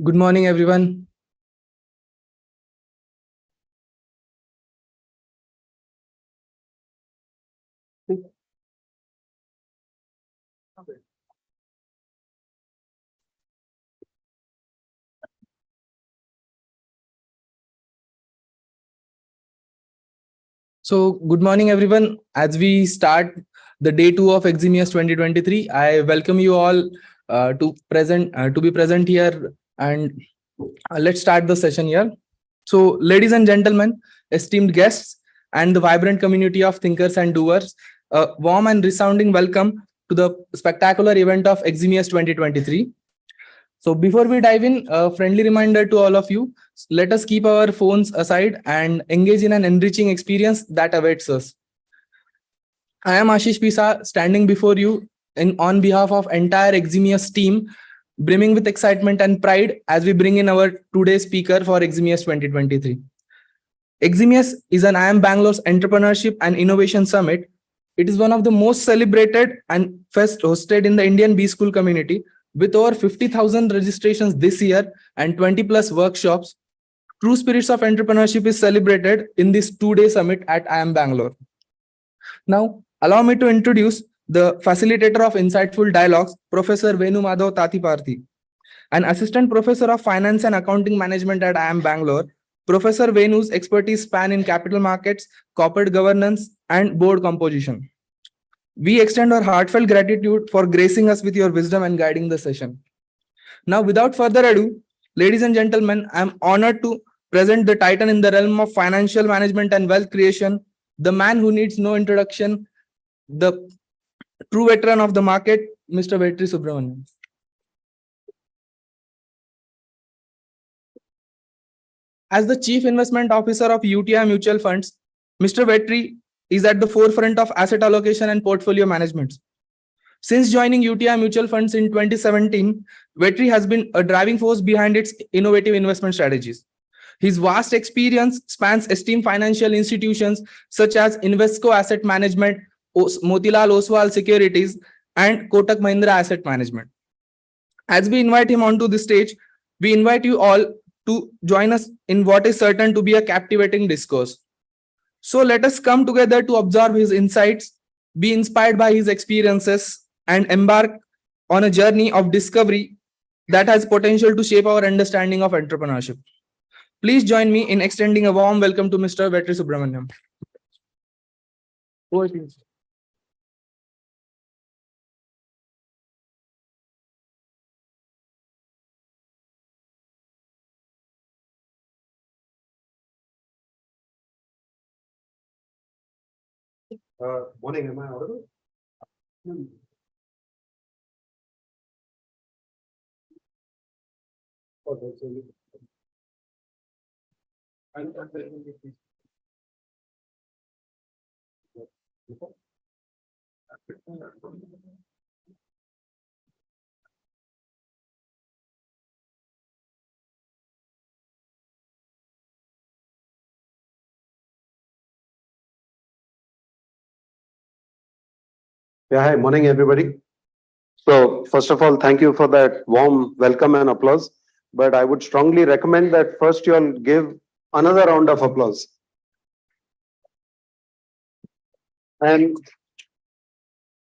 Good morning, everyone. So, good morning, everyone. As we start the day two of Eximius 2023, I welcome you all to be present here, and let's start the session here. So, ladies and gentlemen, esteemed guests, and the vibrant community of thinkers and doers, a warm and resounding welcome to the spectacular event of Eximius 2023. So before we dive in, a friendly reminder to all of you, let us keep our phones aside and engage in an enriching experience that awaits us. I am Ashish Pisa, standing before you on behalf of entire Eximius team, brimming with excitement and pride as we bring in our today's speaker for Eximius 2023. Eximius is an IIM Bangalore's Entrepreneurship and Innovation Summit. It is one of the most celebrated and fest hosted in the Indian B School community, with over 50,000 registrations this year and 20 plus workshops. True spirits of entrepreneurship is celebrated in this two-day summit at IIM Bangalore. Now, allow me to introduce the facilitator of insightful dialogues, Professor Venu Madhav Tatiparthi, an assistant professor of finance and accounting management at IIM Bangalore. Professor Venu's expertise span in capital markets, corporate governance, and board composition. We extend our heartfelt gratitude for gracing us with your wisdom and guiding the session. Now, without further ado, ladies and gentlemen, I am honored to present the titan in the realm of financial management and wealth creation, the man who needs no introduction, the true veteran of the market, Mr. Vetri Subramanian. As the Chief Investment Officer of UTI Mutual Funds, Mr. Vetri is at the forefront of asset allocation and portfolio management. Since joining UTI Mutual Funds in 2017, Vetri has been a driving force behind its innovative investment strategies. His vast experience spans esteemed financial institutions such as Invesco Asset Management, Motilal Oswal Securities, and Kotak Mahindra Asset Management. As we invite him onto the stage, we invite you all to join us in what is certain to be a captivating discourse. So let us come together to observe his insights, be inspired by his experiences, and embark on a journey of discovery that has potential to shape our understanding of entrepreneurship. Please join me in extending a warm welcome to Mr. Vetri Subramanian. Morning, am I audible? Yeah, hi, morning everybody. So first of all, thank you for that warm welcome and applause. But I would strongly recommend that first you all give another round of applause. And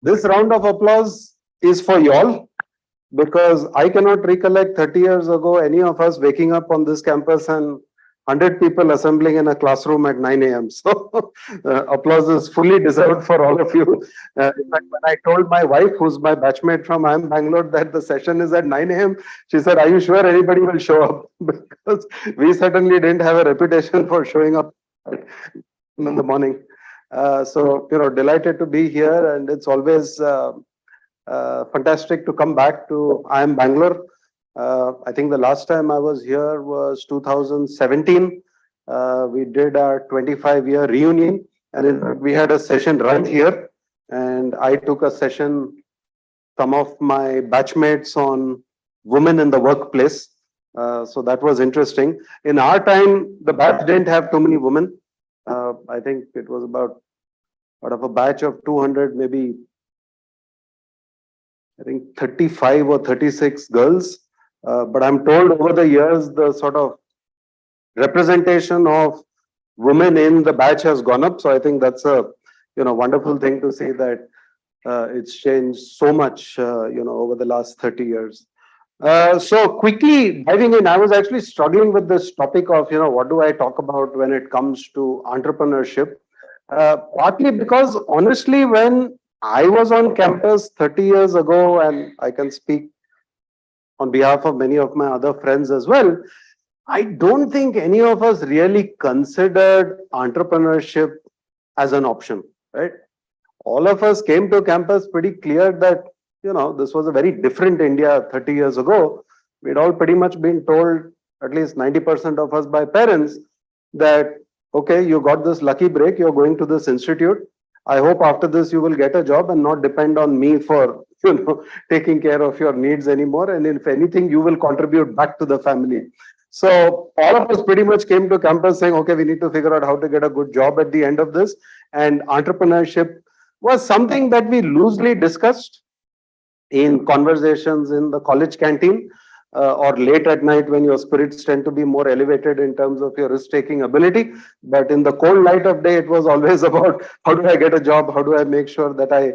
this round of applause is for you all, because I cannot recollect 30 years ago any of us waking up on this campus and 100 people assembling in a classroom at 9 a.m. So applause is fully deserved for all of you. In fact, when I told my wife, who's my batchmate from IIM Bangalore, that the session is at 9 a.m., she said, "Are you sure anybody will show up?" Because we certainly didn't have a reputation for showing up in the morning. So, delighted to be here, and it's always fantastic to come back to IIM Bangalore. I think the last time I was here was 2017. We did our 25-year reunion, and we had a session right here. And I took a session, some of my batchmates, on women in the workplace. So that was interesting. In our time, the batch didn't have too many women. I think it was about out of a batch of 200, maybe I think 35 or 36 girls. But I'm told over the years, the sort of representation of women in the batch has gone up. So I think that's a, wonderful thing to see that it's changed so much, over the last 30 years. So quickly diving in, I was actually struggling with this topic of, what do I talk about when it comes to entrepreneurship? Partly because honestly, when I was on campus 30 years ago, and I can speak on behalf of many of my other friends as well, I don't think any of us really considered entrepreneurship as an option, right? All of us came to campus pretty clear that, this was a very different India 30 years ago. We'd all pretty much been told, at least 90% of us by parents, that, okay, you got this lucky break, you're going to this institute. I hope after this you will get a job and not depend on me for, taking care of your needs anymore. And if anything, you will contribute back to the family. So all of us pretty much came to campus saying, okay, we need to figure out how to get a good job at the end of this. And entrepreneurship was something that we loosely discussed in conversations in the college canteen or late at night when your spirits tend to be more elevated in terms of your risk-taking ability. But in the cold light of day, it was always about how do I get a job? How do I make sure that I,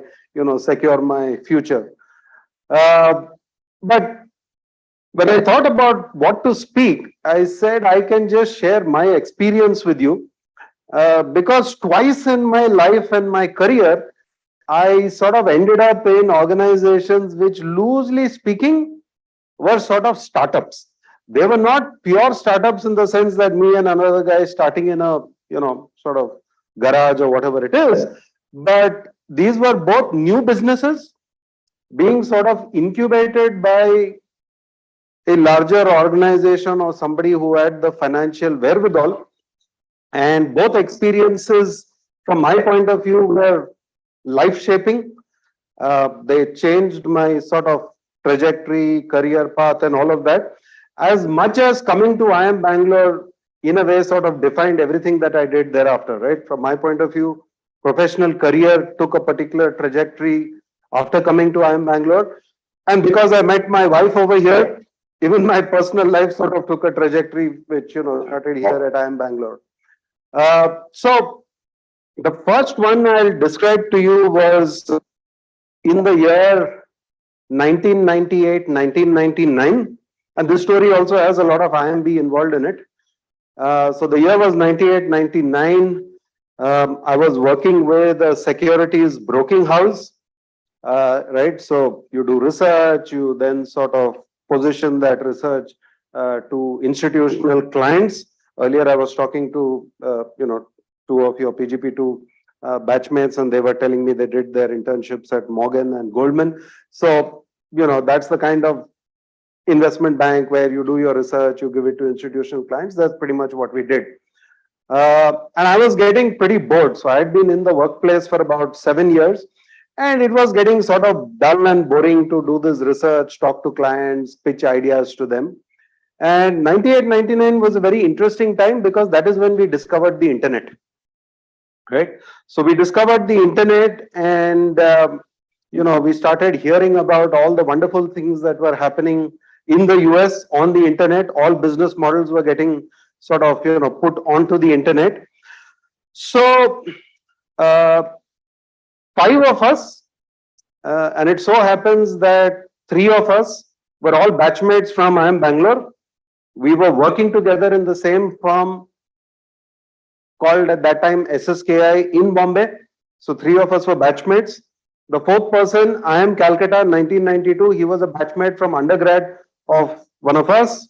secure my future? But when I thought about what to speak, I said I can just share my experience with you because twice in my life and my career, I sort of ended up in organizations which, loosely speaking, were sort of startups. They were not pure startups in the sense that me and another guy starting in a, sort of garage or whatever it is. But these were both new businesses being sort of incubated by a larger organization or somebody who had the financial wherewithal. And both experiences, from my point of view, were life shaping. They changed my sort of trajectory, career path, and all of that. As much as coming to IIM Bangalore, in a way, sort of defined everything that I did thereafter, right? From my point of view, professional career took a particular trajectory after coming to IIM Bangalore. And because I met my wife over here, even my personal life sort of took a trajectory which, started here at IIM Bangalore. So the first one I'll describe to you was in the year 1998, 1999. And this story also has a lot of IMB involved in it. So the year was 98, 99. I was working with a securities broking house, right? So you do research, you then sort of position that research to institutional clients. Earlier, I was talking to, two of your PGP2 batchmates, and they were telling me they did their internships at Morgan and Goldman. So, that's the kind of investment bank where you do your research, you give it to institutional clients. That's pretty much what we did. And I was getting pretty bored. So I had been in the workplace for about 7 years, and it was getting sort of dull and boring to do this research, talk to clients, pitch ideas to them. And 98, 99 was a very interesting time because that is when we discovered the internet. Right? So we discovered the internet, and we started hearing about all the wonderful things that were happening in the US on the internet. All business models were getting sort of put onto the internet. So 5 of us, and it so happens that 3 of us were all batchmates from IIM Bangalore. We were working together in the same firm called at that time SSKI in Bombay. So 3 of us were batchmates. The 4th person, IIM Calcutta, 1992. He was a batchmate from undergrad of one of us.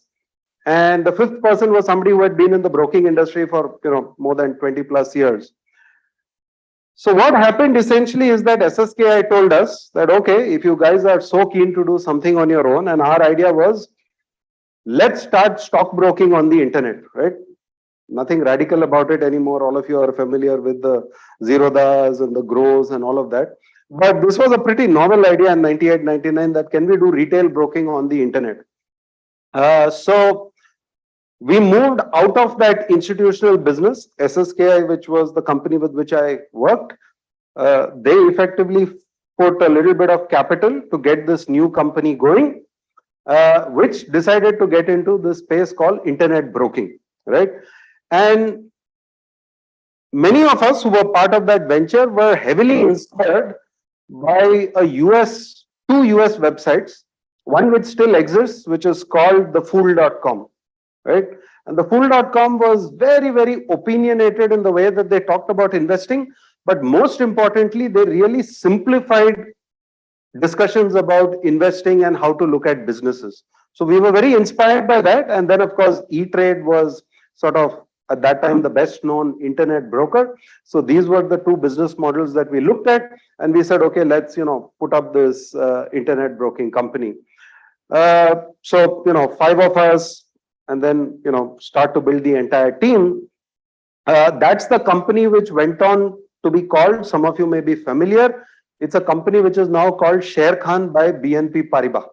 And the 5th person was somebody who had been in the broking industry for more than 20 plus years. So what happened essentially is that SSKI told us that, okay, if you guys are so keen to do something on your own, and our idea was, let's start stockbroking on the internet, right? Nothing radical about it anymore. All of you are familiar with the Zerodhas and the Grows and all of that. But this was a pretty novel idea in 98, 99 that can we do retail broking on the internet? So we moved out of that institutional business, SSKI, which was the company with which I worked. They effectively put a little bit of capital to get this new company going. which decided to get into this space called internet broking, right? And many of us who were part of that venture were heavily inspired by two US websites, one which still exists, which is called thefool.com, right? And thefool.com was very, very opinionated in the way that they talked about investing, but most importantly, they really simplified discussions about investing and how to look at businesses. So we were very inspired by that. And then, of course, E-Trade was sort of at that time the best known internet broker. So these were the two business models that we looked at, and we said, okay, let's put up this internet broking company. So five of us, and then start to build the entire team. That's the company which went on to be called, some of you may be familiar, it's a company which is now called Sharekhan by BNP Paribas,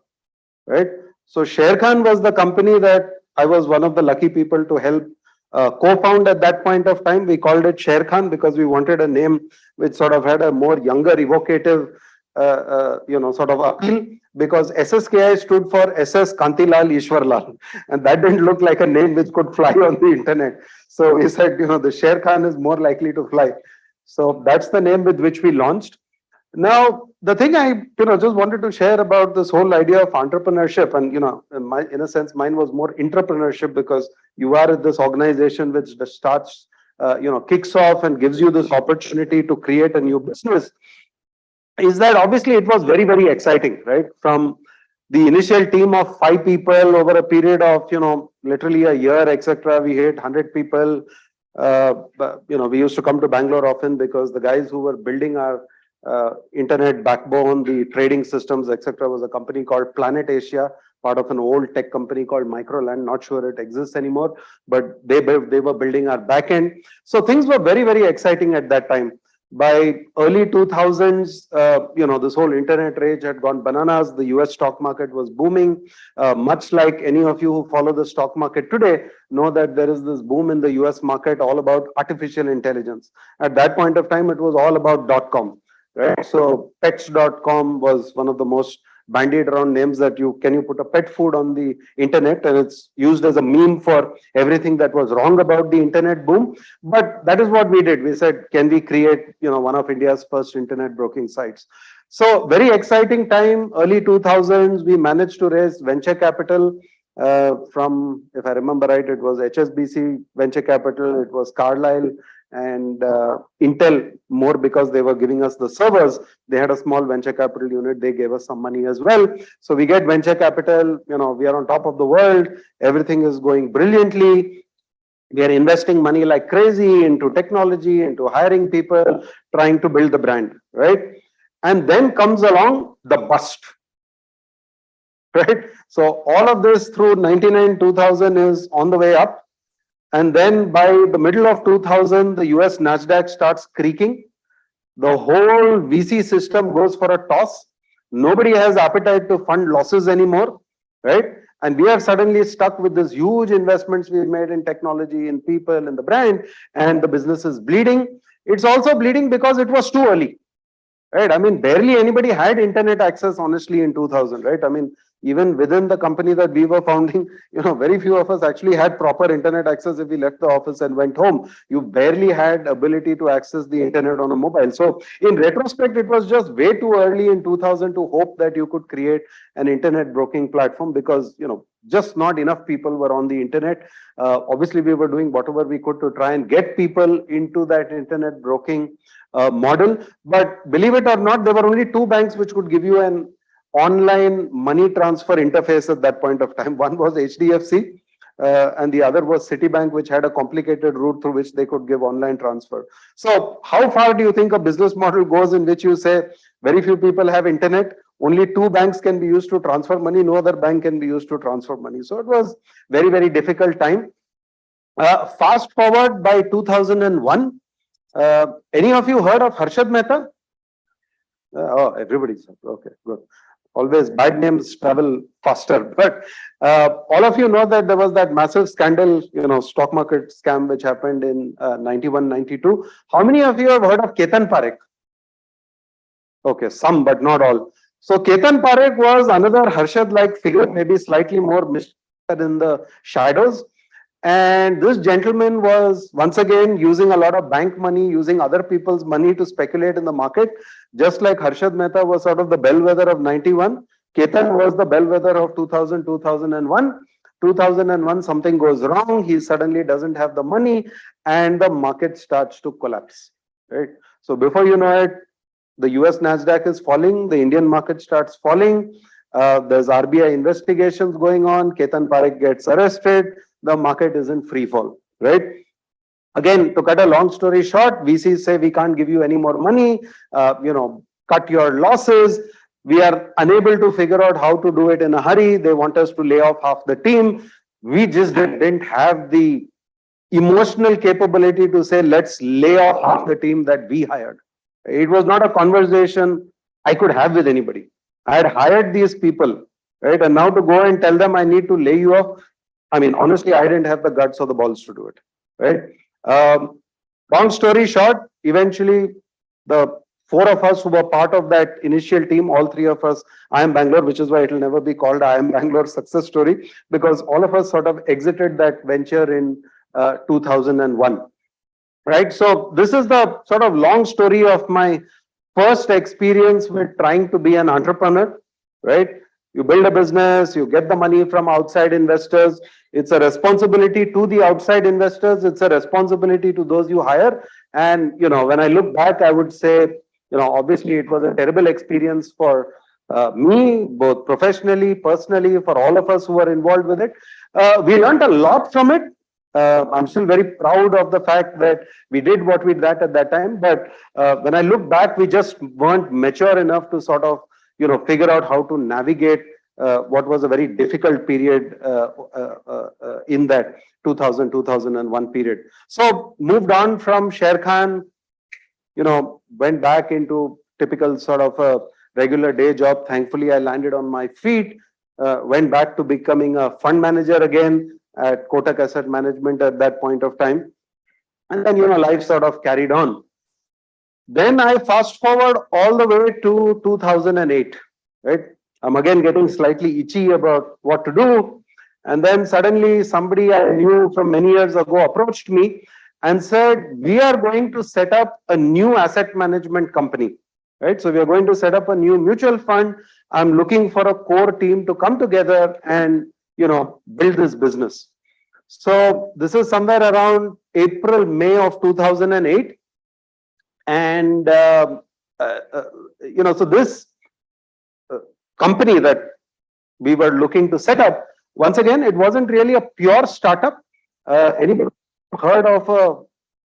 right? So Sharekhan was the company that I was one of the lucky people to help co-found at that point of time. We called it Sharekhan because we wanted a name which sort of had a more younger, evocative, sort of appeal, because SSKI stood for SS Kantilal Ishwarlal, and that didn't look like a name which could fly on the internet. So we said, the Sharekhan is more likely to fly. So that's the name with which we launched. Now, the thing I just wanted to share about this whole idea of entrepreneurship, and in a sense, mine was more entrepreneurship, because you are at this organization which starts, kicks off and gives you this opportunity to create a new business, is that obviously it was very, very exciting, right? From the initial team of 5 people over a period of, literally a year, etc., we hit 100 people. We used to come to Bangalore often because the guys who were building our internet backbone, the trading systems, etc., was a company called Planet Asia, part of an old tech company called Microland. Not sure it exists anymore, but they were building our backend. So things were very, very exciting at that time. By early 2000s, this whole internet rage had gone bananas. The US stock market was booming. Much like any of you who follow the stock market today know that there is this boom in the US market all about artificial intelligence. At that point of time, it was all about .com. Right? So pets.com was one of the most bandied around names that can you put a pet food on the internet, and it's used as a meme for everything that was wrong about the internet boom. But that is what we did. We said, can we create one of India's first internet broking sites? So very exciting time, early 2000s. We managed to raise venture capital from, if I remember right, it was HSBC venture capital, it was Carlyle, and Intel, more because they were giving us the servers. They had a small venture capital unit. They gave us some money as well. So we get venture capital, we are on top of the world. Everything is going brilliantly. We are investing money like crazy into technology, into hiring people, trying to build the brand, right? And then comes along the bust, right? So all of this through 99, 2000 is on the way up. And then by the middle of 2000, the US NASDAQ starts creaking. The whole VC system goes for a toss. Nobody has appetite to fund losses anymore, right? And we are suddenly stuck with this huge investments we've made in technology, in people, in the brand, and the business is bleeding. It's also bleeding because it was too early, right? I mean, barely anybody had internet access, honestly, in 2000, right? I mean, even within the company that we were founding, very few of us actually had proper internet access. If we left the office and went home, you barely had ability to access the internet on a mobile. So in retrospect, it was just way too early in 2000 to hope that you could create an internet broking platform, because, just not enough people were on the internet. Obviously, we were doing whatever we could to try and get people into that internet broking model. But believe it or not, there were only 2 banks which could give you an online money transfer interface at that point of time. One was HDFC and the other was Citibank, which had a complicated route through which they could give online transfer. So how far do you think a business model goes in which you say very few people have internet, only 2 banks can be used to transfer money, no other bank can be used to transfer money? So it was very, very difficult time. Fast forward by 2001, any of you heard of Harshad Mehta? Oh, everybody's okay, good. Always bad names travel faster. But all of you know that there was that massive scandal, stock market scam which happened in 91, 92. How many of you have heard of Ketan Parekh? Okay, some, but not all. So Ketan Parekh was another Harshad-like figure, maybe slightly more mysterious in the shadows. And this gentleman was once again using a lot of bank money, using other people's money to speculate in the market. Just like Harshad Mehta was sort of the bellwether of 91, Ketan was the bellwether of 2000, 2001. 2001, something goes wrong. He suddenly doesn't have the money and the market starts to collapse. Right. So before you know it, the US NASDAQ is falling, the Indian market starts falling. There's RBI investigations going on. Ketan Parekh gets arrested. The market is in free fall, right? Again, to cut a long story short, VCs say we can't give you any more money. Cut your losses. We are unable to figure out how to do it in a hurry. They want us to lay off half the team. We just didn't have the emotional capability to say, let's lay off half the team that we hired. It was not a conversation I could have with anybody. I had hired these people, right? And now to go and tell them I need to lay you off, I mean, honestly, I didn't have the guts or the balls to do it, right? Long story short, eventually the four of us who were part of that initial team, all three of us, I am Bangalore, which is why it will never be called I am Bangalore success story, because all of us sort of exited that venture in 2001. Right. So this is the sort of long story of my first experience with trying to be an entrepreneur. Right. You build a business, you get the money from outside investors. It's a responsibility to the outside investors. It's a responsibility to those you hire. And, when I look back, I would say, obviously it was a terrible experience for me, both professionally, personally, for all of us who were involved with it. We learned a lot from it. I'm still very proud of the fact that we did what we did at that time. But when I look back, we just weren't mature enough to sort of, figure out how to navigate what was a very difficult period in that 2000, 2001 period. So moved on from Sher Khan, went back into typical sort of a regular day job. Thankfully, I landed on my feet, went back to becoming a fund manager again at Kotak Asset Management at that point of time. And then, life sort of carried on. Then I fast forward all the way to 2008, right? I'm again getting slightly itchy about what to do. And then suddenly somebody I knew from many years ago approached me and said, we are going to set up a new asset management company, right? So we are going to set up a new mutual fund. I'm looking for a core team to come together and build this business. So this is somewhere around April, May of 2008. And, so this company that we were looking to set up, once again, it wasn't really a pure startup. Anybody heard of a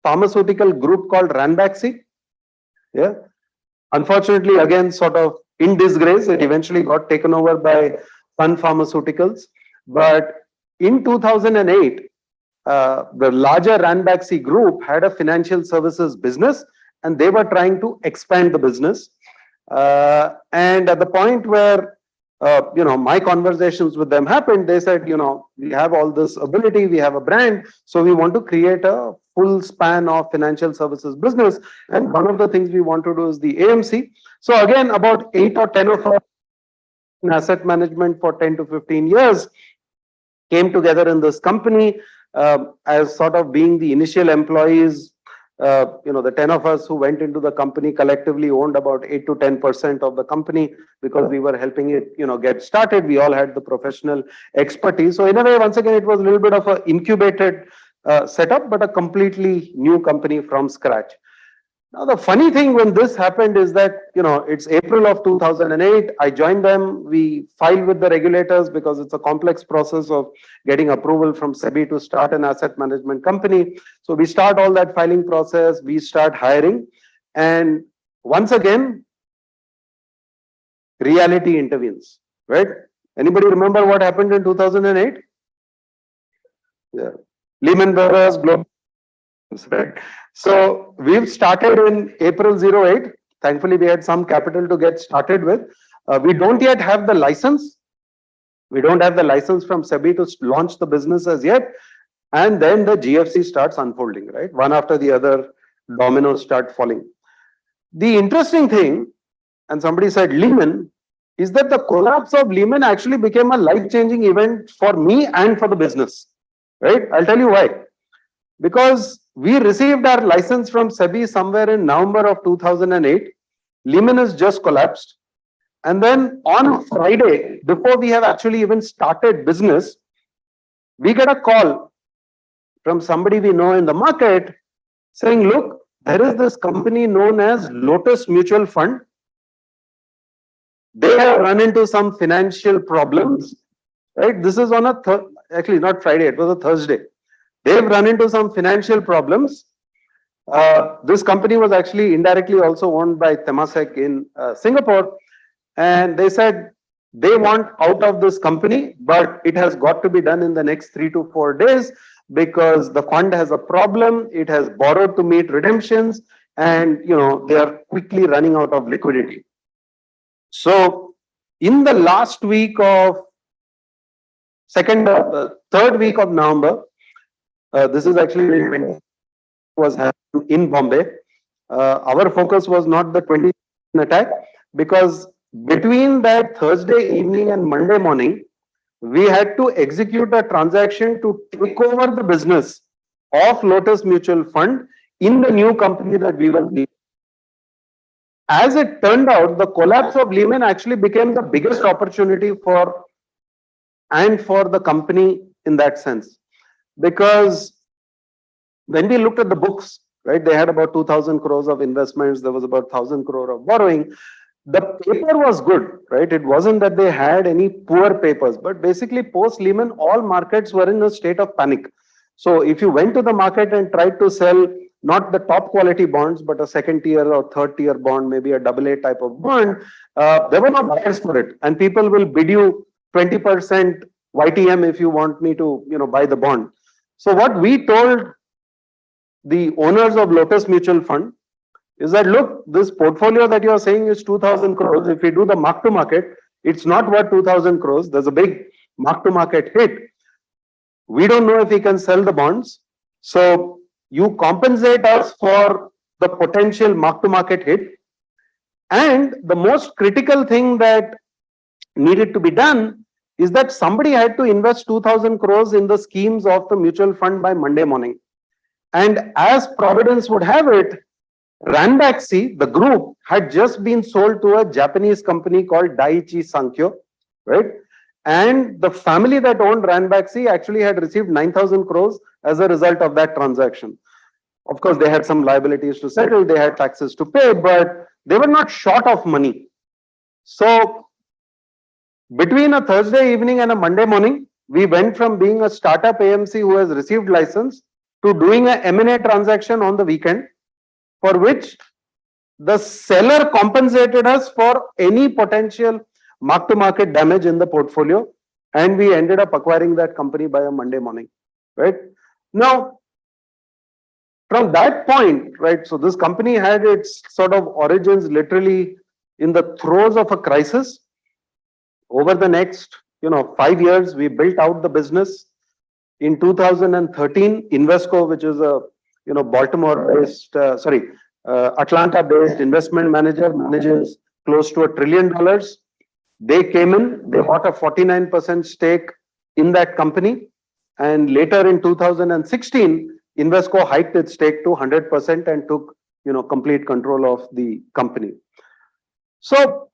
pharmaceutical group called Ranbaxy? Yeah. Unfortunately, again, sort of in disgrace, it eventually got taken over by Sun Pharmaceuticals. But in 2008, the larger Ranbaxy group had a financial services business and they were trying to expand the business. And at the point where, my conversations with them happened, they said, we have all this ability, we have a brand, so we want to create a full span of financial services business. And one of the things we want to do is the AMC. So again, about 8 or 10 of us in asset management for 10 to 15 years came together in this company as sort of being the initial employees. The 10 of us who went into the company collectively owned about 8 to 10% of the company because we were helping it, get started. We all had the professional expertise. So in a way, once again, it was a little bit of an incubated setup, but a completely new company from scratch. Now, the funny thing when this happened is that, it's April of 2008. I joined them. We filed with the regulators because it's a complex process of getting approval from SEBI to start an asset management company. So we start all that filing process. We start hiring. And once again, reality intervenes, right? Anybody remember what happened in 2008? Yeah. Lehman Brothers, Global. Right. So we've started in April 08. Thankfully, we had some capital to get started with. We don't yet have the license. We don't have the license from SEBI to launch the business as yet. And then the GFC starts unfolding, right? One after the other, dominoes start falling. The interesting thing, and somebody said Lehman, is that the collapse of Lehman actually became a life-changing event for me and for the business, right? I'll tell you why. Because we received our license from SEBI somewhere in November of 2008. Lehman has just collapsed. And then on Friday, before we have actually even started business, we get a call from somebody we know in the market saying, look, there is this company known as Lotus Mutual Fund. They have run into some financial problems, right? This is on actually not Friday, it was a Thursday. They've run into some financial problems. This company was actually indirectly also owned by Temasek in Singapore. And they said they want out of this company, but it has got to be done in the next 3 to 4 days because the fund has a problem. It has borrowed to meet redemptions and, they are quickly running out of liquidity. So in the last week of third week of November, this is actually was happening in Bombay. Our focus was not the 20 attack because between that Thursday evening and Monday morning, we had to execute a transaction to take over the business of Lotus Mutual Fund in the new company that we were leading. As it turned out, the collapse of Lehman actually became the biggest opportunity for the company in that sense. Because when we looked at the books, right, they had about 2,000 crores of investments, there was about 1,000 crore of borrowing. The paper was good, right? It wasn't that they had any poor papers, but basically post Lehman, all markets were in a state of panic. So if you went to the market and tried to sell not the top quality bonds, but a second tier or third tier bond, maybe a AA type of bond, there were no buyers for it. And people will bid you 20% YTM if you want me to, buy the bond. So what we told the owners of Lotus Mutual Fund is that, look, this portfolio that you are saying is 2,000 crores. If we do the mark to market, it's not worth 2,000 crores. There's a big mark to market hit. We don't know if we can sell the bonds. So you compensate us for the potential mark to market hit. And the most critical thing that needed to be done is that somebody had to invest 2,000 crores in the schemes of the mutual fund by Monday morning. And as Providence would have it, Ranbaxy, the group, had just been sold to a Japanese company called Daiichi Sankyo, right? And the family that owned Ranbaxy actually had received 9,000 crores as a result of that transaction. Of course, they had some liabilities to settle, they had taxes to pay, but they were not short of money. So between a Thursday evening and a Monday morning, we went from being a startup AMC who has received license to doing a M&A transaction on the weekend, for which the seller compensated us for any potential mark-to-market damage in the portfolio, and we ended up acquiring that company by a Monday morning, right? Now, from that point, right, so this company had its sort of origins literally in the throes of a crisis. Over the next, 5 years, we built out the business. In 2013, Invesco, which is a, Baltimore-based, Atlanta-based investment manager, manages close to $1 trillion. They came in, they bought a 49% stake in that company. And later in 2016, Invesco hiked its stake to 100% and took, complete control of the company. So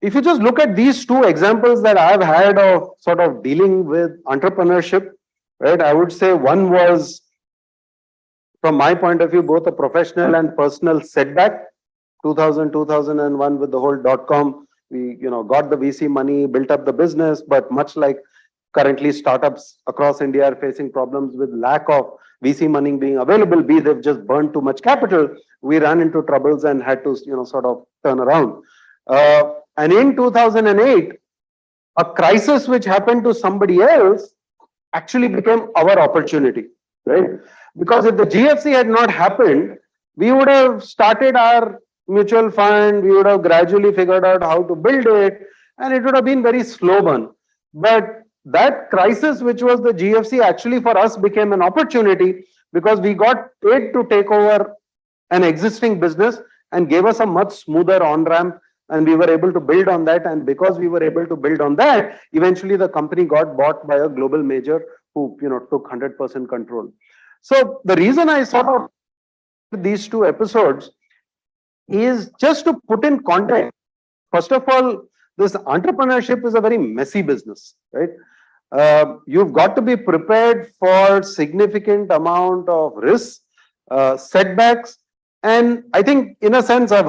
if you just look at these two examples that I've had of sort of dealing with entrepreneurship, right, I would say one was, from my point of view, both a professional and personal setback. 2000, 2001 with the whole dot-com, we got the VC money, built up the business, but much like currently startups across India are facing problems with lack of VC money being available, they've just burned too much capital. We ran into troubles and had to sort of turn around. And in 2008, a crisis which happened to somebody else actually became our opportunity, right? Because if the GFC had not happened, we would have started our mutual fund, we would have gradually figured out how to build it, and it would have been very slow burn. But that crisis, which was the GFC, actually for us became an opportunity because we got paid to take over an existing business and gave us a much smoother on-ramp and we were able to build on that. And because we were able to build on that, eventually the company got bought by a global major who, took 100% control. So the reason I sort of these two episodes is just to put in context. First of all, this entrepreneurship is a very messy business, right? You've got to be prepared for significant amount of risks, setbacks, and I think, in a sense, I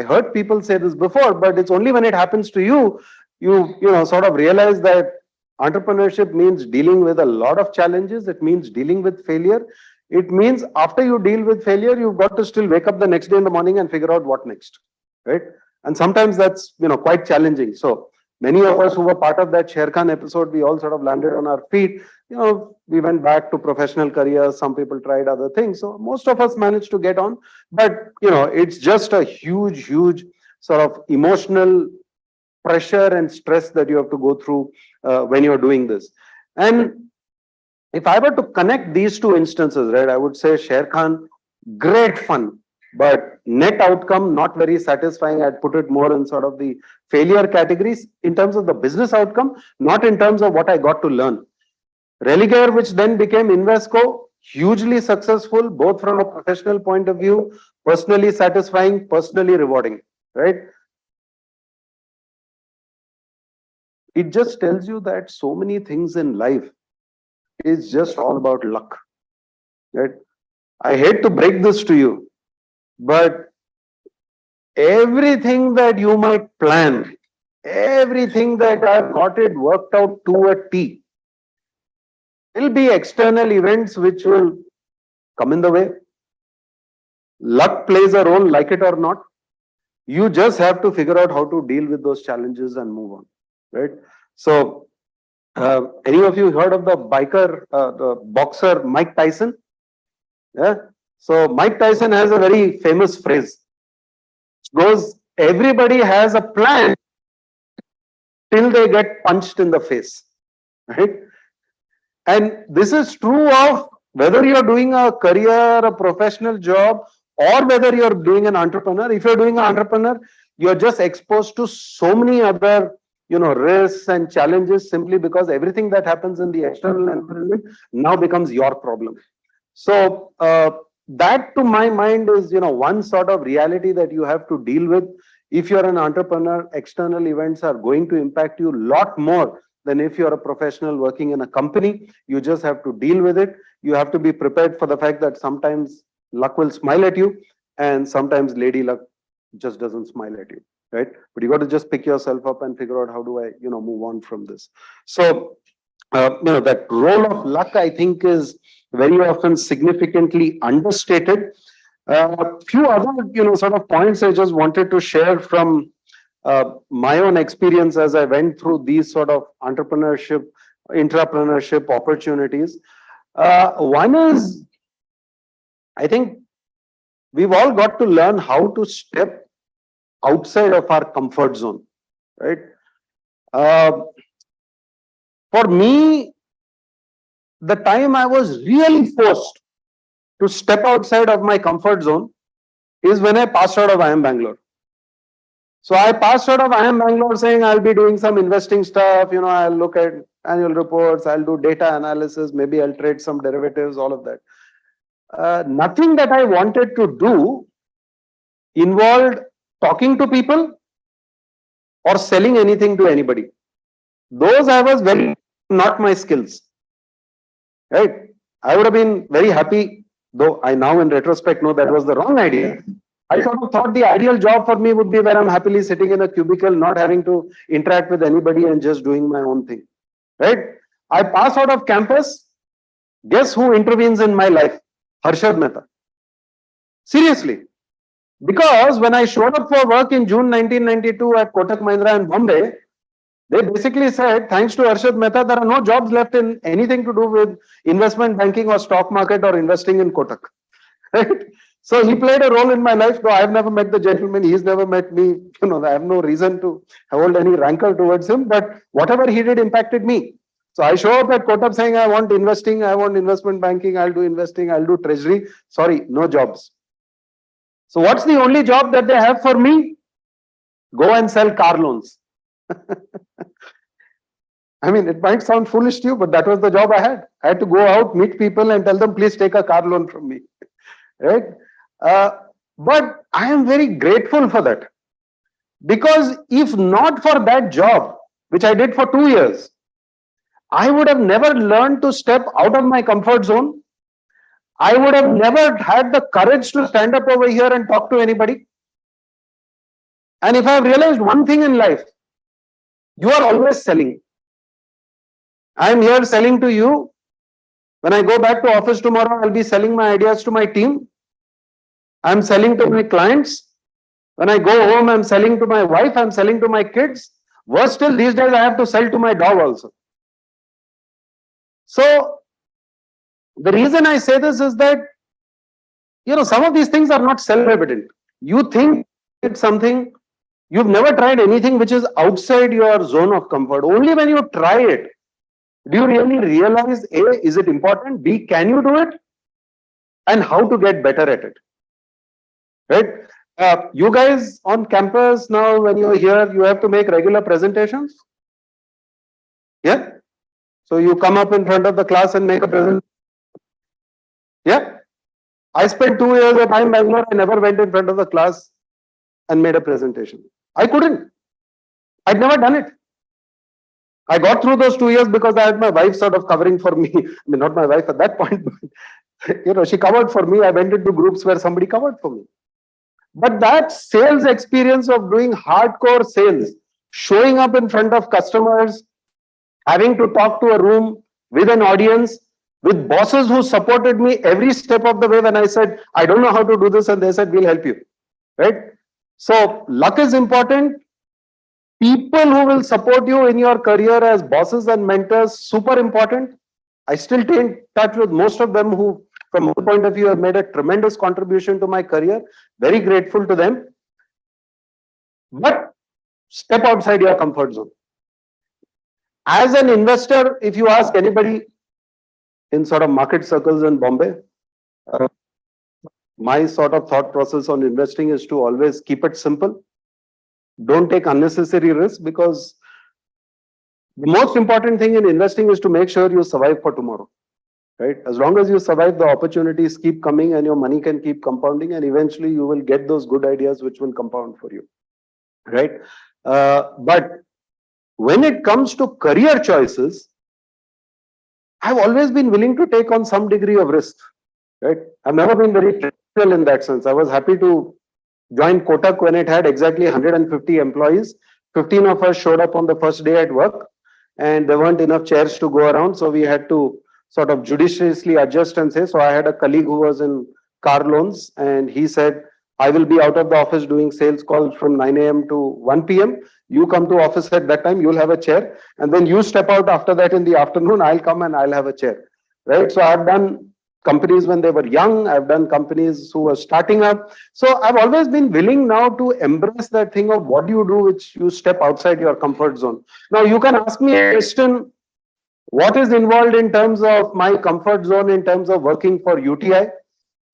heard people say this before, but it's only when it happens to you, you sort of realize that entrepreneurship means dealing with a lot of challenges. It means dealing with failure. It means after you deal with failure, you've got to still wake up the next day in the morning and figure out what next, right? And sometimes that's quite challenging. So many of us who were part of that Sher Khan episode, we all sort of landed on our feet. We went back to professional careers. Some people tried other things. So most of us managed to get on. But, it's just a huge, huge sort of emotional pressure and stress that you have to go through when you're doing this. And if I were to connect these two instances, right, I would say Sher Khan, great fun, but net outcome not very satisfying. I'd put it more in sort of the failure categories in terms of the business outcome, not in terms of what I got to learn. Religare, which then became Invesco, hugely successful, both from a professional point of view, personally satisfying, personally rewarding, right? It just tells you that so many things in life is just all about luck, right? I hate to break this to you, but everything that you might plan, everything that I've got it worked out to a T, will be external events which will come in the way. Luck plays a role, like it or not. You just have to figure out how to deal with those challenges and move on, right? So, any of you heard of the the boxer Mike Tyson? Yeah. So Mike Tyson has a very famous phrase. It goes, everybody has a plan till they get punched in the face, right? And this is true of whether you're doing a career, a professional job, or whether you're doing an entrepreneur. If you're doing an entrepreneur, you're just exposed to so many other risks and challenges simply because everything that happens in the external environment now becomes your problem. So that, to my mind, is one sort of reality that you have to deal with. If you're an entrepreneur, external events are going to impact you a lot more than if you're a professional working in a company. You just have to deal with it. You have to be prepared for the fact that sometimes luck will smile at you, and sometimes lady luck just doesn't smile at you, right? But you got to just pick yourself up and figure out how do I move on from this. So that role of luck, I think, is very often significantly understated. Few other sort of points I just wanted to share from my own experience as I went through these sort of entrepreneurship opportunities. One is, I think we've all got to learn how to step outside of our comfort zone, right? For me, the time I was really forced to step outside of my comfort zone is when I passed out of IIM Bangalore. So I passed out of IIM Bangalore saying I'll be doing some investing stuff, I'll look at annual reports, I'll do data analysis, maybe I'll trade some derivatives, all of that. Nothing that I wanted to do involved talking to people or selling anything to anybody. Those I was very not my skills, right? I would have been very happy, though I now in retrospect know that was the wrong idea. I sort of thought the ideal job for me would be where I'm happily sitting in a cubicle, not having to interact with anybody and just doing my own thing, right? I pass out of campus. Guess who intervenes in my life? Rishabh Mehta. Seriously. Because when I showed up for work in June 1992 at Kotak Mahindra in Bombay, they basically said, thanks to Rishabh Mehta, there are no jobs left in anything to do with investment banking or stock market or investing in Kotak. Right? So he played a role in my life, though I've never met the gentleman, he's never met me. I have no reason to hold any rancor towards him, but whatever he did impacted me. So I show up at Kotak saying, I want investing, I want investment banking, I'll do investing, I'll do treasury. Sorry, no jobs. So what's the only job that they have for me? Go and sell car loans. I mean, it might sound foolish to you, but that was the job I had. I had to go out, meet people and tell them, please take a car loan from me. Right? But I am very grateful for that. Because if not for that job, which I did for 2 years, I would have never learned to step out of my comfort zone. I would have never had the courage to stand up over here and talk to anybody. And if I have realized one thing in life, you are always selling. I am here selling to you. When I go back to office tomorrow, I'll be selling my ideas to my team. I'm selling to my clients. When I go home, I'm selling to my wife. I'm selling to my kids. Worse still, these days I have to sell to my dog also. So the reason I say this is that, some of these things are not self-evident. You think it's something, you've never tried anything which is outside your zone of comfort. Only when you try it, do you really realize, A, is it important? B, can you do it? And how to get better at it. Right? You guys on campus now, when you're here, you have to make regular presentations. Yeah? So you come up in front of the class and make a presentation. Yeah? I spent 2 years at time Bangalore. I never went in front of the class and made a presentation. I couldn't. I'd never done it. I got through those 2 years because I had my wife sort of covering for me. I mean, not my wife at that point, but she covered for me. I went into groups where somebody covered for me. But that sales experience of doing hardcore sales, showing up in front of customers, having to talk to a room with an audience, with bosses who supported me every step of the way when I said, I don't know how to do this, and they said, we'll help you. Right? So luck is important. People who will support you in your career as bosses and mentors, super important. I still stay in touch with most of them who, from my point of view, have made a tremendous contribution to my career. Very grateful to them. But step outside your comfort zone. As an investor, if you ask anybody in sort of market circles in Bombay, my sort of thought process on investing is to always keep it simple. Don't take unnecessary risks, because the most important thing in investing is to make sure you survive for tomorrow. Right? As long as you survive, the opportunities keep coming and your money can keep compounding, and eventually you will get those good ideas which will compound for you. Right? But when it comes to career choices, I've always been willing to take on some degree of risk. Right? I've never been very traditional in that sense. I was happy to join Kotak when it had exactly 150 employees. 15 of us showed up on the first day at work, and there weren't enough chairs to go around, so we had to sort of judiciously adjust and say. So I had a colleague who was in car loans, and he said, I will be out of the office doing sales calls from 9 a.m. to 1 p.m. You come to office at that time, you'll have a chair, and then you step out after that in the afternoon, I'll come and I'll have a chair. Right? So I've done companies when they were young. I've done companies who were starting up. So I've always been willing now to embrace that thing of what do you do, which you step outside your comfort zone. Now you can ask me a question, what is involved in terms of my comfort zone in terms of working for UTI?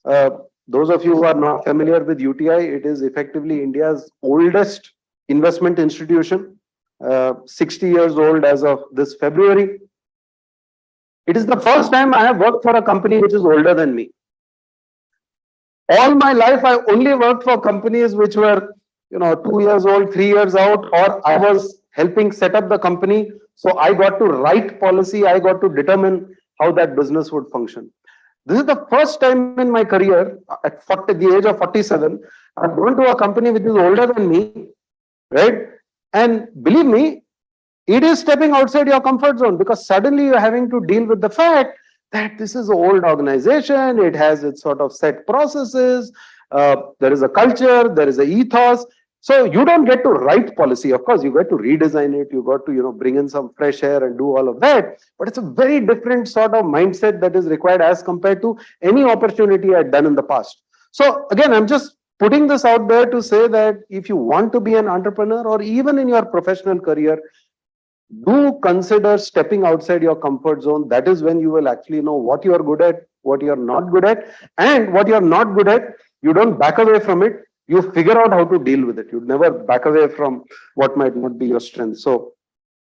Those of you who are not familiar with UTI, it is effectively India's oldest investment institution, 60 years old as of this February. It is the first time I have worked for a company which is older than me. All my life, I only worked for companies which were, 2 years old, 3 years out, or I was helping set up the company. So I got to write policy. I got to determine how that business would function. This is the first time in my career, at the age of 47, I've gone to a company which is older than me, right? And believe me, it is stepping outside your comfort zone, because suddenly you're having to deal with the fact that this is an old organization. It has its sort of set processes. There is a culture. There is an ethos. So you don't get to write policy. Of course, you get to redesign it. You got to, bring in some fresh air and do all of that. But it's a very different sort of mindset that is required as compared to any opportunity I'd done in the past. So again, I'm just putting this out there to say that if you want to be an entrepreneur, or even in your professional career, do consider stepping outside your comfort zone. That is when you will actually know what you are good at, what you are not good at, and what you are not good at, you don't back away from it. you figure out how to deal with it. You'd never back away from what might not be your strength. So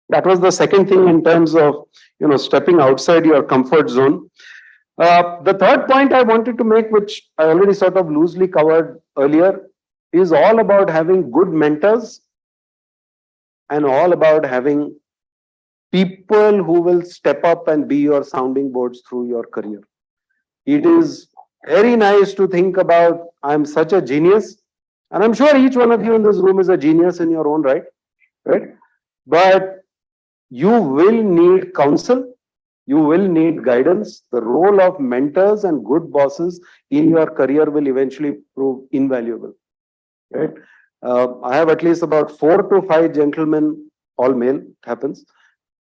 that was the second thing in terms of, stepping outside your comfort zone. The third point I wanted to make, which I already sort of loosely covered earlier, is all about having good mentors and all about having people who will step up and be your sounding boards through your career. It is very nice to think about, I'm such a genius, and I'm sure each one of you in this room is a genius in your own right? But you will need counsel, you will need guidance. The role of mentors and good bosses in your career will eventually prove invaluable. Right? I have at least about 4 to 5 gentlemen, all male, it happens,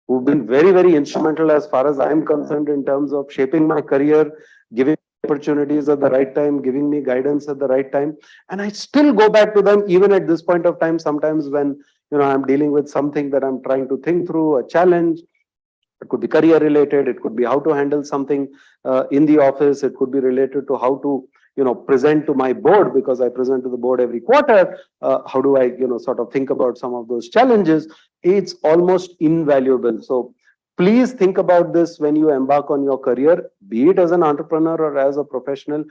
who've been very, very instrumental as far as I'm concerned in terms of shaping my career, giving opportunities at the right time, giving me guidance at the right time. And I still go back to them even at this point of time, sometimes when I'm dealing with something that I'm trying to think through, a challenge. It could be career related, it could be how to handle something in the office, it could be related to how to present to my board, because I present to the board every quarter. How do I sort of think about some of those challenges? It's almost invaluable. So please think about this when you embark on your career, be it as an entrepreneur or as a professional.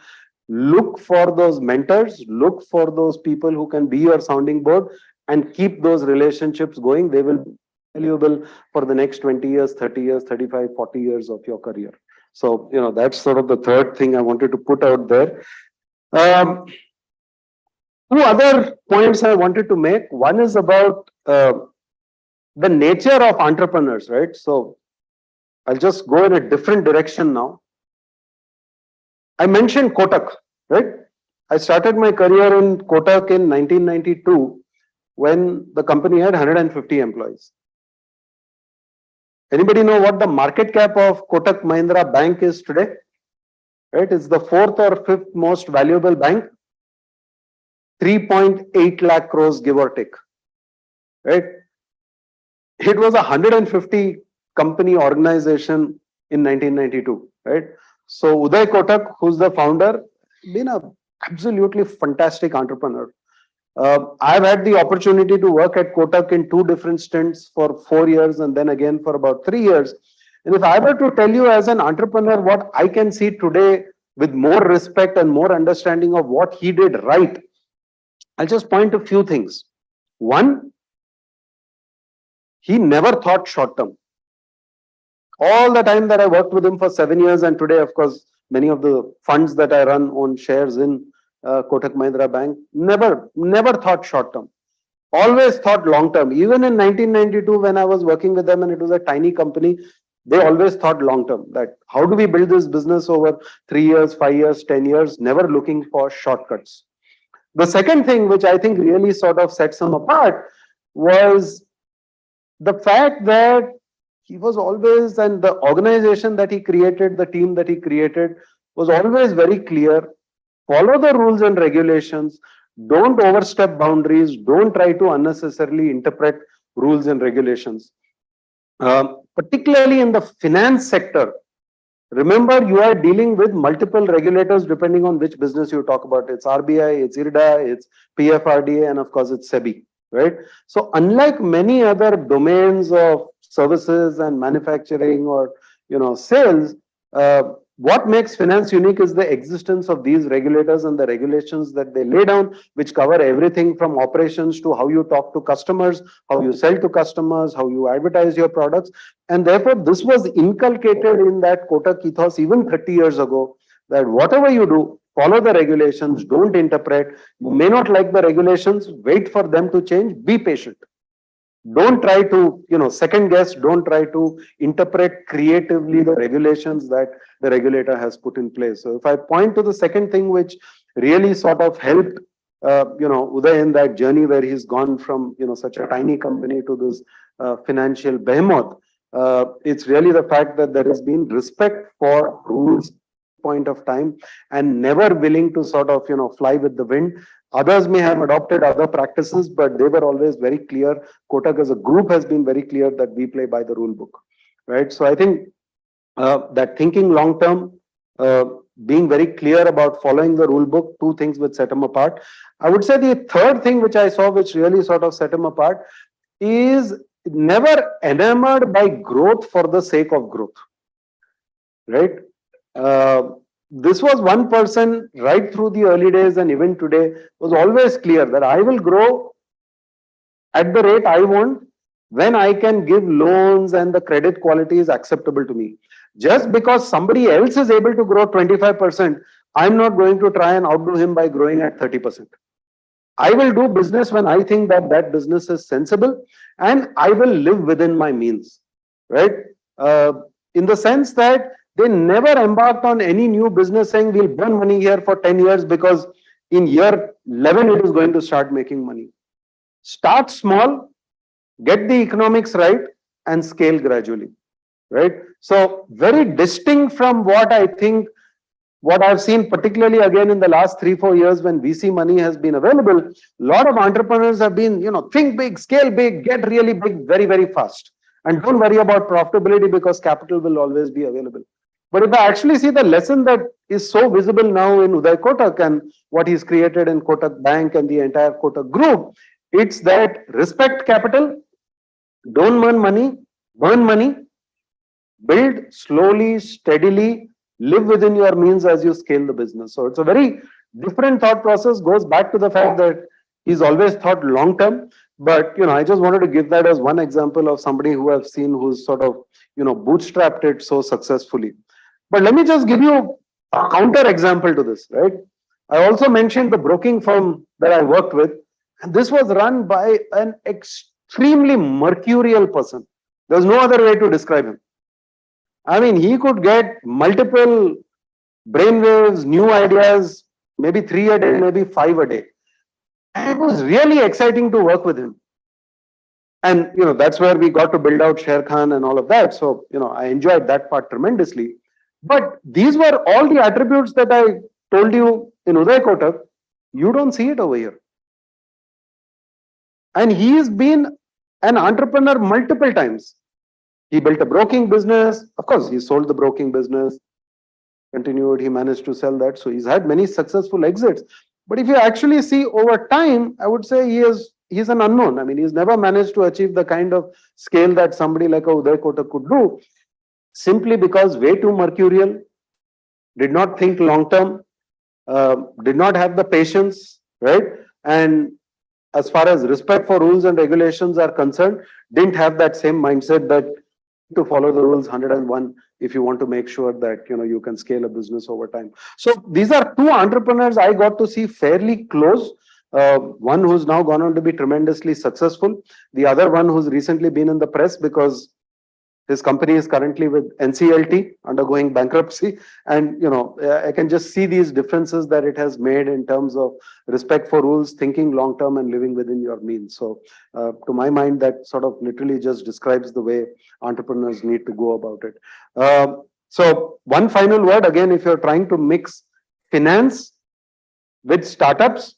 Look for those mentors, look for those people who can be your sounding board, and keep those relationships going. They will be valuable for the next 20 years, 30 years, 35, 40 years of your career. So, that's sort of the third thing I wanted to put out there. Two other points I wanted to make. One is about the nature of entrepreneurs, right? So I'll just go in a different direction now. I mentioned Kotak, right? I started my career in Kotak in 1992 when the company had 150 employees. Anybody know what the market cap of Kotak Mahindra Bank is today? Right? It's the 4th or 5th most valuable bank. 3.8 lakh crores, give or take. Right? It was a 150 company organization in 1992. Right? So Uday Kotak, who's the founder, been a absolutely fantastic entrepreneur. I've had the opportunity to work at Kotak in 2 different stints for 4 years and then again for about 3 years. And if I were to tell you as an entrepreneur what I can see today with more respect and more understanding of what he did right, I'll just point a few things. One, he never thought short term. All the time that I worked with him for 7 years, and today, of course, many of the funds that I run own shares in Kotak Mahindra Bank, never thought short term. Always thought long term. Even in 1992, when I was working with them and it was a tiny company, they always thought long term, that how do we build this business over 3 years, 5 years, 10 years, never looking for shortcuts. The second thing, which I think really sort of sets him apart, was the fact that he was always, and the organization that he created, the team that he created, was always very clear. Follow the rules and regulations. Don't overstep boundaries. Don't try to unnecessarily interpret rules and regulations. Particularly in the finance sector, remember, you are dealing with multiple regulators depending on which business you talk about. It's RBI, it's IRDA, it's PFRDA, and of course it's SEBI, right? So unlike many other domains of services and manufacturing or sales, what makes finance unique is the existence of these regulators and the regulations that they lay down, which cover everything from operations to how you talk to customers, how you sell to customers, how you advertise your products. And therefore, this was inculcated in that Kotak ethos even 30 years ago, that whatever you do, follow the regulations, don't interpret. You may not like the regulations, wait for them to change, be patient. Don't try to, second guess, don't try to interpret creatively the regulations that the regulator has put in place. So if I point to the second thing which really sort of helped, Uday in that journey where he's gone from, such a tiny company to this financial behemoth, it's really the fact that there has been respect for rules point of time and never willing to sort of, fly with the wind. Others may have adopted other practices, but they were always very clear. Kotak as a group has been very clear that we play by the rule book, right? So I think that thinking long term, being very clear about following the rule book, two things which set him apart. I would say the third thing which I saw which really sort of set him apart is never enamored by growth for the sake of growth, right? This was one person right through the early days and even today was always clear that I will grow at the rate I want when I can give loans and the credit quality is acceptable to me. Just because somebody else is able to grow 25%, I'm not going to try and outdo him by growing at 30%. I will do business when I think that that business is sensible and I will live within my means, right? In the sense that they never embarked on any new business saying we'll burn money here for 10 years because in year 11 it is going to start making money. Start small, get the economics right and scale gradually, right? So very distinct from what I think, what I've seen particularly again in the last 3-4 years when VC money has been available, a lot of entrepreneurs have been, think big, scale big, get really big very, very fast. And don't worry about profitability because capital will always be available. But if I actually see the lesson that is so visible now in Uday Kotak and what he's created in Kotak Bank and the entire Kotak group, it's that respect capital, don't burn money, build slowly, steadily, live within your means as you scale the business. So it's a very different thought process, goes back to the fact that he's always thought long term. But I just wanted to give that as one example of somebody who I've seen who's sort of bootstrapped it so successfully. But let me just give you a counter example to this, right? I also mentioned the broking firm that I worked with, and this was run by an extremely mercurial person. There's no other way to describe him. I mean, he could get multiple brainwaves, new ideas, maybe 3 a day, maybe 5 a day. And it was really exciting to work with him. And, that's where we got to build out Sher Khan and all of that. So, I enjoyed that part tremendously. But these were all the attributes that I told you in Uday Kotak. You don't see it over here. And he's been an entrepreneur multiple times. He built a broking business. Of course, he sold the broking business, continued, he managed to sell that. So he's had many successful exits. But if you actually see over time, I would say he's an unknown. I mean, he's never managed to achieve the kind of scale that somebody like a Uday Kotak could do, simply because way too mercurial, did not think long term, did not have the patience, right? And as far as respect for rules and regulations are concerned, didn't have that same mindset that to follow the rules 101 if you want to make sure that you can scale a business over time. So these are two entrepreneurs I got to see fairly close. One who's now gone on to be tremendously successful. The other one who's recently been in the press because his company is currently with NCLT undergoing bankruptcy. And, I can just see these differences that it has made in terms of respect for rules, thinking long term and living within your means. So to my mind, that sort of literally just describes the way entrepreneurs need to go about it. So one final word, again, if you're trying to mix finance with startups,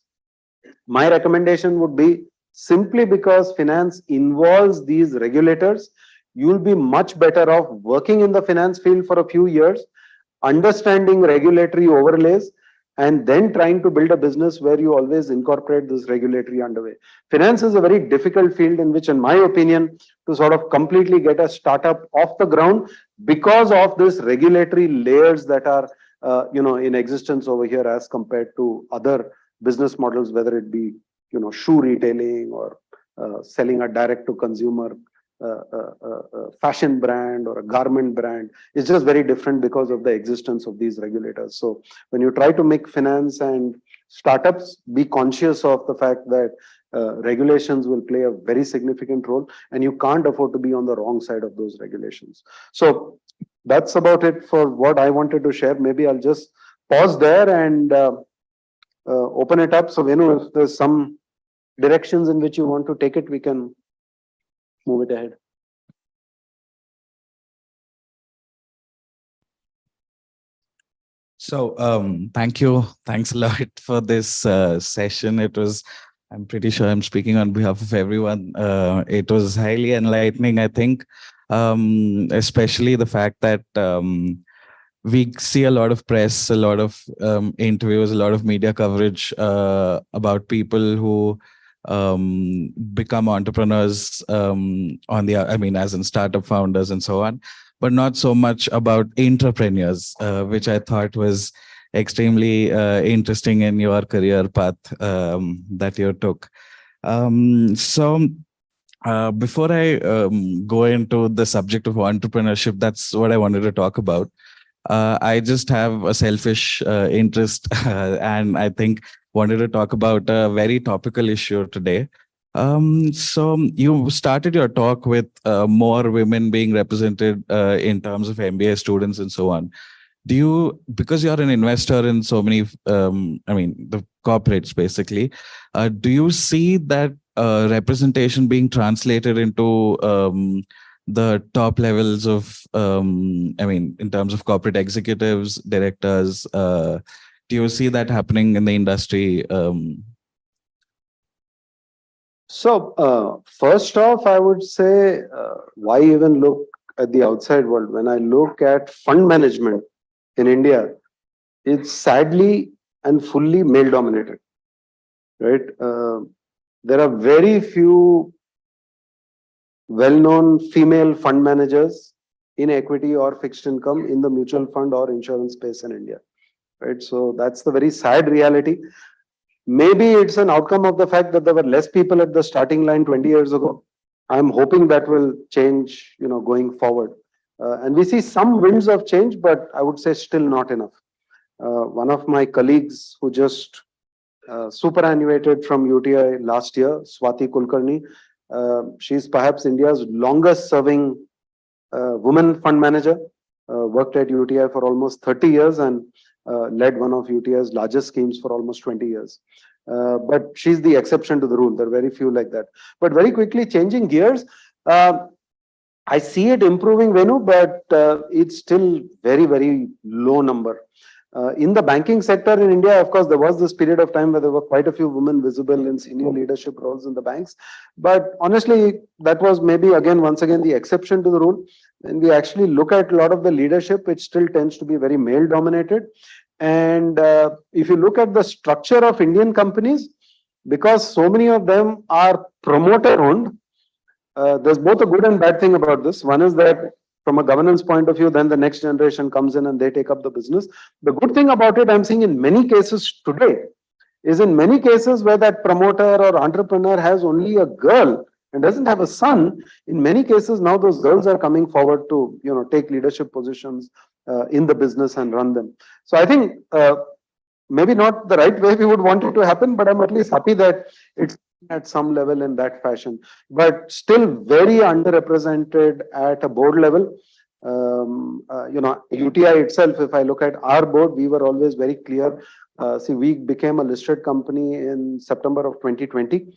my recommendation would be simply because finance involves these regulators, you'll be much better off working in the finance field for a few years, understanding regulatory overlays, and then trying to build a business where you always incorporate this regulatory underway. Finance is a very difficult field in which, in my opinion, to sort of completely get a startup off the ground because of this regulatory layers that are, in existence over here as compared to other business models, whether it be, shoe retailing or selling a direct to consumer fashion brand or a garment brand. Is just very different because of the existence of these regulators. So when you try to make finance and startups, be conscious of the fact that regulations will play a very significant role and you can't afford to be on the wrong side of those regulations. So that's about it for what I wanted to share. Maybe I'll just pause there and open it up. So Venu, if there's some directions in which you want to take it, we can move it ahead. So thank you. Thanks a lot for this session. It was, I'm pretty sure I'm speaking on behalf of everyone. It was highly enlightening, I think, especially the fact that we see a lot of press, a lot of interviews, a lot of media coverage about people who become entrepreneurs I mean, as in startup founders and so on, but not so much about entrepreneurs, which I thought was extremely interesting in your career path that you took. Before I go into the subject of entrepreneurship, that's what I wanted to talk about. I just have a selfish interest, and I think wanted to talk about a very topical issue today. So you started your talk with more women being represented in terms of MBA students and so on. Do you, because you're an investor in so many, I mean, the corporates basically, do you see that representation being translated into the top levels of, I mean, in terms of corporate executives, directors? Do you see that happening in the industry? First off, I would say, why even look at the outside world? When I look at fund management in India, it's sadly and fully male dominated, right? There are very few well-known female fund managers in equity or fixed income in the mutual fund or insurance space in India, right? So that's the very sad reality. Maybe it's an outcome of the fact that there were less people at the starting line 20 years ago. I'm hoping that will change, going forward. And we see some winds of change, but I would say still not enough. One of my colleagues who just superannuated from UTI last year, Swati Kulkarni, she's perhaps India's longest serving woman fund manager, worked at UTI for almost 30 years and led one of UTI's largest schemes for almost 20 years. But she's the exception to the rule. There are very few like that. But very quickly changing gears, I see it improving, Venu, but it's still very, very low number. In the banking sector in India, of course, there was this period of time where there were quite a few women visible in senior leadership roles in the banks. But honestly, that was maybe once again, the exception to the rule. When we actually look at a lot of the leadership, it still tends to be very male dominated. And if you look at the structure of Indian companies, because so many of them are promoter owned, there's both a good and bad thing about this. One is that from a governance point of view, then the next generation comes in and they take up the business. The good thing about it, I'm seeing in many cases today, is in many cases where that promoter or entrepreneur has only a girl and doesn't have a son, in many cases now those girls are coming forward to take leadership positions in the business and run them. So I think maybe not the right way we would want it to happen, but I'm at least happy that it's at some level in that fashion, but still very underrepresented at a board level. UTI itself, if I look at our board, we were always very clear. We became a listed company in September of 2020.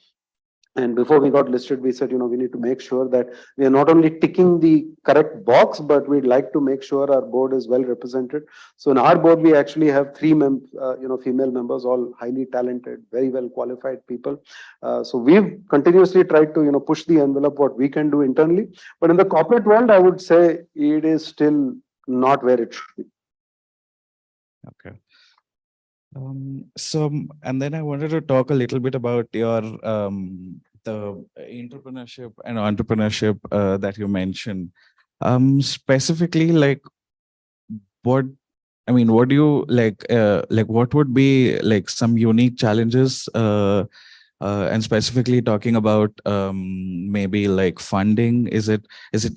And before we got listed, we said, we need to make sure that we are not only ticking the correct box, but we'd like to make sure our board is well represented. So in our board, we actually have three female members, all highly talented, very well qualified people. So we've continuously tried to, push the envelope what we can do internally. But in the corporate world, I would say it is still not where it should be. Okay. And then I wanted to talk a little bit about your the entrepreneurship and entrepreneurship that you mentioned. Specifically, like what do you like what would be like some unique challenges and specifically talking about maybe like funding? Is it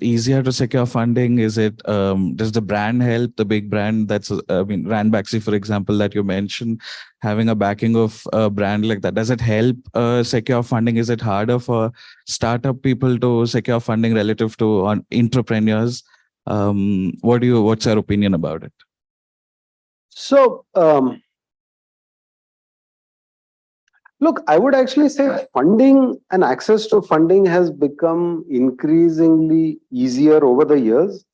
easier to secure funding? Is it does the brand help, the big brand that's Ranbaxy, for example, that you mentioned, having a backing of a brand like that, does it help secure funding? Is it harder for startup people to secure funding relative to entrepreneurs? What's your opinion about it? So look, I would actually say funding and access to funding has become increasingly easier over the years.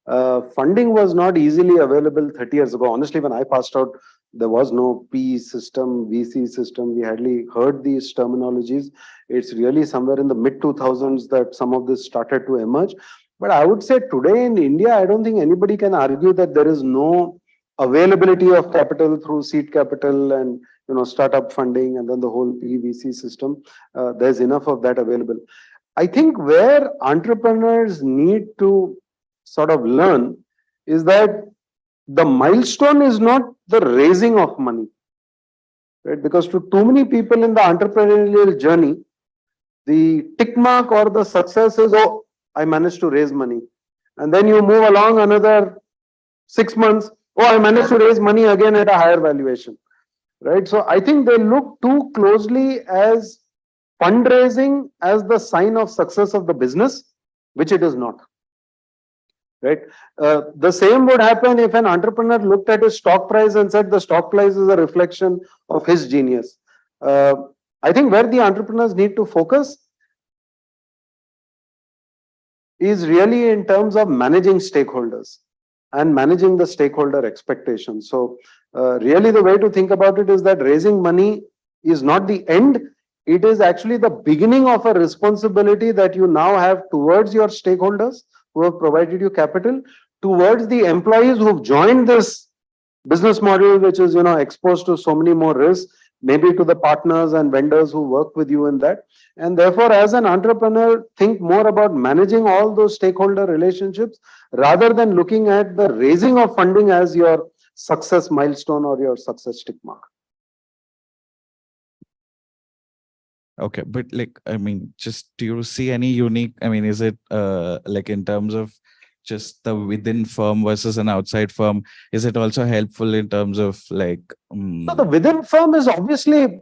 Funding was not easily available 30 years ago. Honestly, when I passed out, there was no PE system, VC system. We hardly heard these terminologies. It's really somewhere in the mid-2000s that some of this started to emerge. But I would say today in India, I don't think anybody can argue that there is no availability of capital through seed capital and startup funding and then the whole PVC system. There's enough of that available. I think where entrepreneurs need to sort of learn is that the milestone is not the raising of money, right? Because to too many people in the entrepreneurial journey, the tick mark or the success is, oh, I managed to raise money. And then you move along another 6 months, oh, I managed to raise money again at a higher valuation, right? So I think they look too closely as fundraising as the sign of success of the business, which it is not. Right? The same would happen if an entrepreneur looked at his stock price and said the stock price is a reflection of his genius. I think where the entrepreneurs need to focus is really in terms of managing stakeholders and managing the stakeholder expectations. So really the way to think about it is that raising money is not the end. It is actually the beginning of a responsibility that you now have towards your stakeholders who have provided you capital, towards the employees who've joined this business model, which is exposed to so many more risks, maybe to the partners and vendors who work with you in that. And therefore, as an entrepreneur, think more about managing all those stakeholder relationships rather than looking at the raising of funding as your success milestone or your success tick mark. Okay, but like, I mean, just do you see any unique, I mean, is it like in terms of just the within firm versus an outside firm, is it also helpful in terms of like? So the within firm is obviously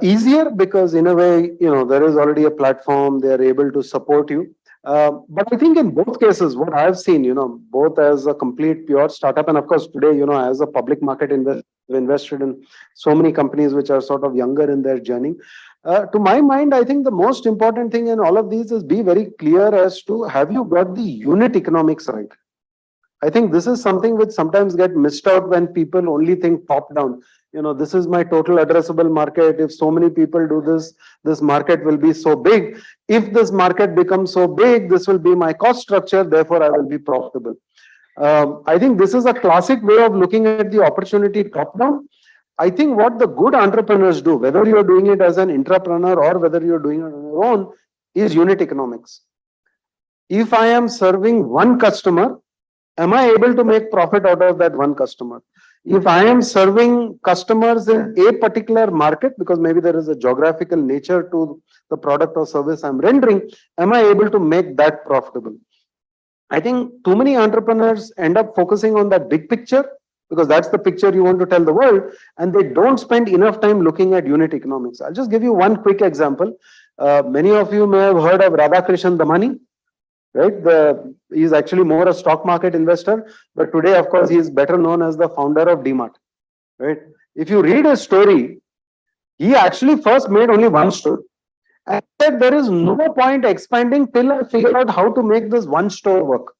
easier because in a way, there is already a platform, they are able to support you. But I think in both cases, what I've seen, both as a complete pure startup and of course today, as a public market invested in so many companies which are sort of younger in their journey. To my mind, I think the most important thing in all of these is be very clear as to have you got the unit economics right. I think this is something which sometimes get missed out when people only think top down. This is my total addressable market. If so many people do this, this market will be so big. If this market becomes so big, this will be my cost structure. Therefore, I will be profitable. I think this is a classic way of looking at the opportunity top down. I think what the good entrepreneurs do, whether you're doing it as an intrapreneur or whether you're doing it on your own, is unit economics. If I am serving one customer, am I able to make profit out of that one customer? If I am serving customers in a particular market, because maybe there is a geographical nature to the product or service I'm rendering, am I able to make that profitable? I think too many entrepreneurs end up focusing on that big picture because that's the picture you want to tell the world, and they don't spend enough time looking at unit economics. I'll just give you one quick example. Many of you may have heard of Radhakrishan Damani. Right? He's actually more a stock market investor, but today, of course, he is better known as the founder of DMart. Right? If you read his story, he actually first made only one store. And said there is no point expanding till I figure out how to make this one store work.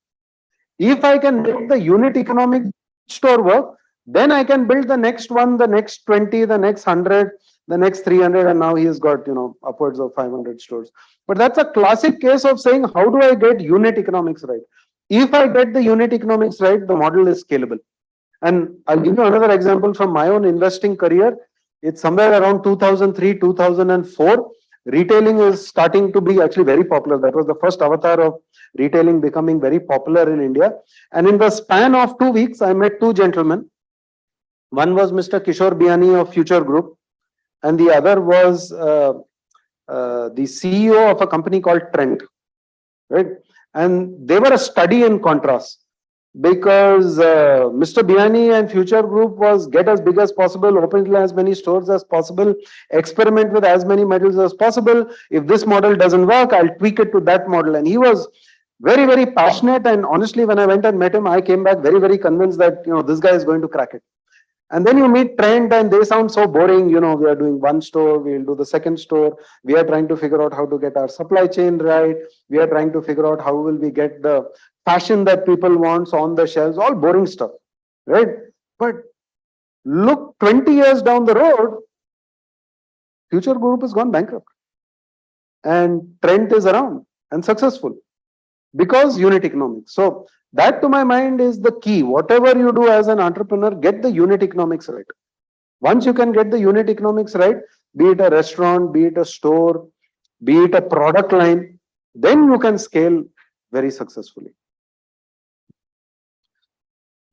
If I can make the unit economic store work, then I can build the next one, the next 20, the next 100, the next 300, and now he has got upwards of 500 stores. But that's a classic case of saying, how do I get unit economics right? If I get the unit economics right, the model is scalable. And I'll give you another example from my own investing career. It's somewhere around 2003, 2004. Retailing is starting to be actually very popular. That was the first avatar of retailing becoming very popular in India. And in the span of 2 weeks, I met two gentlemen. One was Mr. Kishore Biani of Future Group, and the other was the CEO of a company called Trent. Right? And they were a study in contrast because Mr. Biani and Future Group was get as big as possible, open as many stores as possible, experiment with as many models as possible. If this model doesn't work, I'll tweak it to that model. And he was very, very passionate. And honestly, when I went and met him, I came back very, very convinced that this guy is going to crack it. And then you meet Trent and they sound so boring. We are doing one store, we'll do the second store. We are trying to figure out how to get our supply chain right. We are trying to figure out how will we get the fashion that people want on the shelves, all boring stuff, right? But look 20 years down the road, Future Group has gone bankrupt. And Trent is around and successful. because unit economics. So that to my mind is the key. Whatever you do as an entrepreneur, get the unit economics right. Once you can get the unit economics right, be it a restaurant, be it a store, be it a product line, then you can scale very successfully.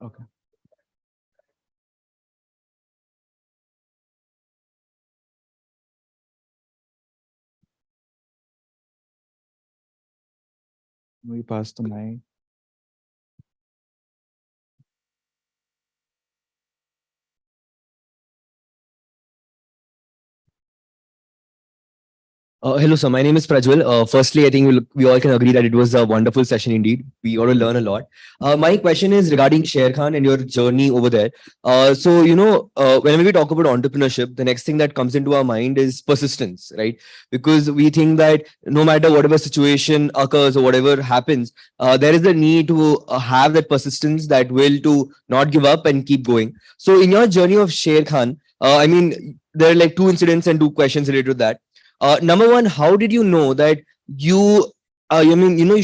Okay. We pass the mic. Hello, sir. My name is Prajwal. Firstly, I think we all can agree that it was a wonderful session indeed. We got to learn a lot. My question is regarding Sher Khan and your journey over there. Whenever we talk about entrepreneurship, the next thing that comes into our mind is persistence, right? Because we think that no matter whatever situation occurs or whatever happens, there is a need to have that persistence, that will to not give up and keep going. So in your journey of Sher Khan, there are like two incidents and two questions related to that. Number one, how did you know that you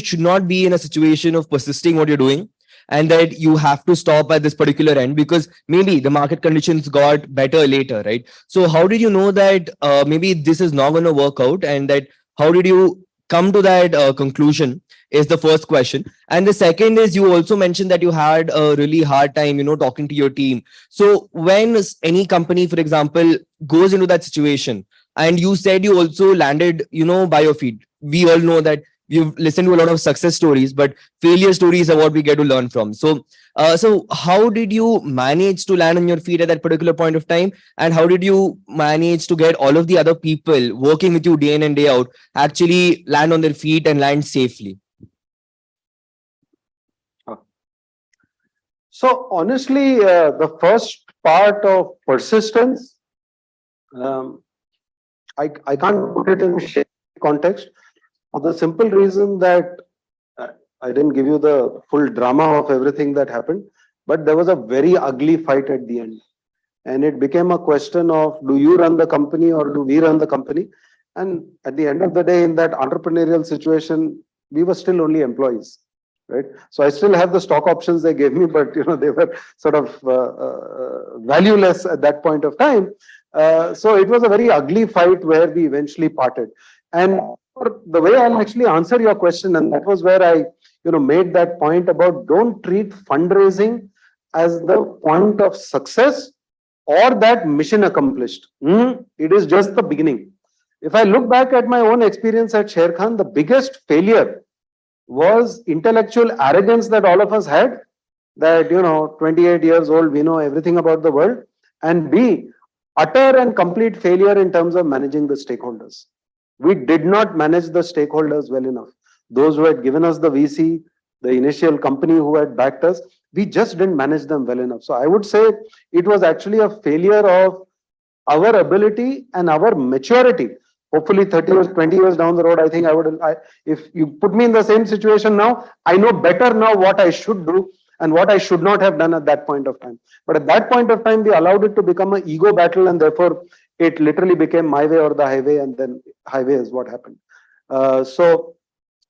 should not be in a situation of persisting what you're doing, and that you have to stop at this particular end because maybe the market conditions got better later, right? So how did you know that maybe this is not going to work out, and that how did you come to that conclusion is the first question. And the second is, you also mentioned that you had a really hard time, talking to your team. So when any company, for example, goes into that situation, and you said you also landed, by your feet. We all know that you've listened to a lot of success stories, but failure stories are what we get to learn from. So how did you manage to land on your feet at that particular point of time? And how did you manage to get all of the other people working with you day in and day out actually land on their feet and land safely? So honestly, the first part of persistence, I can't put it in context for the simple reason that I didn't give you the full drama of everything that happened, but there was a very ugly fight at the end. And it became a question of, do you run the company or do we run the company? And at the end of the day, in that entrepreneurial situation, we were still only employees, right? So I still have the stock options they gave me, but they were sort of valueless at that point of time. So it was a very ugly fight where we eventually parted. And the way I'll actually answer your question, and that was where I made that point about, don't treat fundraising as the point of success or that mission accomplished. It is just the beginning. If I look back at my own experience at Sher Khan, the biggest failure was intellectual arrogance that all of us had, that 28 years old, we know everything about the world, and B, utter and complete failure in terms of managing the stakeholders. We did not manage the stakeholders well enough. Those who had given us the VC, the initial company who had backed us, we just didn't manage them well enough. So I would say it was actually a failure of our ability and our maturity. Hopefully 30 years, 20 years down the road, I think if you put me in the same situation now, I know better now what I should do and what I should not have done at that point of time. But at that point of time, we allowed it to become an ego battle, and therefore it literally became my way or the highway, and then highway is what happened. So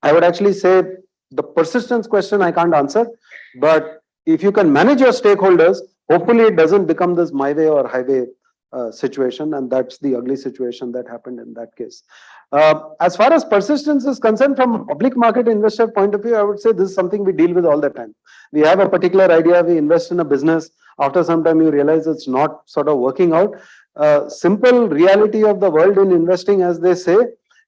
I would actually say the persistence question I can't answer, but if you can manage your stakeholders, hopefully it doesn't become this my way or highway situation, and that's the ugly situation that happened in that case. As far as persistence is concerned, from a public market investor point of view, I would say this is something we deal with all the time. We have a particular idea, we invest in a business. After some time, you realize it's not sort of working out. Simple reality of the world in investing, as they say,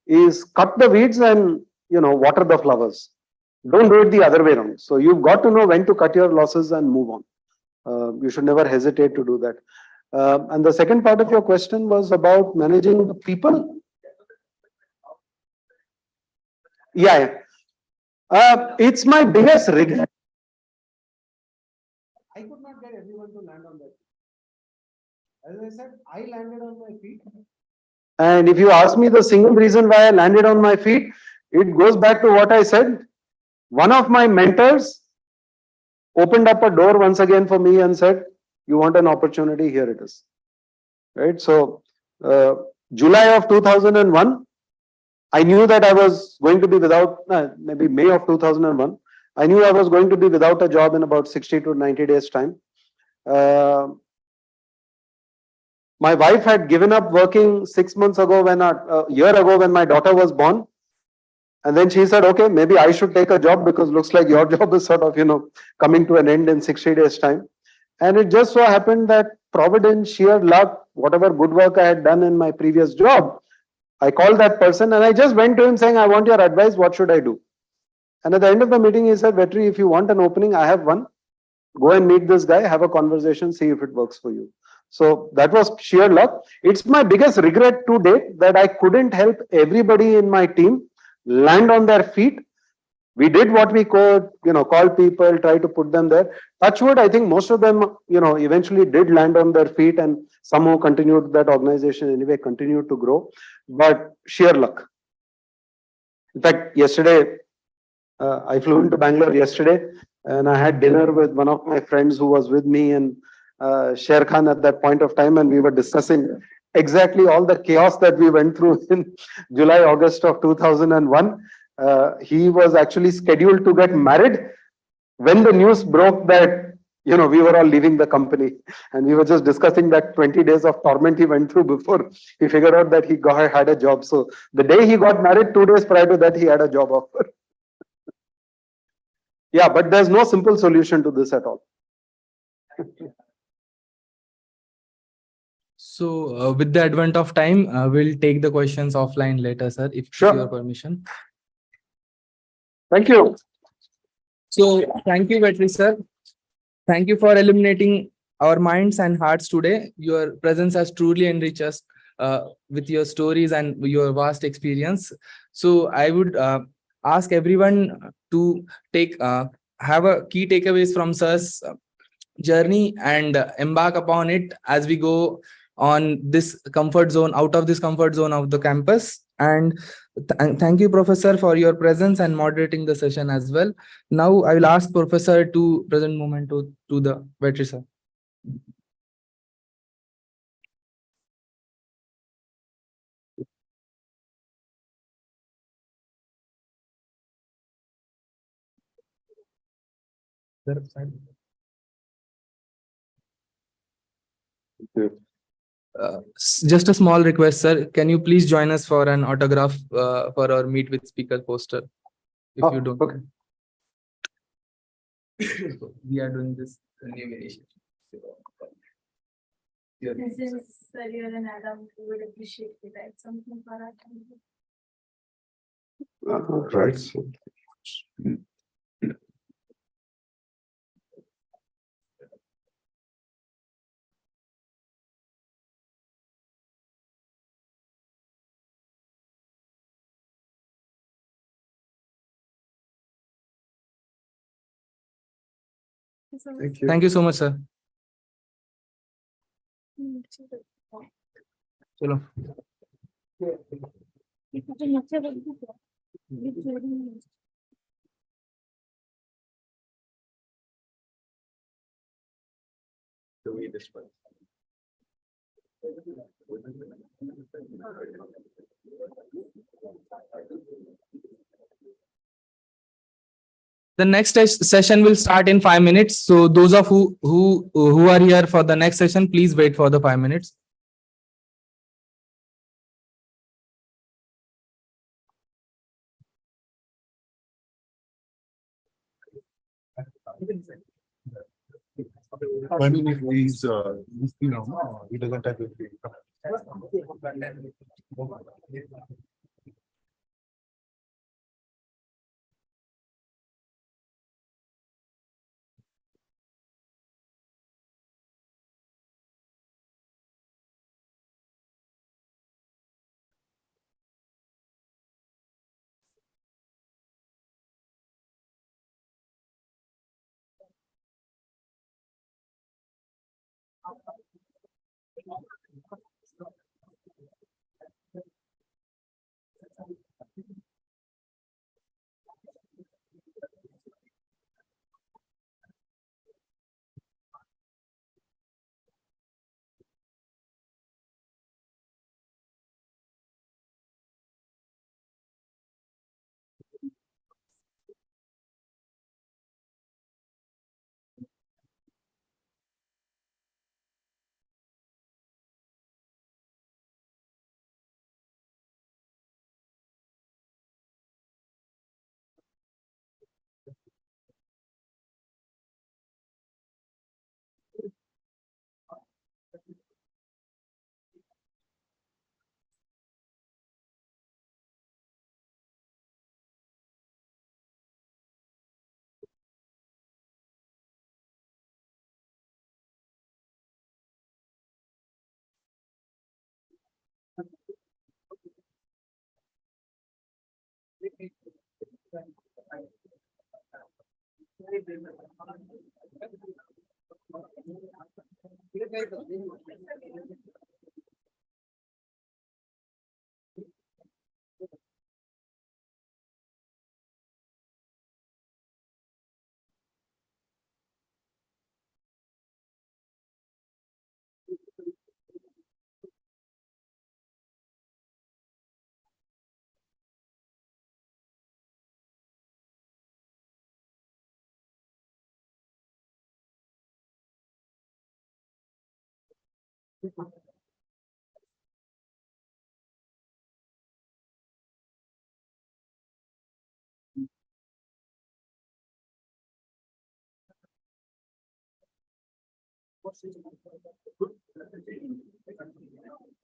is cut the weeds and water the flowers. Don't do it the other way around. So you've got to know when to cut your losses and move on. You should never hesitate to do that. And the second part of your question was about managing the people. Yeah. It's my biggest regret. I could not get everyone to land on their feet. As I said, I landed on my feet. And if you ask me the single reason why I landed on my feet, it goes back to what I said. One of my mentors opened up a door once again for me and said, you want an opportunity, here it is. Right? So, July of 2001, I knew that I was going to be without, maybe May of 2001. I knew I was going to be without a job in about 60 to 90 days time. My wife had given up working 6 months ago a year ago when my daughter was born. And then she said, okay, maybe I should take a job because looks like your job is sort of, coming to an end in 60 days time. And it just so happened that providence, sheer luck, whatever good work I had done in my previous job, I called that person and I just went to him saying, I want your advice. What should I do? And at the end of the meeting, he said, Vetri, if you want an opening, I have one. Go and meet this guy, have a conversation, see if it works for you. So that was sheer luck. It's my biggest regret to date that I couldn't help everybody in my team land on their feet. We did what we could, call people, try to put them there. Touchwood, I think most of them, eventually did land on their feet and somehow continued that organization anyway, continued to grow. But sheer luck. In fact, yesterday, I flew into Bangalore yesterday and I had dinner with one of my friends who was with me and Sher Khan at that point of time, and we were discussing exactly all the chaos that we went through in July, August of 2001. He was actually scheduled to get married when the news broke that we were all leaving the company, and we were just discussing that 20 days of torment he went through before he figured out that he had a job. So the day he got married, 2 days prior to that, he had a job offer. Yeah, but there's no simple solution to this at all. So, with the advent of time, we'll take the questions offline later, sir, if Sure. your permission. Thank you. So, thank you, Vetri, sir. Thank you for illuminating our minds and hearts today. Your presence has truly enriched us with your stories and your vast experience. So, I would ask everyone to have a key takeaways from sir's journey and embark upon it as we go on this comfort zone, out of this comfort zone of the campus. And thank you, Professor, for your presence and moderating the session as well. Now I will ask Professor to present memento to the Vetri sir. Just a small request, sir. Can you please join us for an autograph for our Meet with Speaker poster? If you don't. Okay. We are doing this new initiative. This is Sarir and Adam. We would appreciate it. Write something for our family. Right. Thank you. Thank you so much, sir. Chalo. The next session will start in 5 minutes. So those of who are here for the next session, please wait for the 5 minutes. I mean, if he's, he doesn't have to.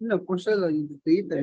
No, कुशल सही है.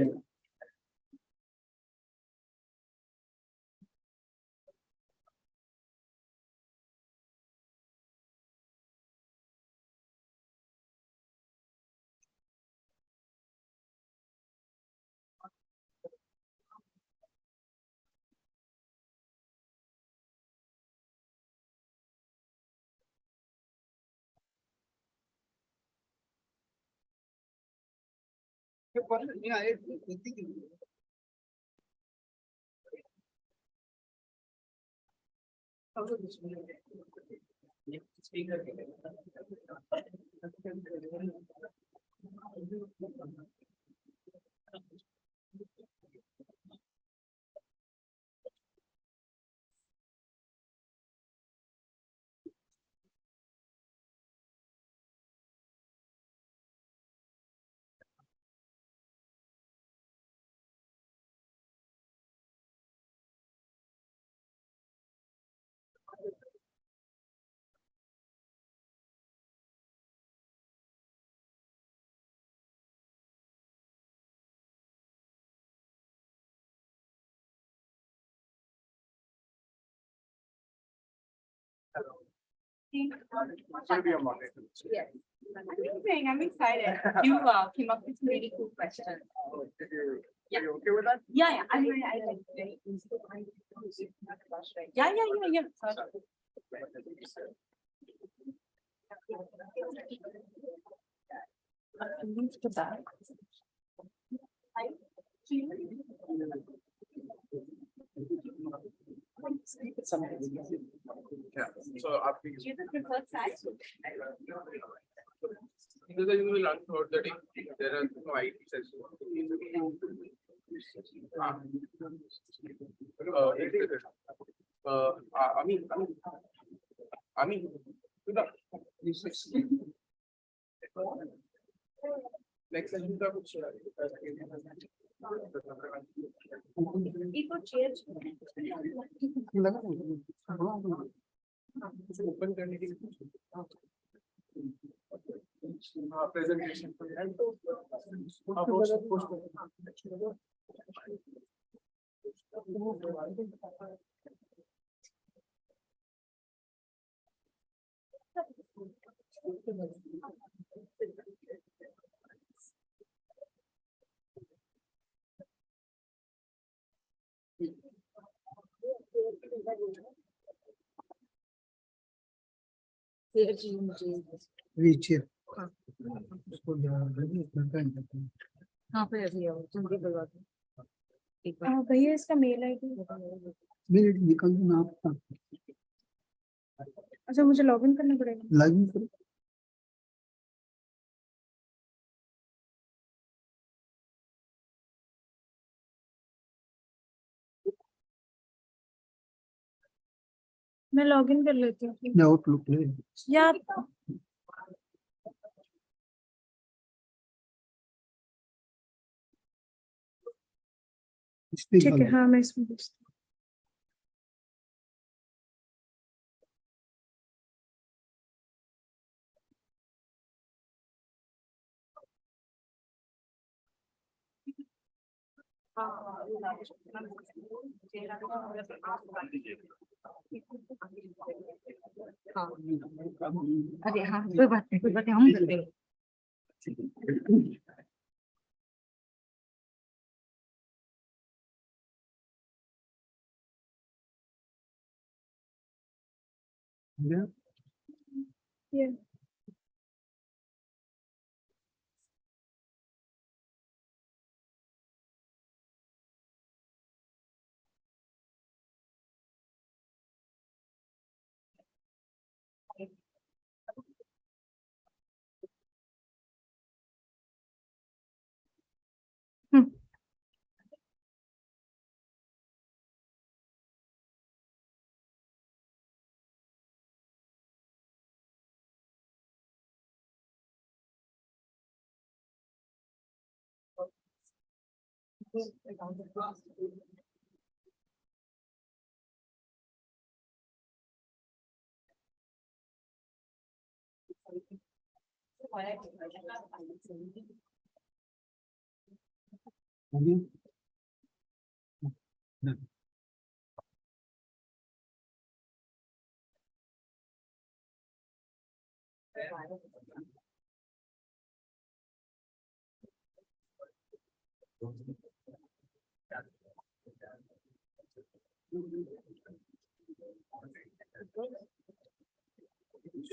Yes. Amazing. I'm excited. You came up with some really cool questions. Yeah. You okay with that? Yeah, I like it. Yeah. Sorry. Move to that. Yeah. So after Do you have a preferred size? because you will unfold that there are no IT sessions. I mean, next session का कुछ Eco change. Open करने के लिए presentation Reach here. हाँ पे अभी आओ जल्दी बुलवा दो भैया इसका मेल आईडी मेरे निकल ना आपका अच्छा मुझे लॉगिन करना पड़ेगा लॉगिन करो. मैं लॉगिन कर लेती हूँ मैं आउटलुक ले. या ठीक है हाँ मैं इसमें भेजती हूँ हाँ अरे हाँ कोई बात नहीं हम कर देंगे Yeah. Yeah. Again. Yeah.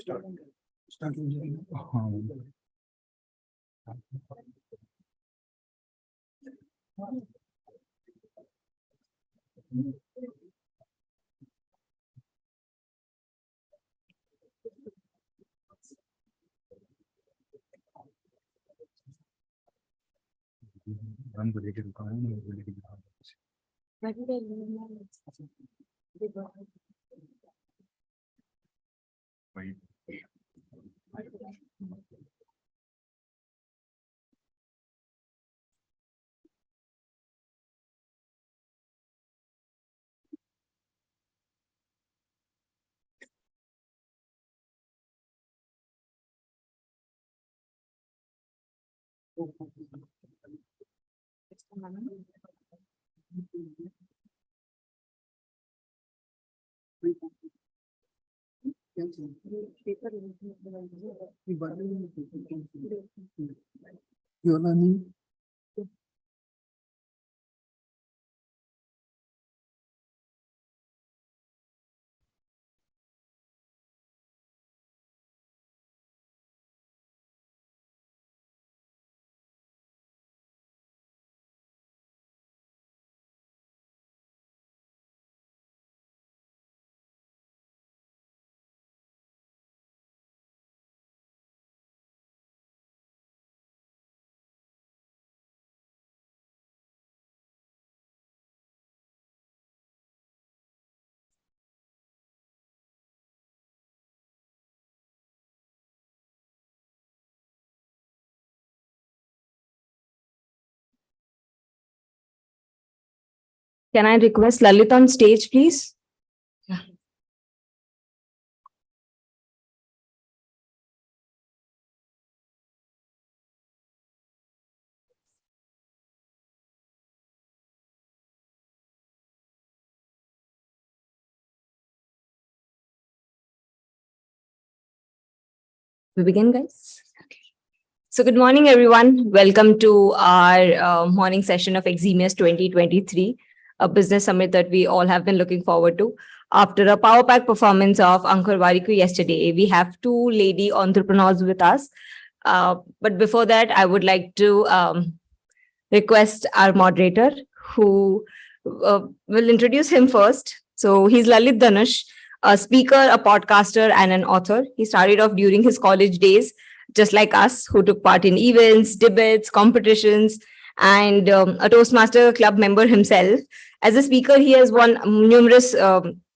Start. Start with Jain. Unbelievable. You're learning. Can I request Lalit on stage, please? We begin, guys. So good morning, everyone. Welcome to our morning session of Eximius 2023, a business summit that we all have been looking forward to. After a power pack performance of Ankur Wariku yesterday, we have two lady entrepreneurs with us. But before that, I would like to request our moderator who will introduce him first. So he's Lalit Dhanush, a speaker, a podcaster, and an author. He started off during his college days, just like us, who took part in events, debates, competitions, and a Toastmaster Club member himself. As a speaker, he has won numerous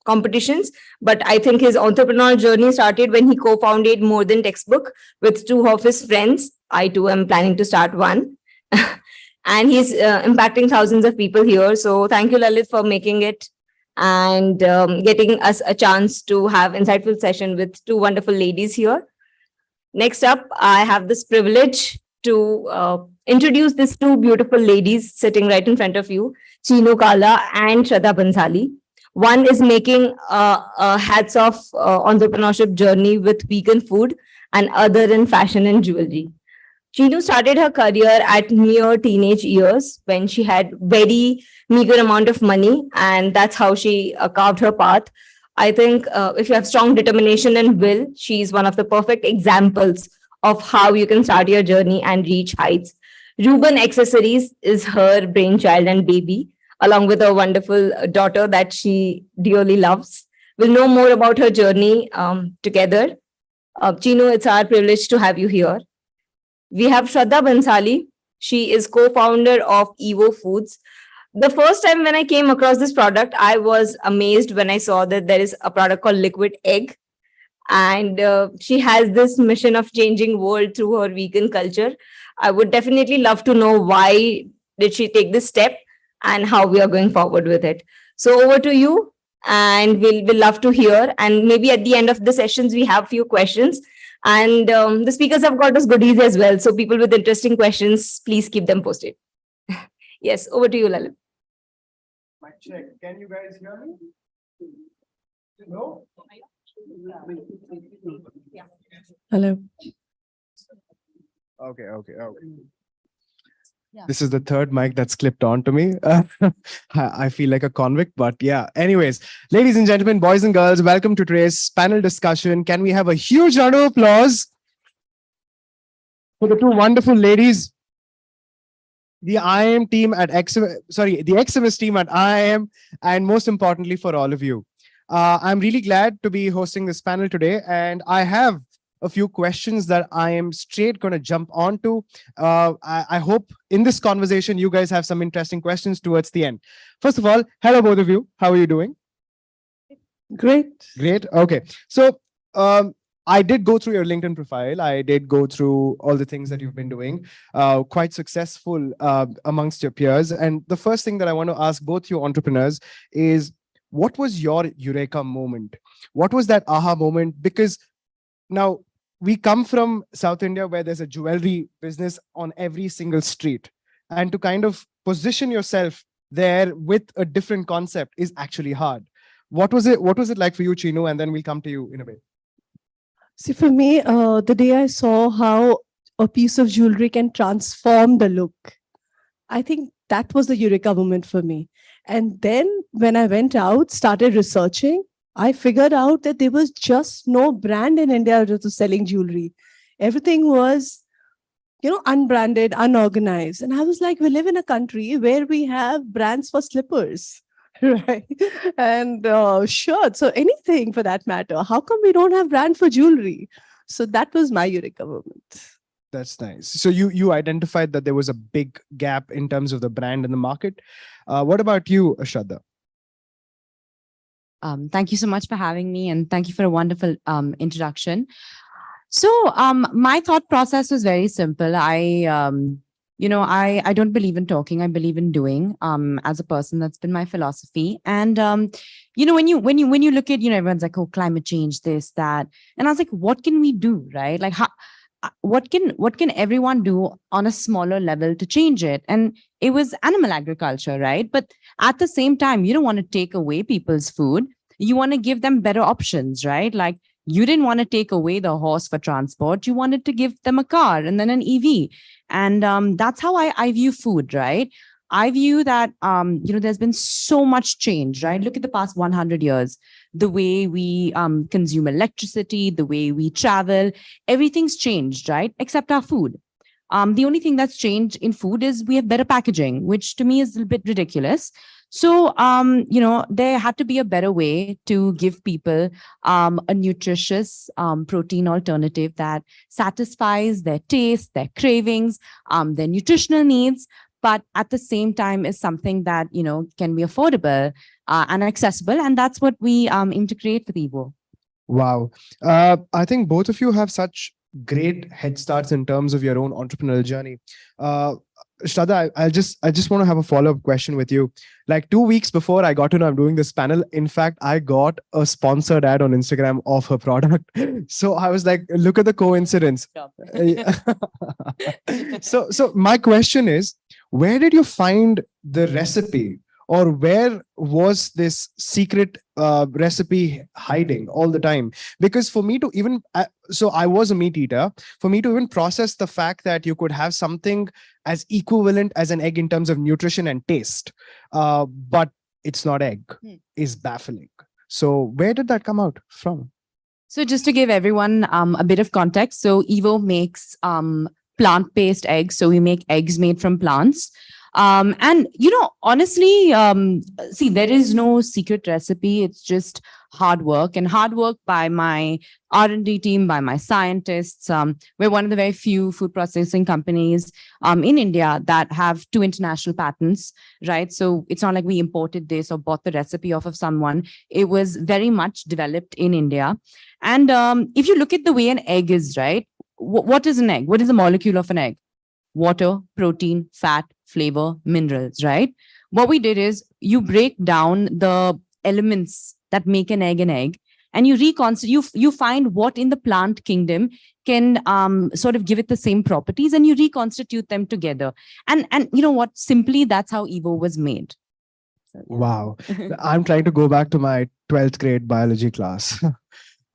competitions, but I think his entrepreneurial journey started when he co-founded More Than Textbook with two of his friends. I too am planning to start one. And he's impacting thousands of people here. So thank you, Lalit, for making it and getting us a chance to have insightful session with two wonderful ladies here. Next up, I have this privilege to introduce these two beautiful ladies sitting right in front of you, Chinu Kala and Shraddha Bansali. One is making a hats off entrepreneurship journey with vegan food and other in fashion and jewelry. Chinu started her career at near teenage years when she had very meager amount of money, and that's how she carved her path. I think if you have strong determination and will, she's one of the perfect examples of how you can start your journey and reach heights. Ruben Accessories is her brainchild and baby, along with a wonderful daughter that she dearly loves. We'll know more about her journey together. Chinu, it's our privilege to have you here. We have Shraddha Bansali. She is co-founder of Evo Foods. The first time when I came across this product, I was amazed when I saw that there is a product called liquid egg. And she has this mission of changing world through her vegan culture. I would definitely love to know why did she take this step and how we are going forward with it. So over to you, and we'll love to hear. And maybe at the end of the sessions, we have few questions. And the speakers have got us goodies as well. So people with interesting questions, please keep them posted. Yes, over to you, Lalit. Mic check. Can you guys hear me? No? Hello. Okay. This is the third mic that's clipped onto me. I feel like a convict, but yeah. Anyways, ladies and gentlemen, boys and girls, welcome to today's panel discussion. Can we have a huge round of applause for the two wonderful ladies? The IIM team at the Eximius team at IIM, and most importantly for all of you. I'm really glad to be hosting this panel today, and I have a few questions that I am straight going to jump onto. I hope in this conversation, you guys have some interesting questions towards the end. First of all, hello, both of you. How are you doing? Great. Great. Okay. So I did go through your LinkedIn profile. I did go through all the things that you've been doing, quite successful amongst your peers. And the first thing that I want to ask both you entrepreneurs is, what was your eureka moment? What was that aha moment? Because now we come from South India, where there's a jewelry business on every single street. And to kind of position yourself there with a different concept is actually hard. What was it like for you, Chinu? And then we'll come to you in a bit. See, for me, the day I saw how a piece of jewelry can transform the look, I think that was the eureka moment for me. And then when I went out, started researching, I figured out that there was just no brand in India that was selling jewelry. Everything was, unbranded, unorganized. And I was like, we live in a country where we have brands for slippers, right? And shirts, or anything for that matter. How come we don't have brand for jewelry? So that was my eureka moment. That's nice. So you identified that there was a big gap in terms of the brand in the market. What about you, Shraddha? Thank you so much for having me, and thank you for a wonderful introduction. So my thought process was very simple. I don't believe in talking. I believe in doing. As a person, that's been my philosophy. And when you look at, everyone's like, oh, climate change, this, that, and I was like, what can we do, right? Like, what can everyone do on a smaller level to change it? And it was animal agriculture, right? But at the same time, you don't want to take away people's food. You want to give them better options, right? Like, you didn't want to take away the horse for transport. You wanted to give them a car and then an EV. And that's how I view food, right? I view that, there's been so much change, right? Look at the past 100 years, the way we consume electricity, the way we travel, everything's changed, right? Except our food. The only thing that's changed in food is we have better packaging, which to me is a little bit ridiculous. So, there had to be a better way to give people a nutritious protein alternative that satisfies their taste, their cravings, their nutritional needs, but at the same time is something that, can be affordable and accessible. And that's what we aim to create with Evo. Wow. I think both of you have such great head starts in terms of your own entrepreneurial journey. Shraddha, I just want to have a follow-up question with you. Like 2 weeks before I got to know I'm doing this panel, in fact, I got a sponsored ad on Instagram of her product. So I was like, look at the coincidence. So my question is, where did you find the recipe, or where was this secret recipe hiding all the time? Because for me to even, so I was a meat eater, for me to even process the fact that you could have something as equivalent as an egg in terms of nutrition and taste, but it's not egg, is baffling. So where did that come out from? So just to give everyone a bit of context, so Evo makes plant-based eggs. So we make eggs made from plants. And honestly, see, there is no secret recipe. It's just hard work by my R&D team, by my scientists. We're one of the very few food processing companies in India that have 2 international patents, right? So it's not like we imported this or bought the recipe off of someone. It was very much developed in India. And if you look at the way an egg is, right? What is an egg? What is the molecule of an egg? Water, protein, fat, flavor, minerals, right? What we did is you break down the elements that make an egg, and you reconstitute, you find what in the plant kingdom can sort of give it the same properties, and you reconstitute them together. And you know what? Simply, that's how Evo was made. So, yeah. Wow. I'm trying to go back to my 12th grade biology class.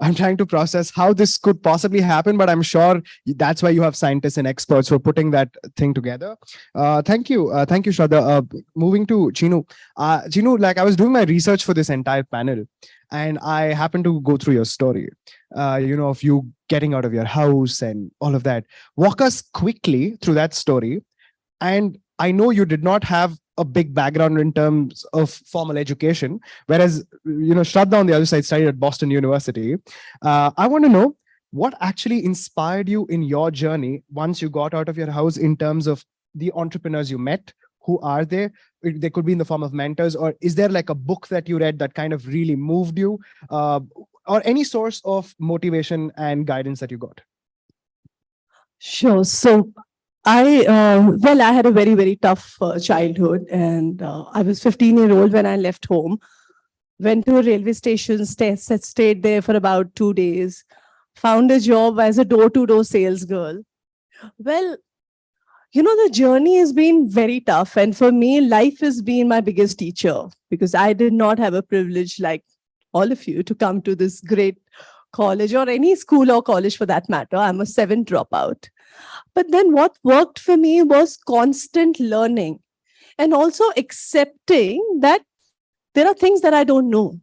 I'm trying to process how this could possibly happen, but I'm sure that's why you have scientists and experts for putting that thing together. Thank you. Thank you, Shraddha. Moving to Chinu. Chinu, like I was doing my research for this entire panel, and I happened to go through your story, of you getting out of your house and all of that. Walk us quickly through that story. And I know you did not have a big background in terms of formal education, whereas Shraddha on the other side studied at Boston University. I want to know what actually inspired you in your journey once you got out of your house in terms of the entrepreneurs you met. Who are they? They could be in the form of mentors, or is there like a book that you read that kind of really moved you, or any source of motivation and guidance that you got? Sure. So I had a very, very tough childhood, and I was 15-year-old when I left home, went to a railway station, stayed there for about 2 days, found a job as a door-to-door sales girl. Well, the journey has been very tough. And for me, life has been my biggest teacher, because I did not have a privilege like all of you to come to this great college, or any school or college for that matter. I'm a 7th dropout. But then what worked for me was constant learning, and also accepting that there are things that I don't know.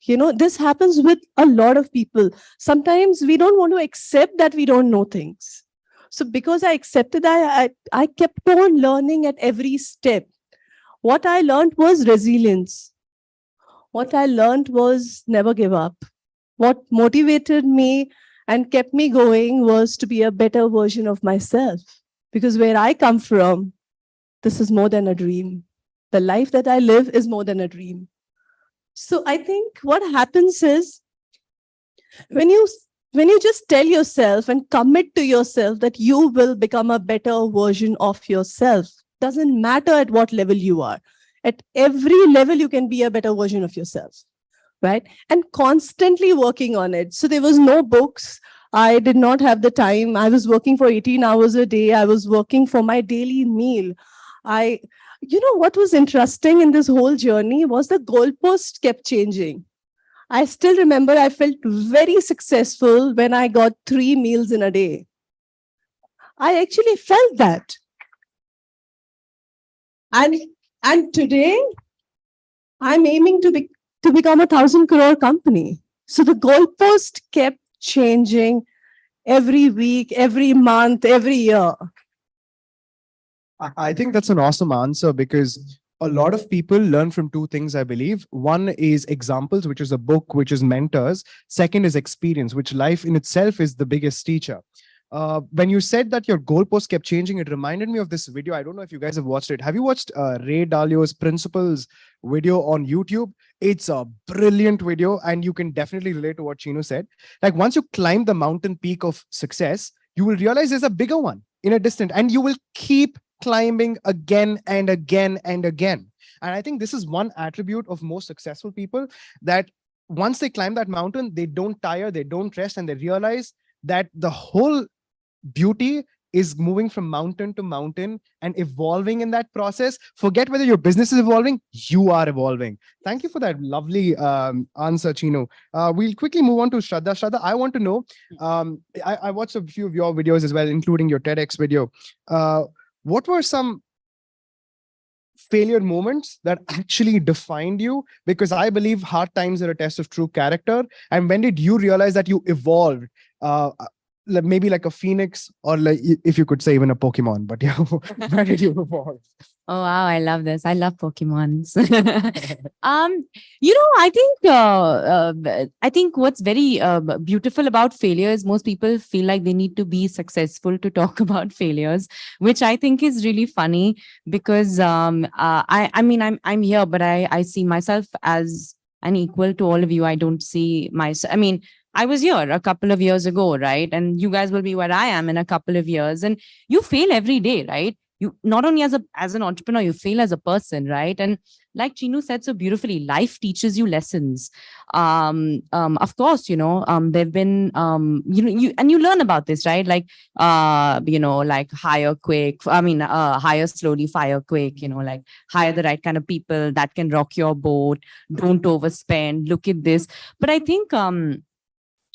This happens with a lot of people. Sometimes we don't want to accept that we don't know things. So because I accepted that, I kept on learning at every step. What I learned was resilience. What I learned was never give up. What motivated me and kept me going was to be a better version of myself. Because where I come from, this is more than a dream. The life that I live is more than a dream. So I think what happens is, when you just tell yourself and commit to yourself that you will become a better version of yourself, doesn't matter at what level you are. At every level, you can be a better version of yourself. Right? And constantly working on it. So there was no books. I did not have the time. I was working for 18 hours a day. I was working for my daily meal. What was interesting in this whole journey was the goalpost kept changing. I still remember I felt very successful when I got 3 meals in a day. I actually felt that. And today, I'm aiming to become a 1,000 crore company. So the goalpost kept changing every week, every month, every year. I think that's an awesome answer, because a lot of people learn from 2 things, I believe. One is examples, which is a book, which is mentors. Second is experience, which life in itself is the biggest teacher. When you said that your goalposts kept changing, it reminded me of this video. I don't know if you guys have watched it. Have you watched Ray Dalio's Principles video on YouTube? It's a brilliant video, and you can definitely relate to what Chinu said. Like, once you climb the mountain peak of success, you will realize there's a bigger one in a distance, and you will keep climbing again and again and again. And I think this is one attribute of most successful people, that once they climb that mountain, they don't tire, they don't rest, and they realize that the whole beauty is moving from mountain to mountain and evolving in that process. Forget whether your business is evolving, you are evolving. Thank you for that lovely answer, Chinu. We'll quickly move on to Shraddha. Shraddha, I want to know, I watched a few of your videos as well, including your TEDx video. What were some failure moments that actually defined you? Because I believe hard times are a test of true character. And when did you realize that you evolved? Maybe like a phoenix, or like, if you could say even a Pokemon, but yeah, where did you evolve? Oh wow, I love this. I love Pokemons. I think what's very beautiful about failure is most people feel like they need to be successful to talk about failures, which I think is really funny because I mean I'm here, but I see myself as an equal to all of you. I don't see myself. I mean, I was here a couple of years ago, right? And you guys will be where I am in a couple of years, and you fail every day, right? You not only as an entrepreneur, you fail as a person, right? And like Chinu said so beautifully, life teaches you lessons. Of course, there've been you learn about this, right? Like like hire quick. I mean, hire slowly, fire quick. Like hire the right kind of people that can rock your boat. Don't overspend. Look at this. But I think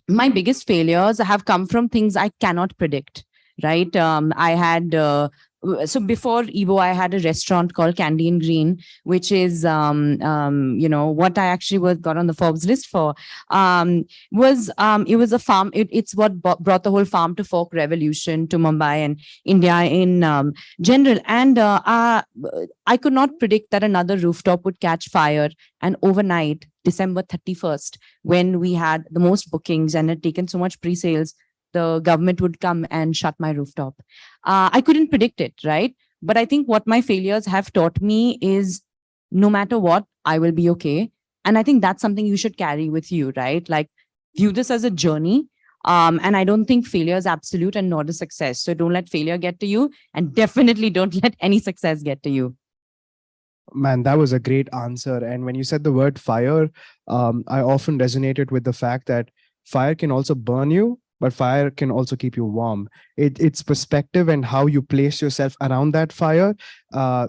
my biggest failures have come from things I cannot predict, right? I had so before Evo, I had a restaurant called Candy and Green, which is what I actually got on the Forbes list for. It was a farm. It's what brought the whole farm to fork revolution to Mumbai and India in general. And I could not predict that another rooftop would catch fire, and overnight, December 31st, when we had the most bookings and had taken so much pre-sales, the government would come and shut my rooftop. I couldn't predict it, right? But I think what my failures have taught me is no matter what, I will be okay. And I think that's something you should carry with you, right? Like view this as a journey. And I don't think failure is absolute and not a success. So don't let failure get to you, and definitely don't let any success get to you. Man, that was a great answer. And when you said the word fire, I often resonated with the fact that fire can also burn you, but fire can also keep you warm. It's perspective and how you place yourself around that fire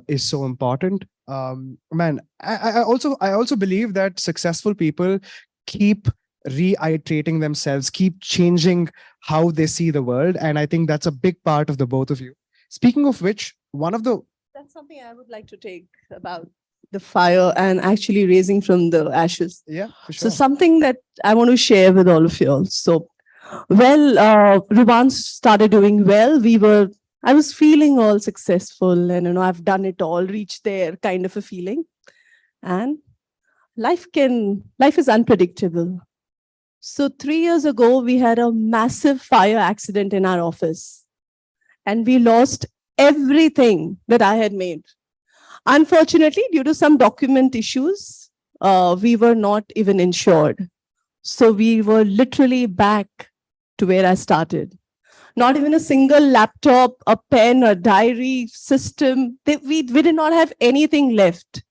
is so important. Man, I also believe that successful people keep reiterating themselves, keep changing how they see the world. And I think that's a big part of the both of you. Speaking of which, That's something I would like to take about the fire and actually raising from the ashes. Yeah, for So sure. something that I want to share with all of you all. So, Ruban started doing well. I was feeling all successful and, I've done it all, reached there kind of a feeling. And life is unpredictable. So 3 years ago, we had a massive fire accident in our office and we lost everything that I had made. Unfortunately, due to some document issues, we were not even insured. So we were literally back to where I started. Not even a single laptop, a pen, a diary system. We did not have anything left.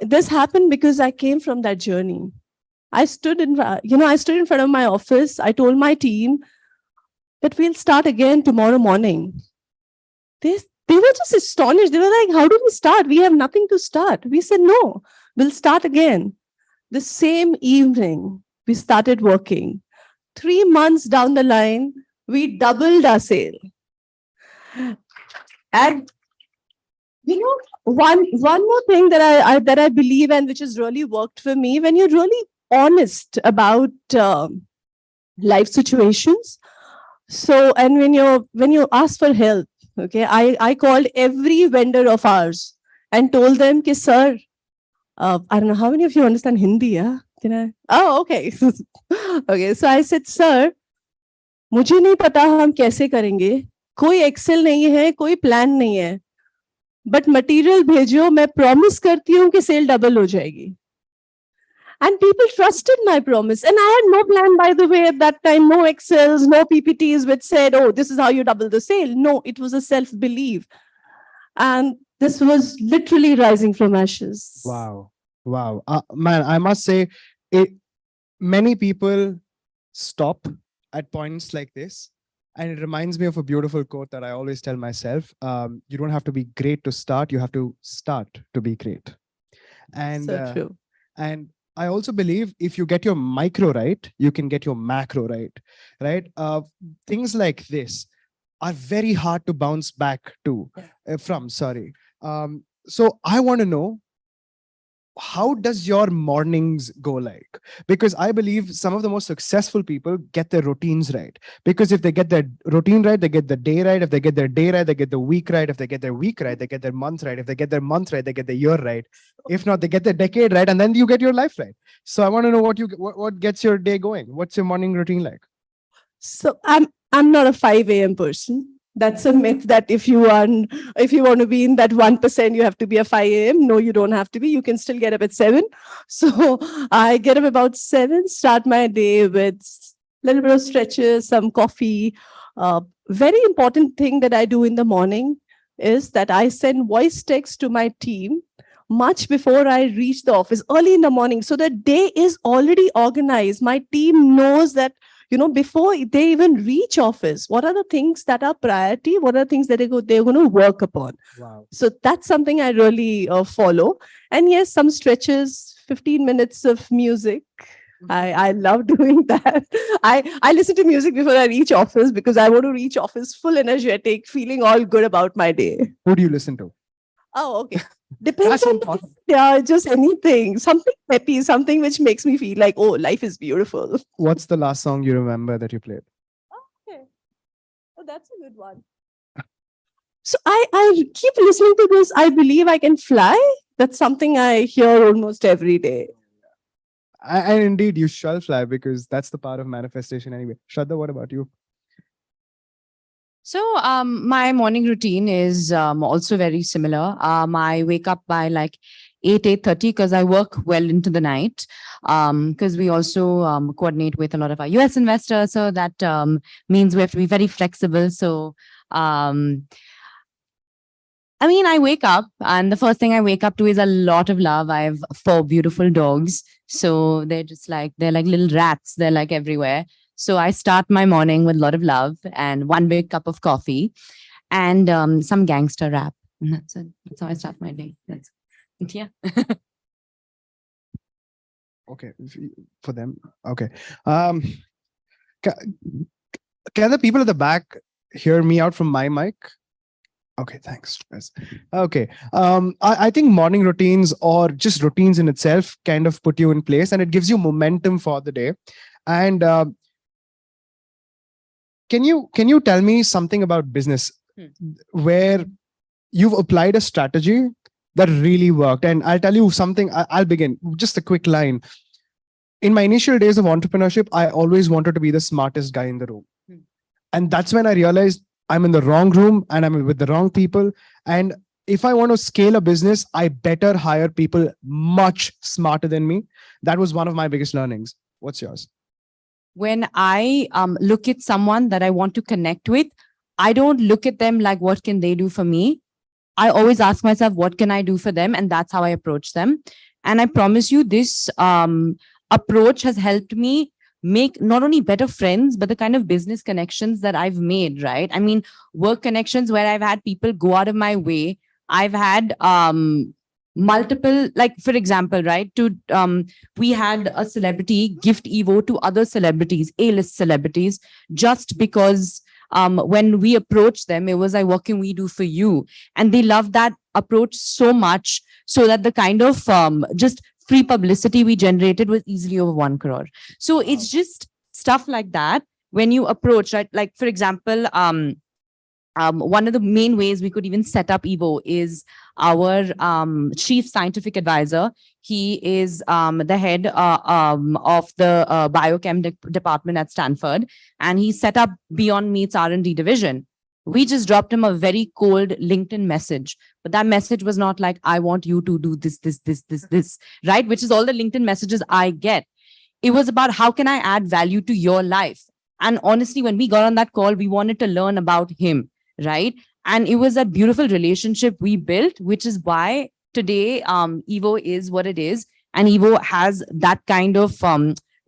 This happened because I came from that journey. I stood in front of my office. I told my team that we'll start again tomorrow morning. They were just astonished. They were like, how do we start? We have nothing to start. We said, no, we'll start again. The same evening, we started working. 3 months down the line, we doubled our sale. And one more thing that I believe and which has really worked for me, when you're really honest about life situations. So, and when you ask for help, okay, I called every vendor of ours and told them, "Ki, sir, I don't know how many of you understand Hindi, yeah? Can I? Oh, okay. Okay, so I said, sir, मुझे नहीं पता हम कैसे करेंगे, कोई Excel नहीं है, कोई प्लान नहीं है, बट मटेरियल भेजो, मैं प्रॉमिस करती हूँ कि सेल डबल हो जाएगी." And people trusted my promise. And I had no plan, by the way, at that time, no Excels, no PPTs which said, oh, this is how you double the sale. No, it was a self-belief. And this was literally rising from ashes. Wow. Wow. Man, I must say, many people stop at points like this. And it reminds me of a beautiful quote that I always tell myself. You don't have to be great to start. You have to start to be great. And, so true. And I also believe if you get your micro right, you can get your macro right? Things like this. are very hard to bounce back to from. Sorry. So I want to know, how does your mornings go like? Because I believe some of the most successful people get their routines right. Because if they get their routine right, they get the day right. If they get their day right, they get the week right. If they get their week right, they get their month right. If they get their month right, they get the year right. If not, they get the decade right, and then you get your life right. So I want to know what gets your day going. What's your morning routine like? So I'm not a 5 a.m. person. That's a myth that if you want to be in that 1%, you have to be a 5 a.m. No, you don't have to be. You can still get up at 7. So I get up about 7, start my day with a little bit of stretches, some coffee. Very important thing that I do in the morning is that I send voice text to my team much before I reach the office, early in the morning. So the day is already organized. My team knows that, before they even reach office, what are the things that are priority? What are the things that they're going to work upon? Wow. So that's something I really follow. And yes, some stretches, 15 minutes of music. I love doing that. I listen to music before I reach office because I want to reach office full energetic, feeling all good about my day. Who do you listen to? Oh, okay. Depends That's on important. just anything, something happy, something which makes me feel like, oh, life is beautiful. What's the last song you remember that you played? Okay. Oh, that's a good one. So I keep listening to this. I Believe I Can Fly. That's something I hear almost every day. And indeed, you shall fly, because that's the power of manifestation anyway. Shraddha, what about you? So my morning routine is also very similar. I wake up by like 8:30 because I work well into the night. Because we also coordinate with a lot of our US investors, so that means we have to be very flexible. So I wake up, and the first thing I wake up to is a lot of love. I have 4 beautiful dogs, so they're like little rats. They're like everywhere. So I start my morning with a lot of love and 1 big cup of coffee and some gangster rap. And that's it. That's how I start my day. Yeah. Okay, for them. Okay. Can the people at the back hear me out from my mic? Okay, thanks. Yes. Okay. I think morning routines, or just routines in itself, kind of put you in place, and it gives you momentum for the day. And can you tell me something about business where you've applied a strategy that really worked? And I'll tell you something. I'll begin just a quick line. In my initial days of entrepreneurship, I always wanted to be the smartest guy in the room. And that's when I realized I'm in the wrong room and I'm with the wrong people. And if I want to scale a business, I better hire people much smarter than me. That was one of my biggest learnings. What's yours? When I look at someone that I want to connect with, I don't look at them like, what can they do for me? I always ask myself, what can I do for them? And that's how I approach them. And I promise you, this approach has helped me make not only better friends, but the kind of business connections that I've made, right? Work connections where I've had people go out of my way. I've had multiple, like, for example, right, we had a celebrity gift Evo to other celebrities, A-list celebrities, just because when we approached them, it was like, what can we do for you? And they loved that approach so much, so that the kind of just free publicity we generated was easily over 1 crore. So it's just stuff like that when you approach, right? Like, for example, one of the main ways we could even set up Evo is our chief scientific advisor. He is the head of the biochem department at Stanford, and he set up Beyond Meat's R&D division. We just dropped him a very cold LinkedIn message, but that message was not like, I want you to do this, right? Which is all the LinkedIn messages I get. It was about, how can I add value to your life? And honestly, when we got on that call, we wanted to learn about him, right? And it was a beautiful relationship we built, which is why today Evo is what it is. And Evo has that kind of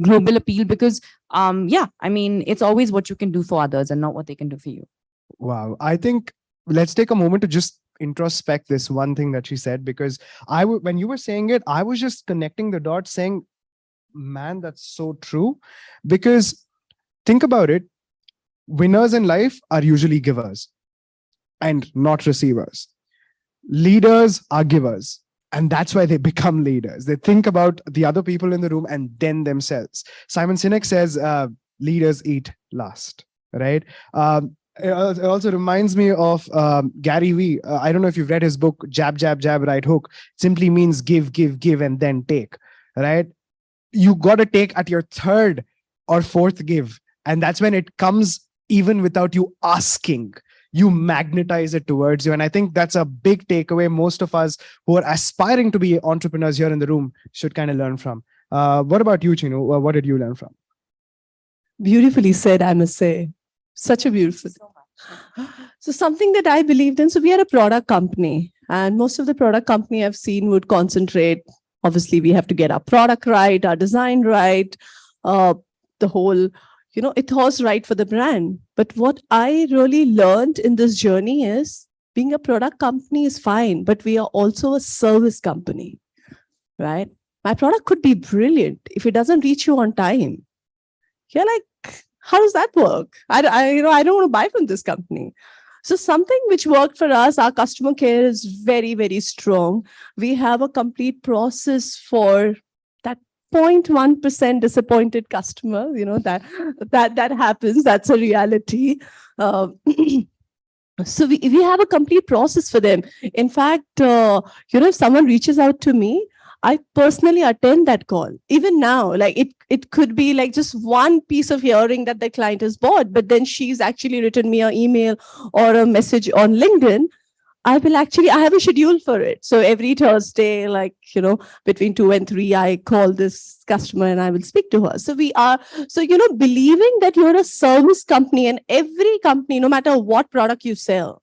global appeal because, it's always what you can do for others and not what they can do for you. Wow. I think let's take a moment to just introspect this one thing that she said, because when you were saying it, I was just connecting the dots saying, man, that's so true. Because think about it. Winners in life are usually givers and not receivers. Leaders are givers. And that's why they become leaders. They think about the other people in the room and then themselves. Simon Sinek says, leaders eat last, right? It also reminds me of Gary Vee. I don't know if you've read his book, Jab, Jab, Jab, Right Hook. It simply means give, give, give, and then take, right? You got to take at your third or fourth give. And that's when it comes even without you asking. You magnetize it towards you. And I think that's a big takeaway most of us who are aspiring to be entrepreneurs here in the room should kind of learn from. What about you, Chinu? What did you learn from? Beautifully said, I must say. Such a beautiful. So something that I believed in. So we are a product company, and most of the product company I've seen would concentrate. Obviously, we have to get our product right, our design right, the whole, it was right for the brand. But what I really learned in this journey is being a product company is fine, but we are also a service company, right? My product could be brilliant. If it doesn't reach you on time, you're like, how does that work? I don't want to buy from this company. So something which worked for us, our customer care is very, very strong. We have a complete process for that 0.1% disappointed customer, that happens. That's a reality. So we have a complete process for them. In fact, if someone reaches out to me, I personally attend that call. Even now, like it could be like just one piece of hearing that the client has bought, but then she's actually written me an email or a message on LinkedIn. I have a schedule for it. So every Thursday, between 2 and 3, I call this customer and I will speak to her. So believing that you're a service company, and every company, no matter what product you sell,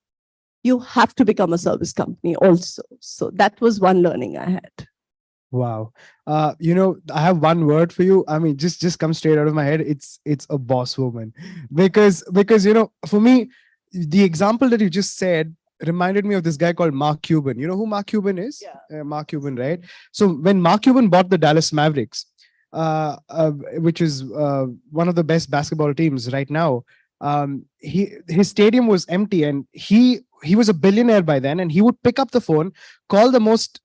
you have to become a service company also. So that was one learning I had. Wow. I have one word for you. I mean, just come straight out of my head. It's a boss woman. Because for me, the example that you just said reminded me of this guy called Mark Cuban. You know who Mark Cuban is? Yeah. Mark Cuban, right? So when Mark Cuban bought the Dallas Mavericks, which is one of the best basketball teams right now, his stadium was empty, and he was a billionaire by then, and he would pick up the phone, call the most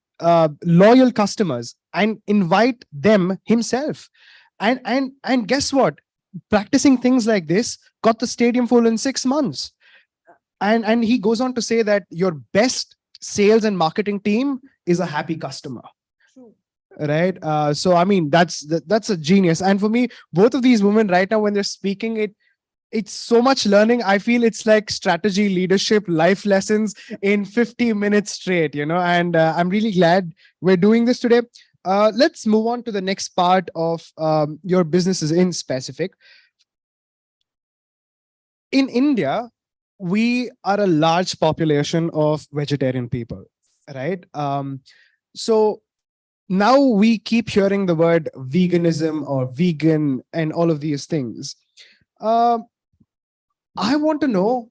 loyal customers and invite them himself. And guess what? Practicing things like this got the stadium full in 6 months. And he goes on to say that your best sales and marketing team is a happy customer. True. Right? So I mean, that's a genius. And for me, both of these women right now, when they're speaking, it's so much learning. I feel it's like strategy, leadership, life lessons in 50 minutes straight, and I'm really glad we're doing this today. Let's move on to the next part of your businesses in specific. In India, we are a large population of vegetarian people, right? So now we keep hearing the word veganism or vegan and all of these things. I want to know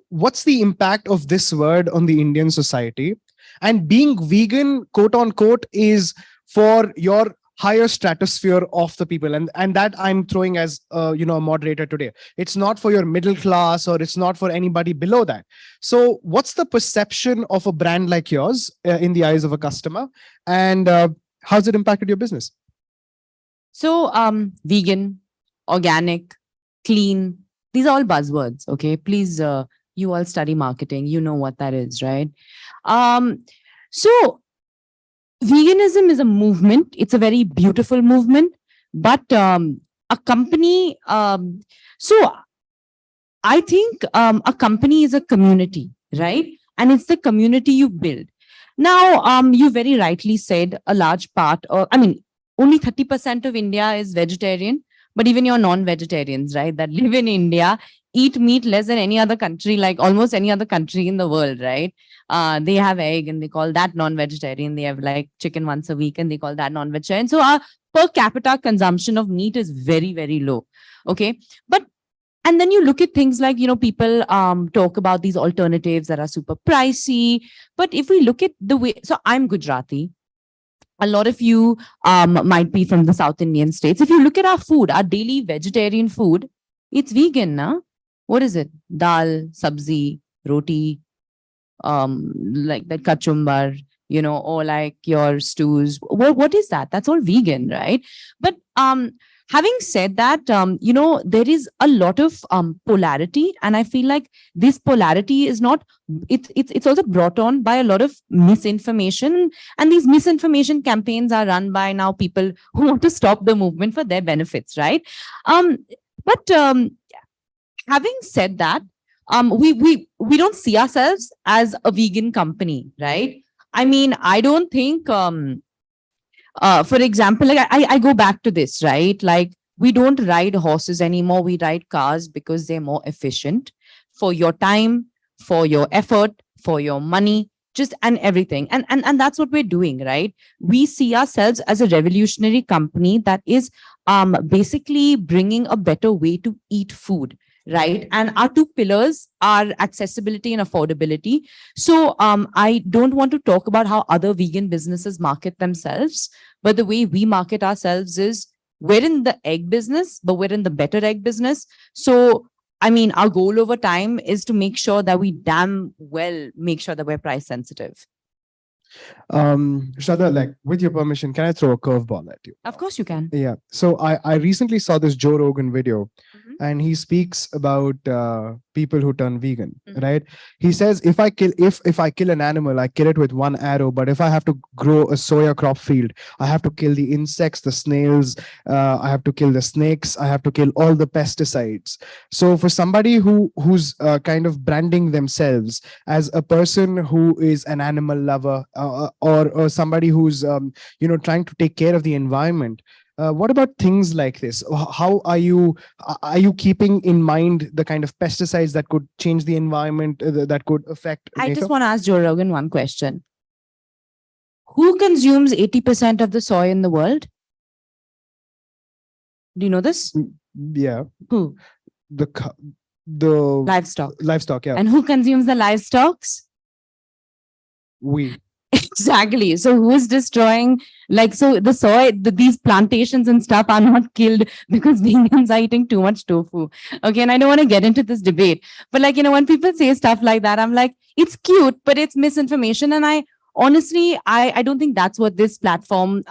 what's the impact of this word on the Indian society? And being vegan, quote unquote, is for your higher stratosphere of the people. And that I'm throwing as a moderator today. It's not for your middle class, or it's not for anybody below that. So what's the perception of a brand like yours in the eyes of a customer? And how's it impacted your business? So vegan, organic, clean, these are all buzzwords. Okay. Please, you all study marketing. You know what that is, right? So veganism is a movement. It's a very beautiful movement, but a company. So I think a company is a community, right? And it's the community you build. Now, you very rightly said a large part of, only 30% of India is vegetarian. But even your non-vegetarians, right, that live in India, eat meat less than any other country, like almost any other country in the world, right? They have egg and they call that non-vegetarian. They have like chicken once a week and they call that non-vegetarian. So our per capita consumption of meat is very, very low. Okay. And then you look at things like, people talk about these alternatives that are super pricey. But if we look at the way, so I'm Gujarati. A lot of you might be from the South Indian states. If you look at our food, our daily vegetarian food It's vegan, na? What is it? Dal, sabzi, roti, like that kachumbar, or like your stews. What is that? That's all vegan, right? But having said that, there is a lot of polarity, and I feel like this polarity is not. It's also brought on by a lot of misinformation, and these misinformation campaigns are run by now people who want to stop the movement for their benefits, right? But having said that, we don't see ourselves as a vegan company, right? I mean, I don't think for example, like I go back to this, right? Like we don't ride horses anymore, we ride cars because they're more efficient for your time, for your effort, for your money, just and everything. And that's what we're doing, right? We see ourselves as a revolutionary company that is basically bringing a better way to eat food, right? And our two pillars are accessibility and affordability. So I don't want to talk about how other vegan businesses market themselves, but the way we market ourselves is we're in the egg business, but we're in the better egg business. So I mean, our goal over time is to make sure that we damn well make sure that we're price sensitive. Shraddha, like with your permission, can I throw a curveball at you? Of course you can. Yeah. So I recently saw this Joe Rogan video, Mhm. and he speaks about people who turn vegan, Mhm. right? He says if I kill an animal, I kill it with one arrow. But if I have to grow a soya crop field, I have to kill the insects, the snails, I have to kill the snakes, I have to kill all the pesticides. So for somebody who's kind of branding themselves as a person who is an animal lover, or somebody who's trying to take care of the environment, what about things like this? How are you keeping in mind the kind of pesticides that could change the environment, that could affect I nature? just want to ask Joe Rogan one question. Who consumes 80% of the soy in the world? Do you know this? Yeah, Who? the Livestock. livestock. Yeah, And who consumes the livestock? we. Exactly. So who's destroying, like, so the soy, these plantations and stuff are not killed because vegans are eating too much tofu. Okay. And I don't want to get into this debate, but like, when people say stuff like that, I'm like, it's cute, but it's misinformation. And I honestly, I don't think that's what this platform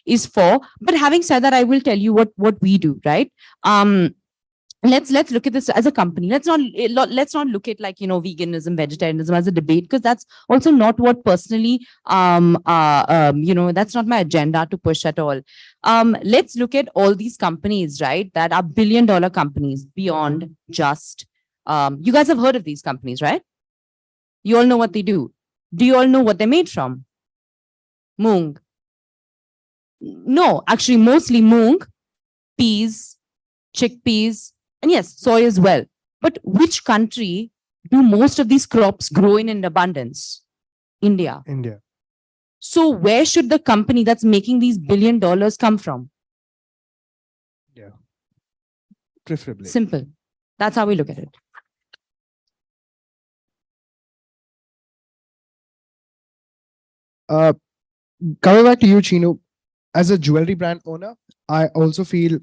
is for. But having said that, I will tell you what we do, right? Let's look at this as a company. Let's not look at like veganism, vegetarianism as a debate, because that's also not what personally that's not my agenda to push at all. Let's look at all these companies, right, that are billion-dollar companies beyond just you guys have heard of these companies, right? You all know what they do. Do you all know what they're made from? Moong. No, actually mostly moong, peas, chickpeas, and yes, soy as well. But which country do most of these crops grow in abundance? India. India. So where should the company that's making these $1 billion come from? Yeah. Preferably. Simple. That's how we look at it. Coming back to you, Chinu, as a jewelry brand owner, I also feel,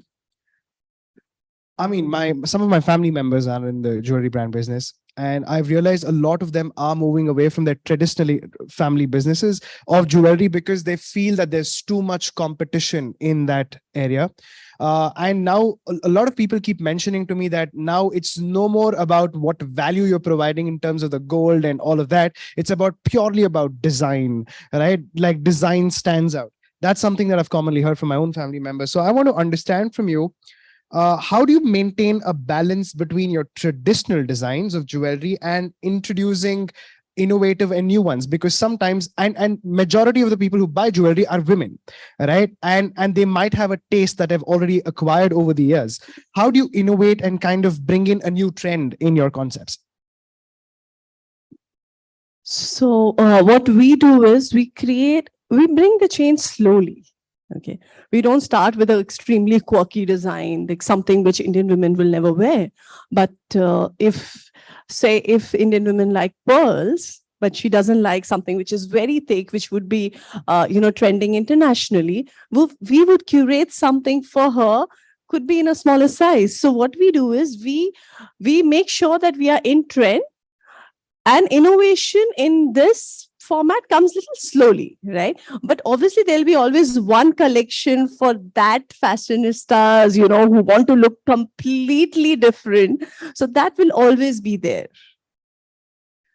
I mean, some of my family members are in the jewelry brand business, and I've realized a lot of them are moving away from their traditionally family businesses of jewelry because they feel that there's too much competition in that area. And now a lot of people keep mentioning to me that now it's no more about what value you're providing in terms of the gold and all of that. It's about purely about design, right? Like design stands out. That's something that I've commonly heard from my own family members. So I want to understand from you, how do you maintain a balance between your traditional designs of jewelry and introducing innovative and new ones? Because sometimes, and majority of the people who buy jewelry are women, right? And they might have a taste that have already acquired over the years. How do you innovate and kind of bring in a new trend in your concepts? So what we do is we bring the change slowly. Okay, we don't start with an extremely quirky design, like something which Indian women will never wear. But if Indian women like pearls, but she doesn't like something which is very thick, which would be, trending internationally, we would curate something for her could be in a smaller size. So what we do is we make sure that we are in trend, and innovation in this format comes little slowly, right? But obviously there'll be always one collection for that fashionistas, who want to look completely different. So that will always be there.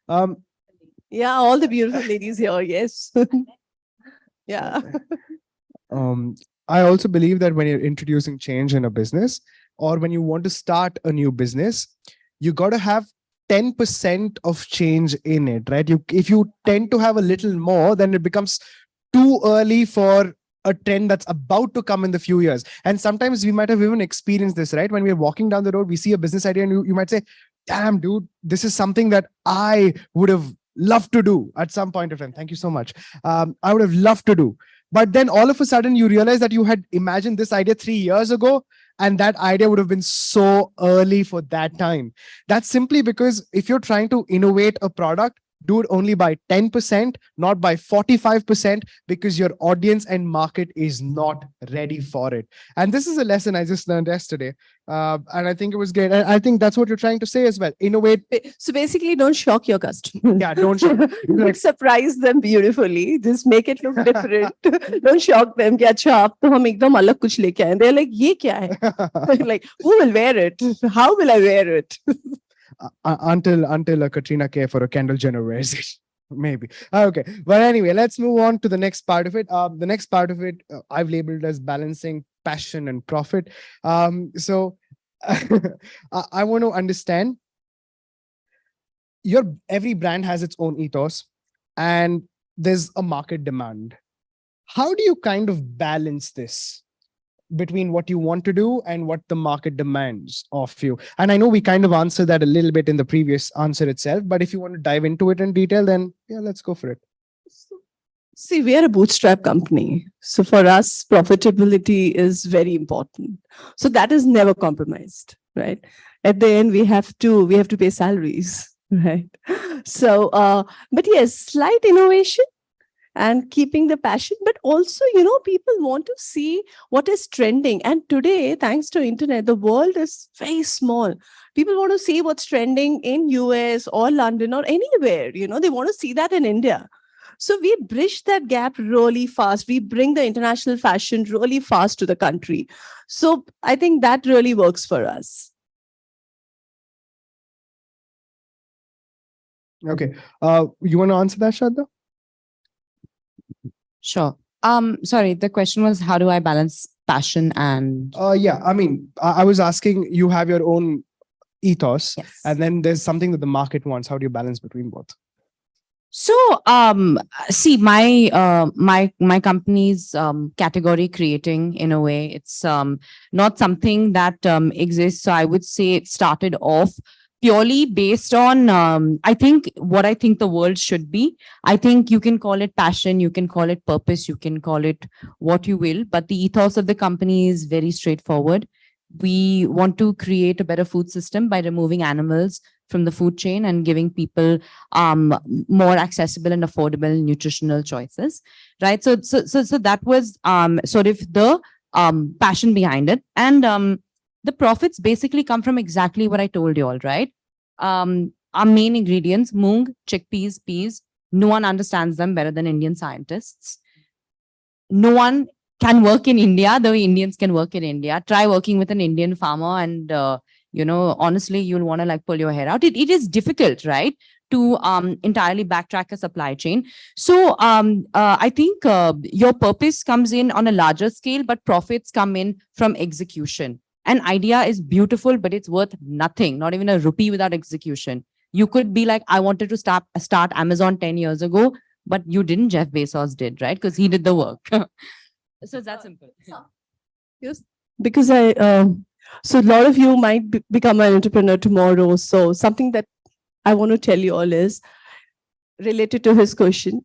Um, Yeah, all the beautiful ladies here, yes. Yeah. I also believe that when you're introducing change in a business, or when you want to start a new business, you got to have 10% of change in it, right? If you tend to have a little more, then it becomes too early for a trend that's about to come in the few years. And sometimes we might have even experienced this, right? When we're walking down the road, we see a business idea and you might say, damn, dude, this is something that I would have loved to do at some point of time. Thank you so much. I would have loved to do. But then all of a sudden you realize that you had imagined this idea 3 years ago, and that idea would have been so early for that time. That's simply because if you're trying to innovate a product, do it only by 10%, not by 45%, because your audience and market is not ready for it. And this is a lesson I just learned yesterday. And I think it was great. And I think that's what you're trying to say as well. Innovate. So basically, don't shock your customer. Yeah, don't shock. Like, surprise them beautifully. Just make it look different. Don't shock them. कि अच्छा आप तो हम एकदम अलग कुछ लेके आए. They're like, ये क्या है? Like, who will wear it? How will I wear it? Until a Katrina Kaif or a Kendall Jenner wears it. Maybe. Okay. But anyway, let's move on to the next part of it. The next part of it, I've labeled as balancing passion and profit. So I want to understand, every brand has its own ethos and there's a market demand. How do you kind of balance this between what you want to do and what the market demands of you? And I know we kind of answered that a little bit in the previous answer itself, but if you want to dive into it in detail, then yeah, let's go for it. See, we are a bootstrap company. So for us, profitability is very important. So that is never compromised, right? At the end, we have to pay salaries, right? So, but yes, slight innovation and keeping the passion, but also, people want to see what is trending. And today, thanks to internet, the world is very small. People want to see what's trending in US or London or anywhere, they want to see that in India. So we bridge that gap really fast. We bring the international fashion really fast to the country. So I think that really works for us. Okay. You want to answer that, Shraddha? Sure. Sorry, the question was, how do I balance passion and... Yeah, I mean, I was asking, you have your own ethos, Yes. and then there's something that the market wants. How do you balance between both? So, see, my company's category creating, in a way, it's not something that exists. So I would say it started off purely based on, I think the world should be. I think you can call it passion, you can call it purpose, you can call it what you will, but the ethos of the company is very straightforward. We want to create a better food system by removing animals from the food chain and giving people more accessible and affordable nutritional choices, right? So that was sort of the passion behind it. And the profits basically come from exactly what I told you all, right? Our main ingredients, moong, chickpeas, peas. No one understands them better than Indian scientists. No one can work in India the way Indians can work in India. Try working with an Indian farmer and, honestly, you'll want to pull your hair out. It is difficult, right? To entirely backtrack a supply chain. So I think your purpose comes in on a larger scale, but profits come in from execution. An idea is beautiful, but it's worth nothing, not even a rupee without execution. You could be like, I wanted to start Amazon 10 years ago, but you didn't, Jeff Bezos did, right? Because he did the work. So it's that simple. Yes, because so a lot of you might become an entrepreneur tomorrow. So something that I want to tell you all is related to his question.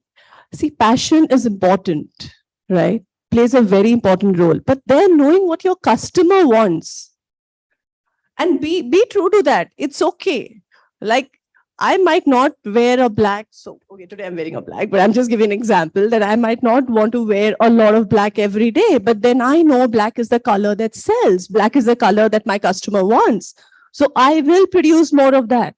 See, passion is important, right? Plays a very important role, but then knowing what your customer wants and be true to that. It's okay. Like, I might not wear a black. So, okay, today I'm wearing a black, but I'm just giving an example that I might not want to wear a lot of black every day. But then I know black is the color that sells. Black is the color that my customer wants. So I will produce more of that.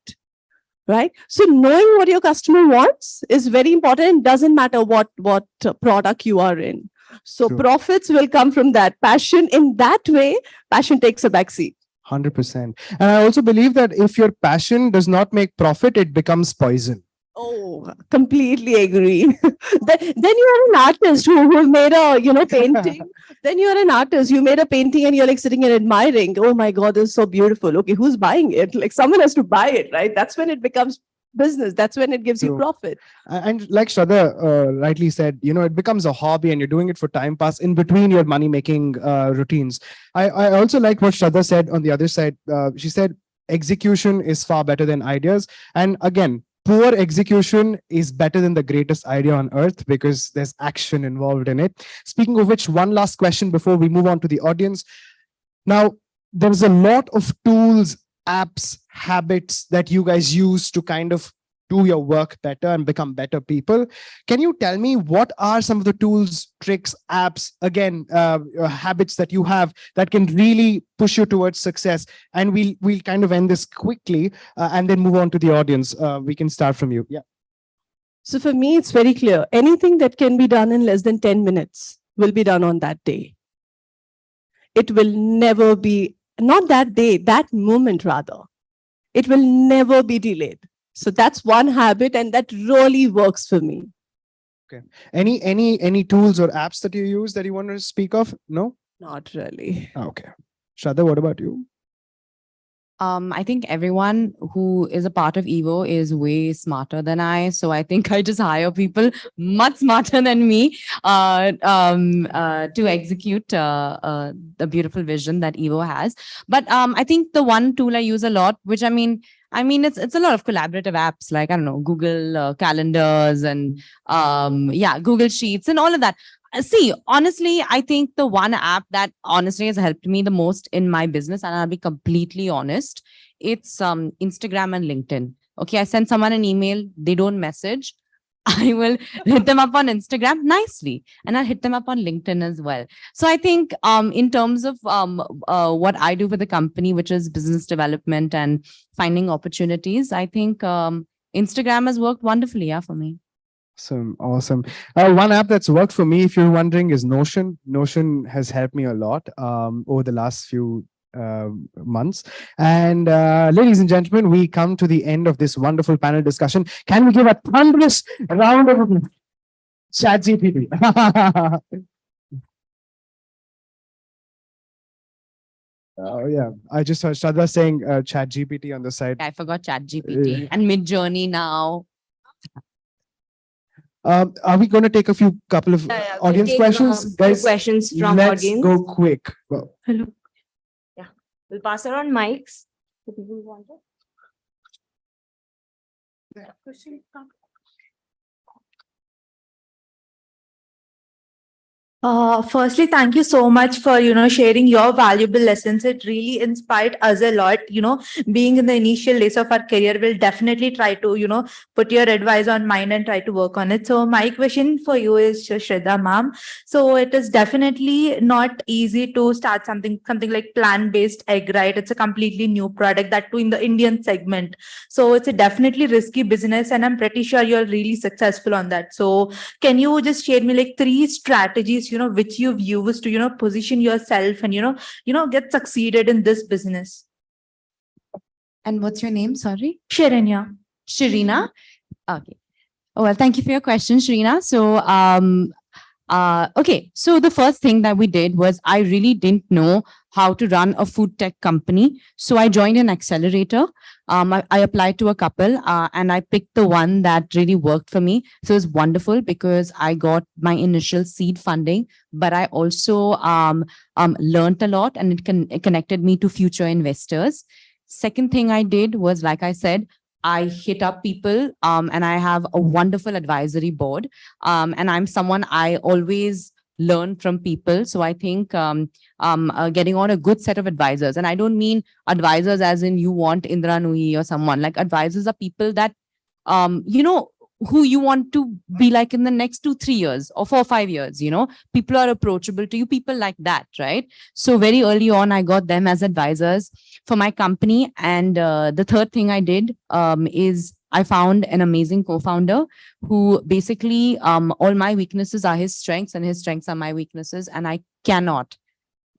Right. So knowing what your customer wants is very important. It doesn't matter what product you are in. So True. profits will come from that passion. In that way, passion takes a backseat. 100%. And I also believe that if your passion does not make profit, it becomes poison. Oh, completely agree. Then you are an artist who made a painting. Then you are an artist. You made a painting and you're like sitting and admiring. Oh my God, this is so beautiful. Okay, who's buying it? Like someone has to buy it, right? That's when it becomes business. That's when it gives you True. profit. And like Shraddha rightly said, it becomes a hobby and you're doing it for time pass in between your money making routines. I also like what Shraddha said on the other side. She said execution is far better than ideas. And again, poor execution is better than the greatest idea on earth because there's action involved in it. Speaking of which, one last question before we move on to the audience. Now, there's a lot of tools, apps, habits that you guys use to kind of do your work better and become better people. Can you tell me what are some of the tools, tricks, apps, again, habits that you have that can really push you towards success? And we'll kind of end this quickly and then move on to the audience. We can start from you. Yeah. So for me, it's very clear. Anything that can be done in less than 10 minutes will be done on that day. It will never be, not that day, that moment rather. It will never be delayed. So that's one habit and that really works for me. Okay. Any tools or apps that you use that you want to speak of? No? Not really. Okay. Shraddha, what about you? I think everyone who is a part of Evo is way smarter than I. So I think I just hire people much smarter than me to execute the beautiful vision that Evo has. But I think the one tool I use a lot, which I mean, it's a lot of collaborative apps like, I don't know, Google calendars and Google Sheets and all of that. See, honestly, I think the one app that honestly has helped me the most in my business, and I'll be completely honest, it's Instagram and LinkedIn. Okay, I send someone an email, they don't message. I will hit them up on Instagram nicely, and I'll hit them up on LinkedIn as well. So I think in terms of what I do for the company, which is business development and finding opportunities, I think Instagram has worked wonderfully, for me. Awesome. One app that's worked for me, if you're wondering, is Notion. Notion has helped me a lot over the last few months. And ladies and gentlemen, we come to the end of this wonderful panel discussion. Can we give a thunderous round of applause? ChatGPT. Oh yeah, I just heard Shraddha saying ChatGPT on the side. I forgot ChatGPT and Midjourney now. Are we going to take a couple of audience Take, questions? few Guys, questions from let's audience. go quick. Go. Hello. Yeah, we'll pass around mics. To people who want it. Firstly, thank you so much for, sharing your valuable lessons. It really inspired us a lot. Being in the initial days of our career, we'll definitely try to, put your advice on mind and try to work on it. So my question for you is, Shraddha ma'am. So it is definitely not easy to start something like plant-based egg, right? It's a completely new product, that too in the Indian segment. So it's a definitely risky business, and I'm pretty sure you're really successful on that. So can you just share me like 3 strategies, which you've used to, position yourself and, get succeeded in this business? And what's your name? Sorry? Sharanya. Sharina. Okay. Oh, well, thank you for your question, Sharina. So, okay. So the first thing that we did was I really didn't know how to run a food tech company. So I joined an accelerator. I applied to a couple and I picked the one that really worked for me. So it was wonderful because I got my initial seed funding, but I also learned a lot, and it connected me to future investors. Second thing I did was, like I said, I hit up people and I have a wonderful advisory board. And I'm someone, I always learn from people. So I think getting on a good set of advisors, and I don't mean advisors as in you want Indra Nui or someone. Like advisors are people that who you want to be like in the next 2-3 years or 4-5 years. People are approachable to you, people like that, right? So very early on, I got them as advisors for my company. And the third thing I did is I found an amazing co-founder who basically all my weaknesses are his strengths and his strengths are my weaknesses. And I cannot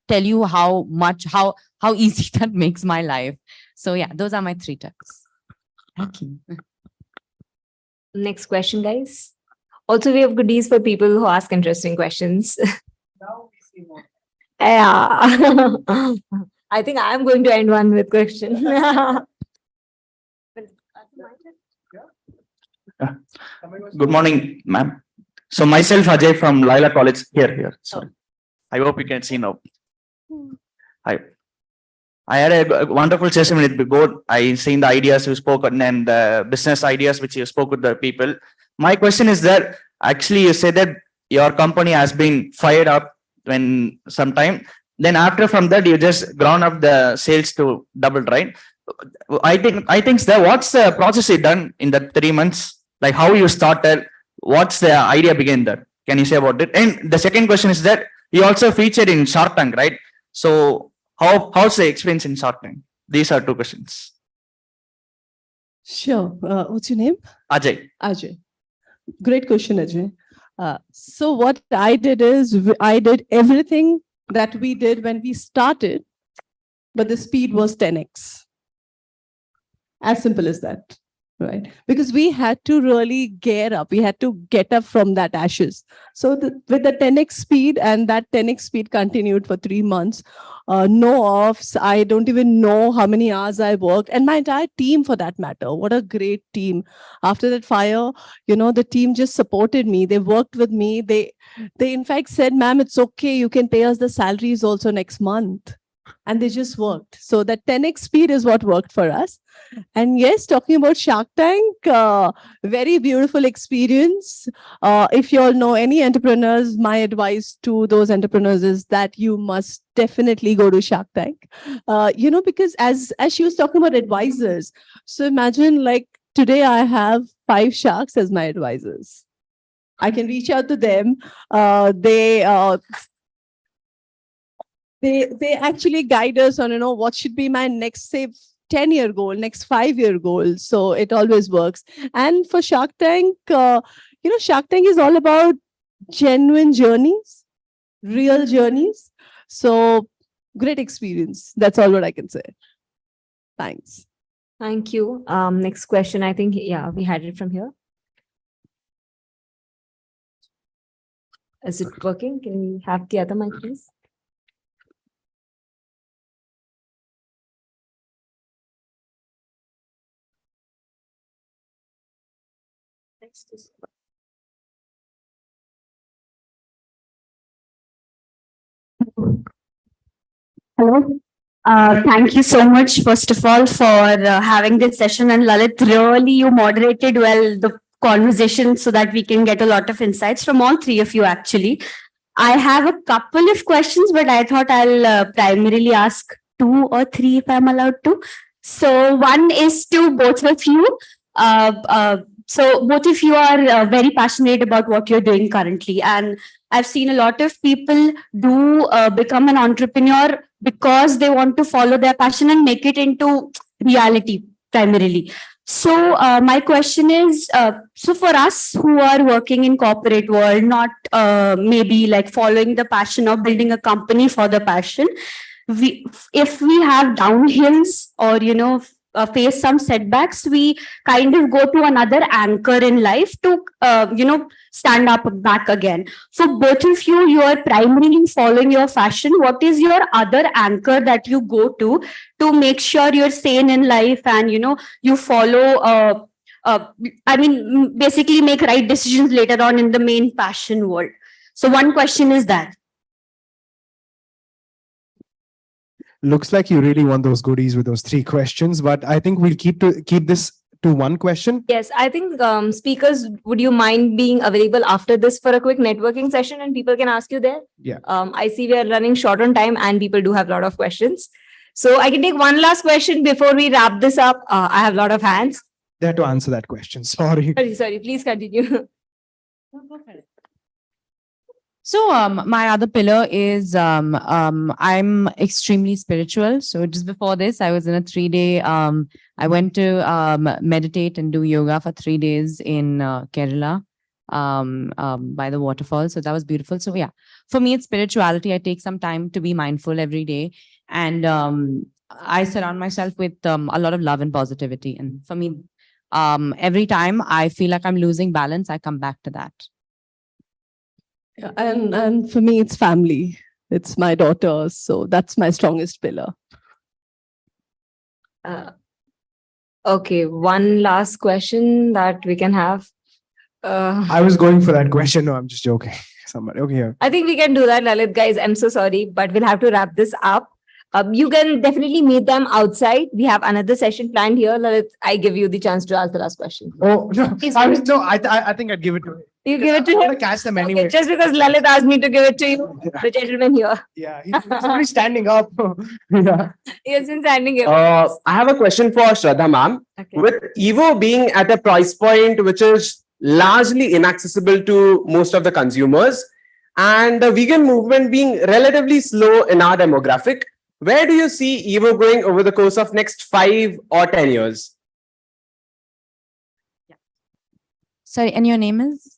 tell you how easy that makes my life. So yeah, those are my 3 tips. Thank you. Next question, guys. Also, we have goodies for people who ask interesting questions. Now we see more. Yeah. I think I'm going to end one with question. Good morning, ma'am. So myself, Ajay from Laila College, here. Sorry. I hope you can see now. I had a wonderful session with Bigod. I seen the ideas you spoke and the business ideas which you spoke with the people. My question is that actually you said that your company has been fired up when sometime. Then after from that you just ground up the sales to double, right? I think that what's the process you done in the 3 months? Like how you started? What's the idea behind that? Can you say about it? And the second question is that you also featured in Shark Tank, right? So how's the experience in Shark Tank? These are 2 questions. Sure. What's your name? Ajay. Ajay. Great question, Ajay. So what I did is I did everything that we did when we started, but the speed was 10x. As simple as that, right? Because we had to really gear up. We had to get up from that ashes. So with the 10x speed, and that 10x speed continued for 3 months. No offs. I don't even know how many hours I worked, and my entire team for that matter. What a great team. After that fire, the team just supported me. They worked with me. They in fact said, ma'am, it's okay. You can pay us the salaries also next month. And they just worked. So that 10x speed is what worked for us. And yes, talking about Shark Tank, very beautiful experience. If you all know any entrepreneurs, my advice to those entrepreneurs is that you must definitely go to Shark Tank. Because as she was talking about advisors, so imagine like today I have 5 sharks as my advisors. I can reach out to them. They actually guide us on, what should be my next, say, 10-year goal, next 5-year goal. So it always works. And for Shark Tank, Shark Tank is all about genuine journeys, real journeys. So great experience. That's all what I can say. Thanks. Thank you. Next question. I think, yeah, we had it from here. Is it working? Can we have the other mic, please? Hello. Thank you so much, first of all, for having this session. And Lalit, really, you moderated well the conversation so that we can get a lot of insights from all 3 of you, actually. I have a couple of questions, but I thought I'll primarily ask 2 or 3 if I'm allowed to. So one is to both of you. So both of you are very passionate about what you're doing currently. And I've seen a lot of people do become an entrepreneur because they want to follow their passion and make it into reality primarily. So my question is, so for us who are working in corporate world, not maybe like following the passion of building a company for the passion, if we have downhills or, face some setbacks, we kind of go to another anchor in life to, stand up back again. For both of you, you are primarily following your passion. What is your other anchor that you go to make sure you're sane in life and, you follow, basically make right decisions later on in the main passion world? So one question is that. Looks like you really want those goodies with those 3 questions, but I think we'll keep this to one question. Yes, I think speakers, would you mind being available after this for a quick networking session and people can ask you there? Yeah. I see we are running short on time and people do have a lot of questions. So I can take one last question before we wrap this up. I have a lot of hands. They had to answer that question. Sorry. Sorry, please continue. So my other pillar is I'm extremely spiritual. So just before this, I was in a 3-day. I went to meditate and do yoga for 3 days in Kerala by the waterfall. So that was beautiful. So yeah, for me, it's spirituality. I take some time to be mindful every day, and I surround myself with a lot of love and positivity. And for me, every time I feel like I'm losing balance, I come back to that. Yeah, and for me, it's family. It's my daughter. So that's my strongest pillar. Okay, one last question that we can have. I was going for that question. No, I'm just joking. Somebody, okay, here. I think we can do that, Lalit. Guys, I'm so sorry, but we'll have to wrap this up. You can definitely meet them outside. We have another session planned here. Lalit, I give you the chance to ask the last question. Oh, no. I think I'd give it to him. You give it to I him? want to catch them anyway. Okay, just because Lalit asked me to give it to you, the gentleman here. Yeah, he's already standing up. Yeah. He has been standing here. I have a question for Shraddha ma'am. Okay. With Evo being at a price point which is largely inaccessible to most of the consumers and the vegan movement being relatively slow in our demographic, where do you see Evo going over the course of next 5 or 10 years? Sorry, and your name is?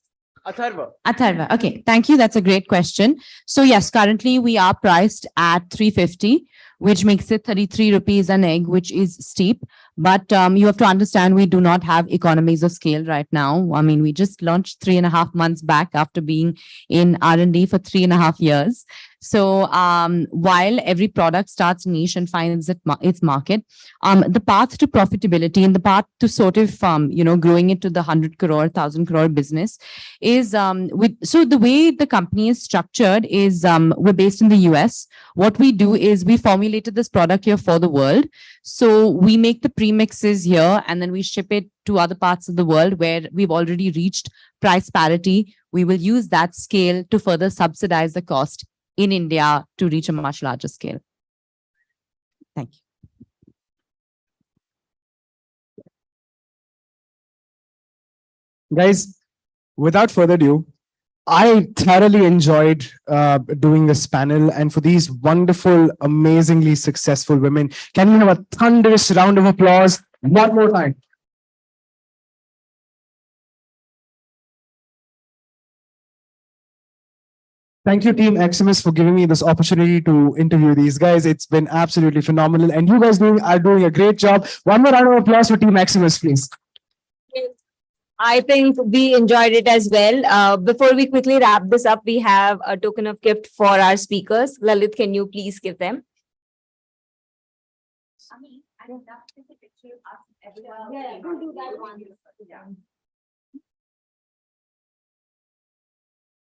Atharva. Atharva. Okay, thank you. That's a great question. So yes, currently we are priced at 350, which makes it 33 rupees an egg, which is steep. But you have to understand, we do not have economies of scale right now. I mean, we just launched 3.5 months back after being in R&D for 3.5 years. So while every product starts niche and finds its market, the path to profitability and the path to sort of growing it to the 100 crore, 1,000 crore business is so the way the company is structured is we're based in the US. What we do is we formulated this product here for the world. So we make the premixes here and then we ship it to other parts of the world where we've already reached price parity. We will use that scale to further subsidize the cost in India to reach a much larger scale. Thank you. Guys, without further ado, I thoroughly enjoyed doing this panel, and for these wonderful, amazingly successful women, can we have a thunderous round of applause one more time? Thank you, Team Eximius, for giving me this opportunity to interview these guys. It's been absolutely phenomenal, and you guys are doing a great job. One more round of applause for Team Eximius, please. I think we enjoyed it as well. Before we quickly wrap this up, we have a token of gift for our speakers. Lalit, can you please give them?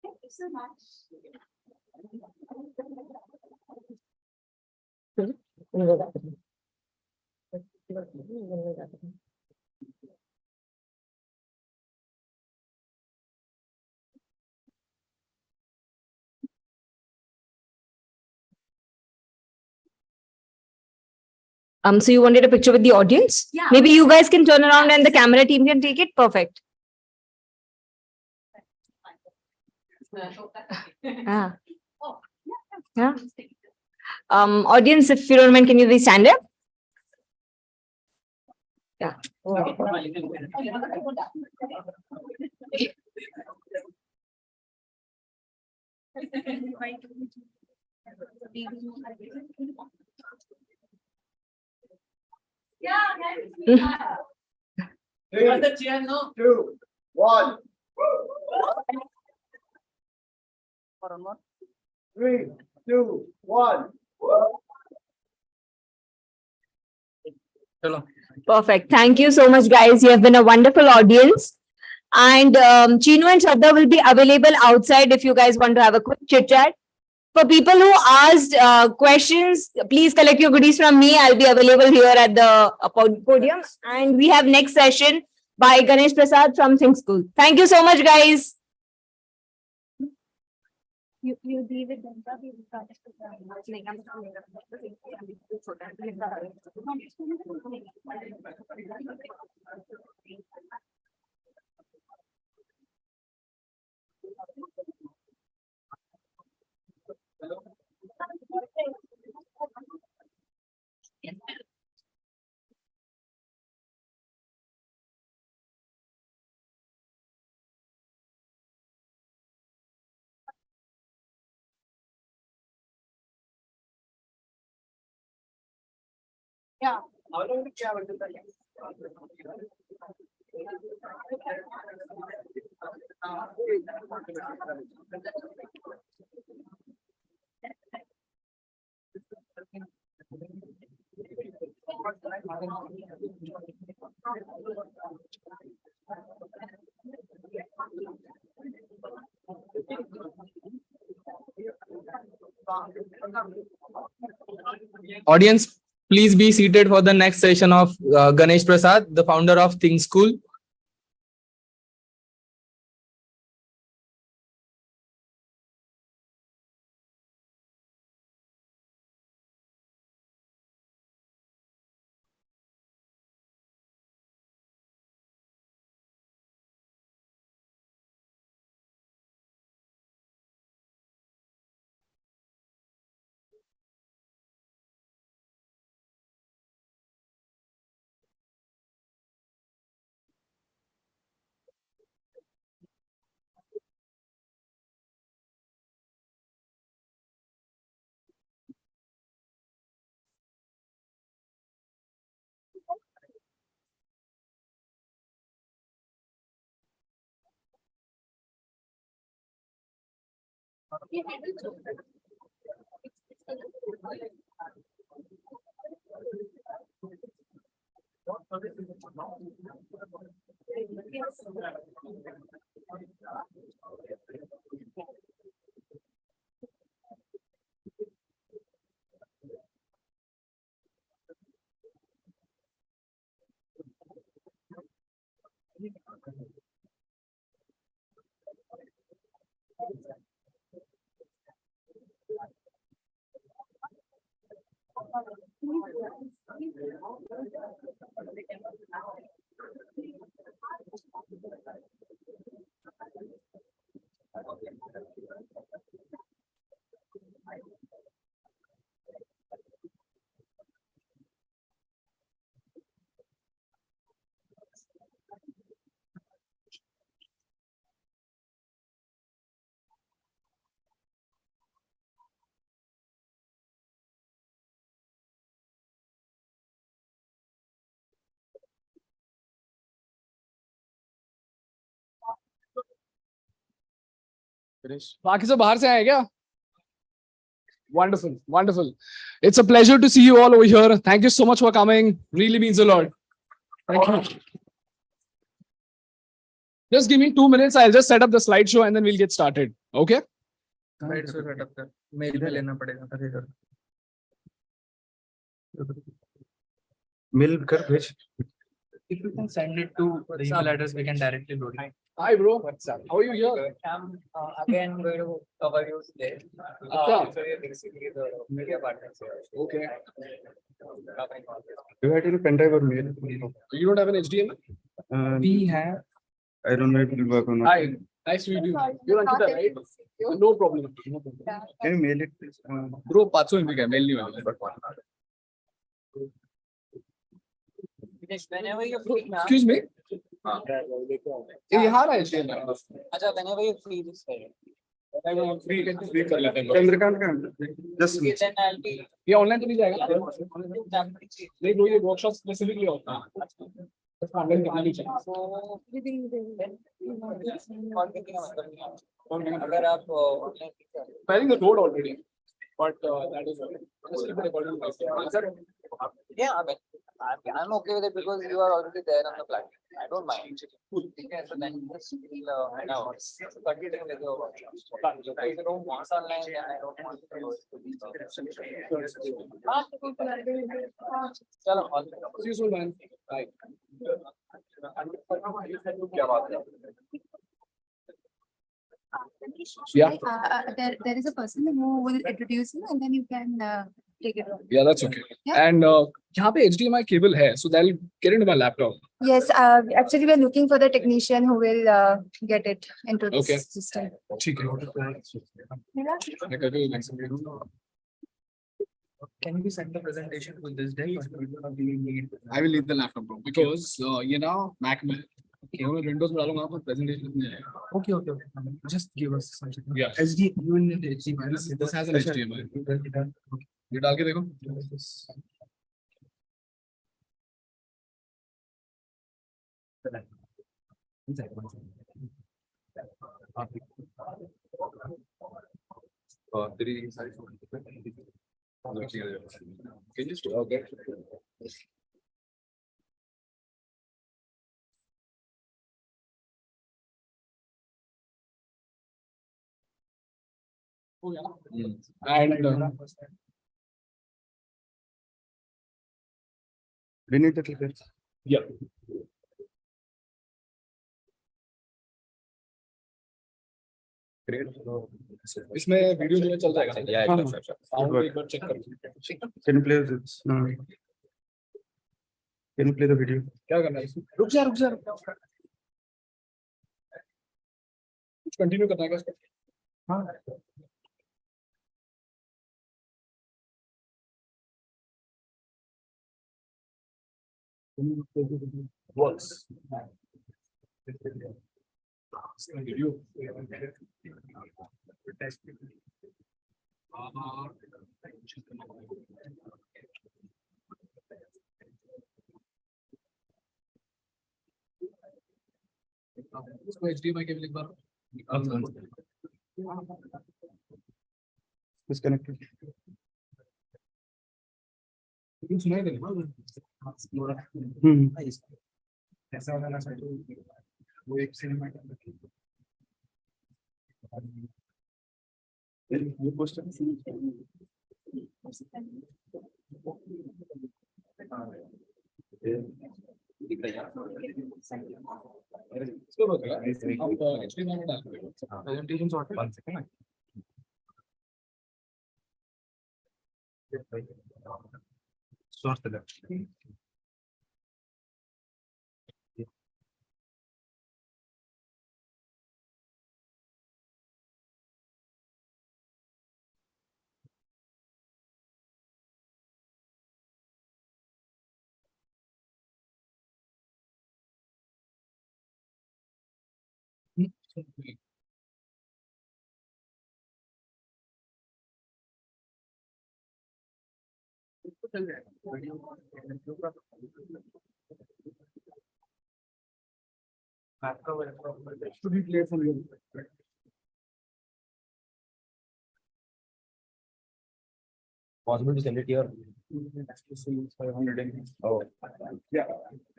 Thank you so much. So you wanted a picture with the audience? Yeah. Maybe you guys can turn around and the camera team can take it. Perfect. Ah. Yeah. Audience, if you don't mind, can you please stand up? Yeah. The chair, no? 2, 1. 3, 2, 1. Perfect. Thank you so much, guys. You have been a wonderful audience. And Chinu and Shraddha will be available outside if you guys want to have a quick chit chat. For people who asked questions, please collect your goodies from me. I'll be available here at the podium. And we have next session by Ganeshprasad from Think School. Thank you so much, guys. You be with them. Yeah. Audience, please be seated for the next session of Ganeshprasad, the founder of Think School. बाकी सब बाहर से आए क्या? Wonderful, wonderful. It's a pleasure to see you all over here. Thank you so much for coming. Really means a lot. Thank you. Just give me 2 minutes. I'll just set up the slideshow and then we'll get started. Okay? Mail में लेना पड़ेगा. Mail कर भेज. If you can send it to the email address, we can directly load it. Hi, bro. What's up? How are you here? I'm again going to cover you today. What's up? So you're basically the media partners here. Okay. Covering all this. Do you have any pen drive or mail? You don't have an HDMI? We have. I don't know if it will work or not. Hi. Nice to meet you. You're Ankita, right? No problem. No problem. Can you mail it, please? Bro, 500 MB का mail नहीं होगा. Whenever you're free. Excuse me? ये यहाँ रहा है HDMI. अच्छा, whenever you're free, just say it. Whenever I'm free, free कर लेते हैं. चंद्रकांत का just Then I'll be. ये ऑनलाइन तो नहीं जाएगा? नहीं bro, ये workshop specifically होता है. ऑनलाइन करना नहीं चाहिए. अगर आप planning the road already, but that is just keep the recording. yeah, I mean, I'm okay with it because you are already there on the platform. I don't mind. Okay, so then just now continue with your workshop. If you don't want online, then I don't want to go to these. Chalo, all the best. See you soon, man. Bye. क्या बात है? Yeah. There is a person who will introduce you and then you can take it on. Yeah, that's okay. Yeah. And यहाँ पे HDMI cable है, so that'll get into my laptop. Yes, actually we are looking for the technician who will get it into this Okay. system. ठीक है. मैं करके Can you send the presentation with this deck? I will leave the laptop, bro, because Mac में केवल Windows में डालूंगा पर presentation नहीं आएगा. Okay. Just give us something. Yeah. You need HDMI. This has an HDMI. ये डाल के देखो. Can you still okay? Oh yeah. And We need the clicker. yeah. इसमें वीडियो जो है चल जाएगा. साउंड एक बार चेक करो. Can you play this? Can you play the video? क्या करना है इसमें? रुक जा. कुछ कंटिन्यू करना है क्या इसको? हाँ. Works. Video. इसको HDMI केबल एक बार Disconnected. सुनाई देगा. ऐसा वाला वो एक सिनेमा ये poster presentation sort of 1 second. Source the left. To be played from you. Possible to send it here? 500. Oh, yeah.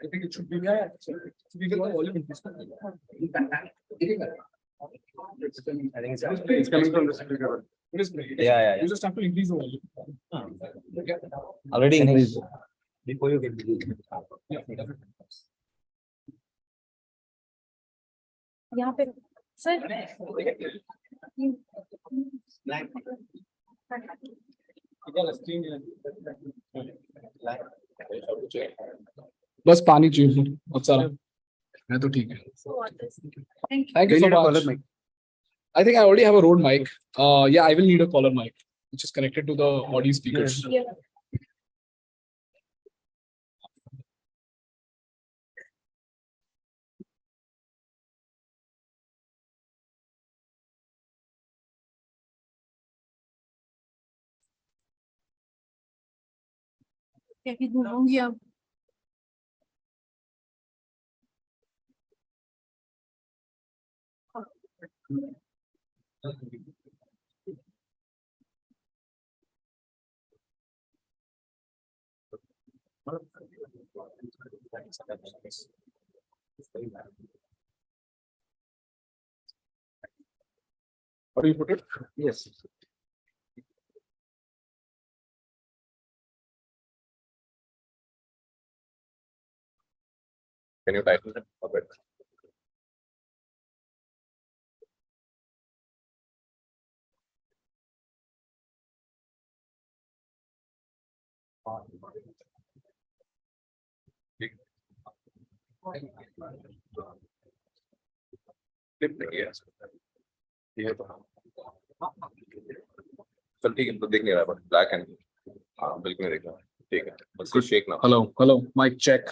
I think it should be. Yeah. So we get the volume increase. I think it's coming from the speaker. It is played. Yeah. You just have to increase the volume. Okay. Already increased. Before you get the Yeah. Definitely. यहाँ पे sir बस पानी चाहिए बहुत सारा. मैं तो ठीक है. Thank you so much. I think I already have a Rode mic. Yeah, I will need a collar mic, which is connected to the audio speakers. Yeah. क्या कि घूमूंगी अब. How do you put it? Yes. Can you tighten it a bit? Clip नहीं है ये तो चल ठीक है तो देख नहीं रहा बट ब्लैक एंड हाँ बिल्कुल नहीं देख रहा ठीक है बस कुछ शेक ना Hello, mic check.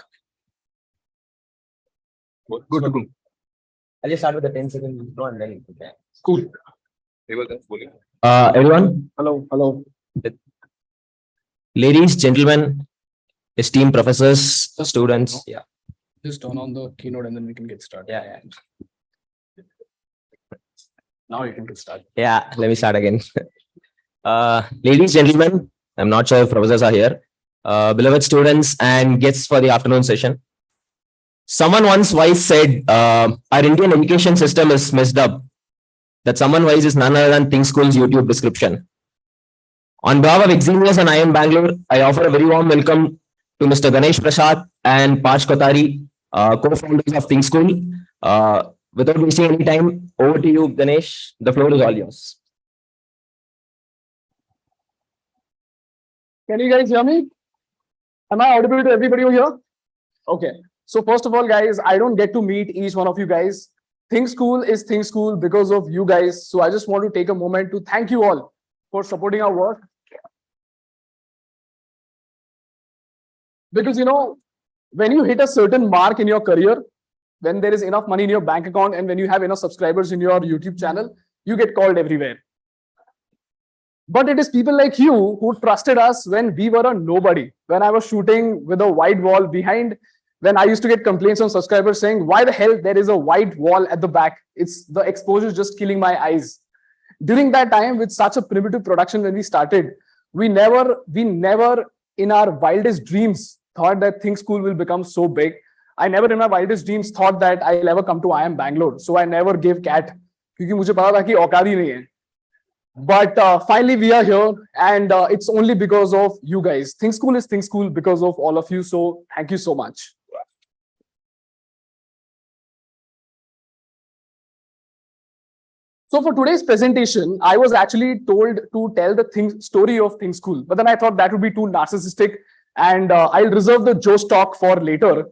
Good to go. I'll just start with the 10-second intro and then okay. Cool. Everyone, Hello. ladies, gentlemen, esteemed professors, students. Yeah. Just turn on the keynote and then we can get started. Yeah. Now you can get started. Yeah, let me start again. Ladies, gentlemen, I'm not sure if professors are here. Beloved students and guests for the afternoon session. Someone once wise said, our Indian education system is messed up. That someone wise is none other than Think School's YouTube description. On behalf of Eximius and IIM Bangalore, I offer a very warm welcome to Mr. Ganeshprasad and Parth Kotari, co-founders of Think School. Without wasting any time, over to you, Ganesh. The floor is all yours. Can you guys hear me? Am I audible to everybody over here? Okay. So first of all, guys, I don't get to meet each one of you guys. Think School is Think School because of you guys. So I just want to take a moment to thank you all for supporting our work. Because, you know, when you hit a certain mark in your career, when there is enough money in your bank account and when you have enough subscribers in your YouTube channel, you get called everywhere. But it is people like you who trusted us when we were a nobody. When I was shooting with a white wall behind, when I used to get complaints from subscribers saying, why the hell there is a white wall at the back? It's the exposure is just killing my eyes. During that time, with such a primitive production when we started, we never in our wildest dreams thought that Think School will become so big. I never in my wildest dreams thought that I'll ever come to IIM Bangalore. So I never gave cat. Because मुझे पता था कि औकात ही नहीं है. But finally we are here and it's only because of you guys. Think School is Think School because of all of you. So thank you so much. So for today's presentation, I was actually told to tell the story of Think School, but then I thought that would be too narcissistic and I'll reserve the Joe's talk for later.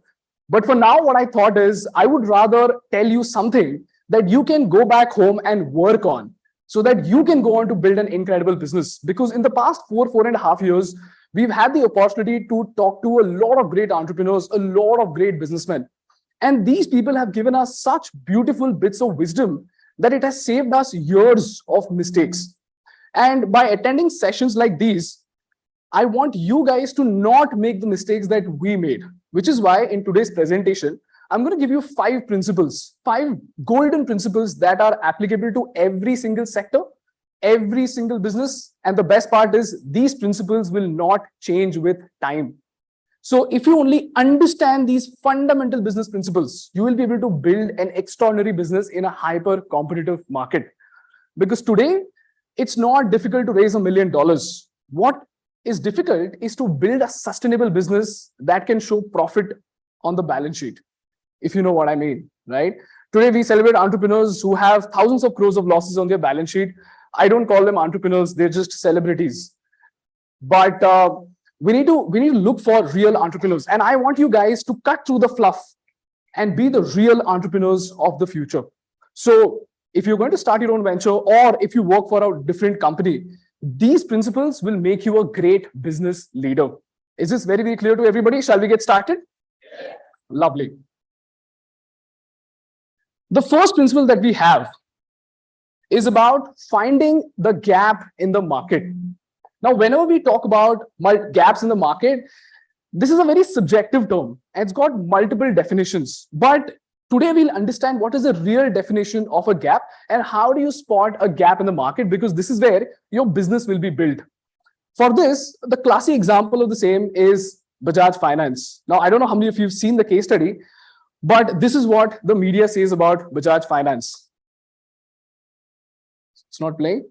But for now, what I thought is I would rather tell you something that you can go back home and work on so that you can go on to build an incredible business. Because in the past 4.5 years, we've had the opportunity to talk to a lot of great entrepreneurs, a lot of great businessmen. And these people have given us such beautiful bits of wisdom that it has saved us years of mistakes. And by attending sessions like these, I want you guys to not make the mistakes that we made, which is why in today's presentation, I'm going to give you 5 principles, 5 golden principles that are applicable to every single sector, every single business. And the best part is these principles will not change with time. So if you only understand these fundamental business principles, you will be able to build an extraordinary business in a hyper competitive market. Because today, it's not difficult to raise $1 million. What is difficult is to build a sustainable business that can show profit on the balance sheet, if you know what I mean, right? Today, we celebrate entrepreneurs who have thousands of crores of losses on their balance sheet. I don't call them entrepreneurs, they're just celebrities. But we need to look for real entrepreneurs. And I want you guys to cut through the fluff and be the real entrepreneurs of the future. So if you're going to start your own venture or if you work for a different company, these principles will make you a great business leader. Is this very, very clear to everybody? Shall we get started? Yeah. Lovely. The first principle that we have is about finding the gap in the market. Now, whenever we talk about gaps in the market, this is a very subjective term and it's got multiple definitions. But today we'll understand what is the real definition of a gap and how do you spot a gap in the market, because this is where your business will be built. For this, the classic example of the same is Bajaj Finance. Now, I don't know how many of you have seen the case study, but this is what the media says about Bajaj Finance. It's not playing.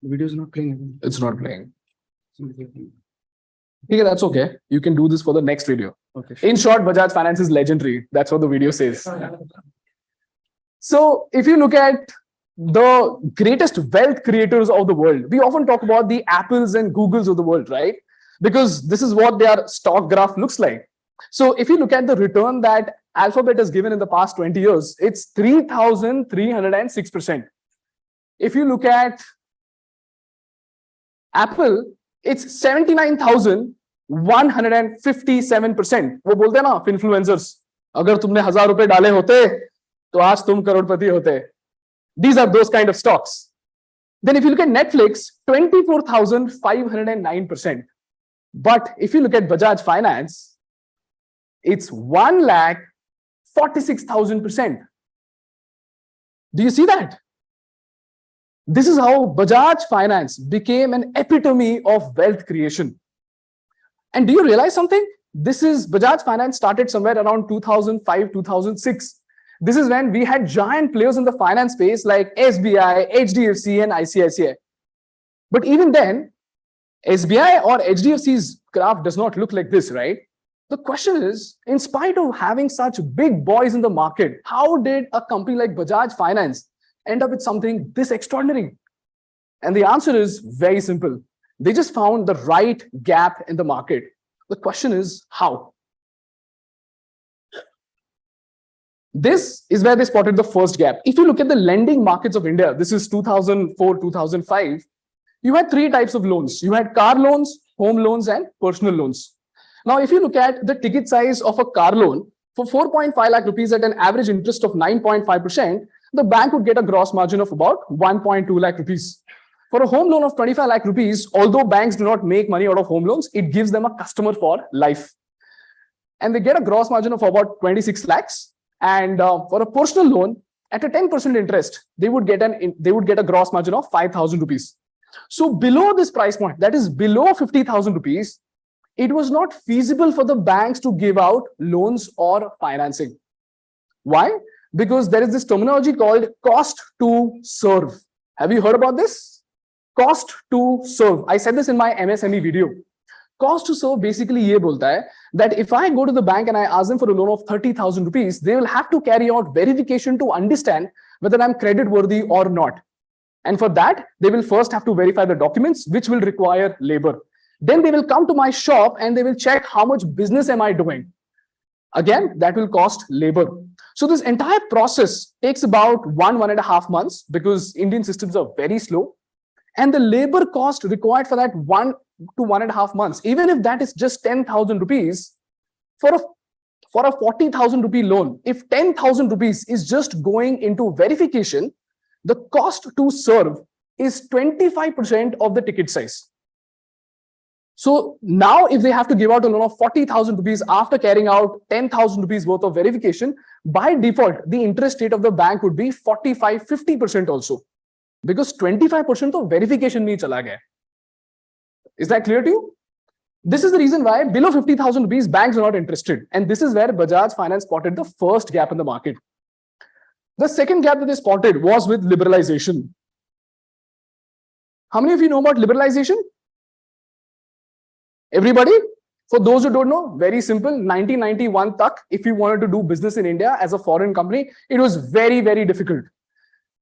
The video is not playing. It's not playing. Okay, that's okay. You can do this for the next video. Okay. Sure. In short, Bajaj Finance is legendary. That's what the video says. So if you look at the greatest wealth creators of the world, we often talk about the Apples and Googles of the world, right? Because this is what their stock graph looks like. So if you look at the return that Alphabet has given in the past 20 years, it's 3,306%. If you look at Apple, it's 79,157%. वो बोलते हैं ना influencers, अगर तुमने 1,000 रुपए डाले होते तो आज तुम करोड़पति होते. These are those kind of stocks. Then if you look at Netflix, 24,509%. But if you look at Bajaj Finance, it's 1,46,000%. Do you see that? This is how Bajaj Finance became an epitome of wealth creation. And do you realize something? Bajaj Finance started somewhere around 2005, 2006. This is when we had giant players in the finance space like SBI, HDFC, and ICICI. But even then, SBI or HDFC's graph does not look like this, right? The question is, in spite of having such big boys in the market, how did a company like Bajaj Finance end up with something this extraordinary? And the answer is very simple. They just found the right gap in the market. The question is how? This is where they spotted the first gap. If you look at the lending markets of India, this is 2004, 2005, you had three types of loans. You had car loans, home loans, and personal loans. Now, if you look at the ticket size of a car loan, for 4.5 lakh rupees at an average interest of 9.5%, the bank would get a gross margin of about 1.2 lakh rupees. For a home loan of 25 lakh rupees, although banks do not make money out of home loans, it gives them a customer for life. And they get a gross margin of about 26 lakhs. And for a personal loan, at a 10% interest, they would get a gross margin of 5,000 rupees. So below this price point, that is below 50,000 rupees, it was not feasible for the banks to give out loans or financing. Why? Because there is this terminology called cost to serve. Have you heard about this? Cost to serve. I said this in my MSME video. Cost to serve basically ye bolta hai that if I go to the bank and I ask them for a loan of 30,000 rupees, they will have to carry out verification to understand whether I'm credit worthy or not. And for that, they will first have to verify the documents, which will require labor. Then they will come to my shop and they will check how much business am I doing. Again, that will cost labor. So this entire process takes about 1.5 months because Indian systems are very slow. And the labor cost required for that 1 to 1.5 months, even if that is just 10,000 rupees, for a 40,000 rupee loan, if 10,000 rupees is just going into verification, the cost to serve is 25% of the ticket size. So now if they have to give out a loan of 40,000 rupees after carrying out 10,000 rupees worth of verification, by default, the interest rate of the bank would be 45-50% also. Because 25% of verification mein chala gaya. Is that clear to you? This is the reason why below 50,000 rupees, banks are not interested. And this is where Bajaj Finance spotted the first gap in the market. The second gap that they spotted was with liberalization. How many of you know about liberalization? Everybody? For those who don't know, very simple. 1991 tak, if you wanted to do business in India as a foreign company, it was very, very difficult.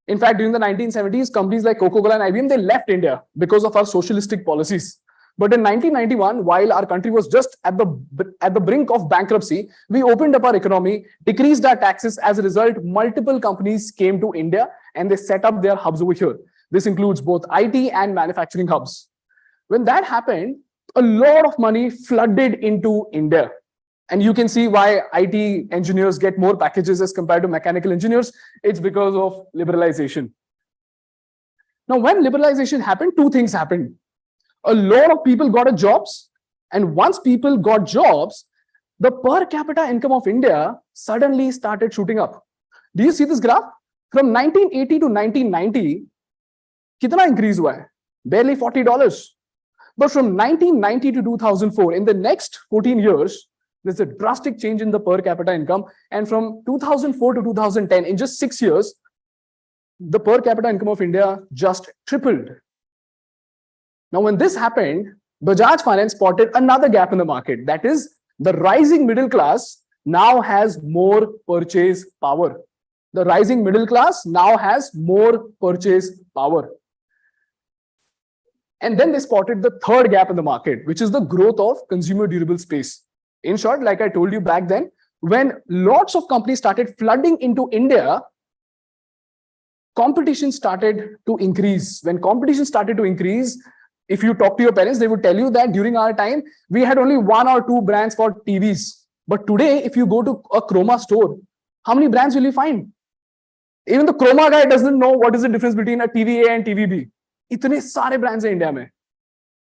In fact, during the 1970s, companies like Coca-Cola and IBM, they left India because of our socialistic policies. But in 1991, while our country was just at the brink of bankruptcy, we opened up our economy, decreased our taxes. As a result, multiple companies came to India and they set up their hubs over here. This includes both IT and manufacturing hubs. When that happened, a lot of money flooded into India. And you can see why IT engineers get more packages as compared to mechanical engineers. It's because of liberalization. Now, when liberalization happened, two things happened. A lot of people got jobs. And once people got jobs, the per capita income of India suddenly started shooting up. Do you see this graph? From 1980 to 1990, kitna increase hua hai? Barely $40. But from 1990 to 2004, in the next 14 years, there's a drastic change in the per capita income. And from 2004 to 2010, in just 6 years, the per capita income of India just tripled. Now, when this happened, Bajaj Finance spotted another gap in the market. That is, the rising middle class now has more purchase power. The rising middle class now has more purchase power. And then they spotted the third gap in the market, which is the growth of consumer durable space. In short, like I told you back then, when lots of companies started flooding into India, competition started to increase. When competition started to increase, if you talk to your parents, they would tell you that during our time, we had only 1 or 2 brands for TVs. But today, if you go to a Chroma store, how many brands will you find? Even the Chroma guy doesn't know what is the difference between a TV A and TV B. Itne sare brands in India mein.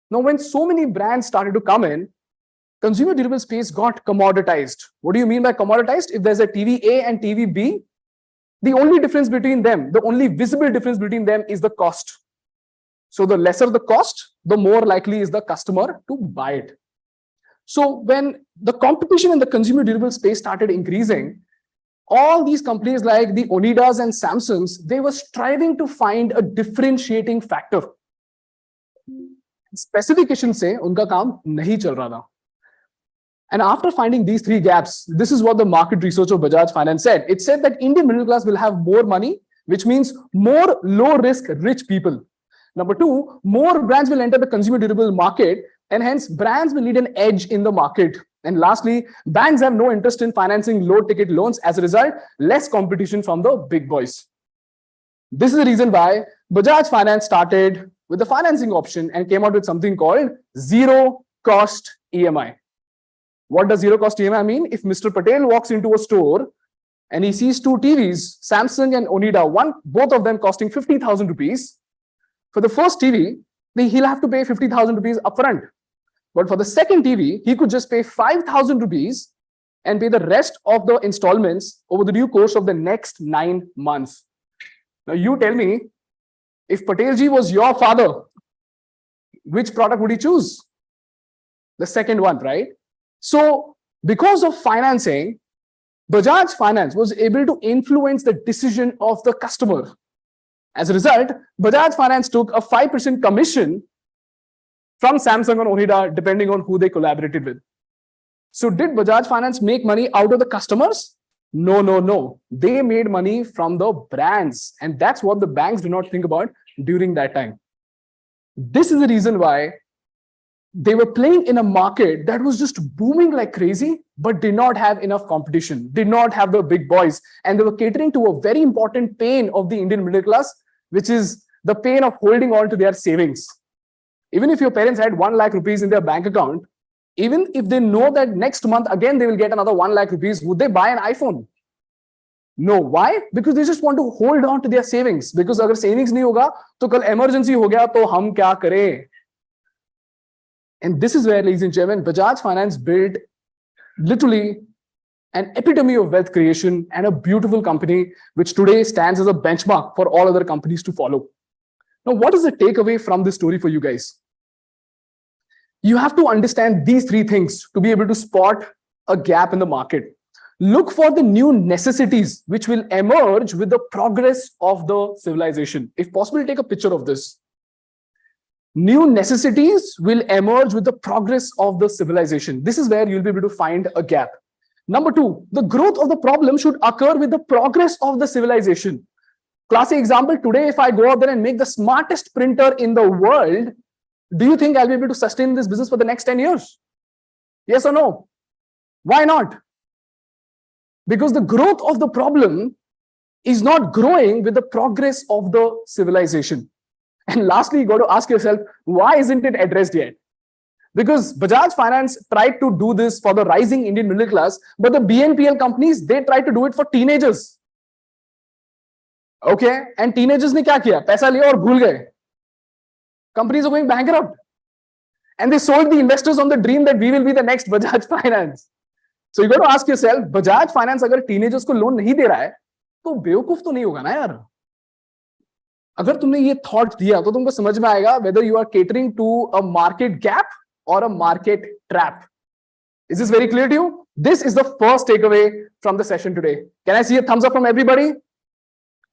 Now, when so many brands started to come in, consumer durable space got commoditized. What do you mean by commoditized? If there's a TV A and TV B, the only difference between them, the only visible difference between them is the cost. So the lesser the cost, the more likely is the customer to buy it. So when the competition in the consumer durable space started increasing, all these companies like the Onidas and Samsungs, they were striving to find a differentiating factor. Specification se unka kaam nahi chal raha tha. And after finding these 3 gaps, this is what the market research of Bajaj Finance said. It said that Indian middle class will have more money, which means more low risk rich people. Number 2, more brands will enter the consumer durable market, and hence brands will need an edge in the market. And lastly, banks have no interest in financing low ticket loans. As a result, less competition from the big boys. This is the reason why Bajaj Finance started with the financing option and came out with something called zero cost EMI. What does zero cost EMI mean? If Mr. Patel walks into a store and he sees 2 TVs, Samsung and Onida, both of them costing 50,000 rupees. For the first TV, he'll have to pay 50,000 rupees upfront. But for the second TV, he could just pay 5,000 rupees and pay the rest of the installments over the due course of the next 9 months. Now you tell me, if Patelji was your father, which product would he choose? The second one, right? So because of financing, Bajaj Finance was able to influence the decision of the customer. As a result, Bajaj Finance took a 5% commission from Samsung and Onida, depending on who they collaborated with. So did Bajaj Finance make money out of the customers? No, no, no. They made money from the brands. And that's what the banks do not think about during that time. This is the reason why they were playing in a market that was just booming like crazy, but did not have enough competition, did not have the big boys. And they were catering to a very important pain of the Indian middle class, which is the pain of holding on to their savings. Even if your parents had 1 lakh rupees in their bank account, even if they know that next month again they will get another 1 lakh rupees, would they buy an iPhone? No. Why? Because they just want to hold on to their savings. Because agar savings nahi hoga, to kal emergency ho gaya, to hum kya kare? And this is where, ladies and gentlemen, Bajaj Finance built literally an epitome of wealth creation and a beautiful company, which today stands as a benchmark for all other companies to follow. Now, what is the takeaway from this story for you guys? You have to understand these 3 things to be able to spot a gap in the market. Look for the new necessities which will emerge with the progress of the civilization. If possible, take a picture of this. New necessities will emerge with the progress of the civilization. This is where you'll be able to find a gap. Number 2, the growth of the problem should occur with the progress of the civilization. Classic example, today if I go out there and make the smartest printer in the world, do you think I'll be able to sustain this business for the next 10 years? Yes or no? Why not? Because the growth of the problem is not growing with the progress of the civilization. And lastly, you got to ask yourself, why isn't it addressed yet? Because Bajaj Finance tried to do this for the rising Indian middle class, but the BNPL companies, they tried to do it for teenagers. Okay, and teenagers ne kya kiya? Paisa liya aur bhul gaye. Companies are going bankrupt. And they sold the investors on the dream that we will be the next Bajaj Finance. So you got to ask yourself, Bajaj Finance अगर teenagers को loan नहीं दे रहा है, तो बेवकूफ तो नहीं होगा ना यार. अगर तुमने ये thought दिया, तो तुमको समझ में आएगा whether you are catering to a market gap or a market trap. Is this very clear to you? This is the first takeaway from the session today. Can I see a thumbs up from everybody?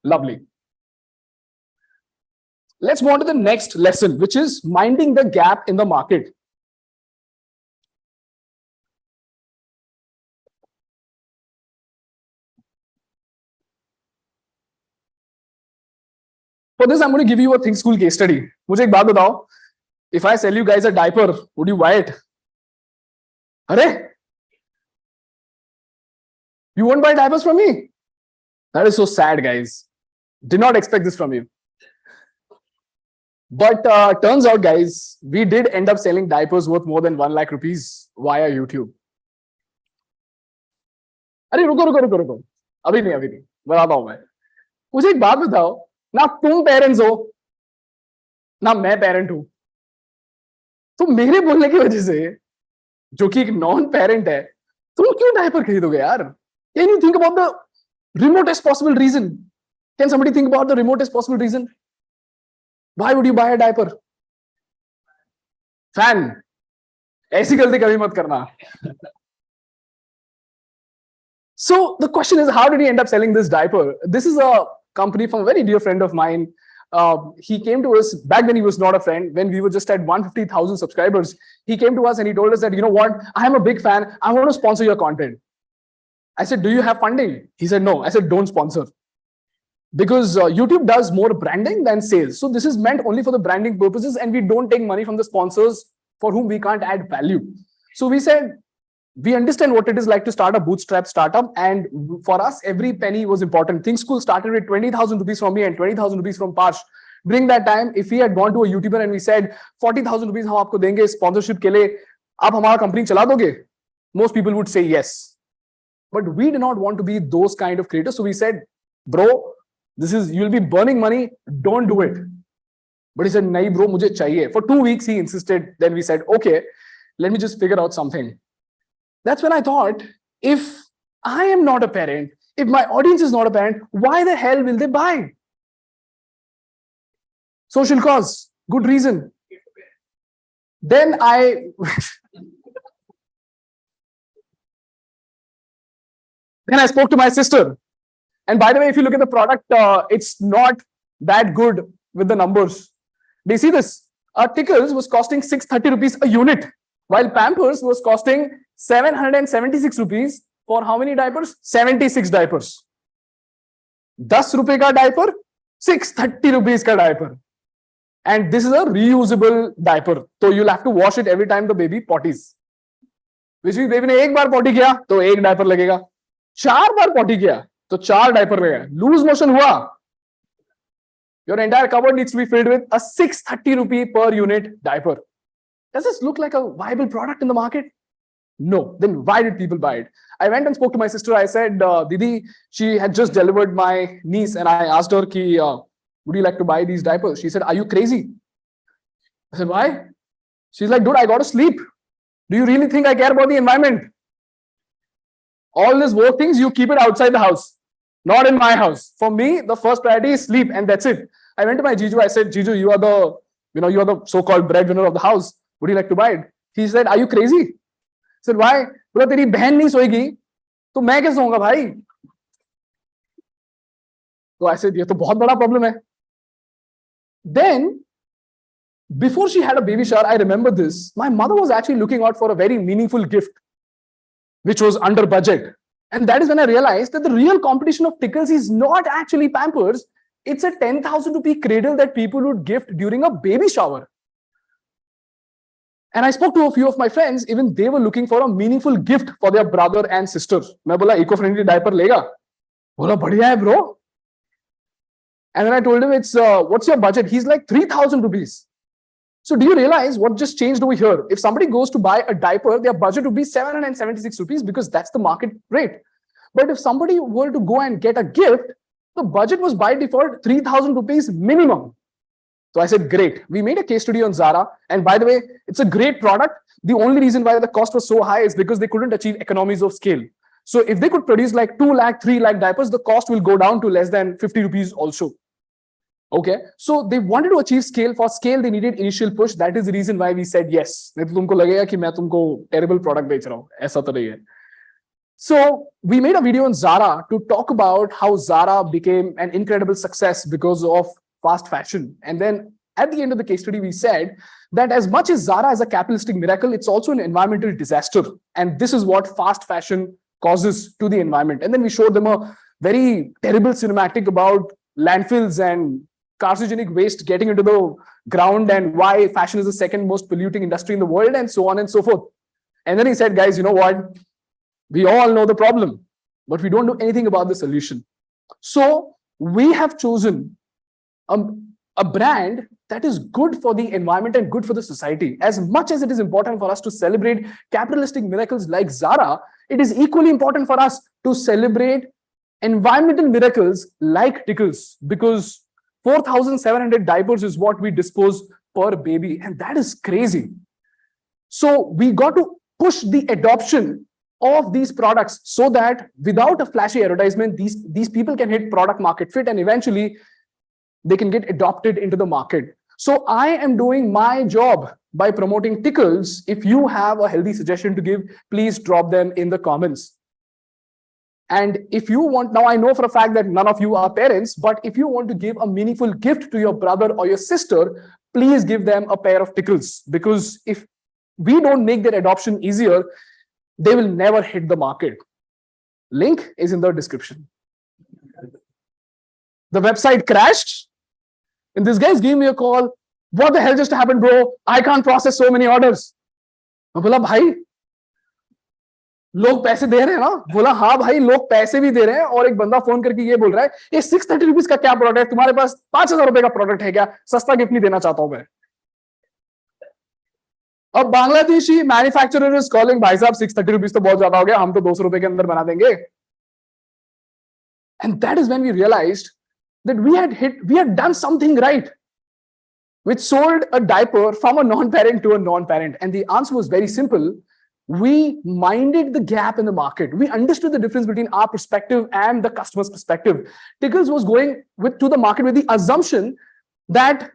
Lovely. Let's go on to the next lesson, which is minding the gap in the market. For this, I'm going to give you a think school case study. मुझे एक बात बताओ. If I sell you guys a diaper, would you buy it? अरे? You won't buy diapers from me? That is so sad, guys. Did not expect this from you. But turns out, guys, we did end up selling diapers worth more than 1 lakh rupees via YouTube. अरे रुको. अभी नहीं. बताता हूं मैं. मुझे एक बात बताओ. ना तुम पेरेंट्स हो, ना मैं पेरेंट हूं. तो मेरे बोलने की वजह से, जो कि एक नॉन पेरेंट है, तुम क्यों डायपर खरीदोगे यार? Can you think about the remotest possible reason? Can somebody think about the remotest possible reason? Why would you buy a diaper? Fan, ऐसी गलती कभी मत करना. So the question is, how did he end up selling this diaper? This is a company from a very dear friend of mine. He came to us back when he was not a friend, when we were just at 150,000 subscribers. He came to us and he told us that, you know what, I am a big fan. I want to sponsor your content. I said, do you have funding? He said, no. I said, don't sponsor. Because YouTube does more branding than sales. So this is meant only for the branding purposes, and we don't take money from the sponsors for whom we can't add value. So we said, we understand what it is like to start a bootstrap startup, and for us, every penny was important. Think School started with 20,000 rupees from me and 20,000 rupees from Parsh. During that time, if we had gone to a YouTuber and we said, 40,000 rupees हम आपको देंगे sponsorship के लिए, आप हमारा company चला दोगे? Most people would say yes. But we did not want to be those kind of creators. So we said, bro, you'll be burning money, don't do it. But he said, nahi bro, mujhe chahiye. For 2 weeks, he insisted. Then we said, okay, let me just figure out something. That's when I thought, if I am not a parent, if my audience is not a parent, why the hell will they buy? Social cause, good reason. Then Then I spoke to my sister. And by the way, if you look at the product, it's not that good with the numbers. Do you see this? Tickles was costing 630 rupees a unit, while Pampers was costing 776 rupees for how many diapers? 76 diapers. 10 rupees ka diaper, 630 rupees ka diaper. And this is a reusable diaper. So you'll have to wash it every time the baby potties. Which means baby ने एक बार potty किया तो एक diaper लगेगा. 4 बार potty किया तो 4 diaper लगेगा. Loose motion हुआ. Your entire cupboard needs to be filled with a 630 rupee per unit diaper. Does this look like a viable product in the market? No. Then why did people buy it? I went and spoke to my sister. I said, Didi, she had just delivered my niece, and I asked her, ki, would you like to buy these diapers? She said, are you crazy? I said, why? She's like, dude, I got to sleep. Do you really think I care about the environment? All these work things, you keep it outside the house, not in my house. For me, the first priority is sleep, and that's it. I went to my Jiju. I said, Jiju, you are the so-called breadwinner of the house. Would you like to buy it? He said, are you crazy? I said, why? बोला तेरी बहन नहीं सोएगी तो मैं कैसे सोऊंगा भाई? So I said, ये तो बहुत बड़ा problem है. Then, before she had a baby shower, I remember this. My mother was actually looking out for a very meaningful gift, which was under budget. And that is when I realized that the real competition of tickles is not actually Pampers. It's a 10,000 rupee cradle that people would gift during a baby shower. And I spoke to a few of my friends, even they were looking for a meaningful gift for their brother and sister. मैं बोला eco-friendly diaper लेगा? बोला बढ़िया है bro. And then I told him, it's what's your budget? He's like 3,000 rupees. So do you realize what just changed over here? If somebody goes to buy a diaper, their budget would be 776 rupees because that's the market rate. But if somebody were to go and get a gift, the budget was by default 3,000 rupees minimum. So I said, great. We made a case study on Zara. And by the way, it's a great product. The only reason why the cost was so high is because they couldn't achieve economies of scale. So if they could produce like 2 lakh, 3 lakh diapers, the cost will go down to less than 50 rupees also. Okay. So they wanted to achieve scale. For scale, they needed initial push. That is the reason why we said yes. नहीं तो तुमको लगेगा कि मैं तुमको terrible product बेच रहा हूँ. ऐसा तो नहीं है. So we made a video on Zara to talk about how Zara became an incredible success because of fast fashion. And then at the end of the case study, we said that as much as Zara is a capitalistic miracle, it's also an environmental disaster. And this is what fast fashion causes to the environment. And then we showed them a very terrible cinematic about landfills and carcinogenic waste getting into the ground and why fashion is the second most polluting industry in the world and so on and so forth. And then he said, guys, you know what? We all know the problem, but we don't know anything about the solution. So we have chosen a brand that is good for the environment and good for the society. As much as it is important for us to celebrate capitalistic miracles like Zara, it is equally important for us to celebrate environmental miracles like Tickles, because 4,700 diapers is what we dispose per baby, and that is crazy. So we got to push the adoption of these products so that without a flashy advertisement, these people can hit product market fit and eventually they can get adopted into the market. So I am doing my job by promoting Tickles. If you have a healthy suggestion to give, please drop them in the comments. And if you want, now I know for a fact that none of you are parents, but if you want to give a meaningful gift to your brother or your sister, please give them a pair of Tickles, because if we don't make their adoption easier, they will never hit the market. Link is in the description. The website crashed, and this guy is giving me a call. What the hell just happened, bro? I can't process so many orders. मैं बोला भाई लोग पैसे दे रहे हैं ना? बोला हाँ भाई लोग पैसे भी दे रहे हैं, और एक बंदा फोन करके ये बोल रहा है ये 630 रुपीज का क्या प्रोडक्ट है, तुम्हारे पास 5,000 रुपए का प्रोडक्ट है क्या, सस्ता गिफ्ट नहीं देना चाहता हूं मैं. अब बांग्लादेशी मैन्युफैक्चरर इज कॉलिंग, भाई साहब 630 रुपीज तो बहुत ज्यादा हो गया, हम तो 200 रुपए के अंदर बना देंगे. And that is when we realized that we had done something right, which sold a diaper from a non-parent to a non-parent. And the answer was very simple. We minded the gap in the market. We understood the difference between our perspective and the customer's perspective. Tickles was going to the market with the assumption that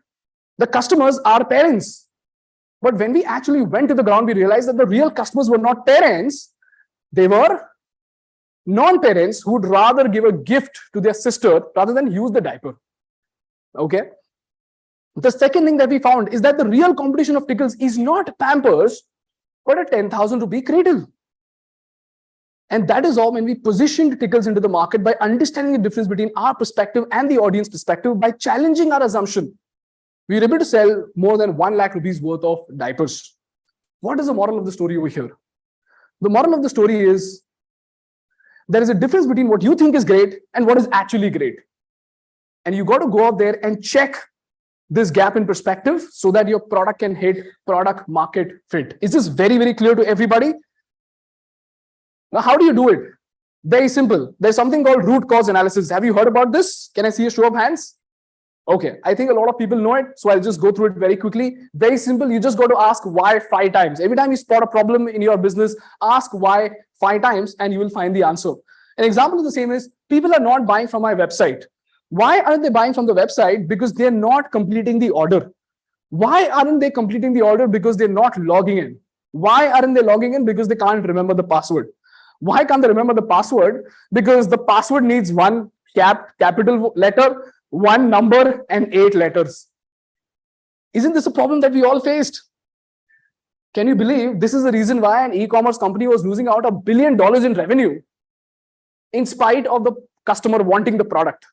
the customers are parents. But when we actually went to the ground, we realized that the real customers were not parents. They were non-parents who would rather give a gift to their sister rather than use the diaper. Okay. The second thing that we found is that the real competition of Tickles is not Pampers, but a 10,000 rupee cradle. And that is all when we positioned Tickles into the market by understanding the difference between our perspective and the audience perspective, by challenging our assumption. We were able to sell more than 1 lakh rupees worth of diapers. What is the moral of the story over here? The moral of the story is there is a difference between what you think is great and what is actually great. And you got to go out there and check this gap in perspective so that your product can hit product market fit. Is this very, very clear to everybody? Now, how do you do it? Very simple. There's something called root cause analysis. Have you heard about this? Can I see a show of hands? Okay, I think a lot of people know it, so I'll just go through it very quickly. Very simple. You just got to ask why 5 times. Every time you spot a problem in your business, ask why 5 times and you will find the answer. An example of the same is people are not buying from my website. Why aren't they buying from the website? Because they're not completing the order. Why aren't they completing the order? Because they're not logging in. Why aren't they logging in? Because they can't remember the password. Why can't they remember the password? Because the password needs 1 capital letter, 1 number, and 8 letters. Isn't this a problem that we all faced? Can you believe this is the reason why an e-commerce company was losing out $1 billion in revenue in spite of the customer wanting the product?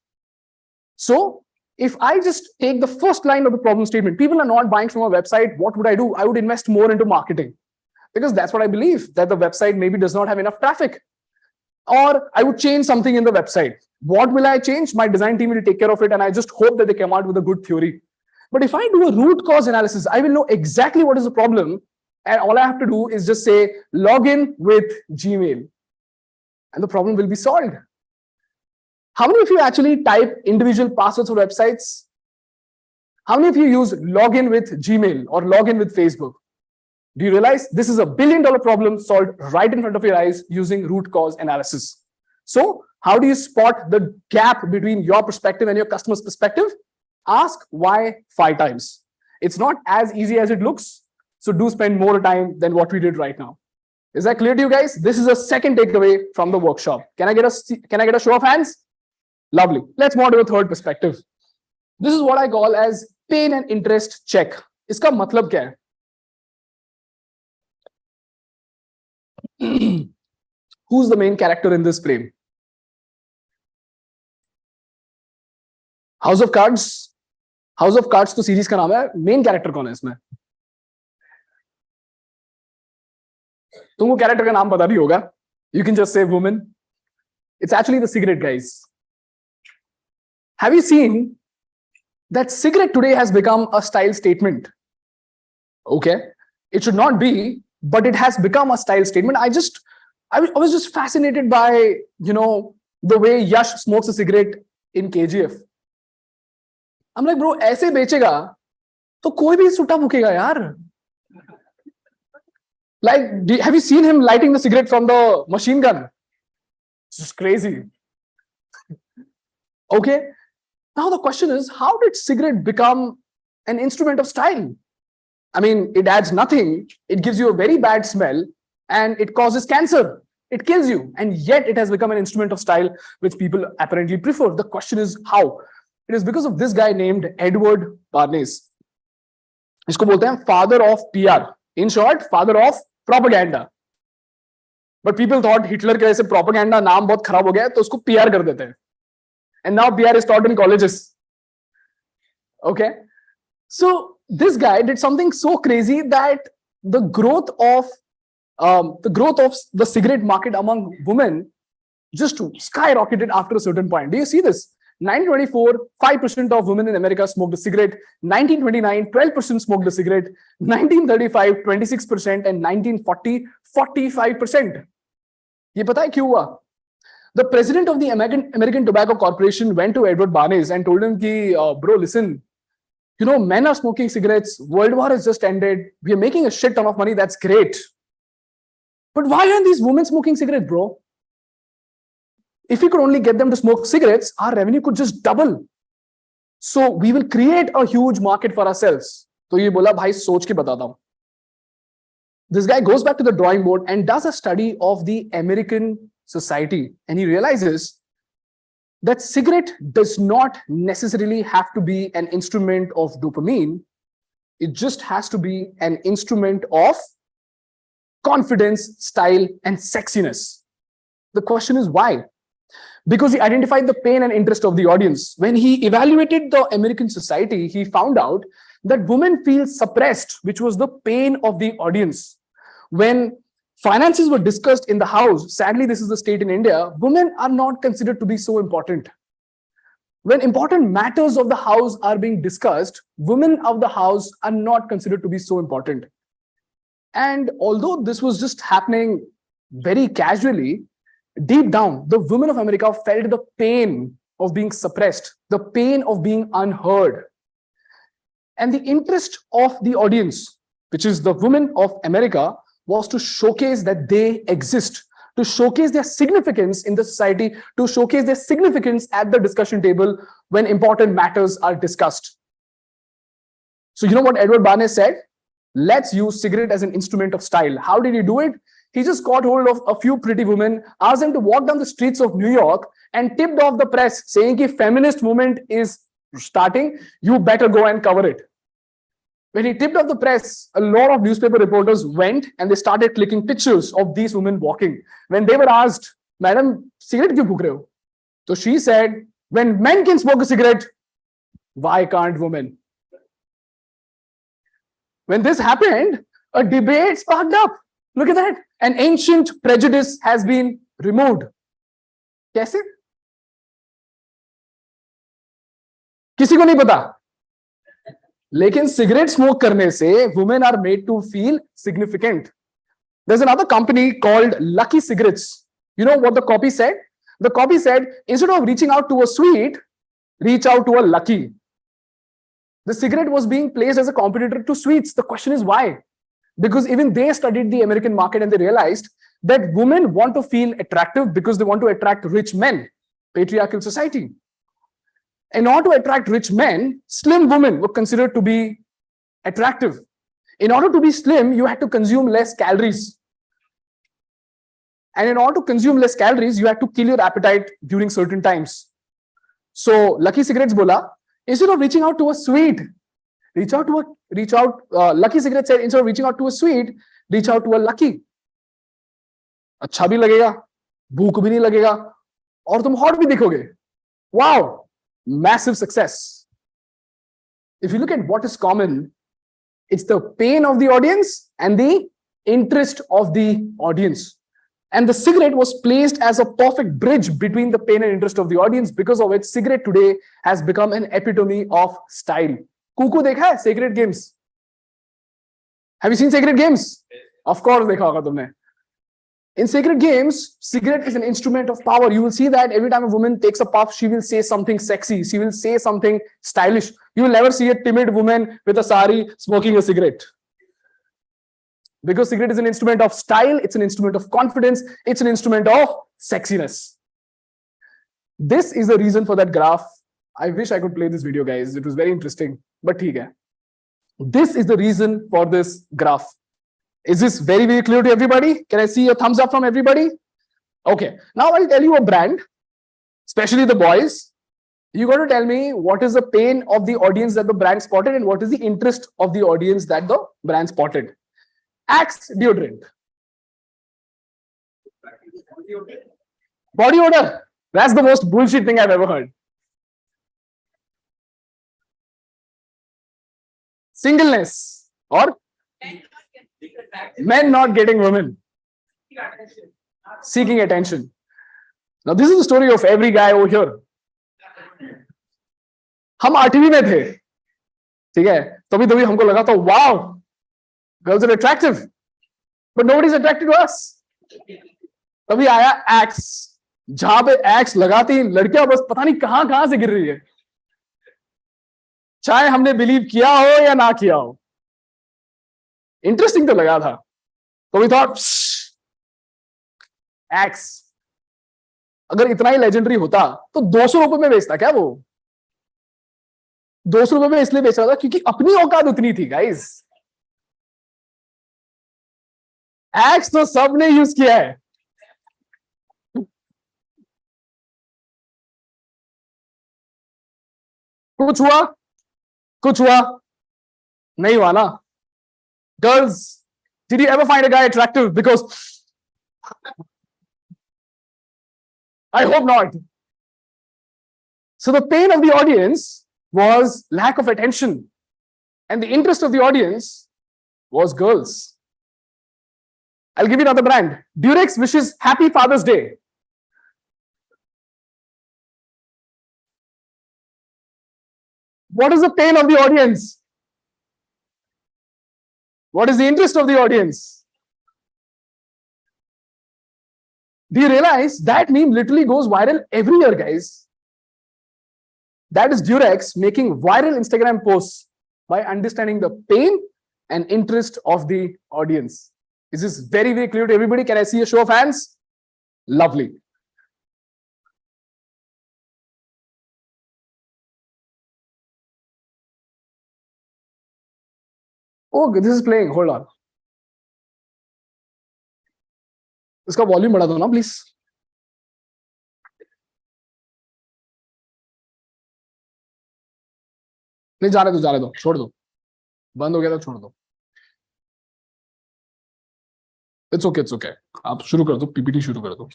So if I just take the first line of the problem statement, people are not buying from a website, what would I do? I would invest more into marketing, because that's what I believe, that the website maybe does not have enough traffic. Or I would change something in the website. What will I change? My design team will take care of it, and I just hope that they come out with a good theory. But if I do a root cause analysis, I will know exactly what is the problem, and all I have to do is just say, log in with Gmail, and the problem will be solved. How many of you actually type individual passwords for websites? How many of you use login with Gmail or login with Facebook? Do you realize this is a $1 billion problem solved right in front of your eyes using root cause analysis? So how do you spot the gap between your perspective and your customer's perspective? Ask why 5 times. It's not as easy as it looks. So do spend more time than what we did right now. Is that clear to you guys? This is a second takeaway from the workshop. Can I get a show of hands? Lovely. Let's move on to a third perspective. This is what I call as pain and interest check. Iska matlab kya hai? Who's the main character in this frame? House of Cards. House of Cards तो series का नाम है. Main character कौन है इसमें? तुमको character का नाम पता भी होगा. You can just say woman. It's actually the cigarette guys. Have you seen that cigarette today has become a style statement? Okay, it should not be, but it has become a style statement. I was just fascinated by, the way Yash smokes a cigarette in KGF. I'm like, bro, ऐसे बेचेगा तो कोई भी सुट्टा फूकेगा यार. Like, have you seen him lighting the cigarette from the machine gun? It's just crazy. Okay. Now the question is, how did cigarette become an instrument of style? I mean, it adds nothing. It gives you a very bad smell and it causes cancer. It kills you. And yet it has become an instrument of style, which people apparently prefer. The question is how? It is because of this guy named Edward Bernays. इसको बोलते हैं father of PR. In short, father of propaganda. But people thought Hitler के वजह propaganda नाम बहुत खराब हो गया तो उसको PR कर देते हैं. And now PR is taught in colleges. Okay. So this guy did something so crazy that the growth of the cigarette market among women just skyrocketed after a certain point. Do you see this? 1924, 5% of women in America smoked a cigarette. 1929, 12% smoked a cigarette. 1935, 26%, and 1940, 45%. ये पता है क्यों हुआ? The president of the American Tobacco Corporation went to Edward Bernays and told him, bro, listen, men are smoking cigarettes. World War has just ended. We are making a shit ton of money. That's great. But why aren't these women smoking cigarettes, bro? If we could only get them to smoke cigarettes, our revenue could just double. So we will create a huge market for ourselves. So ye bola, bhai, soch ke batata hu. This guy goes back to the drawing board and does a study of the American society. And he realizes that cigarette does not necessarily have to be an instrument of dopamine. It just has to be an instrument of confidence, style, and sexiness. The question is why? Because he identified the pain and interest of the audience. When he evaluated the American society, he found out that women feel suppressed, which was the pain of the audience. When finances were discussed in the house, sadly, this is the state in India, women are not considered to be so important. When important matters of the house are being discussed, women of the house are not considered to be so important. And although this was just happening very casually, deep down, the women of America felt the pain of being suppressed, the pain of being unheard. And the interest of the audience, which is the women of America, was to showcase that they exist, to showcase their significance in the society, to showcase their significance at the discussion table when important matters are discussed. So you know what Edward Bernays said? Let's use cigarette as an instrument of style. How did he do it? He just got hold of a few pretty women, asked them to walk down the streets of New York and tipped off the press saying that feminist movement is starting, you better go and cover it. When he tipped off the press, a lot of newspaper reporters went and they started clicking pictures of these women walking. When they were asked, Madam, cigarette kyun phuk rahe ho? So she said, when men can smoke a cigarette, why can't women? When this happened, a debate sparked up. Look at that. An ancient prejudice has been removed. कैसे? किसी को नहीं पता. लेकिन cigarette smoke करने से women are made to feel significant. There's another company called Lucky Cigarettes. You know what the copy said? The copy said, instead of reaching out to a sweet, reach out to a lucky. The cigarette was being placed as a competitor to sweets. The question is why? Because even they studied the American market and they realized that women want to feel attractive because they want to attract rich men, patriarchal society. In order to attract rich men, slim women were considered to be attractive. In order to be slim, you had to consume less calories. And in order to consume less calories, you had to kill your appetite during certain times. So Lucky Cigarettes bola, instead of reaching out to a sweet, Lucky Cigarettes said, instead of reaching out to a sweet, reach out to a lucky. अच्छा भी लगेगा, भूख भी नहीं लगेगा, और तुम hot भी दिखोगे. Wow, massive success. If you look at what is common, it's the pain of the audience and the interest of the audience. And the cigarette was placed as a perfect bridge between the pain and interest of the audience, because of which cigarette today has become an epitome of style. Cuckoo dekha hai? Sacred Games. Have you seen Sacred Games? Of course dekha hoga tumne. In Sacred Games, cigarette is an instrument of power. You will see that every time a woman takes a puff, she will say something sexy. She will say something stylish. You will never see a timid woman with a sari smoking a cigarette. Because cigarette is an instrument of style, it's an instrument of confidence, it's an instrument of sexiness. This is the reason for that graph. I wish I could play this video, guys. It was very interesting, but theek hai. This is the reason for this graph. Is this very, very clear to everybody? Can I see a thumbs up from everybody? Okay, now I'll tell you a brand, especially the boys. You got to tell me what is the pain of the audience that the brand spotted and what is the interest of the audience that the brand spotted. Axe deodorant. Body odor. That's the most bullshit thing I've ever heard. Singleness or men not getting women. Seeking attention. Now this is the story of every guy over here. हम 8वीं में थे, ठीक है? तभी हमको लगा था, wow, girls are attractive, but nobody's attracted to us. तभी आया axe, जहां पे axe लगाती लड़कियां बस पता नहीं कहां से गिर रही है, चाहे हमने बिलीव किया हो या ना किया हो. इंटरेस्टिंग तो लगा था, तो we thought axe अगर इतना ही लेजेंडरी होता तो 200 रुपए में बेचता क्या वो? 200 रुपए में इसलिए बेच रहा था क्योंकि अपनी औकात उतनी थी गाइस. एक्स तो सबने यूज किया है. कुछ हुआ नहीं हुआ ना. Girls, did you ever find a guy attractive? Because I hope not. So the pain of the audience was lack of attention, and the interest of the audience was girls. I'll give you another brand. Durex wishes Happy Father's Day. What is the pain of the audience? What is the interest of the audience? Do you realize that meme literally goes viral every year, guys? That is Durex making viral Instagram posts by understanding the pain and interest of the audience. Is this very, very clear to everybody? Can I see a show of hands? Lovely. Oh, this is playing. Hold on. इसका volume बढ़ा दो ना please. नहीं जाने दो, छोड़ दो. बंद हो गया तो छोड़ दो. It's okay. आप शुरू कर दो, पीपीटी शुरू कर दो,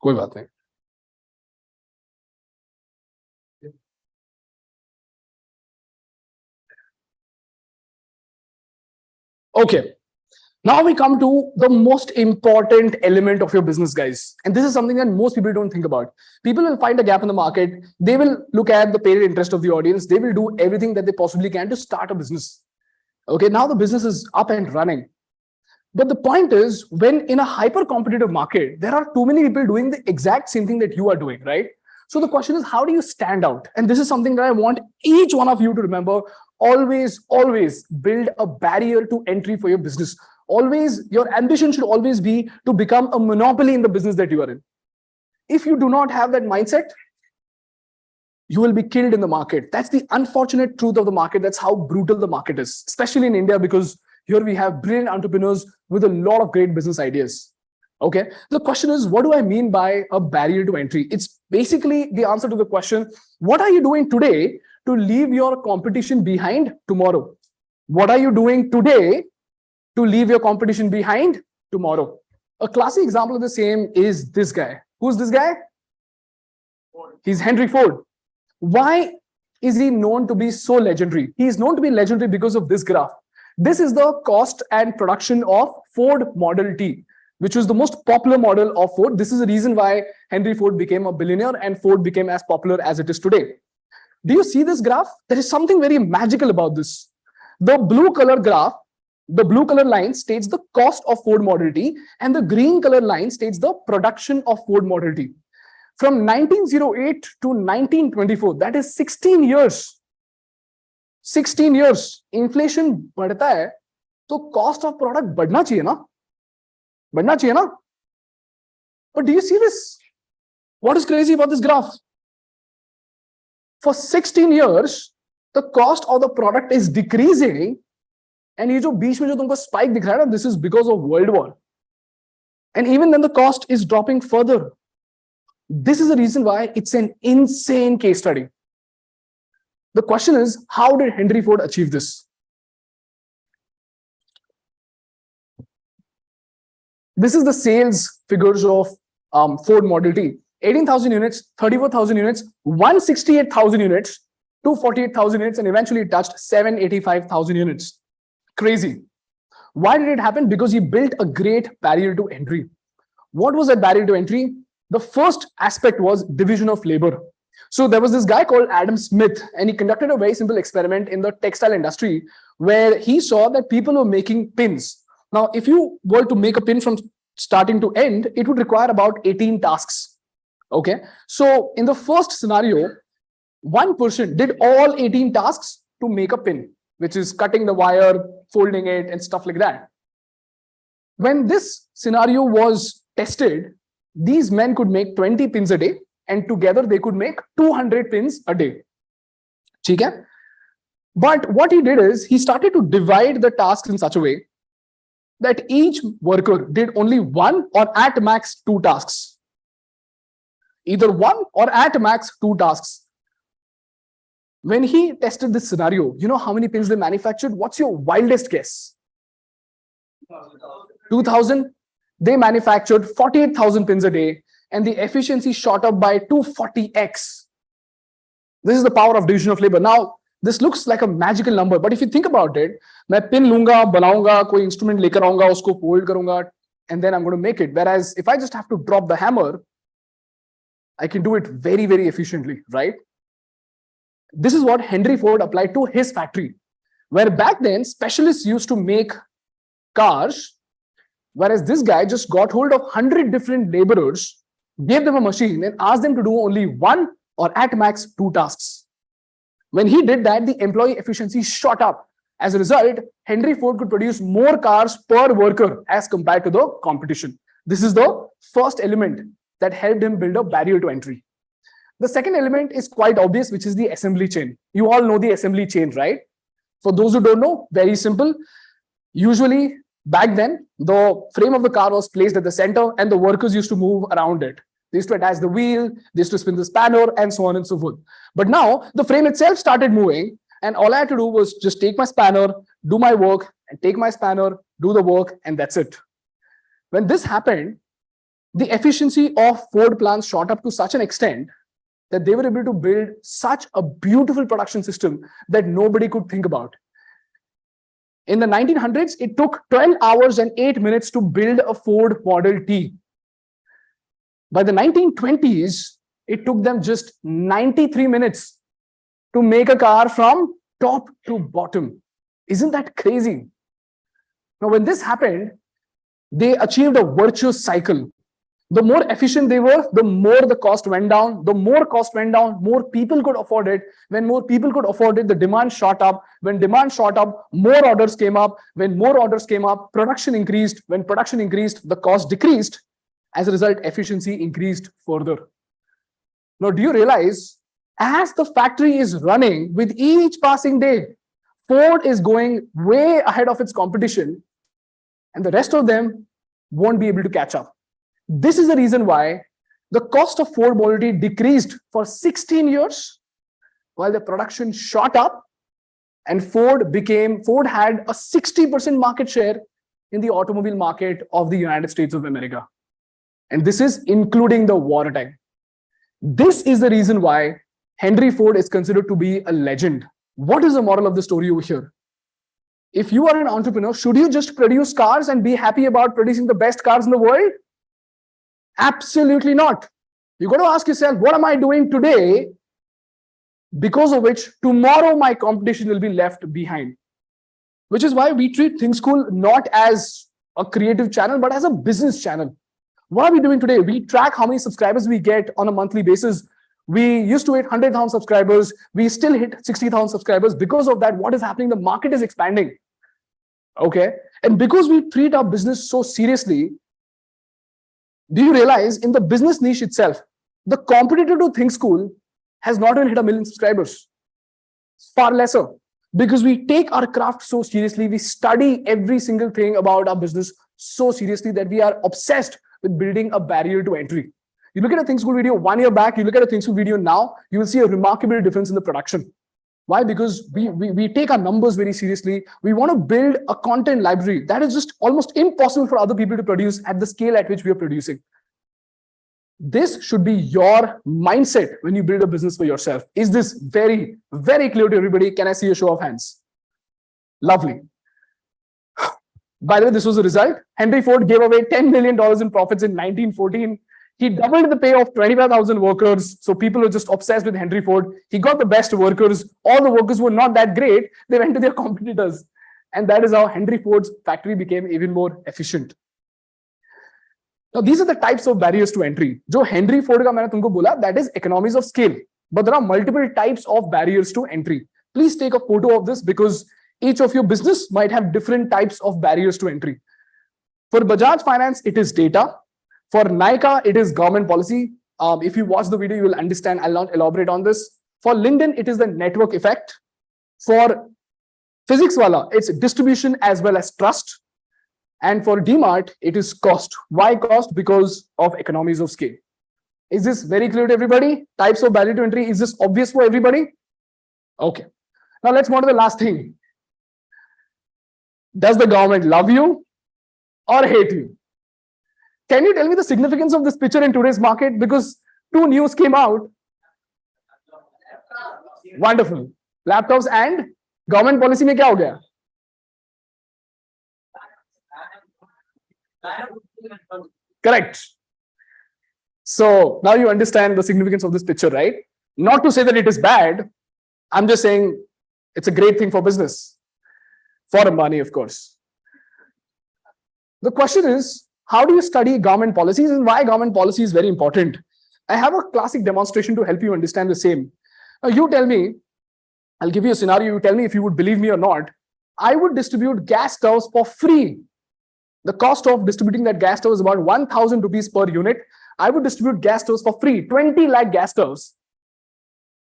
कोई बात नहीं. Okay. Now we come to the most important element of your business, guys. And this is something that most people don't think about. People will find a gap in the market. They will look at the paid interest of the audience. They will do everything that they possibly can to start a business. Okay, now the business is up and running. But the point is, when in a hyper competitive market, there are too many people doing the exact same thing that you are doing, right? So the question is, how do you stand out? And this is something that I want each one of you to remember. Always, always build a barrier to entry for your business. Always, your ambition should always be to become a monopoly in the business that you are in. If you do not have that mindset, you will be killed in the market. That's the unfortunate truth of the market. That's how brutal the market is, especially in India, because here we have brilliant entrepreneurs with a lot of great business ideas. Okay. The question is, what do I mean by a barrier to entry? It's basically the answer to the question, what are you doing today to leave your competition behind tomorrow? What are you doing today to leave your competition behind tomorrow? A classic example of the same is this guy. Who's this guy? He's Henry Ford. Why is he known to be so legendary? He is known to be legendary because of this graph. This is the cost and production of Ford Model T, which was the most popular model of Ford. This is the reason why Henry Ford became a billionaire and Ford became as popular as it is today. Do you see this graph? There is something very magical about this. The blue color graph, the blue color line states the cost of Ford Model T, and the green color line states the production of Ford Model T. From 1908 to 1924, that is 16 years. 16 years. Inflation बढ़ता है, तो cost of product बढ़ना चाहिए ना? बढ़ना चाहिए ना? But do you see this? What is crazy about this graph? For 16 years, the cost of the product is decreasing, and ये जो बीच में जो तुमको spike दिख रहा है ना, this is because of World War. And even then the cost is dropping further. This is the reason why it's an insane case study. The question is, how did Henry Ford achieve this? This is the sales figures of Ford Model T. 18,000 units, 34,000 units, 168,000 units, 248,000 units, and eventually it touched 785,000 units. Crazy. Why did it happen? Because he built a great barrier to entry. What was that barrier to entry? The first aspect was division of labor. So there was this guy called Adam Smith, and he conducted a very simple experiment in the textile industry where he saw that people were making pins. Now, if you were to make a pin from starting to end, it would require about 18 tasks. Okay. So in the first scenario, one person did all 18 tasks to make a pin, which is cutting the wire, folding it, and stuff like that. When this scenario was tested, these men could make 20 pins a day, and together they could make 200 pins a day. Okay? But what he did is he started to divide the tasks in such a way that each worker did only one or at max two tasks. Either one or at max two tasks. When he tested this scenario, you know how many pins they manufactured? What's your wildest guess? 2,000. They manufactured 48,000 pins a day, and the efficiency shot up by 240x. This is the power of division of labor. Now, this looks like a magical number, but if you think about it, मैं pin लूंगा, बनाऊंगा, कोई instrument लेकर आऊंगा, उसको fold करूंगा, and then I'm going to make it. Whereas if I just have to drop the hammer, I can do it very, very efficiently, right? This is what Henry Ford applied to his factory, where back then specialists used to make cars, whereas this guy just got hold of 100 different laborers, gave them a machine, and asked them to do only one or at max two tasks. When he did that, the employee efficiency shot up. As a result, Henry Ford could produce more cars per worker as compared to the competition. This is the first element that helped him build a barrier to entry. The second element is quite obvious, which is the assembly chain. You all know the assembly chain, right? For those who don't know, very simple. Usually, back then, the frame of the car was placed at the center and the workers used to move around it. They used to attach the wheel, they used to spin the spanner, and so on and so forth. But now, the frame itself started moving, and all I had to do was just take my spanner, do my work, and take my spanner, do the work, and that's it. When this happened, the efficiency of Ford plants shot up to such an extent that they were able to build such a beautiful production system that nobody could think about. In the 1900s, it took 12 hours and 8 minutes to build a Ford Model T. By the 1920s, it took them just 93 minutes to make a car from top to bottom. Isn't that crazy? Now, when this happened, they achieved a virtuous cycle. The more efficient they were, the more the cost went down. The more cost went down, more people could afford it. When more people could afford it, the demand shot up. When demand shot up, more orders came up. When more orders came up, production increased. When production increased, the cost decreased. As a result, efficiency increased further. Now, do you realize, as the factory is running with each passing day, Ford is going way ahead of its competition, and the rest of them won't be able to catch up. This is the reason why the cost of Ford mobility decreased for 16 years, while the production shot up, and Ford had a 60% market share in the automobile market of the United States of America. And this is including the wartime. This is the reason why Henry Ford is considered to be a legend. What is the moral of the story over here? If you are an entrepreneur, should you just produce cars and be happy about producing the best cars in the world? Absolutely not. You've got to ask yourself, what am I doing today because of which tomorrow my competition will be left behind? Which is why we treat Think School not as a creative channel, but as a business channel. What are we doing today? We track how many subscribers we get on a monthly basis. We used to hit 100,000 subscribers. We still hit 60,000 subscribers. Because of that, what is happening? The market is expanding. Okay. And because we treat our business so seriously, do you realize in the business niche itself, the competitor to Think School has not even hit 1 million subscribers. It's far lesser. Because we take our craft so seriously, we study every single thing about our business so seriously that we are obsessed with building a barrier to entry. You look at a Think School video 1 year back, you look at a Think School video now, you will see a remarkable difference in the production. Why? Because we take our numbers very seriously. We want to build a content library that is just almost impossible for other people to produce at the scale at which we are producing. This should be your mindset when you build a business for yourself. Is this very, very clear to everybody? Can I see a show of hands? Lovely. By the way, this was the result. Henry Ford gave away $10 million in profits in 1914. He doubled the pay of 25,000 workers. So people were just obsessed with Henry Ford. He got the best workers. All the workers were not that great. They went to their competitors. And that is how Henry Ford's factory became even more efficient. Now, these are the types of barriers to entry. Jo Henry Ford ka maine tumko bola, that is economies of scale. But there are multiple types of barriers to entry. Please take a photo of this because each of your business might have different types of barriers to entry. For Bajaj Finance, it is data. For Nykaa, it is government policy. If you watch the video, you will understand. I'll not elaborate on this. For Linden, it is the network effect. For Physics Wala, it's distribution as well as trust. And for DMart, it is cost. Why cost? Because of economies of scale. Is this very clear to everybody? Types of barrier to entry. Is this obvious for everybody? Okay. Now let's move on to the last thing. Does the government love you or hate you? Can you tell me the significance of this picture in today's market? Because 2 news came out. Wonderful. Laptops and government policy mein kya ho gaya? Correct. So now you understand the significance of this picture, right? Not to say that it is bad. I'm just saying it's a great thing for business. For money, of course. The question is, how do you study government policies and why government policy is very important? I have a classic demonstration to help you understand the same. Now you tell me, I'll give you a scenario, you tell me if you would believe me or not. I would distribute gas stoves for free. The cost of distributing that gas stove is about 1,000 rupees per unit. I would distribute gas stoves for free, 20 lakh gas stoves,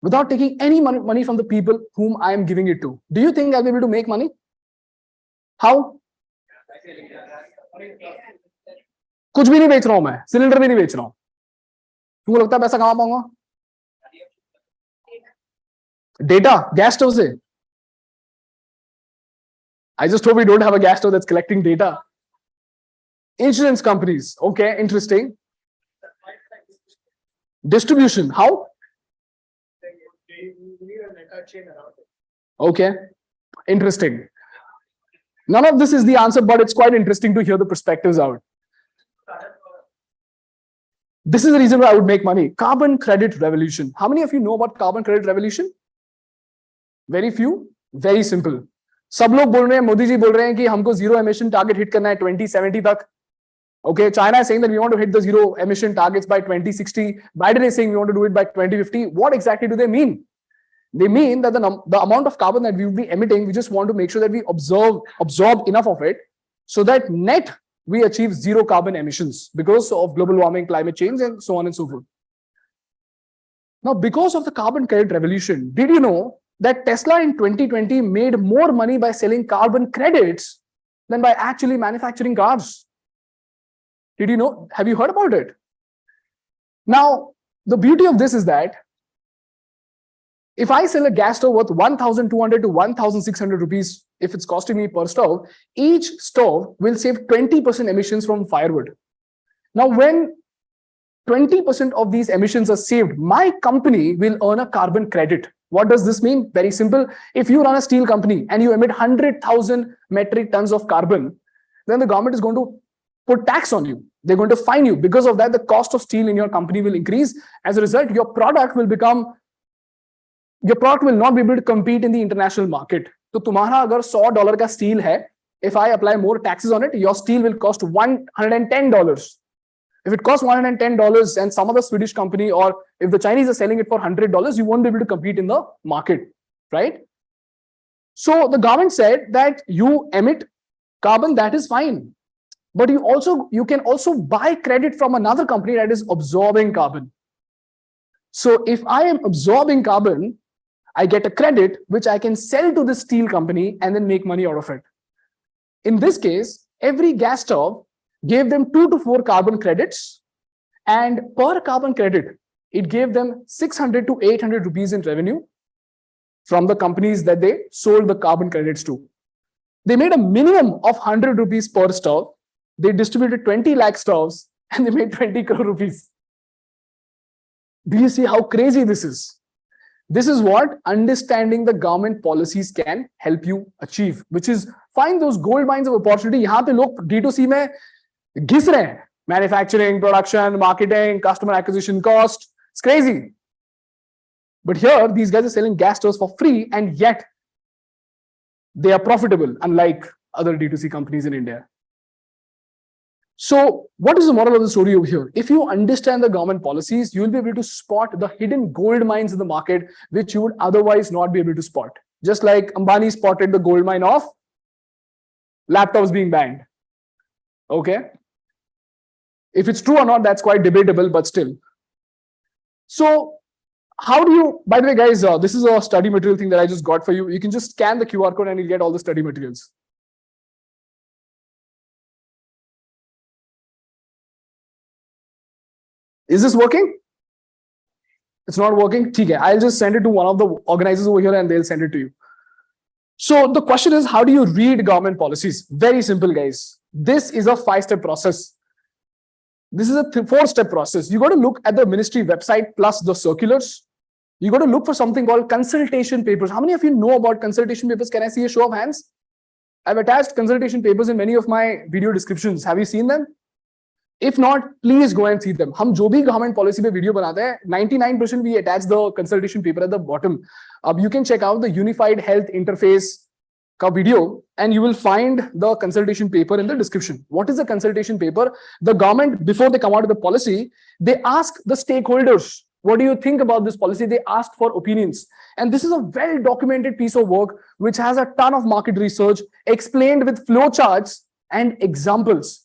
without taking any money from the people whom I am giving it to. Do you think I'll be able to make money? How? कुछ भी नहीं बेच रहा हूं मैं, cylinder भी नहीं बेच रहा हूं, तुमको लगता है पैसा कहां पाऊंगा? Data, gas stove से. I just hope we don't have a gas stove that's collecting data. Insurance companies, okay, interesting. Distribution, how? Okay, interesting. None of this is the answer, but it's quite interesting to hear the perspectives out. This is the reason why I would make money. Carbon credit revolution. How many of you know about carbon credit revolution? Very few. Very simple. सब लोग बोल रहे हैं, मोदी जी बोल रहे हैं कि हमको zero emission target hit करना है 2070 तक. Okay, China is saying that we want to hit the zero emission targets by 2060. Biden is saying we want to do it by 2050. What exactly do they mean? They mean that the amount of carbon that we will be emitting, we just want to make sure that we absorb enough of it so that net we achieve zero carbon emissions because of global warming, climate change, and so on and so forth. Now, because of the carbon credit revolution, did you know that Tesla in 2020 made more money by selling carbon credits than by actually manufacturing cars? Did you know? Have you heard about it? Now, the beauty of this is that if I sell a gas stove worth 1,200 to 1,600 rupees, if it's costing me per stove, each stove will save 20% emissions from firewood. Now, when 20% of these emissions are saved, my company will earn a carbon credit. What does this mean? Very simple. If you run a steel company and you emit 100,000 metric tons of carbon, then the government is going to put tax on you. They're going to fine you. Because of that, the cost of steel in your company will increase. As a result, your product will not be able to compete in the international market. So, तुम्हारा अगर $100 का steel है, if I apply more taxes on it, your steel will cost $110. If it costs $110 and some other Swedish company, or if the Chinese are selling it for $100, you won't be able to compete in the market, right? So the government said that you emit carbon, that is fine. But you can also buy credit from another company that is absorbing carbon. So if I am absorbing carbon, I get a credit which I can sell to the steel company and then make money out of it. In this case, every gas stove gave them 2 to 4 carbon credits, and per carbon credit, it gave them 600 to 800 rupees in revenue from the companies that they sold the carbon credits to. They made a minimum of 100 rupees per stove. They distributed 20 lakh stoves and they made 20 crore rupees. Do you see how crazy this is? This is what understanding the government policies can help you achieve, which is find those gold mines of opportunity. यहाँ पे लोग D2C में घिस रहे हैं. Manufacturing, production, marketing, customer acquisition cost. It's crazy. But here, these guys are selling gas stoves for free, and yet they are profitable, unlike other D2C companies in India. So what is the moral of the story over here? If you understand the government policies, you will be able to spot the hidden gold mines in the market, which you would otherwise not be able to spot. Just like Ambani spotted the gold mine of laptops being banned. Okay. If it's true or not, that's quite debatable, but still. So how do you, by the way, guys, this is a study material thing that I just got for you. You can just scan the QR code and you'll get all the study materials. Is this working? It's not working? Okay, I'll just send it to one of the organizers over here and they'll send it to you. So the question is, how do you read government policies? Very simple, guys. This is a 5-step process. This is a 4-step process. You got to look at the ministry website plus the circulars. You got to look for something called consultation papers. How many of you know about consultation papers? Can I see a show of hands? I've attached consultation papers in many of my video descriptions. Have you seen them? If not, please go and see them. हम जो भी government policy पे video बनाते हैं, 99% we attach the consultation paper at the bottom. You can check out the Unified Health Interface का video and you will find the consultation paper in the description. What is the consultation paper? The government, before they come out with the policy, they ask the stakeholders, what do you think about this policy? They ask for opinions. And this is a well-documented piece of work which has a ton of market research explained with flowcharts and examples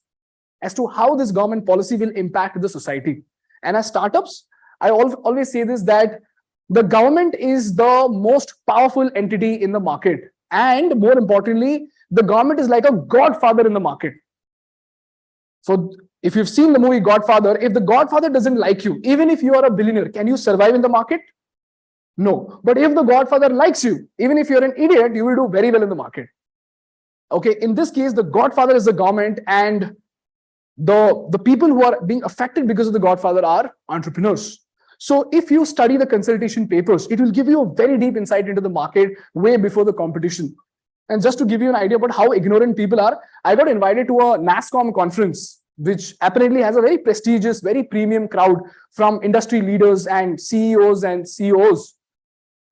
as to how this government policy will impact the society. And as startups, I always say this, that the government is the most powerful entity in the market. And more importantly, the government is like a godfather in the market. So if you've seen the movie Godfather, if the godfather doesn't like you, even if you are a billionaire, can you survive in the market? No. But if the godfather likes you, even if you're an idiot, you will do very well in the market. Okay, in this case, the godfather is the government, and the people who are being affected because of the godfather are entrepreneurs. So if you study the consultation papers, it will give you a very deep insight into the market way before the competition. And just to give you an idea about how ignorant people are, I got invited to a NASSCOM conference, which apparently has a very prestigious, very premium crowd from industry leaders and CEOs and CEOs.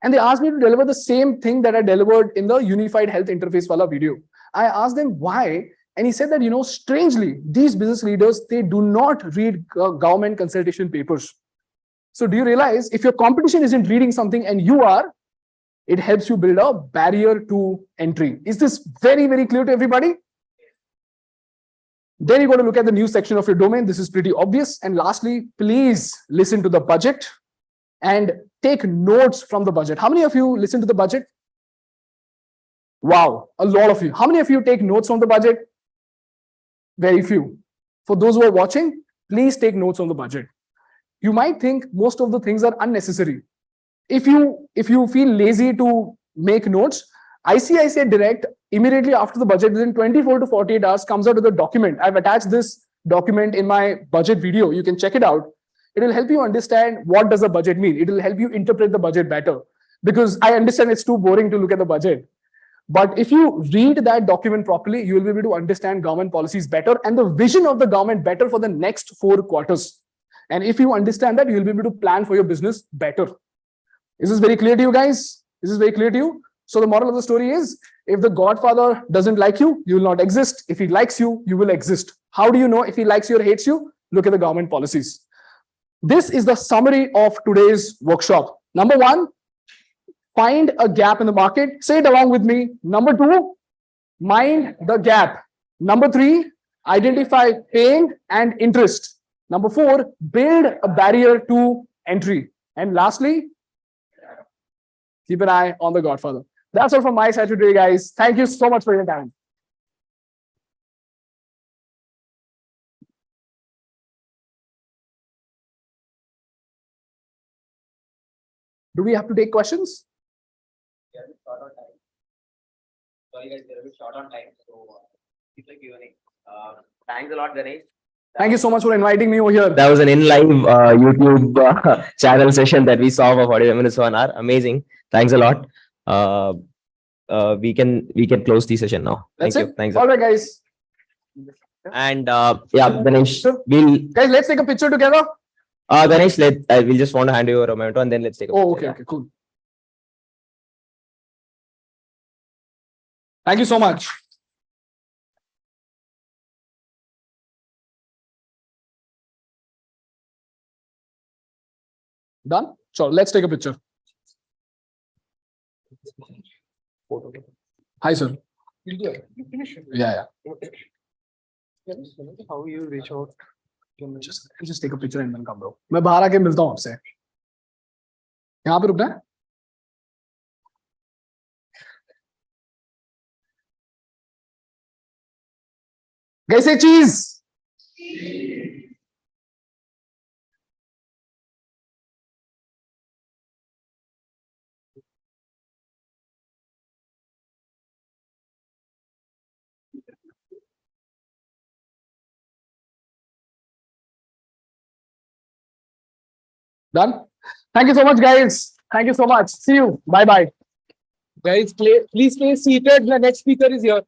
And they asked me to deliver the same thing that I delivered in the Unified Health Interface wala video. I asked them, why And he said that, strangely, these business leaders, they do not read government consultation papers. So do you realize if your competition isn't reading something and you are, it helps you build a barrier to entry. Is this very, very clear to everybody? Then you're going to look at the news section of your domain. This is pretty obvious. And lastly, please listen to the budget and take notes from the budget. How many of you listen to the budget? Wow, a lot of you. How many of you take notes from the budget? Very few. For those who are watching, please take notes on the budget. You might think most of the things are unnecessary. If you feel lazy to make notes, ICICI Direct immediately after the budget, within 24 to 48 hours, comes out with a document. I've attached this document in my budget video. You can check it out. It will help you understand what does a budget mean. It will help you interpret the budget better. Because I understand it's too boring to look at the budget. But if you read that document properly, you will be able to understand government policies better and the vision of the government better for the next 4 quarters. And if you understand that, you will be able to plan for your business better. Is this very clear to you guys? Is this very clear to you? So the moral of the story is, if the Godfather doesn't like you, you will not exist. If he likes you, you will exist. How do you know if he likes you or hates you? Look at the government policies. This is the summary of today's workshop. Number 1, find a gap in the market. Say it along with me. Number 2, mind the gap. Number 3, identify pain and interest. Number 4, build a barrier to entry. And lastly, keep an eye on the Godfather. That's all from my side today, guys. Thank you so much for your time. Do we have to take questions? Yeah, short on time. Sorry guys, we're a bit short on time, so keep the Q&A. Thanks a lot, Ganesh. Thank you so much for inviting me over here. That was an in-live YouTube channel session that we saw for 45 minutes to an hour. Amazing. Thanks a lot. We can close the session now. That's Thank it. you. Thanks. All right, guys. And yeah, Ganesh, Guys, let's take a picture together. Ganesh, we'll just want to hand you a memento and then let's take a picture. Oh, okay, okay, cool. Thank you so much. Done? Sure, let's take a picture. Hi, sir. Yeah. How you reach out? Just take a picture and then come, bro. मैं बाहर आके मिलता हूँ आपसे. यहाँ पे रुकना है? Guys, say cheese. Done? Thank you so much, guys. Thank you so much. See you. Bye-bye. Guys, please stay seated. The next speaker is here.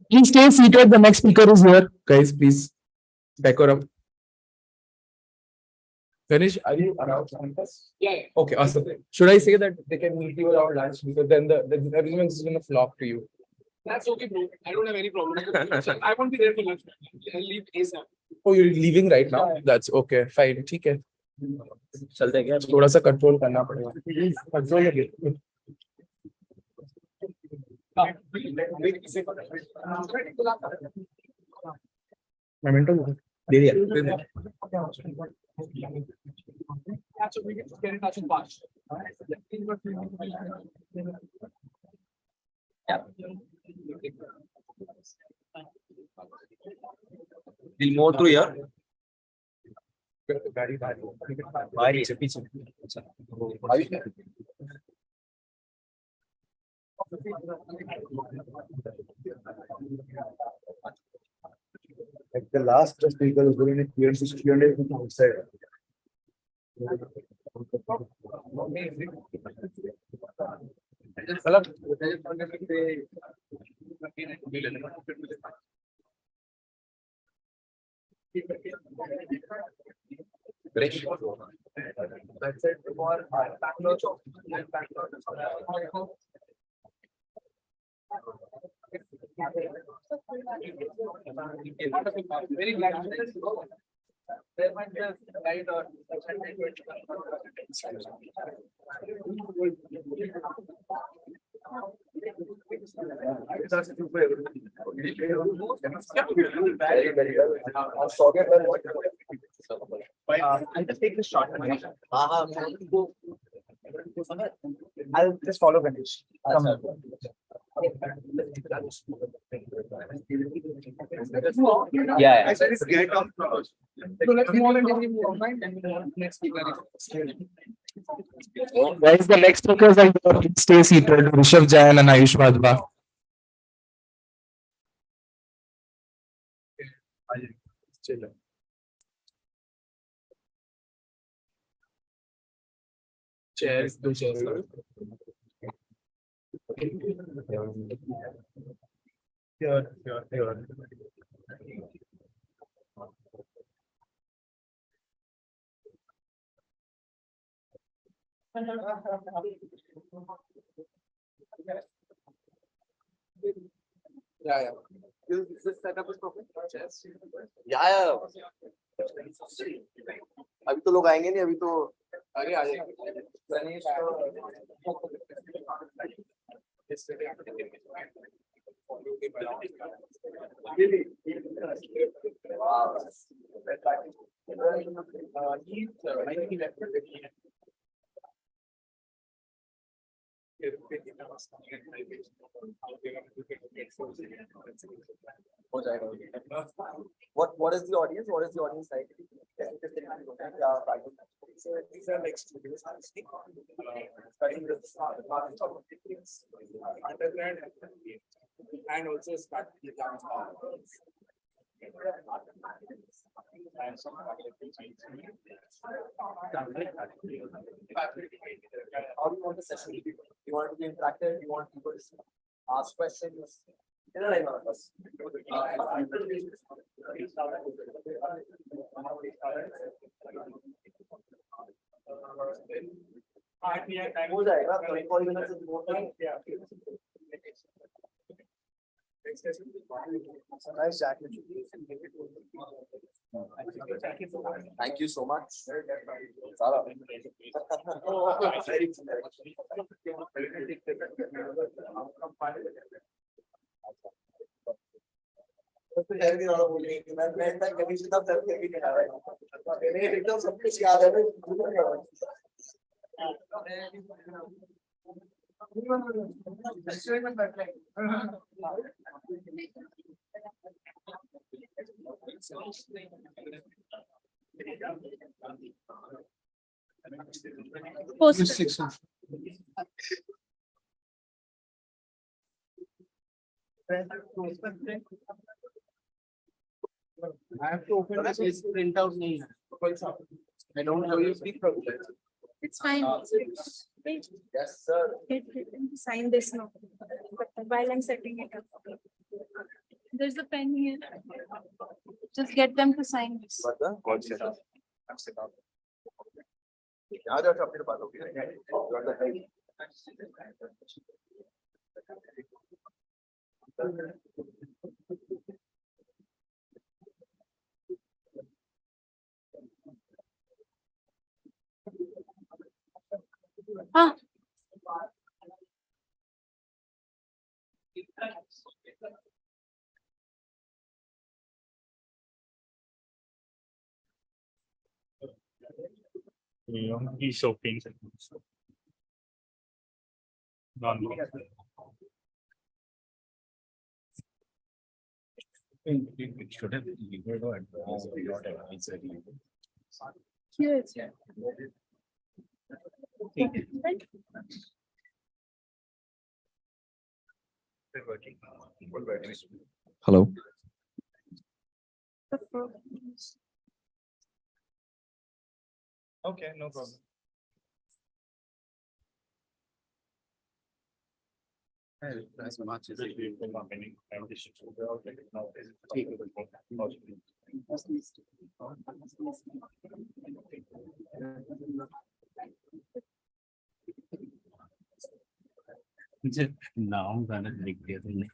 Please stay seated. The next speaker is here. Guys, please. Back up. Ganesh, are you around campus? Yeah. Okay, awesome. Should I say that they can meet you around lunch? Because then everyone is going to flock to you. That's okay, bro. I don't have any problem. I won't be there for lunch. I'll leave ASAP. Oh, you're leaving right now? Yeah. That's okay. Fine. ठीक है. चलते क्या? थोड़ा सा control करना पड़ेगा. Control Memento दे दिया. We'll move through here. Like the last speaker is doing it Q&A from outside. That's it for Bangalore. Very glad. There might be a right or I'll just take this short. I'll just follow Ganesh. Yeah. So let's move on and move on, right? And next speaker. Where is the next speakers? And stay seated. Rishabh, Jain, and Ayush Madhva. Chairs, two chairs. Here. Yeah. This setup is perfect. Chairs. Yeah. अभी तो लोग आएंगे नहीं अभी तो अरे आ जाएंगे Ganesh What is the audience? What is the audience like? So these are like students studying the undergrad and also start exams. How do you want the session to be? You want it to be interactive? You want people to ask questions? हो जाएगा 24 minutes is more than nice jacket. Thank you so much. Sara. एकदम सब कुछ याद है I have to open this printout. I don't have you speak from there. It's fine. Yes, sir. Sign this now. While I'm setting it up. There's a pen here. Just get them to sign this. Ah. He's soaking. It should have delivered or advised not advisory. Yes. Hello. Okay, no problem. As much as company, now I'm gonna make the other name.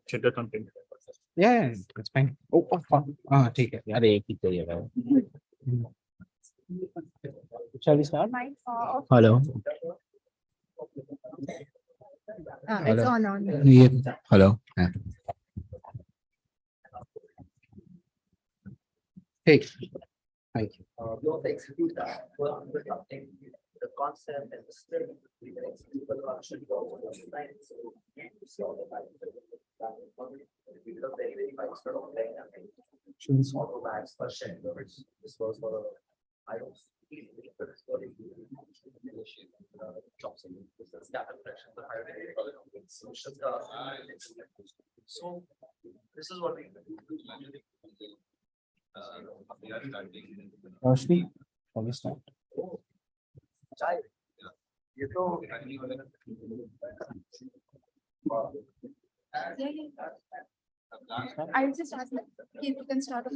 Sugar content. Yeah, that's fine. Oh, take it. Shall we start? Hello. It's on. Yeah. Hello. Hey. Thank you. Don't execute that. Well, the concept and the spirit, we can execute the concept. Because very, very much sort of like, auto bags per share. This was for the items. So this is what we Roshni, shall we start? I will just ask, if you can start.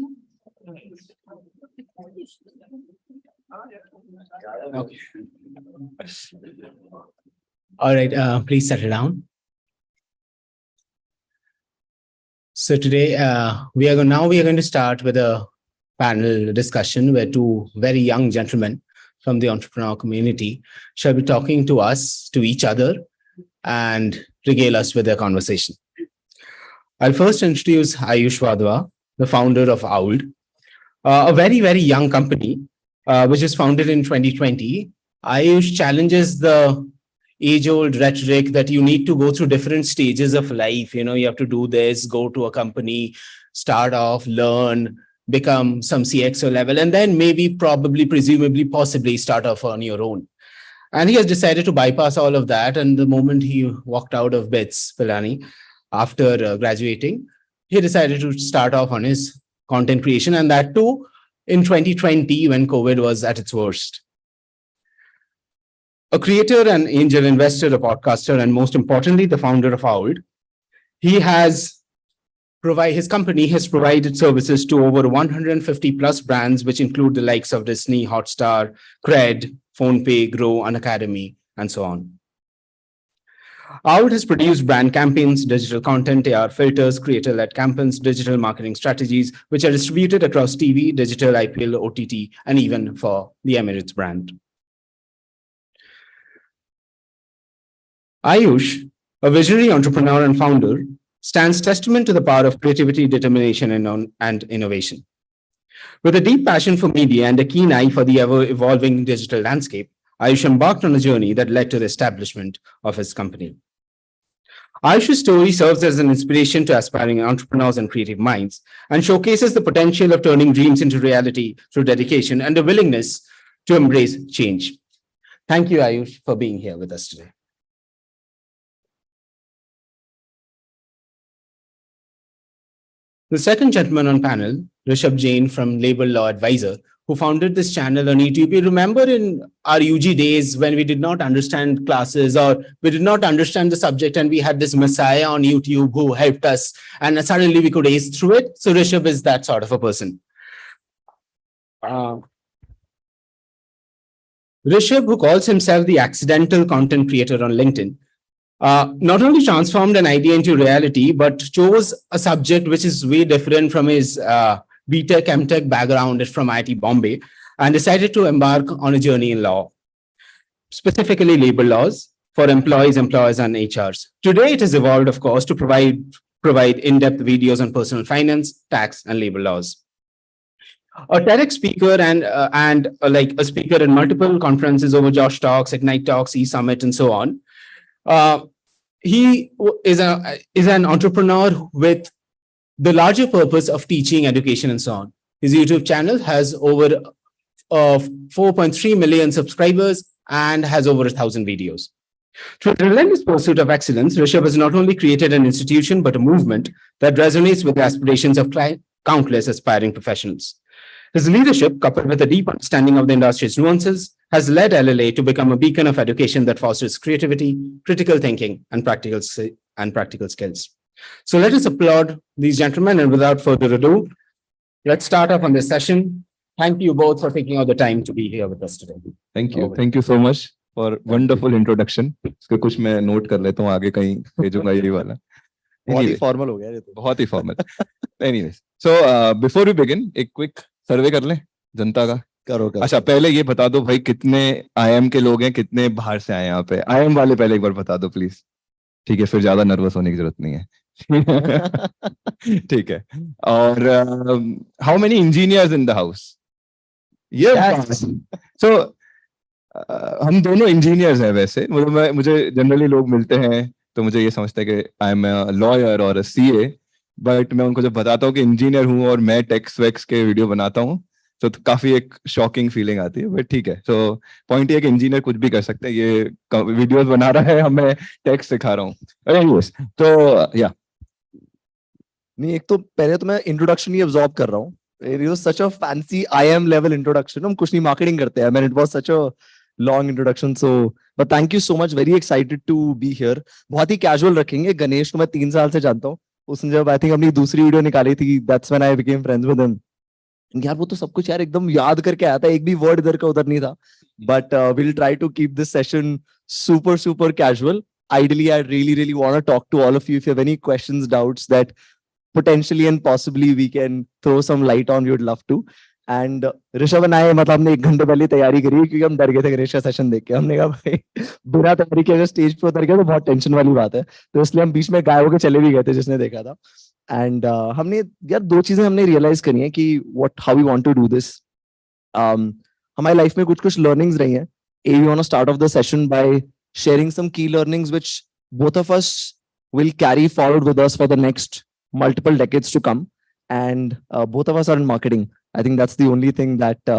Okay. All right, please settle down. So today, we are going to start with a panel discussion where two very young gentlemen from the entrepreneur community shall be talking to us, to each other, and regale us with their conversation. I'll first introduce Ayush Wadhwa, the founder of Owl, a very, very young company, which was founded in 2020. Ayush challenges the age-old rhetoric that you need to go through different stages of life. You know, you have to do this, go to a company, start off, learn, become some CXO level, and then maybe, probably, presumably, possibly start off on your own. And he has decided to bypass all of that. And the moment he walked out of BITS, Pilani, after graduating, he decided to start off on his content creation, and that too in 2020 when COVID was at its worst. A creator, an angel investor, a podcaster, and most importantly, the founder of Owl, his company has provided services to over 150 plus brands, which include the likes of Disney, Hotstar, Cred, PhonePe, Grow, Unacademy, and so on. Owl has produced brand campaigns, digital content, AR filters, creator-led campaigns, digital marketing strategies, which are distributed across TV, digital, IPL, OTT, and even for the Emirates brand. Ayush, a visionary entrepreneur and founder, stands testament to the power of creativity, determination, and innovation. With a deep passion for media and a keen eye for the ever-evolving digital landscape, Ayush embarked on a journey that led to the establishment of his company. Ayush's story serves as an inspiration to aspiring entrepreneurs and creative minds and showcases the potential of turning dreams into reality through dedication and a willingness to embrace change. Thank you, Ayush, for being here with us today. The second gentleman on panel, Rishabh Jain from Labor Law Advisor, who founded this channel on YouTube. You remember in our UG days when we did not understand classes or we did not understand the subject and we had this messiah on YouTube who helped us and suddenly we could ace through it. So Rishabh is that sort of a person. Rishabh, who calls himself the accidental content creator on LinkedIn, not only transformed an idea into reality, but chose a subject which is way different from his BTech, MTech background from IIT Bombay, and decided to embark on a journey in law, specifically labor laws for employees, employers, and HRs. Today, it has evolved, of course, to provide in-depth videos on personal finance, tax, and labor laws. A TEDx speaker and like a speaker in multiple conferences over Josh Talks, Ignite Talks, E-Summit, and so on. He is an entrepreneur with the larger purpose of teaching, education, and so on. His YouTube channel has over 4.3 million subscribers and has over 1,000 videos. Through the relentless pursuit of excellence, Rishabh has not only created an institution, but a movement that resonates with the aspirations of countless aspiring professionals. His leadership, coupled with a deep understanding of the industry's nuances, has led LLA to become a beacon of education that fosters creativity, critical thinking, and practical skills. So let us applaud these gentlemen, and without further ado, let's start off on this session. Thank you both for taking out the time to be here with us today. Thank you. Thank you so much for wonderful introduction. इसको कुछ मैं note कर लेता हूँ आगे कहीं भेजूंगा यही वाला. बहुत ही formal हो गया ये तो. बहुत ही formal. Anyways, so before we begin, एक quick survey कर लें जनता का. करो. अच्छा पहले ये बता दो भाई कितने IIM के लोग हैं, कितने बाहर से आए यहाँ पे. IIM वाले पहले एक बार बता दो प्लीज. ठीक है, फिर ज्यादा नर्वस होने की जरूरत नहीं है. ठीक है. और how many engineers in the house? Yes. So हम दोनों इंजीनियर्स हैं वैसे. मुझे जनरली लोग मिलते हैं तो मुझे ये समझते हैं कि आई एम अ लॉयर और अ CA, बट मैं उनको जब बताता हूँ कि इंजीनियर हूँ और मैं टेक्स्ट वेक्स के वीडियो बनाता हूँ तो काफी एक शॉकिंग फीलिंग आती है. बट ठीक है. सो पॉइंट ये है कि इंजीनियर कुछ भी कर सकते हैं. ये वीडियोस बना रहा है, हमें टेक्स्ट सिखा रहा हूँ. एनीवेज, तो या नहीं, एक तो पहले तो मैं इंट्रोडक्शन ही अब्सॉर्ब कर रहा हूँ. It was such a fancy IIM level introduction. हम कुछ नहीं मार्केटिंग करते हैं. I mean, it was such a long introduction. So, but thank you so much. Very excited to be here. बहुत ही casual रखेंगे. गणेश को मैं 3 साल से जानता हूँ. उसने जब I think अपनी दूसरी वीडियो निकाली थी, that's when I became friends with him. यार वो तो सब कुछ यार एकदम याद करके आया था. एक भी वर्ड इधर का उधर नहीं था. But we'll try to keep this session super casual. Ideally, I really want to talk to all of you. If you have any questions, doubts that potentially and possibly we can throw some light on, we would love to. And Rishabh and I, मतलब हमने 1 घंटे पहले तैयारी करी क्योंकि हम डर गए थे गणेश का सेशन देख के. हमने कहा भाई बिना तैयारी के अगर स्टेज पे उतर गया तो बहुत टेंशन वाली बात है. तो इसलिए हम बीच में गायब होकर चले भी गए थे जिसने देखा था. एंड हमने यार 2 चीजें हमने रियलाइज करी है कि how we want to do this. हमारी लाइफ में कुछ लर्निंग्स रही हैं. We want to start off the session by sharing some key learnings which both of us will carry forward with us for the next multiple decades to come, and both of us are in marketing. I think that's the only thing that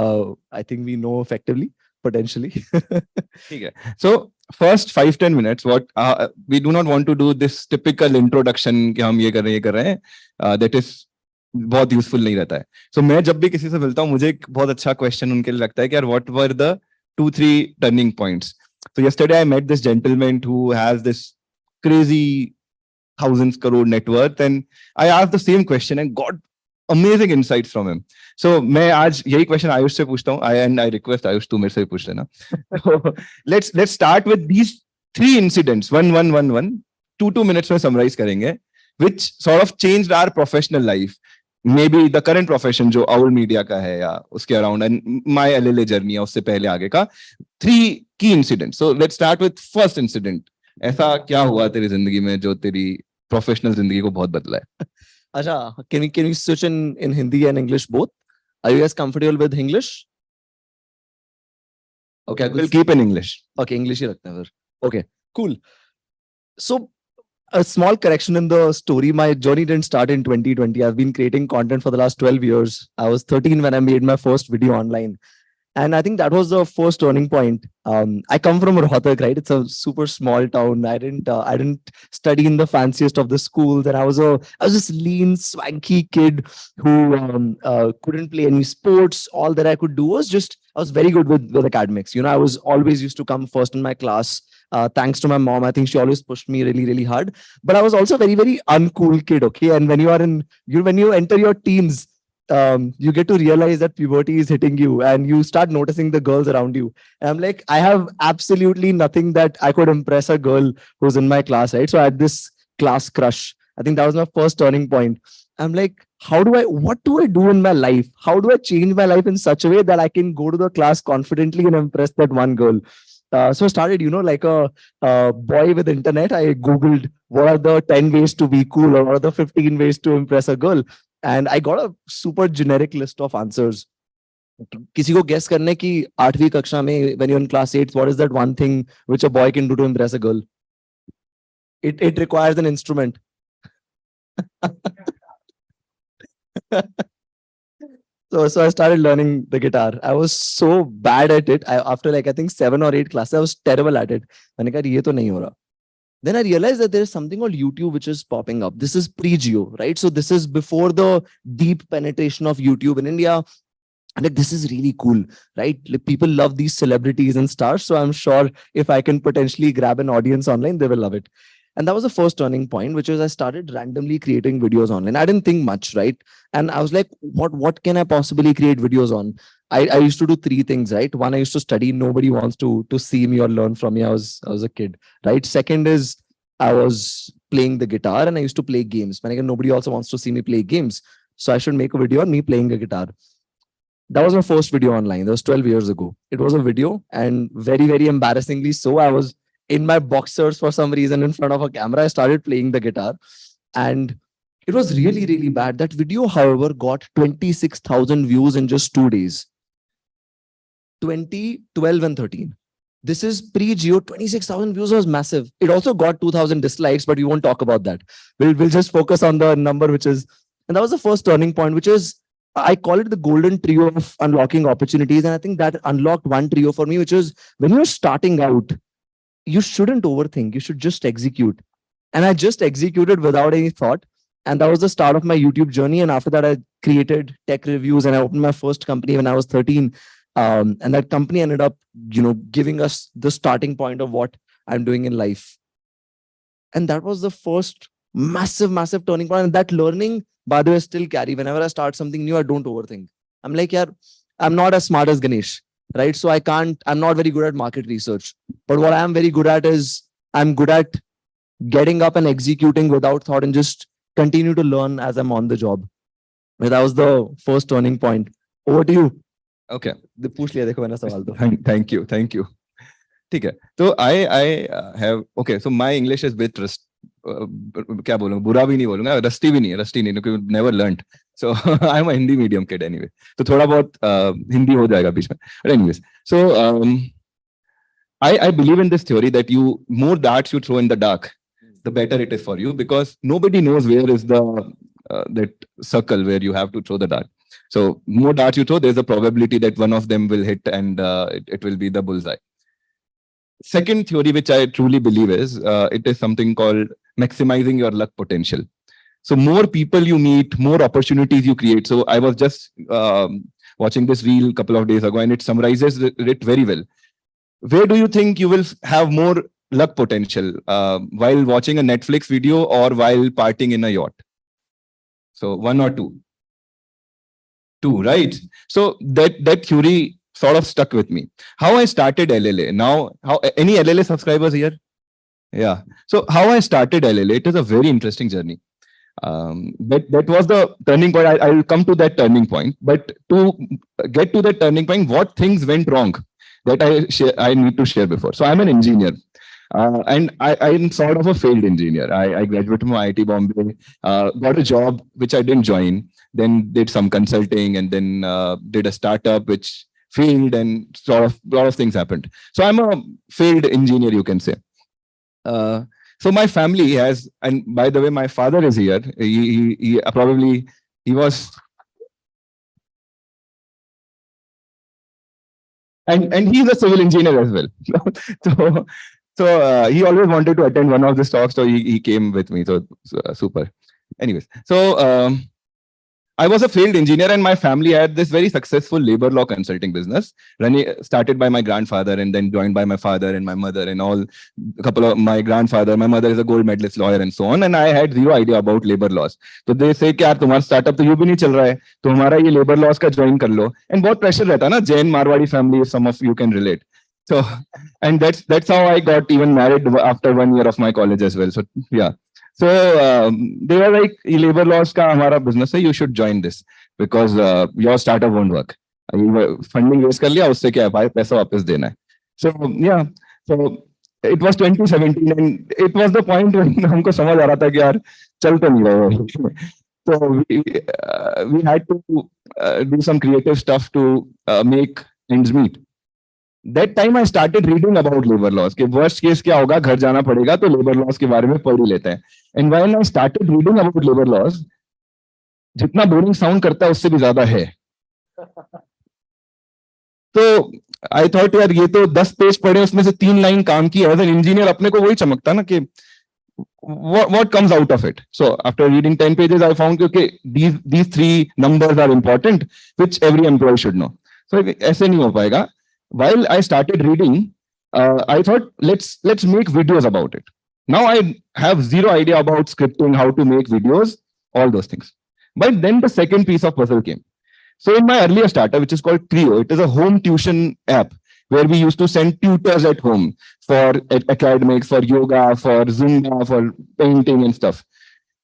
I think we know effectively, potentially. ठीक है. So first 5-10 minutes, what we do not want to do this typical introduction कि हम ये कर रहे हैं. That is बहुत useful नहीं रहता है. So मैं जब भी किसी से मिलता हूँ मुझे एक बहुत अच्छा क्वेश्चन उनके लिए लगता है कि यार what were the 2-3 turning points. So yesterday I met this gentleman who has this crazy thousands crore net worth, and I asked the same question and got amazing insights from him. So मैं आज यही question Ayush से पूछता हूँ. I request Ayush तू मेरे से पूछ लेना. Let's start with these 3 incidents. 1 2 minutes में summarize करेंगे which sort of changed our professional life. Maybe the current profession जो our media का है या उसके around, and my LLA journey या उससे पहले आगे का 3 key incidents. So let's start with first incident. ऐसा क्या हुआ तेरी जिंदगी में जो तेरी प्रोफेशनल जिंदगी को बहुत बदला है? अच्छा, can we switch in Hindi and English both? Are you guys comfortable with English? Okay, we'll keep in English. Okay, English ही रखते हैं फिर. Okay, cool. So a small correction in the story. My journey didn't start in 2020. I've been creating content for the last 12 years. I was 13 when I made my first video online. And I think that was the first turning point. I come from Rohtak, right? It's a super small town. I didn't study in the fanciest of the schools, and I was this lean, swanky kid who couldn't play any sports. All that I could do was I was very good with academics. You know, I was always used to come first in my class. Thanks to my mom, I think she always pushed me really hard. But I was also a very uncool kid. Okay, and when you enter your teens, you get to realize that puberty is hitting you and you start noticing the girls around you. And I'm like, I have absolutely nothing that I could impress a girl who's in my class, right? So I had this class crush. I think that was my first turning point. I'm like, what do I do in my life? How do I change my life in such a way that I can go to the class confidently and impress that one girl? So I started, like a boy with internet. I Googled what are the 10 ways to be cool or what are the 15 ways to impress a girl. And I got a super generic list of answers. किसी को guess करने की 8वीं कक्षा में when you're in class 8, what is that one thing which a boy can do to impress a girl? It requires an instrument. So I started learning the guitar. I was so bad at it. After I think 7 or 8 classes, I was terrible at it. मैंने कहा ये तो नहीं हो रहा. Then I realized that there is something called YouTube which is popping up. This is pre-Geo, right? So this is before the deep penetration of YouTube in India. I'm like, this is really cool, right? Like, people love these celebrities and stars. So I'm sure if I can potentially grab an audience online, they will love it. And that was the first turning point, which was I started randomly creating videos online. I didn't think much, right? And I was like, what can I possibly create videos on? I used to do three things, right? One, I used to study. Nobody wants to see me or learn from me. I was a kid, right? Second is I was playing the guitar and I used to play games. But again, nobody also wants to see me play games. So I should make a video on me playing a guitar. That was my first video online. That was 12 years ago. It was a video, and very, very embarrassingly so, I was in my boxers for some reason in front of a camera. I started playing the guitar, and it was really, really bad. That video, however, got 26,000 views in just 2 days. 2012 and 13. This is pre-Geo. 26,000 views was massive. It also got 2,000 dislikes, but we won't talk about that. We'll just focus on the number, which is, and that was the first turning point, which is, I call it the golden trio of unlocking opportunities. And I think that unlocked one trio for me, which is when you're starting out, you shouldn't overthink. You should just execute. And I just executed without any thought. And that was the start of my YouTube journey. And after that, I created tech reviews and I opened my first company when I was 13. And that company ended up, giving us the starting point of what I'm doing in life. And that was the first massive, massive turning point. And that learning, by the way, still carry. Whenever I start something new, I don't overthink. I'm like, yeah, I'm not as smart as Ganesh, right? So I'm not very good at market research. But what I am very good at is I'm good at getting up and executing without thought and just continue to learn as I'm on the job. But that was the first turning point. Over to you. Okay. Thank you. ठीक है. So I have, okay, so my English is bit क्या बोलूंगा, बुरा भी नहीं बोलूंगा, rusty नहीं, never learned. So I'm a Hindi medium kid anyway. तो थोड़ा बहुत हिंदी हो जाएगा बीच में. But anyways, so I believe in this theory that more darts you throw in the dark, the better it is for you, because nobody knows where is the that circle where you have to throw the dart. So more darts you throw, there's a probability that one of them will hit and it will be the bullseye. Second theory, which I truly believe is, it is something called maximizing your luck potential. So more people you meet, more opportunities you create. So I was just watching this reel a couple of days ago, and it summarizes it very well. Where do you think you will have more luck potential? While watching a Netflix video or while partying in a yacht? So one or two? Two, right? So that theory sort of stuck with me. How I started LLA. Now, any LLA subscribers here? Yeah. So how I started LLA, it is a very interesting journey. That was the turning point. I will come to that turning point. But to get to that turning point, what things went wrong that I need to share before. So I'm an engineer. And I'm sort of a failed engineer. I graduated from IIT Bombay, got a job which I didn't join, then did some consulting, and then did a startup which failed, and sort of a lot of things happened. So I'm a failed engineer, you can say. So my family has, and by the way, my father is here. He was, and he's a civil engineer as well. So he always wanted to attend one of the talks, so he came with me. So super. Anyways, so I was a failed engineer, and my family had this very successful labor law consulting business, started by my grandfather and then joined by my father and my mother and all. A couple of my grandfather, my mother is a gold medalist lawyer and so on, and I had zero idea about labor laws. So they say कि यार तुम्हारा startup तो यूं भी नहीं चल रहा है, तो हमारा ये labor laws का join कर लो. And बहुत pressure रहता ना, Jain Marwadi family, if some of you can relate. So, and that's how I got even married after 1 year of my college as well. So yeah. So they were like, labor laws ka hamara business hai, you should join this because your startup won't work. Funding raise kar liya, usse kya hai, paisa wapas dena hai. So yeah, so it was 2017 and it was the point when humko samajh aa raha tha ki yaar chal to nahi raha. So we had to do some creative stuff to make ends meet. That time I started reading about labor laws. कि worst case क्या होगा, घर जाना पड़ेगा तो labor laws के बारे में पढ़ ही लेते हैं. And while I started reading about labor laws, जितना boring sound करता है उससे भी ज़्यादा है. तो I thought यार ये तो 10 पेज पढ़े उसमें से 3 लाइन काम की. As an engineer अपने को वही चमकता ना कि what comes out of it? So after reading 10 pages, I found, okay, these three numbers are important, which every employee should know. So ऐसे नहीं हो पाएगा. While I started reading, I thought, let's make videos about it. Now I have zero idea about scripting, how to make videos, all those things. But then the second piece of puzzle came. So in my earlier startup, which is called Creo, it is a home tuition app where we used to send tutors at home for academics, for yoga, for Zumba, for painting and stuff.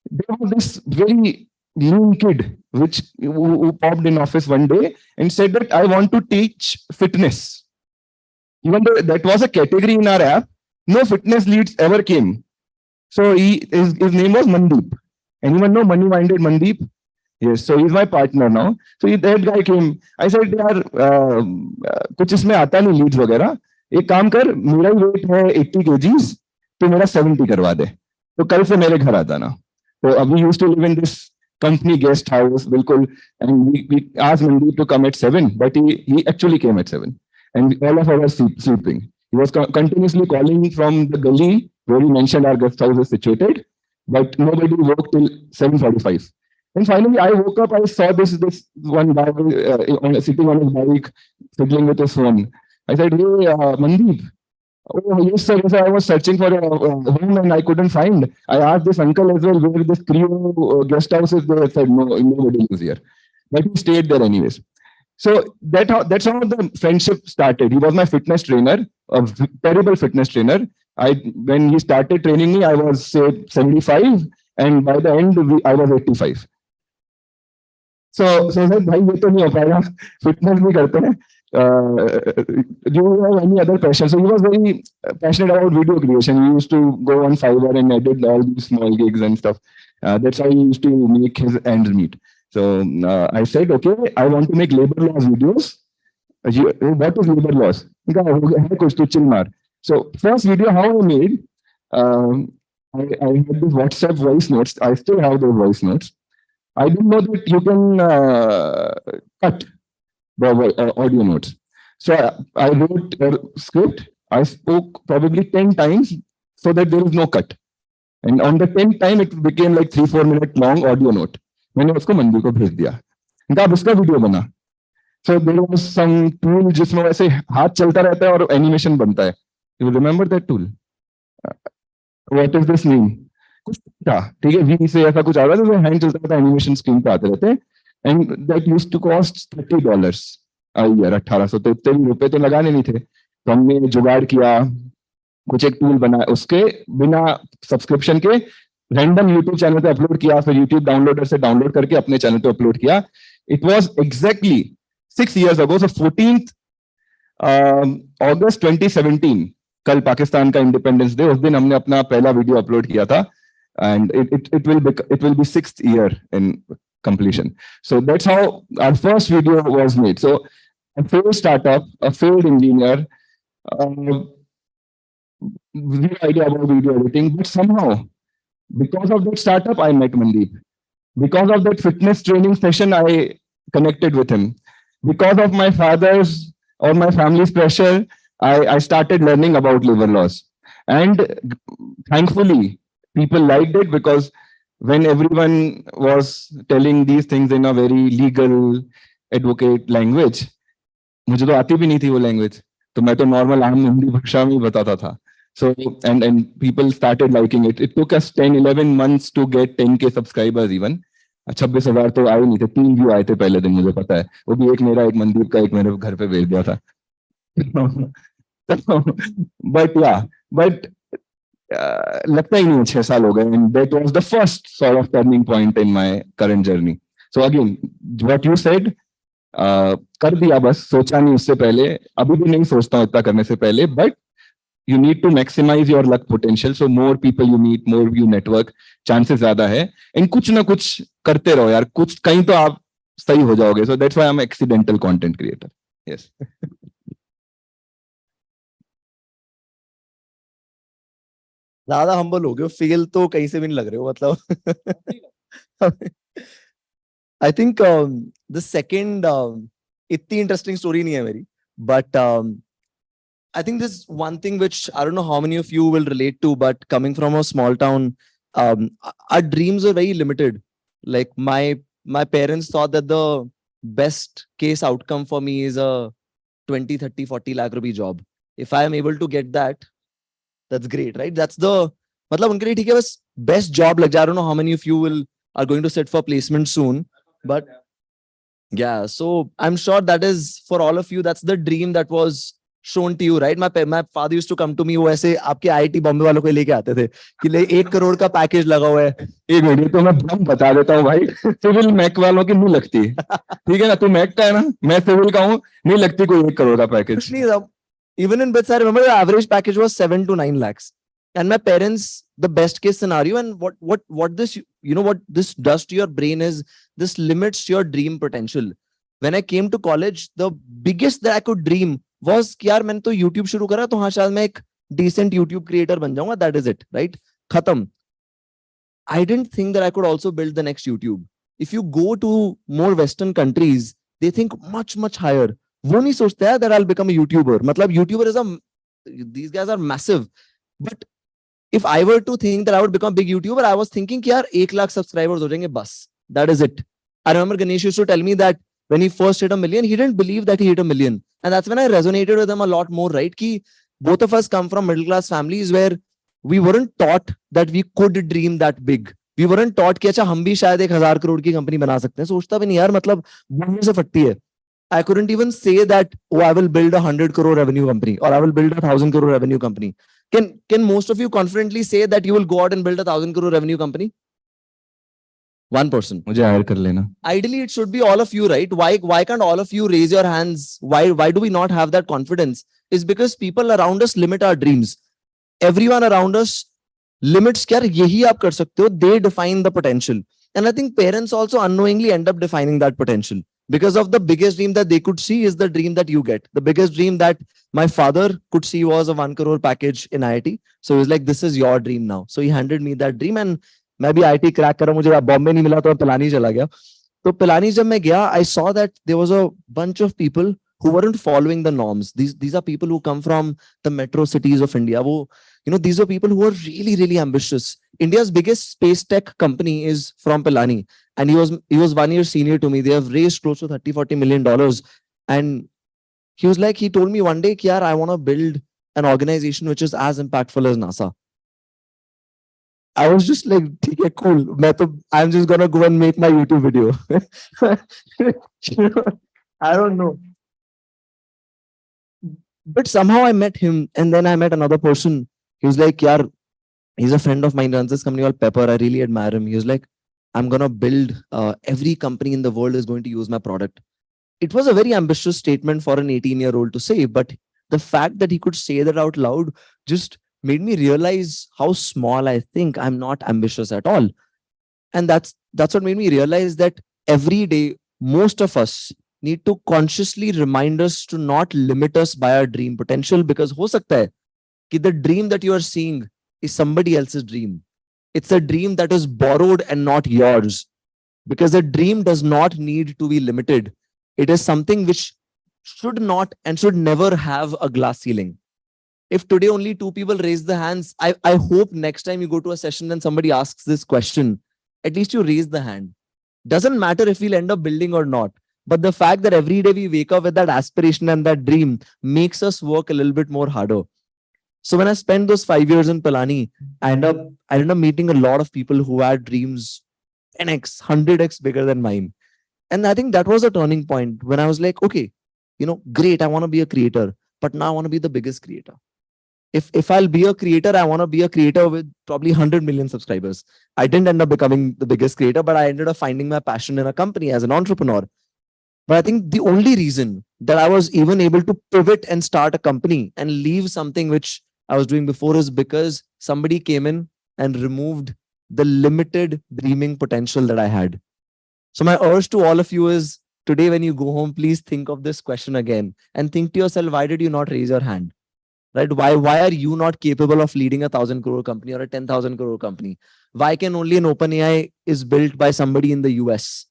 There was this very young kid who popped in office one day and said that I want to teach fitness. Even though that was a category in our app, no fitness leads ever came. So his name was Mandeep. Anyone know money-minded Mandeep? Yes, so he's my partner now. So that guy came. I said, यार कुछ इसमें आता नहीं leads वगैरह. एक काम कर, मेरा weight है 80 kgs, तो मेरा 70 करवा दे. तो कल से मेरे घर आता ना. So we used to live in this company guest house, बिल्कुल, and we asked Mandeep to come at 7, but he actually came at 7, and all of us were sleeping. He was continuously calling from the gully where he mentioned our guest house is situated, but nobody woke till 7:45. And finally, I woke up. I saw this one guy sitting on his bike, fiddling with his phone. I said, "Hey, Mandeep." Oh, yes, sir. Yes, sir. I was searching for a home and I couldn't find. I asked this uncle as well where this Creo guest house is. They said, no, nobody lives here. But he stayed there anyways. So that's how the friendship started. He was my fitness trainer, a terrible fitness trainer. When he started training me, I was say 75, and by the end, I was 85. So said, भाई ये तो नहीं हो पाएगा, fitness भी करते हैं. Do you have any other passion? So he was very passionate about video creation. He used to go on Fiverr and edit all these small gigs and stuff. That's how he used to make his ends meet. So I said, okay, I want to make labor laws videos. What is labor laws? So first video how I made, I had this WhatsApp voice notes. I still have those voice notes. I didn't know that you can cut the audio notes. So I wrote a script. I spoke probably 10 times so that there is no cut. And on the 10th time, it became like 3-4 minute long audio note. मैंने उसको मंदी को भेज दिया. इनका अब उसका video बना. So there was some tool जिसमें वैसे हाथ चलता रहता है और एनिमेशन बनता है. You remember that tool? What is this name? कुछ था, ठीक है, वी से ऐसा कुछ आ रहा था, तो हैंड चलता रहता, एनिमेशन स्क्रीन पे आते रहते. And that used to cost $30 a year. 1800, तो इतने भी रुपए तो लगाने नहीं थे. तो हमने जुगाड़ किया, कुछ एक टूल बनाया, उसके बिना सब्सक्रिप्शन के रैंडम यूट्यूब चैनल पे अपलोड किया, फिर यूट्यूब डाउनलोडर से डाउनलोड करके अपने चैनल पे अपलोड किया. It was exactly 6 years ago. So 14th August 2017, कल पाकिस्तान का इंडिपेंडेंस डे, उस दिन हमने अपना पहला वीडियो अपलोड किया था. And it will be 6th year in completion. So that's how our first video was made. So a failed startup, a failed engineer, zero idea about video editing, but somehow because of that startup I met Mandeep. Because of that fitness training session I connected with him. Because of my father's or my family's pressure, I started learning about labor laws. And thankfully people liked it, because when everyone was telling these things in a very legal advocate language, मुझे तो आती भी नहीं थी वो language, तो मैं तो normal आम हिंदी भाषा में बताता था. So and people started liking it. It took us 10-11 months to get 10K subscribers even. 26,000 तो आए नहीं थे, 3 view आए थे पहले दिन, मुझे पता है. वो भी एक मेरा, एक मनदीप का, एक मेरे घर पे भेज दिया था. but लगता ही नहीं 6 साल हो गए. And that was the first sort of turning point in my current journey. So again, what you said, कर दिया, बस सोचा नहीं उससे पहले, अभी भी नहीं सोचता हूं इतना करने से पहले. But you need to maximize your luck potential. So more people you meet, more you network, chances ज्यादा है. And कुछ ना कुछ करते रहो यार, कुछ कहीं तो आप सही हो जाओगे. So that's why I'm an accidental content creator. Yes. ज्यादा हम्बल हो गए, फेल तो कहीं से भी नहीं लग रहे हो, मतलब. आई थिंक द सेकंड, इतनी इंटरेस्टिंग स्टोरी नहीं है मेरी, but I think this one thing which I don't know how many of you will relate to, but coming from a small town, our dreams are very limited. Like my parents thought that the best case outcome for me is a 20, 30, 40 lakh rupee job. If I am able to get that, that's great, right? That's the मतलब उनके लिए ठीक है बस best job लग जाए. I don't know how many of you will are going to sit for placement soon, but yeah, so I'm sure that is for all of you. That's the dream that was shown to you, right? My father used to come to me. वो ऐसे आपके IIT Bombay वालों को लेके आते थे कि ले 1 करोड़ का पैकेज लगा हुआ है. एक मिनट तो मैं भ्रम बता देता हूँ भाई, सिविल मैक वालों की नहीं लगती. ठीक है ना, तू मैक का है ना, मैं सिविल का हूँ, नहीं लगती कोई 1 करोड़ का package. Even in bits, I remember the average package was 7 to 9 lakhs. And my parents, the best case scenario, and what this, you know, what this does to your brain is this limits your dream potential. When I came to college, the biggest that I could dream was कि यार मैंने तो YouTube शुरू करा तो हाँ शायद मैं एक decent YouTube creator बन जाऊंगा. That is it, right? खत्म. I didn't think that I could also build the next YouTube. If you go to more Western countries, they think much higher. वो नहीं सोचते हैं that I'll become a YouTuber. मतलब YouTuber is these guys are massive. But if I were to think that I would become a big YouTuber, I was thinking कि यार 1 lakh subscribers हो जाएंगे बस. That is it. I remember Ganesh used to tell me that when he first hit 1 million, he didn't believe that he hit 1 million. And that's when I resonated with him a lot more, right? Ki both of us come from middle class families where we weren't taught that we could dream that big. We weren't taught कि अच्छा हम भी शायद 1,000 crore की company बना सकते हैं. सोचता भी नहीं यार, मतलब बोलने से फटती है. I couldn't even say that, oh, I will build 100 crore revenue company or I will build 1,000 crore revenue company. Can most of you confidently say that you will go out and build 1,000 crore revenue company? One person. मुझे higher कर लेना. Ideally, it should be all of you, right? Why can't all of you raise your hands? Why do we not have that confidence? Is because people around us limit our dreams. Everyone around us limits क्या यही आप कर सकते हो. They define the potential. And I think parents also unknowingly end up defining that potential. Because of the biggest dream that they could see is the dream that you get. The biggest dream that my father could see was a 1 crore package in IIT. So he was like, this is your dream now. So he handed me that dream and मैं भी IIT crack करा, मुझे बॉम्बे नहीं मिला तो पिलानी चला गया. तो पिलानी जब मैं गया, I saw that there was a bunch of people who weren't following the norms. These are people who come from the metro cities of India. वो, you know, these are people who are really ambitious. India's biggest space tech company is from Pilani. And he was 1 year senior to me. They have raised close to $30-40 million. And he was like, he told me one day, Kiar, I want to build an organization which is as impactful as NASA. I was just like, okay, cool. I'm just gonna go and make my YouTube video. I don't know. But somehow I met him, and then I met another person. He was like, Yaar, he's a friend of mine, runs this company called Pepper. I really admire him. He was like, I'm going to build, every company in the world is going to use my product. It was a very ambitious statement for an 18-year-old to say, but the fact that he could say that out loud just made me realize how small I think. I'm not ambitious at all. And that's what made me realize that every day, most of us need to consciously remind us to not limit us by our dream potential, because ho sakta hai ki the dream that you are seeing is somebody else's dream. It's a dream that is borrowed and not yours, because a dream does not need to be limited. It is something which should not and should never have a glass ceiling. If today only 2 people raise the hands, I hope next time you go to a session and somebody asks this question, at least you raise the hand. Doesn't matter if we'll end up building or not. But the fact that every day we wake up with that aspiration and that dream makes us work a little bit more harder. So when I spent those 5 years in Pilani, I ended up meeting a lot of people who had dreams 10x, 100x bigger than mine. And I think that was a turning point when I was like, okay, you know, great, I want to be a creator, but now I want to be the biggest creator. If I'll be a creator, I want to be a creator with probably 100 million subscribers. I didn't end up becoming the biggest creator, but I ended up finding my passion in a company as an entrepreneur. But I think the only reason that I was even able to pivot and start a company and leave something which I was doing before is because somebody came in and removed the limited dreaming potential that I had. So my urge to all of you is, today when you go home, please think of this question again and think to yourself, why did you not raise your hand? Right? Why are you not capable of leading a 1,000 crore company or a 10,000 crore company? Why can only an OpenAI is built by somebody in the US?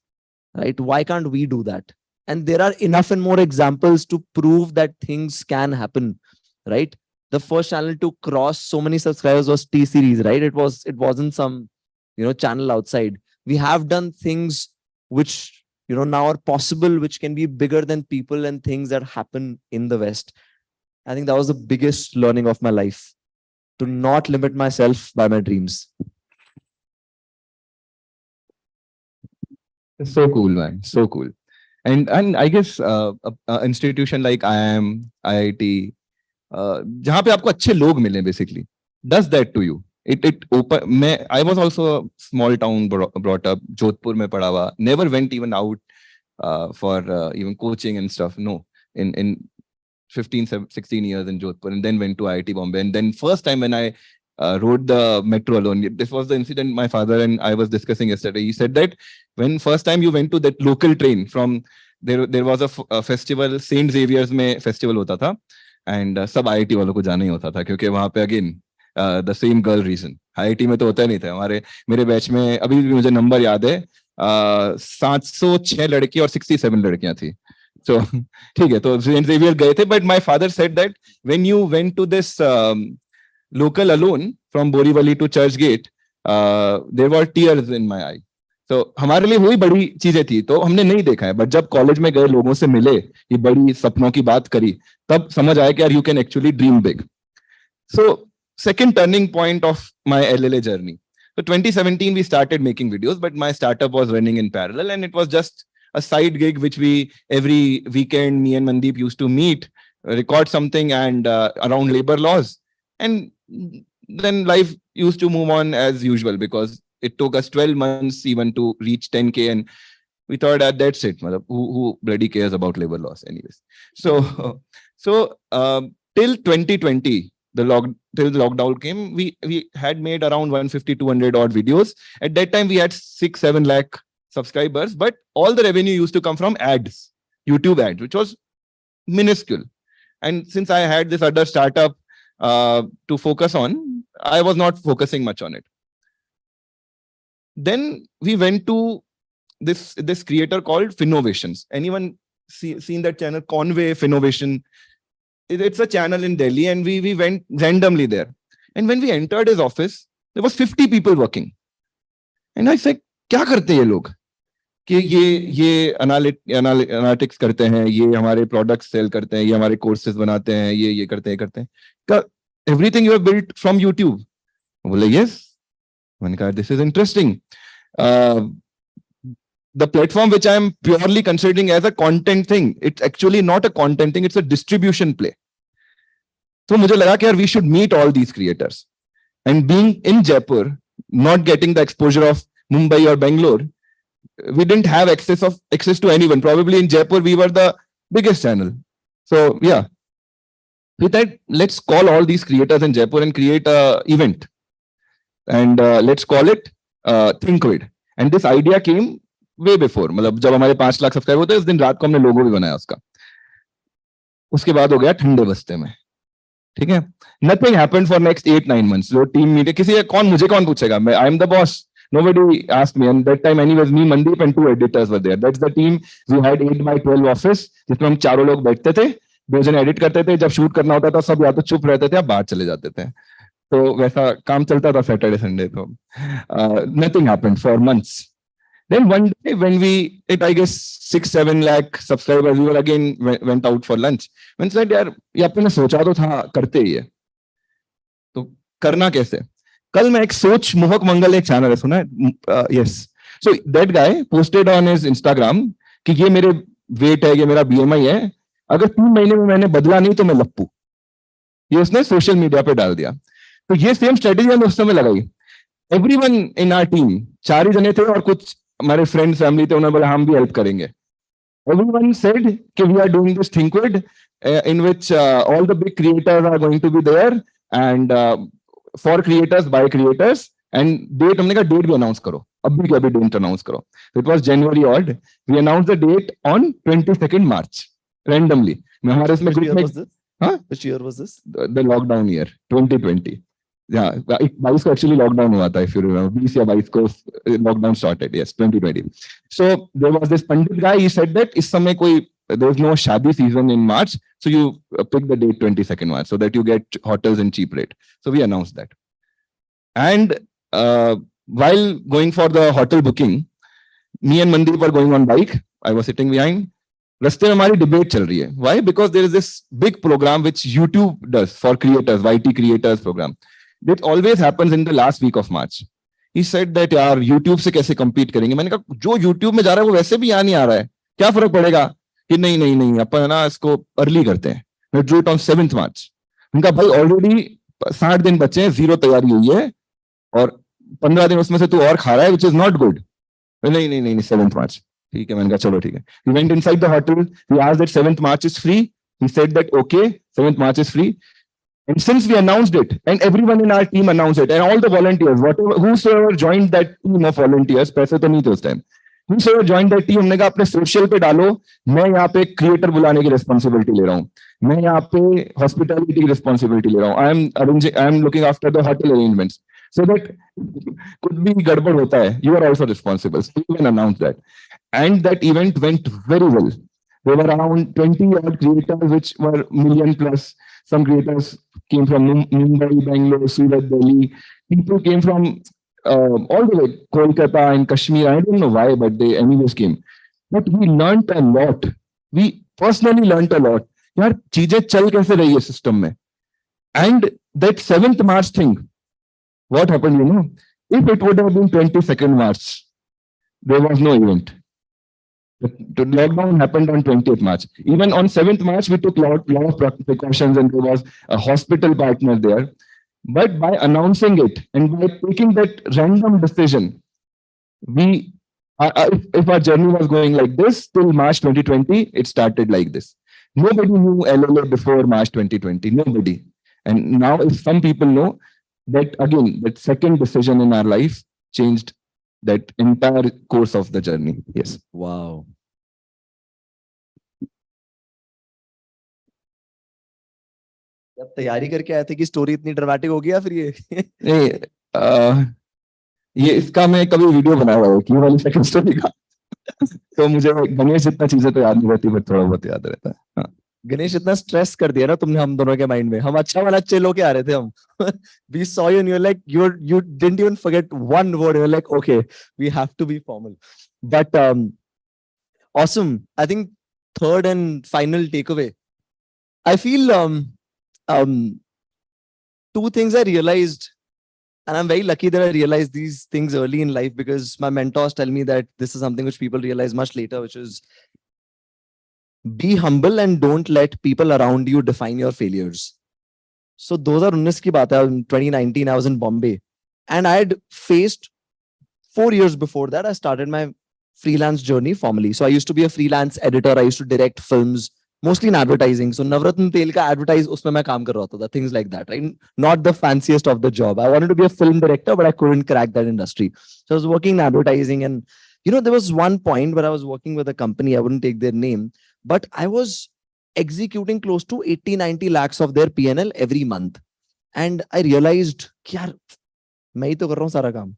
Right? Why can't we do that? And there are enough and more examples to prove that things can happen. right? The first channel to cross so many subscribers was T Series, right? It wasn't some, channel outside. We have done things which, now are possible, which can be bigger than people and things that happen in the West. I think that was the biggest learning of my life, to not limit myself by my dreams. So cool, man. So cool. And I guess a institution like IIM, IIT, जहाँ पे आपको अच्छे लोग मिले basically, does that to you. It open. I was also a small town brought up. Jodhpur में पढ़ा हुआ. Never went even out for even coaching and stuff. No, in 15, 16 years in Jodhpur, and then went to IIT Bombay. And then first time when I rode the metro alone, this was the incident my father and I was discussing yesterday. He said that when first time you went to that local train from there was a festival, Saint Xavier's में festival होता था, and सब IIT वालों को जाना ही होता था क्योंकि वहाँ पे again the same girl reason. IIT में तो होता नहीं था. मेरे बैच में अभी भी मुझे नंबर याद है 706 लड़की और 67 लड़कियां थी. So ठीक है, तो Saint Xavier गए थे, but my father said that when you went to this local alone from Borivali to Churchgate, there were tears in my eye. तो हमारे लिए वही बड़ी चीजें थी, तो हमने नहीं देखा है, बट जब कॉलेज में गए, लोगों से मिले, ये बड़ी सपनों की बात करी, तब समझ आया कि यार you can actually dream big. So second turning point of my LLA journey. So 2017 we started making videos, but my startup was running in parallel, and it was just a side gig which we every weekend me and Mandeep used to meet, record something and around labor laws, and then life used to move on as usual because it took us 12 months even to reach 10K, and we thought that that's it. Who bloody cares about labor laws anyways? So till 2020, till the lockdown came, we had made around 150-200 odd videos. At that time we had 6-7 lakh subscribers, but all the revenue used to come from ads, YouTube ads, which was minuscule. And since I had this other startup to focus on, I was not focusing much on it. Then we went to this creator called Finnovations. Anyone seen that channel? Conway Finnovation. It's a channel in Delhi, and we went randomly there. And when we entered his office, there was 50 people working. And I said, क्या करते ये लोग? कि ये analytics करते हैं, ये हमारे प्रोडक्ट्स सेल करते हैं, ये हमारे कोर्सेज बनाते हैं, ये करते हैं. Everything you have built from YouTube. बोले yes. मैंने कहा this is interesting. The platform which I am purely considering as a content thing, it's actually not a content thing, it's a distribution play. So मुझे लगा कि यार we should meet all these creators. And being in Jaipur, not getting the exposure of Mumbai or Bangalore, we didn't have access to anyone. Probably in Jaipur, we were the biggest channel. So yeah, we thought, let's call all these creators in Jaipur and create a event. And let's call it ThinkWid. And this idea came way before. मतलब जब हमारे 5 lakh subscriber होते, उस दिन रात को हमने लोगो भी बनाया उसका. उसके बाद हो गया ठंडे बस्ते में. ठीक है? Nothing happened for next 8-9 months. जो टीम मीटिंग मुझे कौन पूछेगा? I am the boss. Nobody asked me. And that time anyways, me, Mandeep and 2 editors were there. That's the team. We had 8x12 office, जिसमें हम चारों लोग बैठते थे. 2 जन एडिट करते थे. जब शूट करना होता था, सब या तो चुप रहते थे या बाहर चले जाते थे. तो वैसा काम चलता था Saturday, Sunday. तो nothing happened for months. Then one day when I guess 6-7 lakh subscribers, we were again went out for lunch. When said, यार ये अपने सोचा तो था करते ही है. तो करना कैसे? कल मैं एक सोच मोहक मंगल एक चैनल है, सुना है? Yes. So that guy posted on his Instagram कि ये मेरे weight है, ये मेरा BMI है. अगर 3 महीने में मैंने बदला नहीं तो मैं लप्पू. ये उसने सोशल मीडिया पे डाल दिया. तो ये सेम स्ट्रेटेजी हमने उस समय लगाई. Everyone in our team, 4 ही जने थे और कुछ हमारे फ्रेंड्स फैमिली थे, उन्होंने बोला हम भी हेल्प करेंगे. Everyone said कि we are doing this ThinkWid in which all the big creators are going to be there and for creators by creators, and date हमने कहा date भी announce करो. अभी के अभी date announce करो. So it was January odd. We announced the date on 22nd March randomly. हमारे इसमें Which year group was this? Huh? Which year was this? The lockdown year 2020. Yeah, 22 को actually lockdown हुआ था, if you remember. 20 या 22 को lockdown started. Yes, 2020. So there was this Pandit guy. He said that इस समय कोई there's no shadi season in March, so you pick the date 22nd March so that you get hotels in cheap rate. So we announced that. And while going for the hotel booking, me and Mandeep were going on bike. I was sitting behind. रास्ते में हमारी debate चल रही है. Why? Because there is this big program which YouTube does for creators, YT creators program. It always happens in the last week of March. He said that यार YouTube से कैसे compete करेंगे? मैंने कहा जो YouTube में जा रहा है वो वैसे भी यहाँ नहीं आ रहा है. क्या फर्क पड़ेगा? कि नहीं अपन ना इसको अर्ली करते हैं. We drew it on 7th March. उनका भाई ऑलरेडी 60 दिन बचे हैं, 0 तैयारी हुई है और 15 दिन उसमें से तू और खा रहा है, which is not good. नहीं 7th March. ठीक है, मैंने कहा चलो ठीक है. We went inside the hotel. We asked that 7th March is free. He said that okay, 7th March is free. And since we announced it, and everyone in our team announced it, and all the volunteers, whosoever joined that team of volunteers, पैसे तो नहीं थे उस time. Whosoever joined that team, हमने कहा अपने social पे डालो. मैं यहाँ पे creator बुलाने की responsibility ले रहा हूँ. मैं यहाँ पे hospitality की responsibility ले रहा हूँ. I am looking after the hotel arrangements. So that could be गड़बड़ होता है. You are also responsible. So you can announce that. And that event went very well. There were around 20 odd creators, which were million plus. Some creators came from Mumbai, Bangalore, Surat, Delhi. People came from all the way, Kolkata and Kashmir. I don't know why, but they anyways came. But we learned a lot. We personally learned a lot. यार चीजें चल कैसे रही है system में. And that 7th March thing, what happened, you know? If it would have been 22nd March, there was no event. The lockdown happened on 20th March. Even on 7th March, we took lot of precautions and there was a hospital partner there. But by announcing it and by taking that random decision, we, if our journey was going like this till March 2020, it started like this. Nobody knew LLA before March 2020, nobody. And now if some people know that, again, that second decision in our life changed that entire course of the journey. Yes. Wow. जब तैयारी करके आए थे कि story इतनी dramatic हो गया फिर ये इसका मैं कभी वीडियो बनाया हुआ है कि वाली सेकंड स्टोरी का. तो मुझे गणेश जितना चीजें तो याद नहीं रहती, बट थोड़ा बहुत याद रहता है. हाँ. गणेश इतना स्ट्रेस कर दिया ना तुमने हम दोनों के माइंड में. हम अच्छा वाला चिल होके आ रहे थे हम. We saw you and you're like you didn't even forget one word. You're like, okay, we have to be formal. But awesome. I think third and final takeaway. I feel two things I realized, and I'm very lucky that I realized these things early in life because my mentors tell me that this is something which people realize much later, which is be humble and don't let people around you define your failures. So 2019 की बात है. In 2019, I was in Bombay and I had faced 4 years before that. I started my freelance journey formally. So I used to be a freelance editor. I used to direct films, mostly in advertising. So Navratna Tel ka advertise, usme main kaam kar raha tha, things like that, right? Not the fanciest of the job. I wanted to be a film director, but I couldn't crack that industry. So I was working in advertising, and you know, there was one point where I was working with a company, I wouldn't take their name, but I was executing close to 80-90 lakhs of their P&L every month. And I realized, yaar, मैं ही तो कर रहा हूँ सारा काम.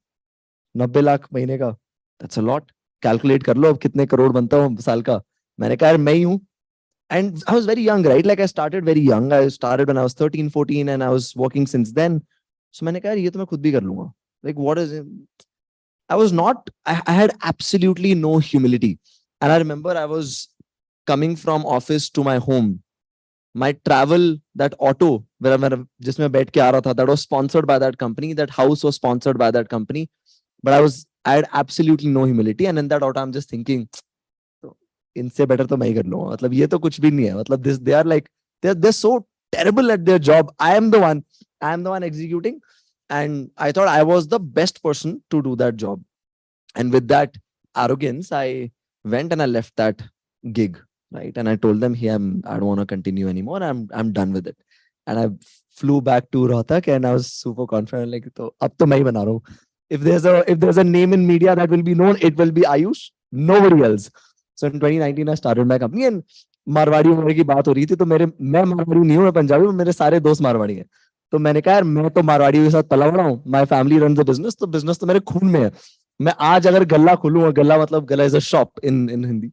90 लाख महीने का, that's a lot. Calculate कर लो अब कितने करोड़ बनता हूँ साल का. मैंने कहा यार मैं ही हूँ. And I was very young, right? Like I started very young. I started when I was 13, 14 and I was working since then. So मैंने कहा यार ये तो मैं खुद भी कर लूँगा. Like what is it? I was not, I had absolutely no humility. And I remember I was coming from office to my home. My travel, that auto where जिसमें बैठ के आ रहा था, that was sponsored by that company. That house was sponsored by that company. But I had absolutely no humility. And in that auto, I'm just thinking, इनसे better तो मैं ही कर लूँगा. मतलब ये तो कुछ भी नहीं है. मतलब this, they are like, they're so terrible at their job. I am the one executing. And I thought I was the best person to do that job. And with that arrogance, I went and I left that gig, right? And I told them, hey, I don't want to continue anymore. I'm done with it. And I flew back to Rohtak and I was super confident. Like, ab to main hi bana raha hu. If there's a name in media that will be known, it will be Ayush, nobody else. So in 2019, I started my company and Marwari की बात हो रही थी. तो मैं मारवाड़ी नहीं हूँ, मैं पंजाबी हूँ, मेरे सारे दोस्त मारवाड़ी हैं. तो मैंने कहा यार मैं तो मारवाड़ी के साथ पला बड़ा हूँ. My family runs the business, तो बिजनेस तो मेरे खून में है. मैं आज अगर गल्ला खोलूंगा, गल्ला मतलब गल्ला is a shop in Hindi.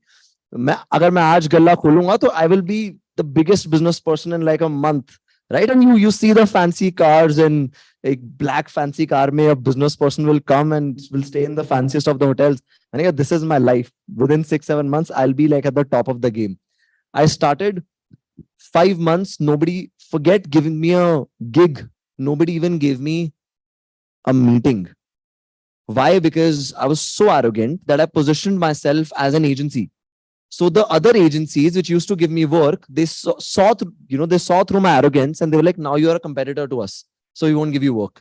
अगर मैं आज गल्ला खोलूंगा तो I will be the biggest business person in like a month, right? And you see the fancy cars and a black fancy car mein a business person will come and will stay in the fanciest of the hotels. And yeah, this is my life. Within 6-7 months, I'll be like at the top of the game. I started 5 months. Nobody forget giving me a gig. Nobody even gave me a meeting. Why? Because I was so arrogant that I positioned myself as an agency. So the other agencies which used to give me work, they saw through my arrogance and they were like, now you're a competitor to us. So we won't give you work.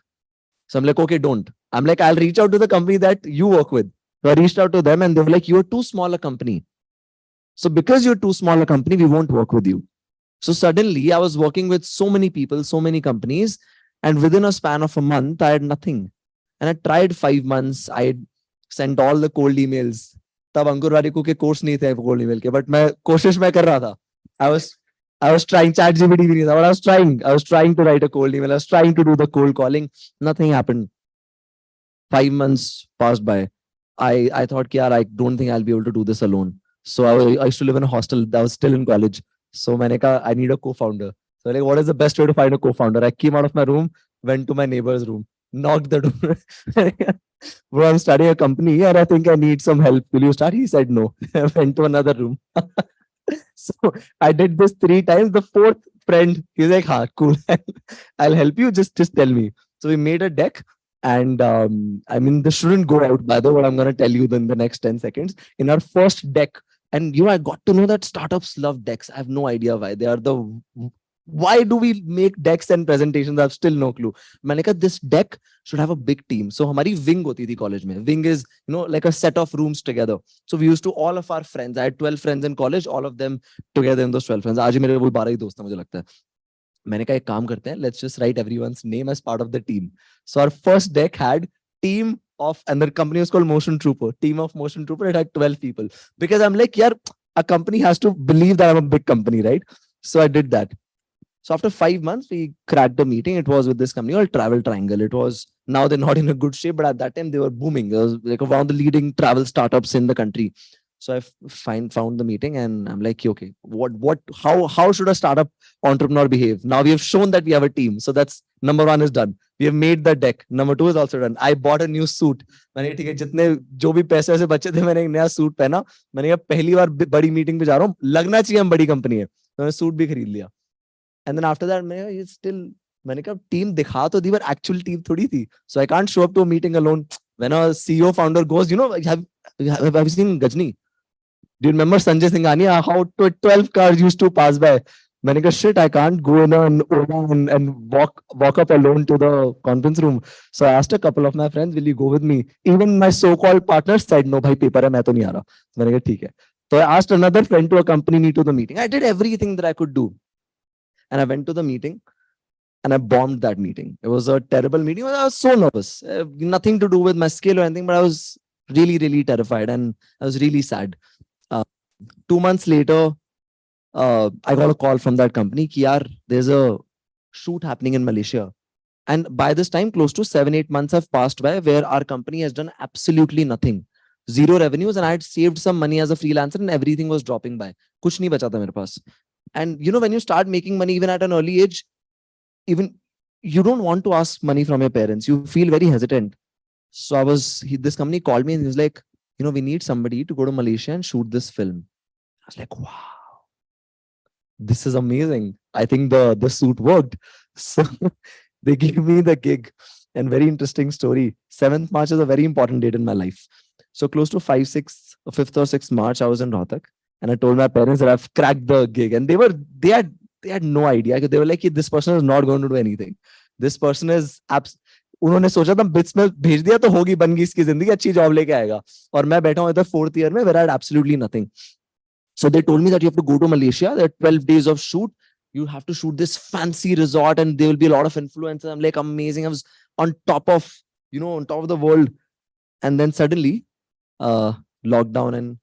So I'm like, okay, don't. I'm like, I'll reach out to the company that you work with. So I reached out to them and they were like, you're too small a company. So because you're too small a company, we won't work with you. So suddenly I was working with so many people, so many companies, and within a span of a month, I had nothing. And I tried 5 months. I sent all the cold emails. तब अंकुर वारिको के course नहीं थे cold email के, but मैं कोशिश मैं कर रहा था. I was trying. ChatGPT भी नहीं था, but I was trying to write a cold email. I was trying to do the cold calling. Nothing happened. 5 months passed by. I thought, yaar, I don't think I'll be able to do this alone. So I used to live in a hostel. I was still in college. So मैंने कहा, I need a co-founder. So like, what is the best way to find a co-founder? I came out of my room, went to my neighbor's room, knocked the door. Bro, I'm starting a company and I think I need some help. Will you start? He said no. I went to another room. So I did this 3 times. The 4th friend, he's like, ha, cool. I'll help you. Just tell me. So we made a deck. And I mean, this shouldn't go out, by the way, what I'm going to tell you in the next 10 seconds. In our first deck, and I got to know that startups love decks. I have no idea why. Why do we make decks and presentations? I have still no clue. मैंने कहा, this deck should have a big team. So हमारी wing होती थी college में. Wing is, like a set of rooms together. So we used to, all of our friends, I had 12 friends in college, all of them together in those 12 friends. आज मेरे वो 12 ही दोस्त हैं मुझे लगता है. मैंने कहा एक काम करते हैं, let's just write everyone's name as part of the team. So our first deck had team of, and the company was called Motion Trooper. Team of Motion Trooper. It had 12 people. Because I'm like, yeah, a company has to believe that I'm a big company, right? So I did that. So after 5 months, we cracked the meeting. It was with this company called Travel Triangle. It was, now they're not in a good shape, but at that time they were booming. It was like one of the leading travel startups in the country. So I found the meeting and I'm like, okay, how should a startup entrepreneur behave? Now we have shown that we have a team. So that's number 1 is done. We have made the deck. Number 2 is also done. I bought a new suit. मैंने ठीक है जितने जो भी पैसे ऐसे बचे थे मैंने एक नया सूट पहना. मैंने कहा पहली बार बड़ी मीटिंग पे जा रहा हूँ, लगना चाहिए हम बड़ी कंपनी है. तो मैंने सूट भी खरीद लिया. And then after that मैंने still मैंने कहा टीम दिखा तो दी, but actual team थोड़ी थी. So I can't show up to a meeting alone. When a CEO founder goes, have you seen Gajni? Do you remember Sanjay Singhania? How 12 cars used to pass by. मैंने कहा shit, I can't go in and walk up alone to the conference room. So I asked a couple of my friends, will you go with me? Even my so-called partners said, no, bhai, paper hai, मैं तो नहीं आ रहा. मैंने कहा ठीक है. So I asked another friend to accompany me to the meeting. I did everything that I could do. And I went to the meeting and I bombed that meeting. It was a terrible meeting. I was so nervous. Nothing to do with my skill or anything, but I was really, really terrified and I was really sad. 2 months later, I got a call from that company ki yaar, there's a shoot happening in Malaysia. And by this time, close to 7-8 months have passed by where our company has done absolutely nothing. 0 revenues, and I had saved some money as a freelancer and everything was dropping by. Kuch nahi bacha tha mere paas. And when you start making money even at an early age, even you don't want to ask money from your parents. You feel very hesitant. So this company called me and he was like, we need somebody to go to Malaysia and shoot this film. I was like, wow, this is amazing. I think the suit worked. So they gave me the gig. And very interesting story. 7th March is a very important date in my life. So close to 5th or 6th March, I was in Rohtak. And I told my parents that I've cracked the gig. And they had no idea. They were like, this person is not going to do anything. This person is उन्होंने सोचा था bits में भेज दिया तो होगी बन गई इसकी जिंदगी, अच्छी जॉब लेके आएगा. और मैं बैठा हूं इधर 4th year में, where I had absolutely nothing. So they told me that you have to go to Malaysia. There are 12 days of shoot. You have to shoot this fancy resort and there will be a lot of influencers. I'm like, amazing. I was on top of the world. And then suddenly, lockdown and,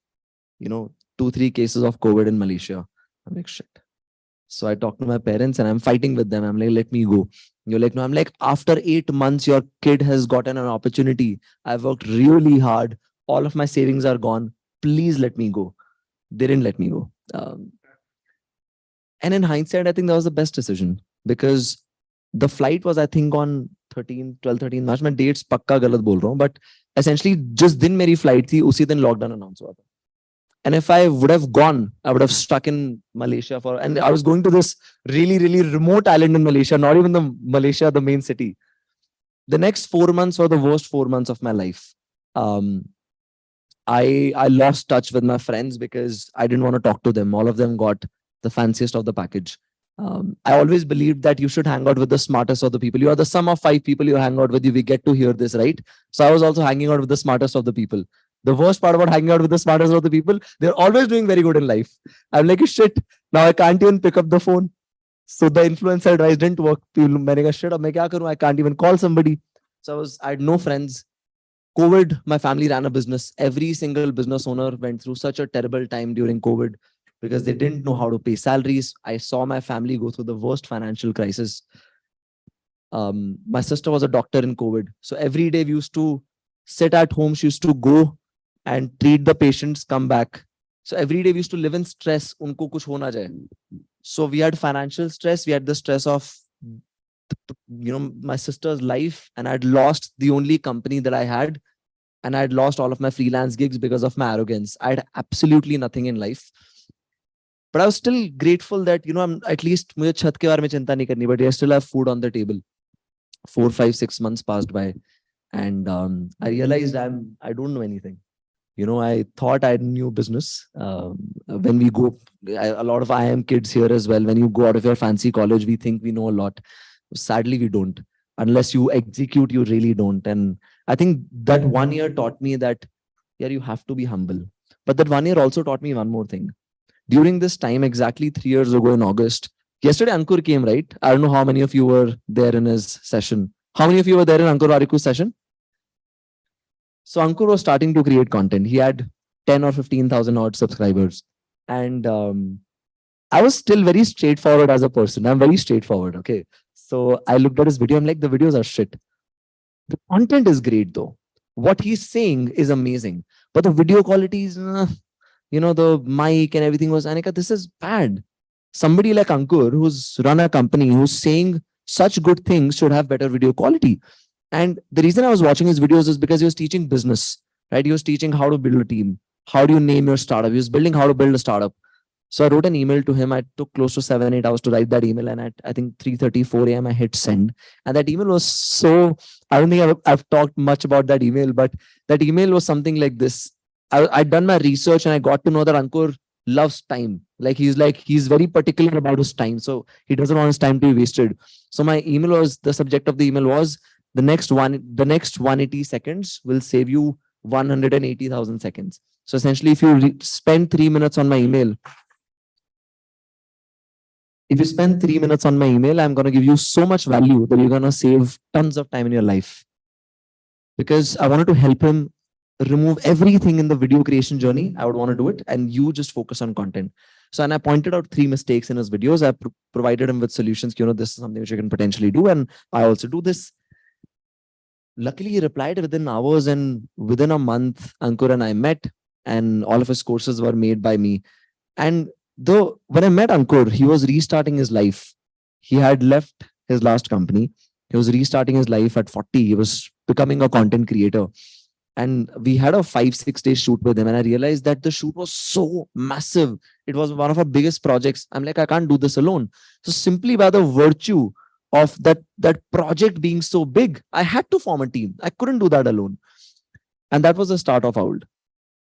2-3 cases of COVID in Malaysia. I'm like, shit. So I talked to my parents and I'm fighting with them. I'm like, let me go. You're like, no. I'm like, after 8 months, your kid has gotten an opportunity. I've worked really hard. All of my savings are gone. Please let me go. they didn't let me go. And in hindsight, I think that was the best decision because the flight was, I think, on 12-13 March. मैं dates पक्का गलत बोल रहा हूँ, but essentially जिस दिन मेरी flight थी उसी दिन lockdown announce हुआ था. And if I would have gone, I would have stuck in Malaysia and I was going to this really, really remote island in Malaysia, not even Malaysia, the main city. The next 4 months were the worst 4 months of my life. I lost touch with my friends because I didn't want to talk to them. All of them got the fanciest of the package. I always believed that you should hang out with the smartest of the people. You are the sum of 5 people you hang out with. We get to hear this, right? So I was also hanging out with the smartest of the people. The worst part about hanging out with the smartest of the people, they're always doing very good in life. I'm like, shit, now I can't even pick up the phone. So the influencer advice didn't work. मैंने कहा, shit, अब मैं क्या करूं? I can't even call somebody. So I had no friends. COVID, my family ran a business. Every single business owner went through such a terrible time during COVID because they didn't know how to pay salaries. I saw my family go through the worst financial crisis. My sister was a doctor in COVID. So every day we used to sit at home. She used to go and treat the patients, come back. So every day we used to live in stress. Unko kuch ho na jaye. So we had financial stress. We had the stress of, my sister's life, and I'd lost the only company that I had, and I'd lost all of my freelance gigs because of my arrogance. I had absolutely nothing in life. But I was still grateful that, I'm at least mujhe chhat ke baare mein chinta nahi karni, but I still have food on the table. 4, 5, 6 months passed by, and I realized I don't know anything. I thought I knew business. When we go, a lot of IIM kids here as well, when you go out of your fancy college, we think we know a lot. Sadly, we don't. Unless you execute, you really don't. And I think that 1 year taught me that, you have to be humble. But that 1 year also taught me one more thing. During this time, exactly 3 years ago in August, yesterday Ankur came, right? I don't know how many of you were there in his session. How many of you were there in Ankur Wariku's session? So Ankur was starting to create content. He had 10 or 15,000 odd subscribers. And I was still very straightforward as a person. I'm very straightforward, okay? So I looked at his video. I'm like, the videos are shit. The content is great though. What he's saying is amazing. But the video quality is, the mic and everything was, Anika, this is bad. Somebody like Ankur, who's run a company, who's saying such good things, should have better video quality. And the reason I was watching his videos is because he was teaching business, right? He was teaching how to build a team. How do you name your startup? He was building how to build a startup. So I wrote an email to him. I took close to 7-8 hours to write that email. And at, I think 3:30, 4 a.m. I hit send. And that email was so, I don't think I've talked much about that email, but that email was something like this. I'd done my research and I got to know that Ankur loves time. He's very particular about his time. So he doesn't want his time to be wasted. So my email was, the subject of the email was, the next 180 seconds will save you 180,000 seconds. So essentially, if you spend 3 minutes on my email, I'm going to give you so much value that you're going to save tons of time in your life. Because I wanted to help him remove everything in the video creation journey. I would want to do it, and you just focus on content. So, and I pointed out 3 mistakes in his videos. I provided him with solutions. This is something which you can potentially do, and I also do this. Luckily, he replied within hours, and within a month, Ankur and I met, and all of his courses were made by me. And though when I met Ankur, he was restarting his life. He had left his last company. He was restarting his life at 40. He was becoming a content creator. And we had a 5-6 day shoot with him. And I realized that the shoot was so massive. It was one of our biggest projects. I'm like, I can't do this alone. So simply by the virtue of that project being so big, I had to form a team. I couldn't do that alone. And that was the start of Owl.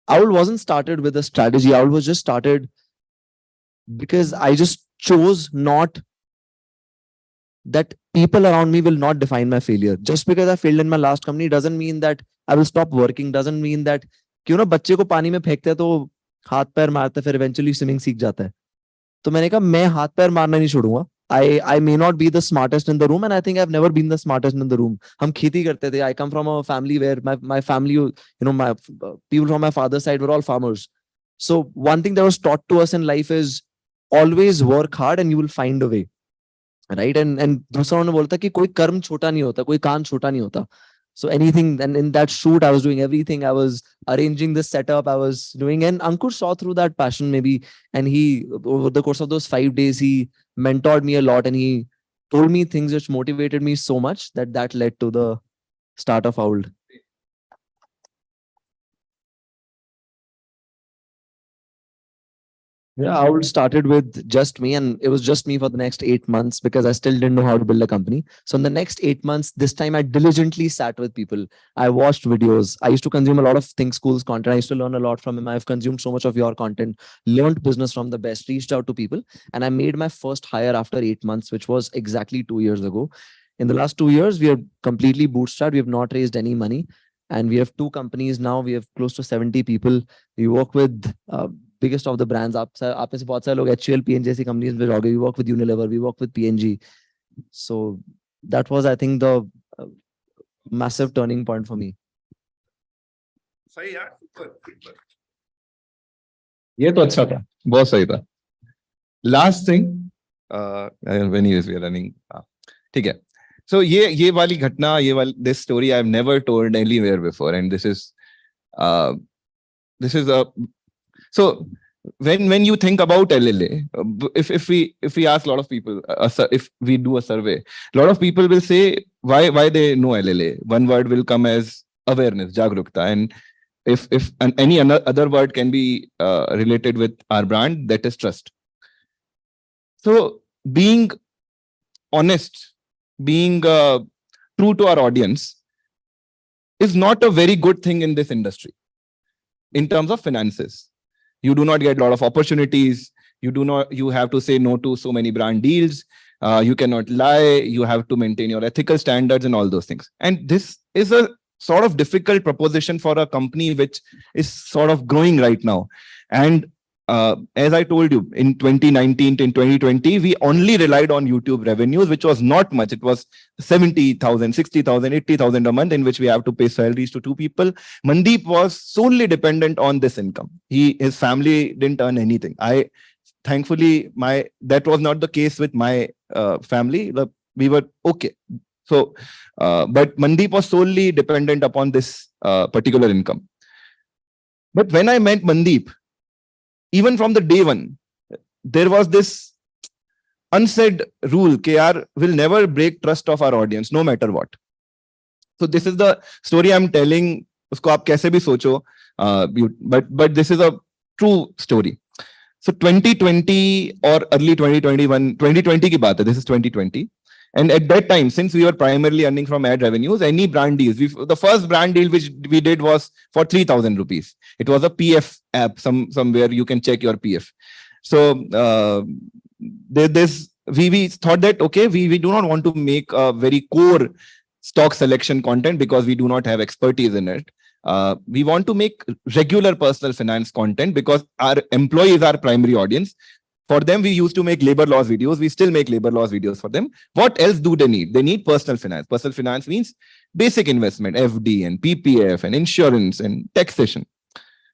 Owl wasn't started with a strategy. Owl was just started because I just chose not that people around me will not define my failure. Just because I failed in my last company doesn't mean that I will stop working. Doesn't mean that बच्चे को पानी में फेंकते हैं तो हाथ पैर मारते फिर eventually swimming सीख जाता है. तो मैंने कहा मैं हाथ पैर मारना नहीं छोड़ूंगा. I may not be the smartest in the room, and I think I've never been the smartest in the room. हम खेती करते थे. I come from a family where my family, my people from my father's side were all farmers. So one thing that was taught to us in life is always work hard and you will find a way. Right? And दूसरा उन्होंने बोलता कि कोई कर्म छोटा नहीं होता, कोई काम छोटा नहीं होता. So anything, and in that shoot, I was doing everything. I was arranging the setup, I was doing, and Ankur saw through that passion maybe. And he, over the course of those 5 days, he mentored me a lot, and he told me things which motivated me so much that led to the start of Owl. Yeah, Owl started with just me, and it was just me for the next 8 months because I still didn't know how to build a company. So in the next 8 months, this time I diligently sat with people. I watched videos. I used to consume a lot of Think School's content. I used to learn a lot from him. I've consumed so much of your content, learned business from the best, reached out to people, and I made my first hire after 8 months, which was exactly 2 years ago. In the last 2 years, we are completely bootstrapped. We have not raised any money, and we have 2 companies now. We have close to 70 people. We work with biggest of the brands. आप में से बहुत सारे लोग HUL, P&G जैसी companies में जाओगे. We work with Unilever, we work with P&G. So that was, I think, the massive turning point for me. सही यार, super. ये तो अच्छा था, बहुत सही था. Last thing, anyways we are running. ठीक है. So ये वाली घटना, this story I've never told anywhere before, and this is a. So when you think about LLA, if we ask a lot of people, if we do a survey, a lot of people will say why they know LLA. One word will come as awareness, jagrukta, and if any other word can be related with our brand, that is trust. So being honest, being true to our audience is not a very good thing in this industry in terms of finances. You do not get a lot of opportunities. You have to say no to so many brand deals. You cannot lie. You have to maintain your ethical standards and all those things. And this is a sort of difficult proposition for a company which is sort of growing right now. And as I told you, in 2019 to 2020, we only relied on YouTube revenues, which was not much. It was 70,000, 60,000, 80,000 a month, in which we have to pay salaries to 2 people. Mandeep was solely dependent on this income. His family didn't earn anything. Thankfully, that was not the case with my family. We were okay. So, but Mandeep was solely dependent upon this particular income. But when I met Mandeep, even from the day one, there was this unsaid rule that we'll never break trust of our audience, no matter what. So this is the story I'm telling. Usko aap kaise bhi socho, but this is a true story. So 2020 or early 2021, 2020 ki baat hai, this is 2020. And at that time, since we were primarily earning from ad revenues, any brand deals, the first brand deal which we did was for 3,000 rupees. It was a PF app, somewhere you can check your PF. So we thought that, okay, we do not want to make a very core stock selection content because we do not have expertise in it. We want to make regular personal finance content because our employees are primary audience. For them, we used to make labor laws videos. We still make labor laws videos for them. What else do they need? They need personal finance. Personal finance means basic investment, FD and PPF and insurance and taxation.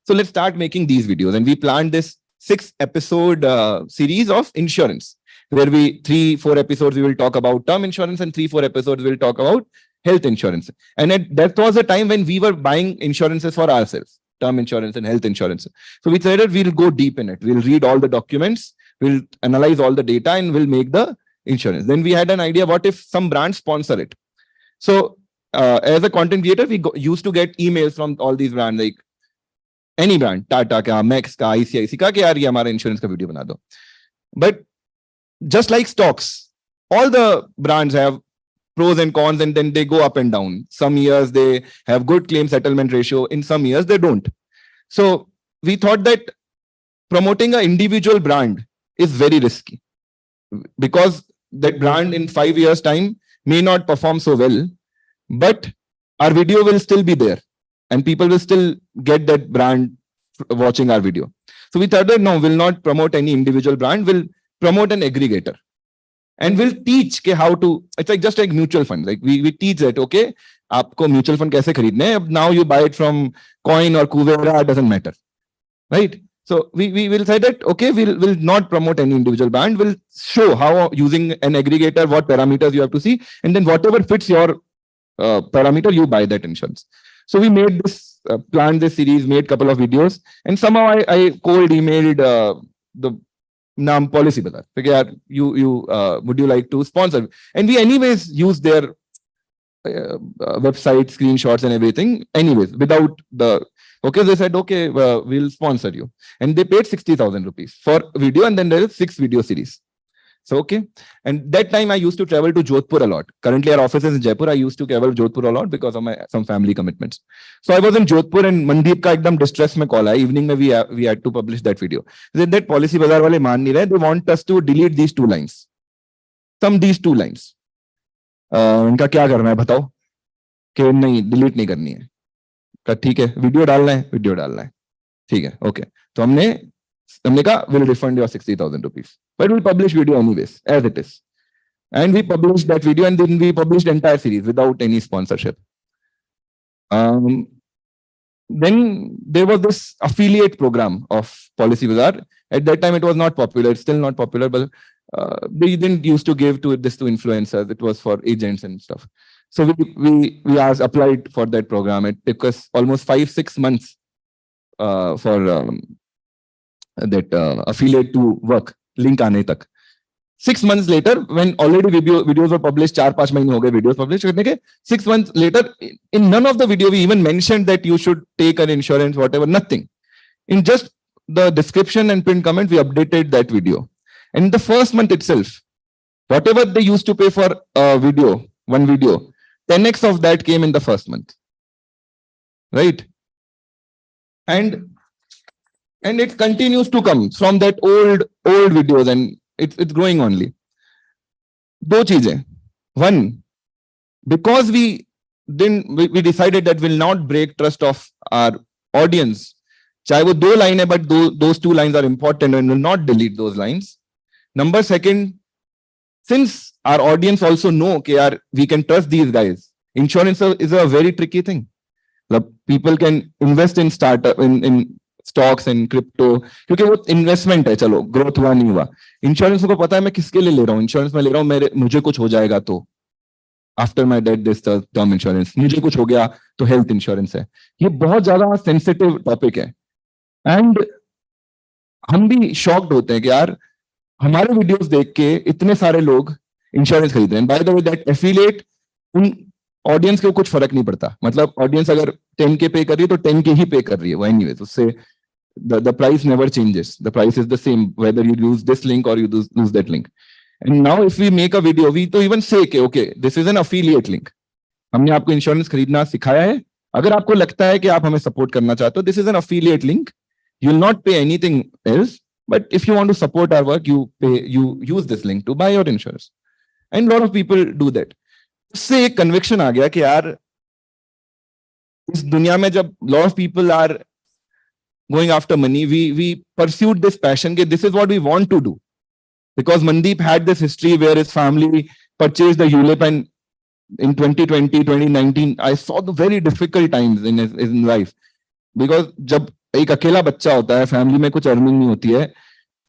So let's start making these videos. And we planned this 6-episode series of insurance, where 3-4 episodes we will talk about term insurance and 3-4 episodes we will talk about health insurance. And that was a time when we were buying insurances for ourselves, term insurance and health insurance. So we decided we'll go deep in it. We'll read all the documents, we'll analyze all the data, and we'll make the insurance. Then we had an idea, what if some brands sponsor it? So as a content creator, we used to get emails from all these brands, like any brand, Tata ka, Max ka, ICICI ka, कि यार ये हमारा insurance का video बना दो. But just like stocks, all the brands have pros and cons, and then they go up and down. Some years they have good claim settlement ratio. In some years they don't. So we thought that promoting an individual brand is very risky, because that brand in 5 years time may not perform so well, but our video will still be there and people will still get that brand watching our video. So we thought that no, we'll not promote any individual brand. We'll promote an aggregator. And we'll teach how to, it's like just like mutual fund. Like we teach that, okay, aapko mutual fund kaise kharidne hai? Now you buy it from Coin or Kuvera, it doesn't matter. Right? So we will say that, okay, we'll not promote any individual brand. We'll show how using an aggregator, what parameters you have to see. And then whatever fits your parameter, you buy that insurance. So we made this, planned this series, made couple of videos, and somehow I cold emailed the Naam Policy Bazaar. Would you like to sponsor? And we anyways use their website, screenshots and everything. Anyways, without the, okay, they said, okay, we'll sponsor you. And they paid 60,000 rupees for video, and then there is 6 video series. So, okay. And that time I used to travel to Jodhpur a lot. Currently our office is in Jaipur. I used to travel to Jodhpur a lot because of some family commitments. So I was in Jodhpur and Mandeep ka ekdam distress mein call aaya. Evening mein we had to publish that video. That Policy Bazaar wale maan nahi rahe. They want us to delete these 2 lines. These 2 lines. इनका क्या करना है बताओ कि नहीं delete नहीं करनी है का ठीक है वीडियो डालना है ठीक है ओके तो हमने कहा will refund your 60,000 rupees but we'll publish video anyways as it is and we published that video and then we published entire series without any sponsorship. Then there was this affiliate program of Policy Bazaar. At that time it was not popular, it's still not popular, but they didn't used to give this to influencers. It was for agents and stuff. So we applied for that program. It took us almost 5-6 months for that affiliate to work. Link aane tak. 6 months later, when already videos were published, 4-5 mahine ho gaye videos published. 6 months later, in none of the video we even mentioned that you should take an insurance, whatever. Nothing. In just the description and pinned comment, we updated that video. And in the first month itself, whatever they used to pay for one video, 10x of that came in the first month. Right? And it continues to come from that old videos, and it's growing only. 2 cheezein. One, because we decided that we'll not break trust of our audience. Chahe wo 2 lines hai, but those 2 lines are important and will not delete those lines. Number second, since our audience also know that we can trust these guys, insurance is a very tricky thing. People can invest in startup, in stocks and crypto, क्योंकि वो investment है, चलो growth हुआ नहीं हुआ. Insurance को पता है मैं किसके लिए ले रहा हूँ. Insurance में ले रहा हूँ मुझे कुछ हो जाएगा तो. After my death, this term insurance. मुझे कुछ हो गया तो health insurance है. ये बहुत ज़्यादा sensitive topic है. And हम भी shocked होते हैं कि यार हमारे वीडियोस देख के इतने सारे लोग इंश्योरेंस खरीद रहे हैं. By the way that affiliate उन ऑडियंस को कुछ फर्क नहीं पड़ता. मतलब ऑडियंस अगर 10K पे कर रही है तो 10K ही पे कर रही है वो एनीवेज. उससे the price never changes. The price is the same whether you use this link or you use that link. And now if we make a video, we to even say कि okay, this is an affiliate link. हमने आपको insurance खरीदना सिखाया है. अगर आपको लगता है कि आप हमें सपोर्ट करना चाहते हो, this is an affiliate link. You will not pay anything else. But if you want to support our work, you use this link to buy your insurance. And a lot of people do that. उससे एक conviction आ गया कि यार इस दुनिया में जब lot of people are going after money, we pursued this passion that this is what we want to do. Because Mandeep had this history where his family purchased the ULIP, and in 2020, 2019, I saw the very difficult times in his life. Because जब एक अकेला बच्चा होता है, family में कुछ earning नहीं होती है,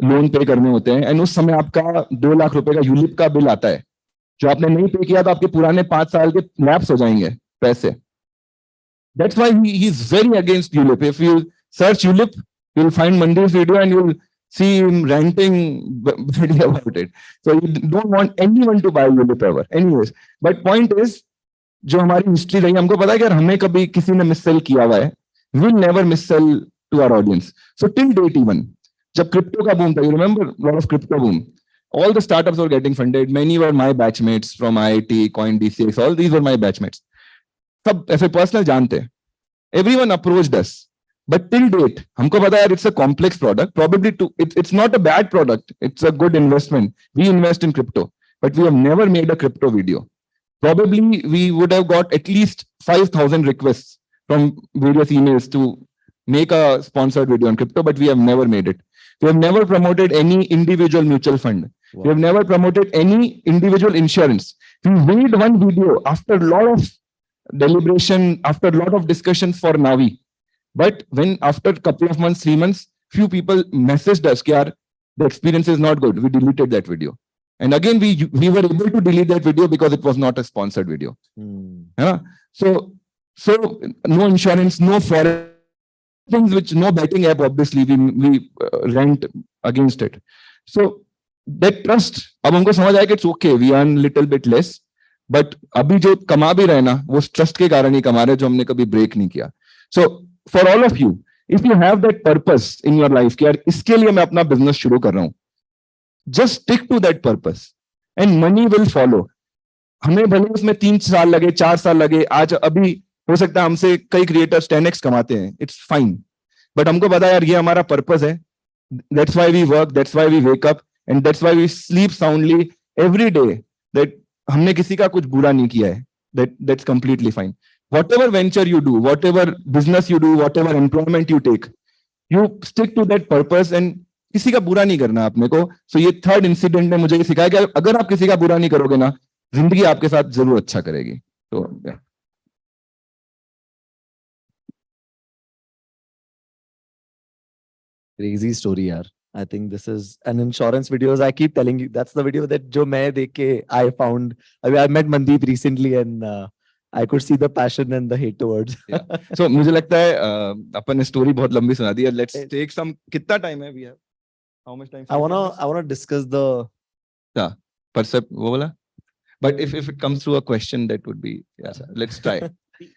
लोन पे करने होते हैं, एंड उस समय आपका 2 लाख रुपए का यूलिप का बिल आता है जो आपने नहीं पे किया तो आपके पुराने 5 साल के लैप्स हो जाएंगे पैसे. That's why he is very against ULIP. If you search ULIP, you will find Mandir's video and you will see him ranting about it. So you don't want anyone to buy ULIP ever. Anyways, but point is, जो हमारी history रही, हमको पता है कि यार हमें कभी किसी ने मिससेल किया हुआ है. We'll never missell to our audience. So till date even, जब crypto का boom था, you remember a lot of crypto boom. All the startups were getting funded. Many were my batchmates from IIT, CoinDCX. All these were my batchmates. सब ऐसे personal जानते. Everyone approached us. But till date, हमको पता है it's a complex product. Probably it's not a bad product. It's a good investment. We invest in crypto, but we have never made a crypto video. Probably we would have got at least 5,000 requests from various emails to make a sponsored video on crypto, but we have never made it. We have never promoted any individual mutual fund. Wow. We have never promoted any individual insurance. We made one video after a lot of deliberation, after a lot of discussions for Navi. But when after a couple of months, 3 months, few people messaged us that the experience is not good. We deleted that video. And again, we were able to delete that video because it was not a sponsored video. Yeah. So no insurance, no foreign things which no betting app, obviously we rent against it. So that trust, अब हमको समझ आया कि it's okay, we earn little bit less, but अभी जो कमा भी रहे ना, वो trust के कारण ही कमा रहे, जो हमने कभी break नहीं किया. So for all of you, if you have that purpose in your life कि यार इसके लिए मैं अपना business शुरू कर रहा हूँ, just stick to that purpose and money will follow. हमें भले उसमें 3 साल लगे, 4 साल लगे, आज अभी हो सकता है हमसे कई क्रिएटर्स 10x कमाते हैं, इट्स फाइन, बट हमको पता है यार ये हमारा पर्पस है, that's why we work, that's why we wake up and that's why we sleep soundly every day, that हमने किसी का कुछ बुरा नहीं किया है, that's completely fine. Whatever venture you do, whatever business you do, whatever employment you take, you stick to that purpose and किसी का बुरा नहीं करना आपने को. So ये थर्ड इंसिडेंट ने मुझे ये सिखाया कि अगर आप किसी का बुरा नहीं करोगे ना, जिंदगी आपके साथ जरूर अच्छा करेगी. तो Crazy story, yaar. I think this is an insurance videos. I keep telling you, that's the video that jo main dekh ke I found. I met Mandeep recently and I could see the passion and the hate towards. So मुझे लगता है अपन ने story बहुत लंबी सुना दी है. Let's take some. कितना time है? We have how much time? I wanna discuss the. Yeah, percept वो बोला. But if it comes through a question, that would be let's try.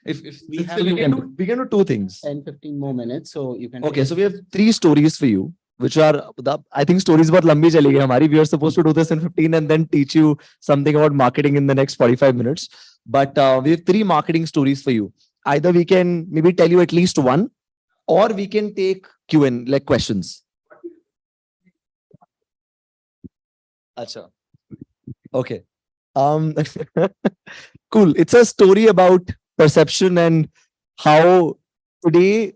If we can do two things. 10-15 more minutes, so you can. Okay, so we have 3 stories for you, which are I think stories बहुत लंबी चलेगी हमारी. We are supposed to do this in 15 and then teach you something about marketing in the next 45 minutes. But we have 3 marketing stories for you. Either we can maybe tell you at least one, or we can take Q&A, like questions. Acha. Okay. Cool. It's a story about perception and how today,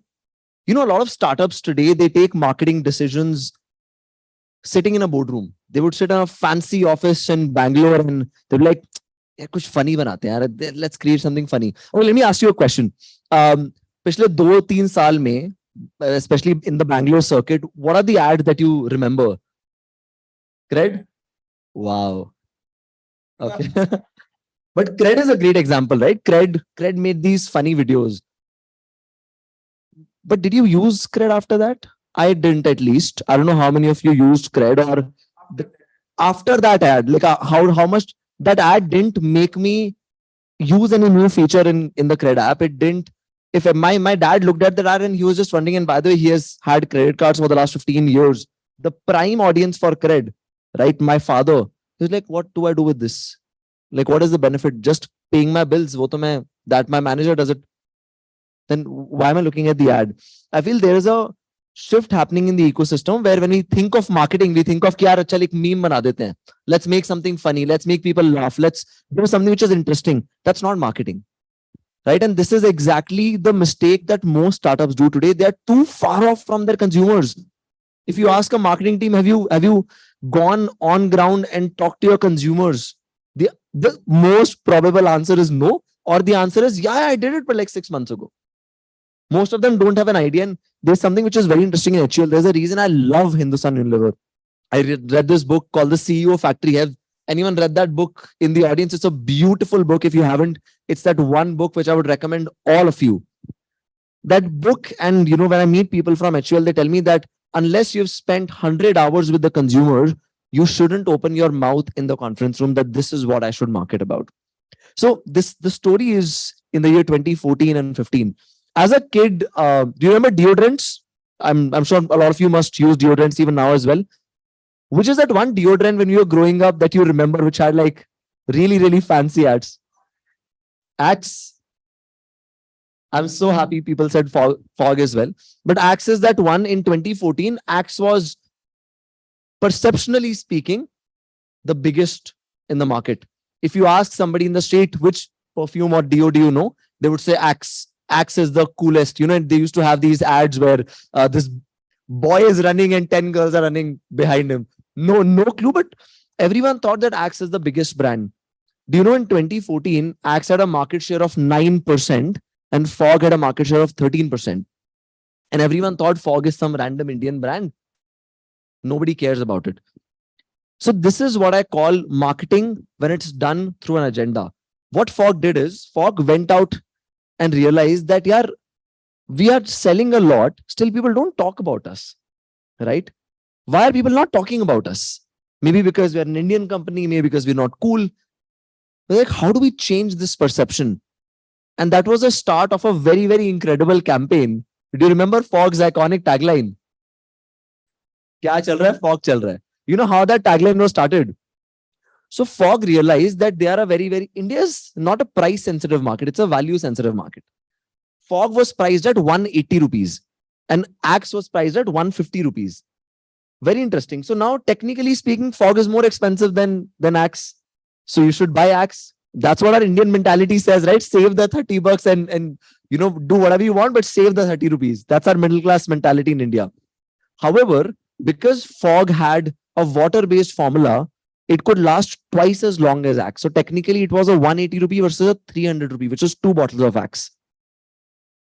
a lot of startups today, they take marketing decisions sitting in a boardroom. They would sit in a fancy office in Bangalore and they'd be like, "Yeah, kuch funny banate hain, let's create something funny." Oh, let me ask you a question. Piछle 2-3 साल में, especially in the Bangalore circuit, what are the ads that you remember? Cred? Wow. Okay. But Cred is a great example, right? Cred made these funny videos. But did you use Cred after that? I didn't, at least. I don't know how many of you used Cred or after that ad, like how much that ad didn't make me use any new feature in the Cred app. It didn't. If my dad looked at that ad and he was just wondering, and by the way, he has had credit cards for the last 15 years. The prime audience for Cred, right? My father. He's like, what do I do with this? Like, what is the benefit? Just paying my bills. That my manager does it. Then why am I looking at the ad? I feel there is a shift happening in the ecosystem where when we think of marketing, we think of कि यार अच्छा एक meme बना देते हैं. Let's make something funny. Let's make people laugh. Let's do something which is interesting. That's not marketing, right? And this is exactly the mistake that most startups do today. They are too far off from their consumers. If you ask a marketing team, have you gone on ground and talked to your consumers? The most probable answer is no, or the answer is yeah, I did it, but like 6 months ago. Most of them don't have an idea, and there's something which is very interesting in HUL. There's a reason I love Hindustan Unilever. I read this book called The CEO Factory. Have anyone read that book in the audience? It's a beautiful book. If you haven't, it's that one book which I would recommend all of you. That book, and when I meet people from HUL, they tell me that unless you've spent 100 hours with the consumer, you shouldn't open your mouth in the conference room that this is what I should market about. So the story is in the year 2014 and 15. As a kid, do you remember deodorants? I'm sure a lot of you must use deodorants even now as well. Which is that one deodorant when you were growing up that you remember, which had like really, really fancy ads? Axe. I'm so happy people said fog as well. But Axe is that one in 2014. Axe was, perceptionally speaking, the biggest in the market. If you ask somebody in the street which perfume or deo do you know, they would say Axe. Axe is the coolest. They used to have these ads where this boy is running and 10 girls are running behind him. No clue, but everyone thought that Axe is the biggest brand. Do you know in 2014, Axe had a market share of 9% and Fog had a market share of 13%. And everyone thought Fog is some random Indian brand. Nobody cares about it. So this is what I call marketing when it's done through an agenda. What Fog did is Fog went out and realized that, yeah, we are selling a lot, still people don't talk about us, right? Why are people not talking about us? Maybe because we're an Indian company, maybe because we're not cool. We're like, how do we change this perception? And that was the start of a very, very incredible campaign. Do you remember Fog's iconic tagline? Kya chal raha hai? Fog chal raha hai. You know how that tagline was started? So Fog realized that they are a very, India's not a price sensitive market. It's a value sensitive market. Fog was priced at 180 rupees and Axe was priced at 150 rupees. Very interesting. So now technically speaking, Fog is more expensive than Axe. So you should buy Axe. That's what our Indian mentality says, right? Save the 30 bucks and you know, do whatever you want, but save the 30 rupees. That's our middle class mentality in India. However, because Fog had a water-based formula, it could last twice as long as Axe. So technically it was a 180 rupee versus a 300 rupee, which is 2 bottles of Axe.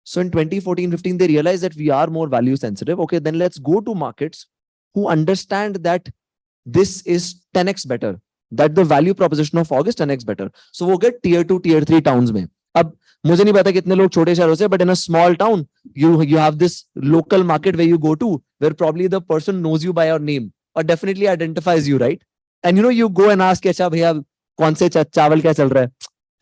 So in 2014-15, they realized that we are more value sensitive. Okay, then let's go to markets who understand that this is 10x better, that the value proposition of Fog is 10x better. So we'll get tier 2, tier 3 towns mein. Ab, मुझे नहीं पता कितने लोग छोटे शहरों से, but in a small town, you have this local market where you go to, where probably the person knows you by your name or definitely identifies you, right? And you know, you go and ask, अच्छा भैया कौन से चावल क्या चल रहा है,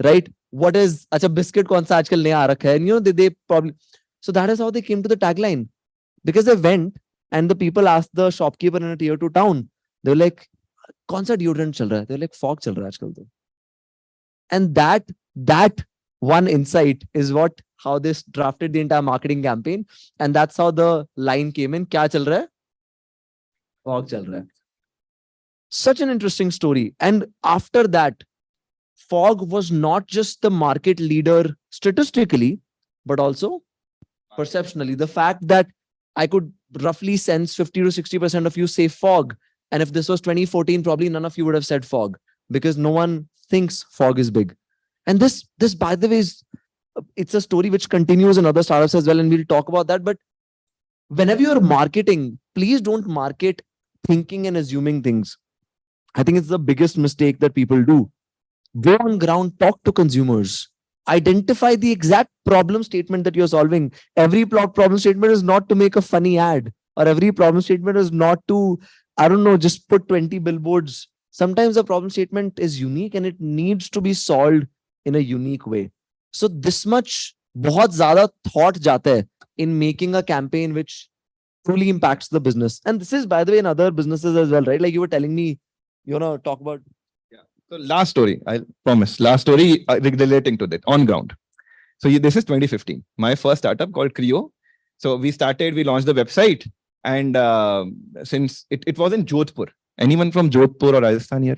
right? What is, अच्छा biscuit कौन सा आजकल नया आ रखा है? And you know, they probably, so that is how they came to the tagline, because they went and the people asked the shopkeeper in a tier 2 town, they were like, कौन सा deodorant चल रहा है? They were like, Fog चल रहा है आजकल तो. And that one insight is how they drafted the entire marketing campaign, and that's how the line came in. क्या चल रहा है? Fog चल रहा है. Such an interesting story. And after that, Fog was not just the market leader statistically, but also perceptionally. The fact that I could roughly sense 50 to 60% of you say Fog. And if this was 2014, probably none of you would have said Fog, because no one thinks Fog is big. And this, by the way, it's a story which continues in other startups as well. And we'll talk about that. But whenever you're marketing, please don't market thinking and assuming things. I think it's the biggest mistake that people do. Go on ground, talk to consumers, identify the exact problem statement that you're solving. Every problem statement is not to make a funny ad, or every problem statement is not to, I don't know, just put 20 billboards. Sometimes a problem statement is unique and it needs to be solved in a unique way. So this much बहुत ज़्यादा thought जाता है in making a campaign which truly impacts the business. And this is, by the way, in other businesses as well, right? Like you were telling me, you know, talk about. Yeah. So last story, I promise. Last story relating to that on ground. So this is 2015. My first startup called Creo. So we launched the website, and since it was in Jodhpur. Anyone from Jodhpur or Rajasthan here?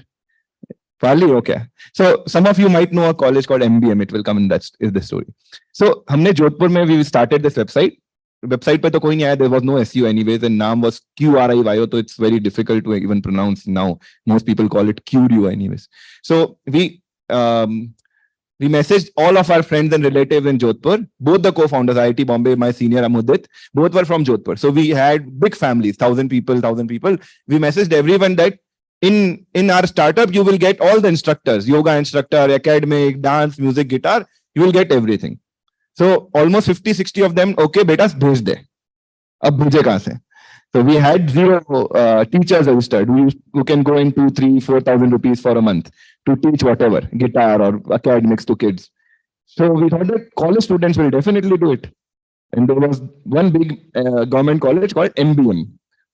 Probably okay. So some of you might know a college called MBM. It will come in that is the story. So हमने Jodhpur में we started this website. Website पे तो कोई नहीं आया. There was no SEO anyways. The name was QRIYO. So it's very difficult to even pronounce now. Most people call it QRIO anyways. So we messaged all of our friends and relatives in Jodhpur. Both the co-founders, IIT Bombay, my senior Amudit, both were from Jodhpur. So we had big families, 1,000 people. We messaged everyone that in our startup, you will get all the instructors, yoga instructor, academic, dance, music, guitar, you will get everything. So almost 50, 60 of them, okay, betas, bhej de. Ab bheje kahan se? So we had 0 teachers registered who can go in 2, 3, 4,000 rupees for a month to teach whatever, guitar or academics to kids. So we thought that college students will definitely do it. And there was one big government college called MBM.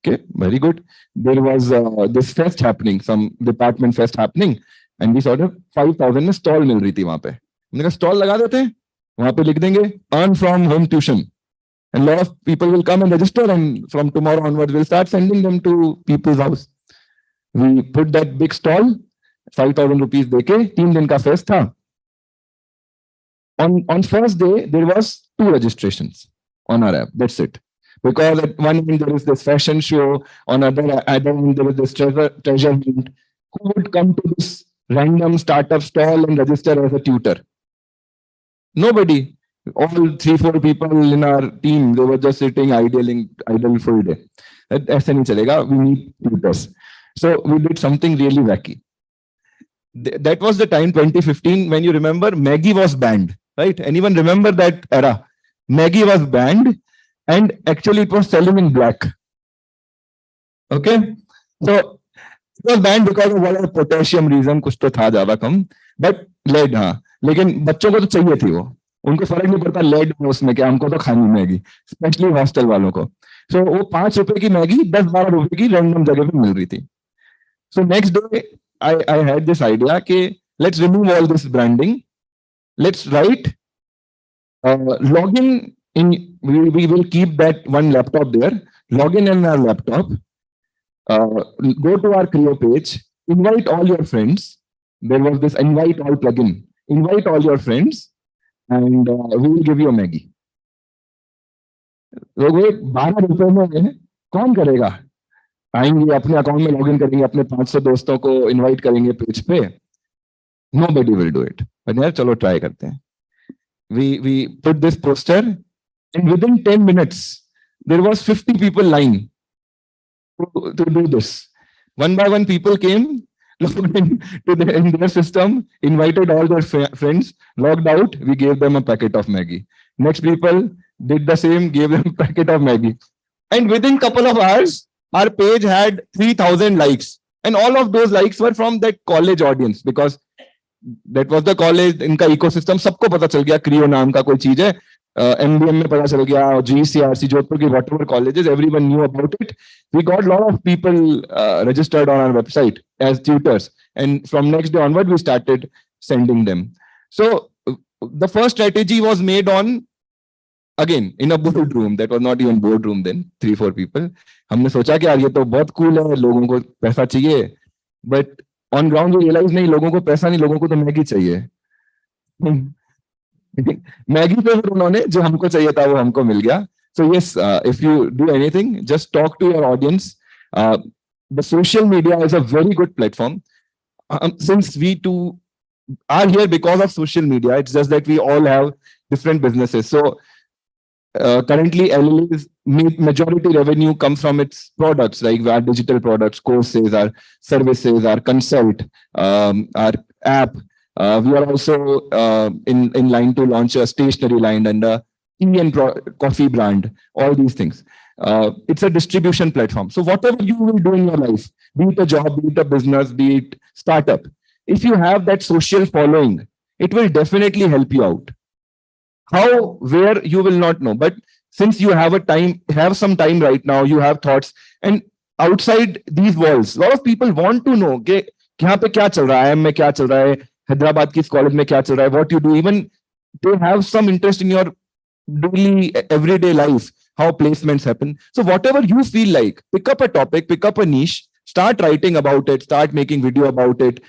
Okay, very good. There was this fest happening, some department fest happening, and we sort of 5,000 में stall मिल रही थी वहाँ पे. हमने कहा stall लगा देते हैं, वहाँ पे लिख देंगे earn from home tuition, and a lot of people will come and register, and from tomorrow onwards we'll start sending them to people's house. We put that big stall, 5,000 rupees देके 3 दिन का fest था. On first day there was 2 registrations on our app. That's it. Because at one end there is this fashion show, on other end there is this treasure hunt. Who would come to this random startup stall and register as a tutor? Nobody. All 3-4 people in our team, they were just sitting idle full day. ऐसे नहीं चलेगा. We need tutors. So we did something really wacky. That was the time 2015 when you remember Maggie was banned, right? Anyone remember that era? Maggie was banned and actually it was selling in black. Okay, so it was banned because of whatever potassium reason, कुछ तो था ज्यादा कम, but lead हाँ, लेकिन बच्चों को तो चाहिए थी वो, उनको फर्क नहीं पड़ता lead है उसमें क्या, हमको तो खानी मैगी, स्पेशली हॉस्टल वालों को. So वो 5 रुपए की मैगी 10-12 रुपए की रैंडम जगह पे मिल रही थी. So next day I had this idea कि let's remove all this branding, let's write login in, we will keep that one laptop there, login in our laptop, go to our Creo page, invite all your friends. There was this invite all plugin, invite all your friends and we will give you a Maggie. लोग 12 रुपए में कौन करेगा, आएंगे अपने account में login करेंगे, अपने 500 दोस्तों को इनवाइट करेंगे पेज पे. Nobody will do it. But यार चलो ट्राई करते हैं. We put this poster and within 10 minutes there was 50 people lying to do this. One by one people came, logged in their system, invited all their friends, logged out, we gave them a packet of Maggie. Next people did the same, gave them a packet of Maggie. And within couple of hours, our page had 3,000 likes. And all of those likes were from that college audience because that was the college, इनका ecosystem सबको पता चल गया, Creo नाम का कोई चीज है, MBM में पता चल गया, GCRC, जोधपुर की whatever colleges, everyone knew about it. We got a lot of people registered on our website as tutors. And from next day onward, we started sending them. So the first strategy was made on, again, in a boardroom. That was not even boardroom then, 3-4 people. हमने सोचा कि यार ये तो बहुत cool है, लोगों को पैसा चाहिए. But on ground we realized नहीं, लोगों को पैसा नहीं, लोगों को तो मैगी चाहिए. मैगी पे फिर उन्होंने जो हमको चाहिए था वो हमको मिल गया. So yes, if you do anything, just talk to your audience. The social media is a very good platform. Since we too are here because of social media, it's just that we all have different businesses. So currently LLA's majority revenue comes from its products, like our digital products, courses, our services, our consult, our app. We are also in line to launch a stationery line and a tea and coffee brand, all these things. It's a distribution platform. So whatever you will do in your life, be it a job, be it a business, be it startup, if you have that social following, it will definitely help you out. How, where, you will not know. But since you have some time right now, you have thoughts, and outside these walls, a lot of people want to know कि यहाँ पे क्या चल रहा है, में क्या चल रहा है, हैदराबाद किस कॉलेज में क्या चल रहा है, what you do. Even they have some interest in your daily, everyday life, how placements happen. So whatever you feel like, pick up a topic, pick up a niche, start writing about it, start making video about it.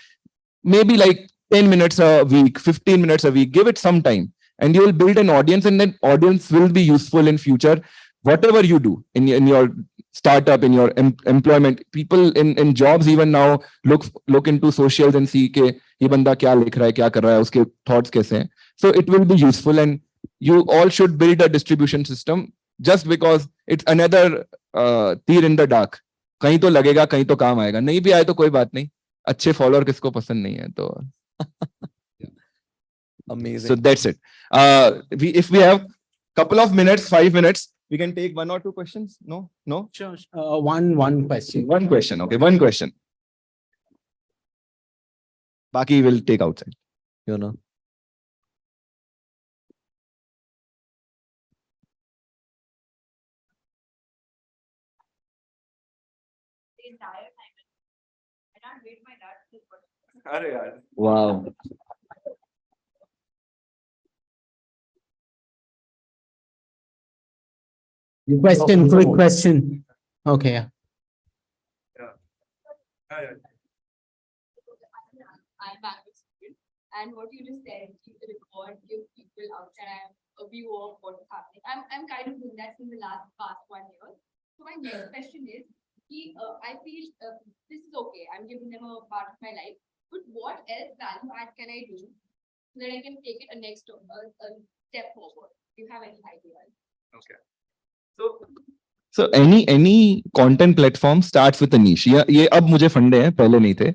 Maybe like 10 minutes a week, 15 minutes a week, give it some time. And you will build an audience, and that audience will be useful in future. Whatever you do in your startup, in your employment, people in jobs even now look into socials and see कि ये बंदा क्या लिख रहा है, क्या कर रहा है, उसके thoughts कैसे हैं. So it will be useful, and you all should build a distribution system. Just because it's another तीर in the dark. कहीं तो लगेगा, कहीं तो काम आएगा. नहीं भी आए तो कोई बात नहीं. अच्छे follower किसको पसंद नहीं है तो. Amazing. So that's it. If we have couple of minutes, 5 minutes, we can take 1 or 2 questions. No. Sure. One question. One question. Okay, one question. Baki will take outside. You know. Wow. Question, quick question. Okay. Yeah. I'm back with student, and what you just said, keep the record, give people outside a view of what is happening. I'm kind of doing that in the past 1 year. So my next question is, I feel this is okay. I'm giving them a part of my life, but what else value add can I do so that I can take it a next step forward? Do you have any ideas? Okay. So any content platform starts with a niche. ये अब मुझे फंडे हैं, पहले नहीं थे.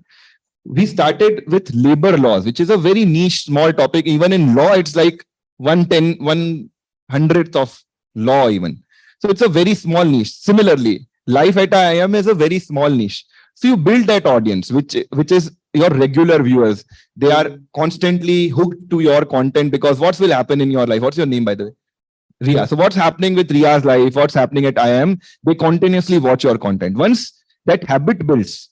we started with labor laws, which is a very niche, small topic. Even in law, it's like 1/100th of law even. So it's a very small niche. Similarly, life at IIM is a very small niche. So you build that audience, which is your regular viewers. They are constantly hooked to your content because what will happen in your life? What's your name, by the way? Ria. So what's happening with Ria's life? What's happening at IIM? They continuously watch your content. Once that habit builds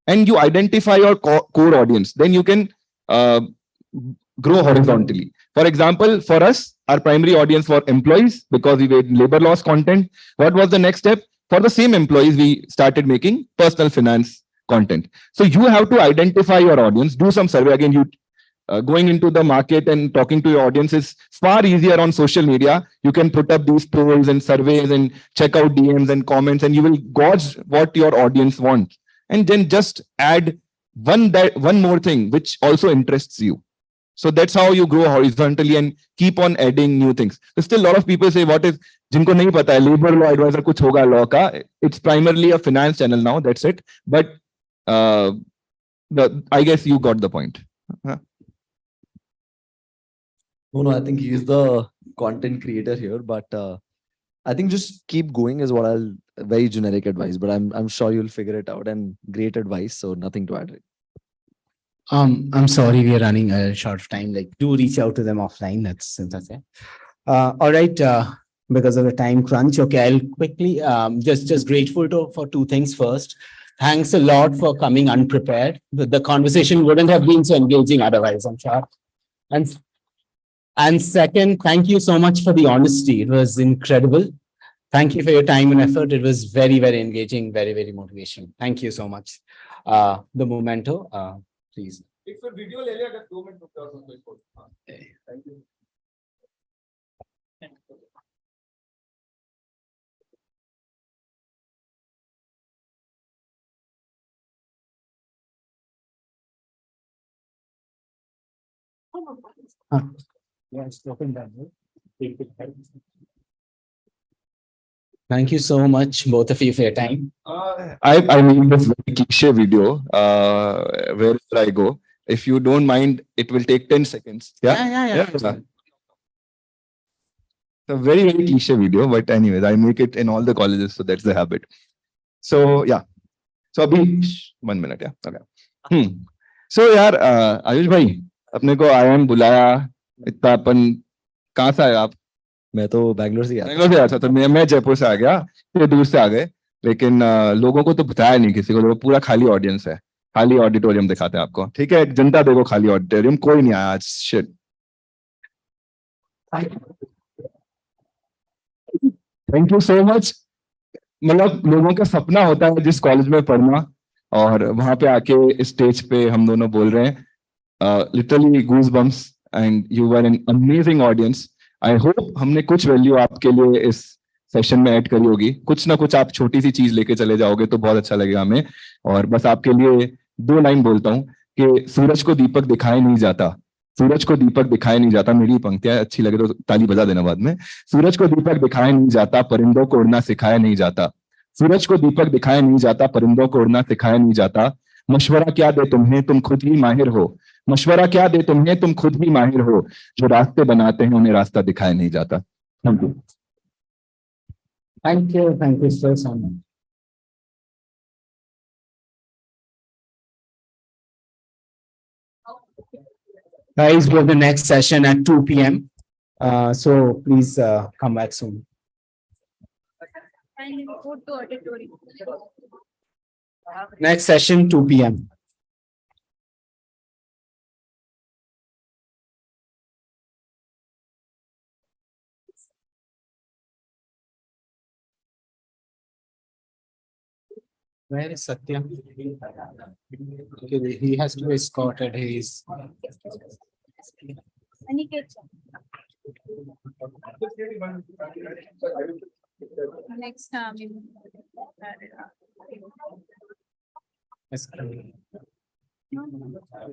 and you identify your core audience, then you can grow horizontally. For example, for us, our primary audience were employees because we made labor laws content. What was the next step? For the same employees, we started making personal finance content. So you have to identify your audience, do some survey. Again, you going into the market and talking to your audience is far easier on social media. You can put up these polls and surveys and check out DMs and comments, and you will gauge what your audience wants. And then just add one more thing which also interests you. So that's how you grow horizontally and keep on adding new things. There's still a lot of people say, what is jinko nahi pata hai, labor law advisor kuch hoga law ka. It's primarily a finance channel now, that's it. But I guess you got the point. No, I think he's the content creator here, but I think just keep going is what I'll very generic advice, but I'm sure you'll figure it out, and great advice. So nothing to add. I'm sorry, we are running short of time. Like, do reach out to them offline. That's it. All right. Because of the time crunch, okay, I'll quickly just grateful for two things. First, thanks a lot for coming unprepared. The conversation wouldn't have been so engaging otherwise, I'm sure. And second, thank you so much for the honesty. It was incredible. Thank you for your time and effort. It was very, very engaging, very, very motivational. Thank you so much. The memento, please. Thank you. Thank you so much, both of you, for your time. I made this very cliche video wherever I go. If you don't mind, it will take 10 seconds. Yeah. It's a very, very cliche video, but anyways, I make it in all the colleges, so that's the habit. So yeah. So abhi 1 minute, yeah. Okay. So यार आयुष भाई अपने को IIM बुलाया इतना अपन कहाँ से आए आप? मैं तो बैंगलोर से आया था तो मैं जयपुर से आ गया, फिर दूर से आ गए, लेकिन लोगों को तो बताया नहीं किसी को, पूरा खाली ऑडियंस है, खाली ऑडिटोरियम दिखाते हैं आपको, ठीक है, जनता देखो खाली ऑडिटोरियम, कोई नहीं आया आज, shit. Thank you so much. मतलब लोगों का सपना होता है जिस कॉलेज में पढ़ना, और वहां पे आके स्टेज पे हम दोनों बोल रहे हैं, literally goose bumps, and you were an amazing audience. I hope हमने कुछ वैल्यू आपके लिए इस सेशन में ऐड करी होगी, कुछ ना कुछ आप छोटी सी चीज लेके चले जाओगे तो बहुत अच्छा लगेगा हमें। और बस आपके लिए 2 लाइन बोलता हूँ कि सूरज को दीपक दिखाए नहीं जाता, सूरज को दीपक दिखाए नहीं जाता, मेरी पंक्तियां अच्छी लगे तो ताली बजा देना बाद में। सूरज को दीपक दिखाए नहीं जाता, परिंदों को उड़ना सिखाया नहीं जाता, सूरज को दीपक दिखाया नहीं जाता, परिंदों को उड़ना सिखाया नहीं जाता। मशवरा क्या दे तुम्हें, तुम खुद ही माहिर हो, मशवरा क्या दे तुम्हें, तुम खुद ही माहिर हो, जो रास्ते बनाते हैं उन्हें रास्ता दिखाया नहीं जाता। Thank you. Thank you so much. Guys, we have the next session at 2 p.m. So please come back soon. Next session, 2 p.m. Where is Satya? Okay, he has to be escorted. He's next time. escorted.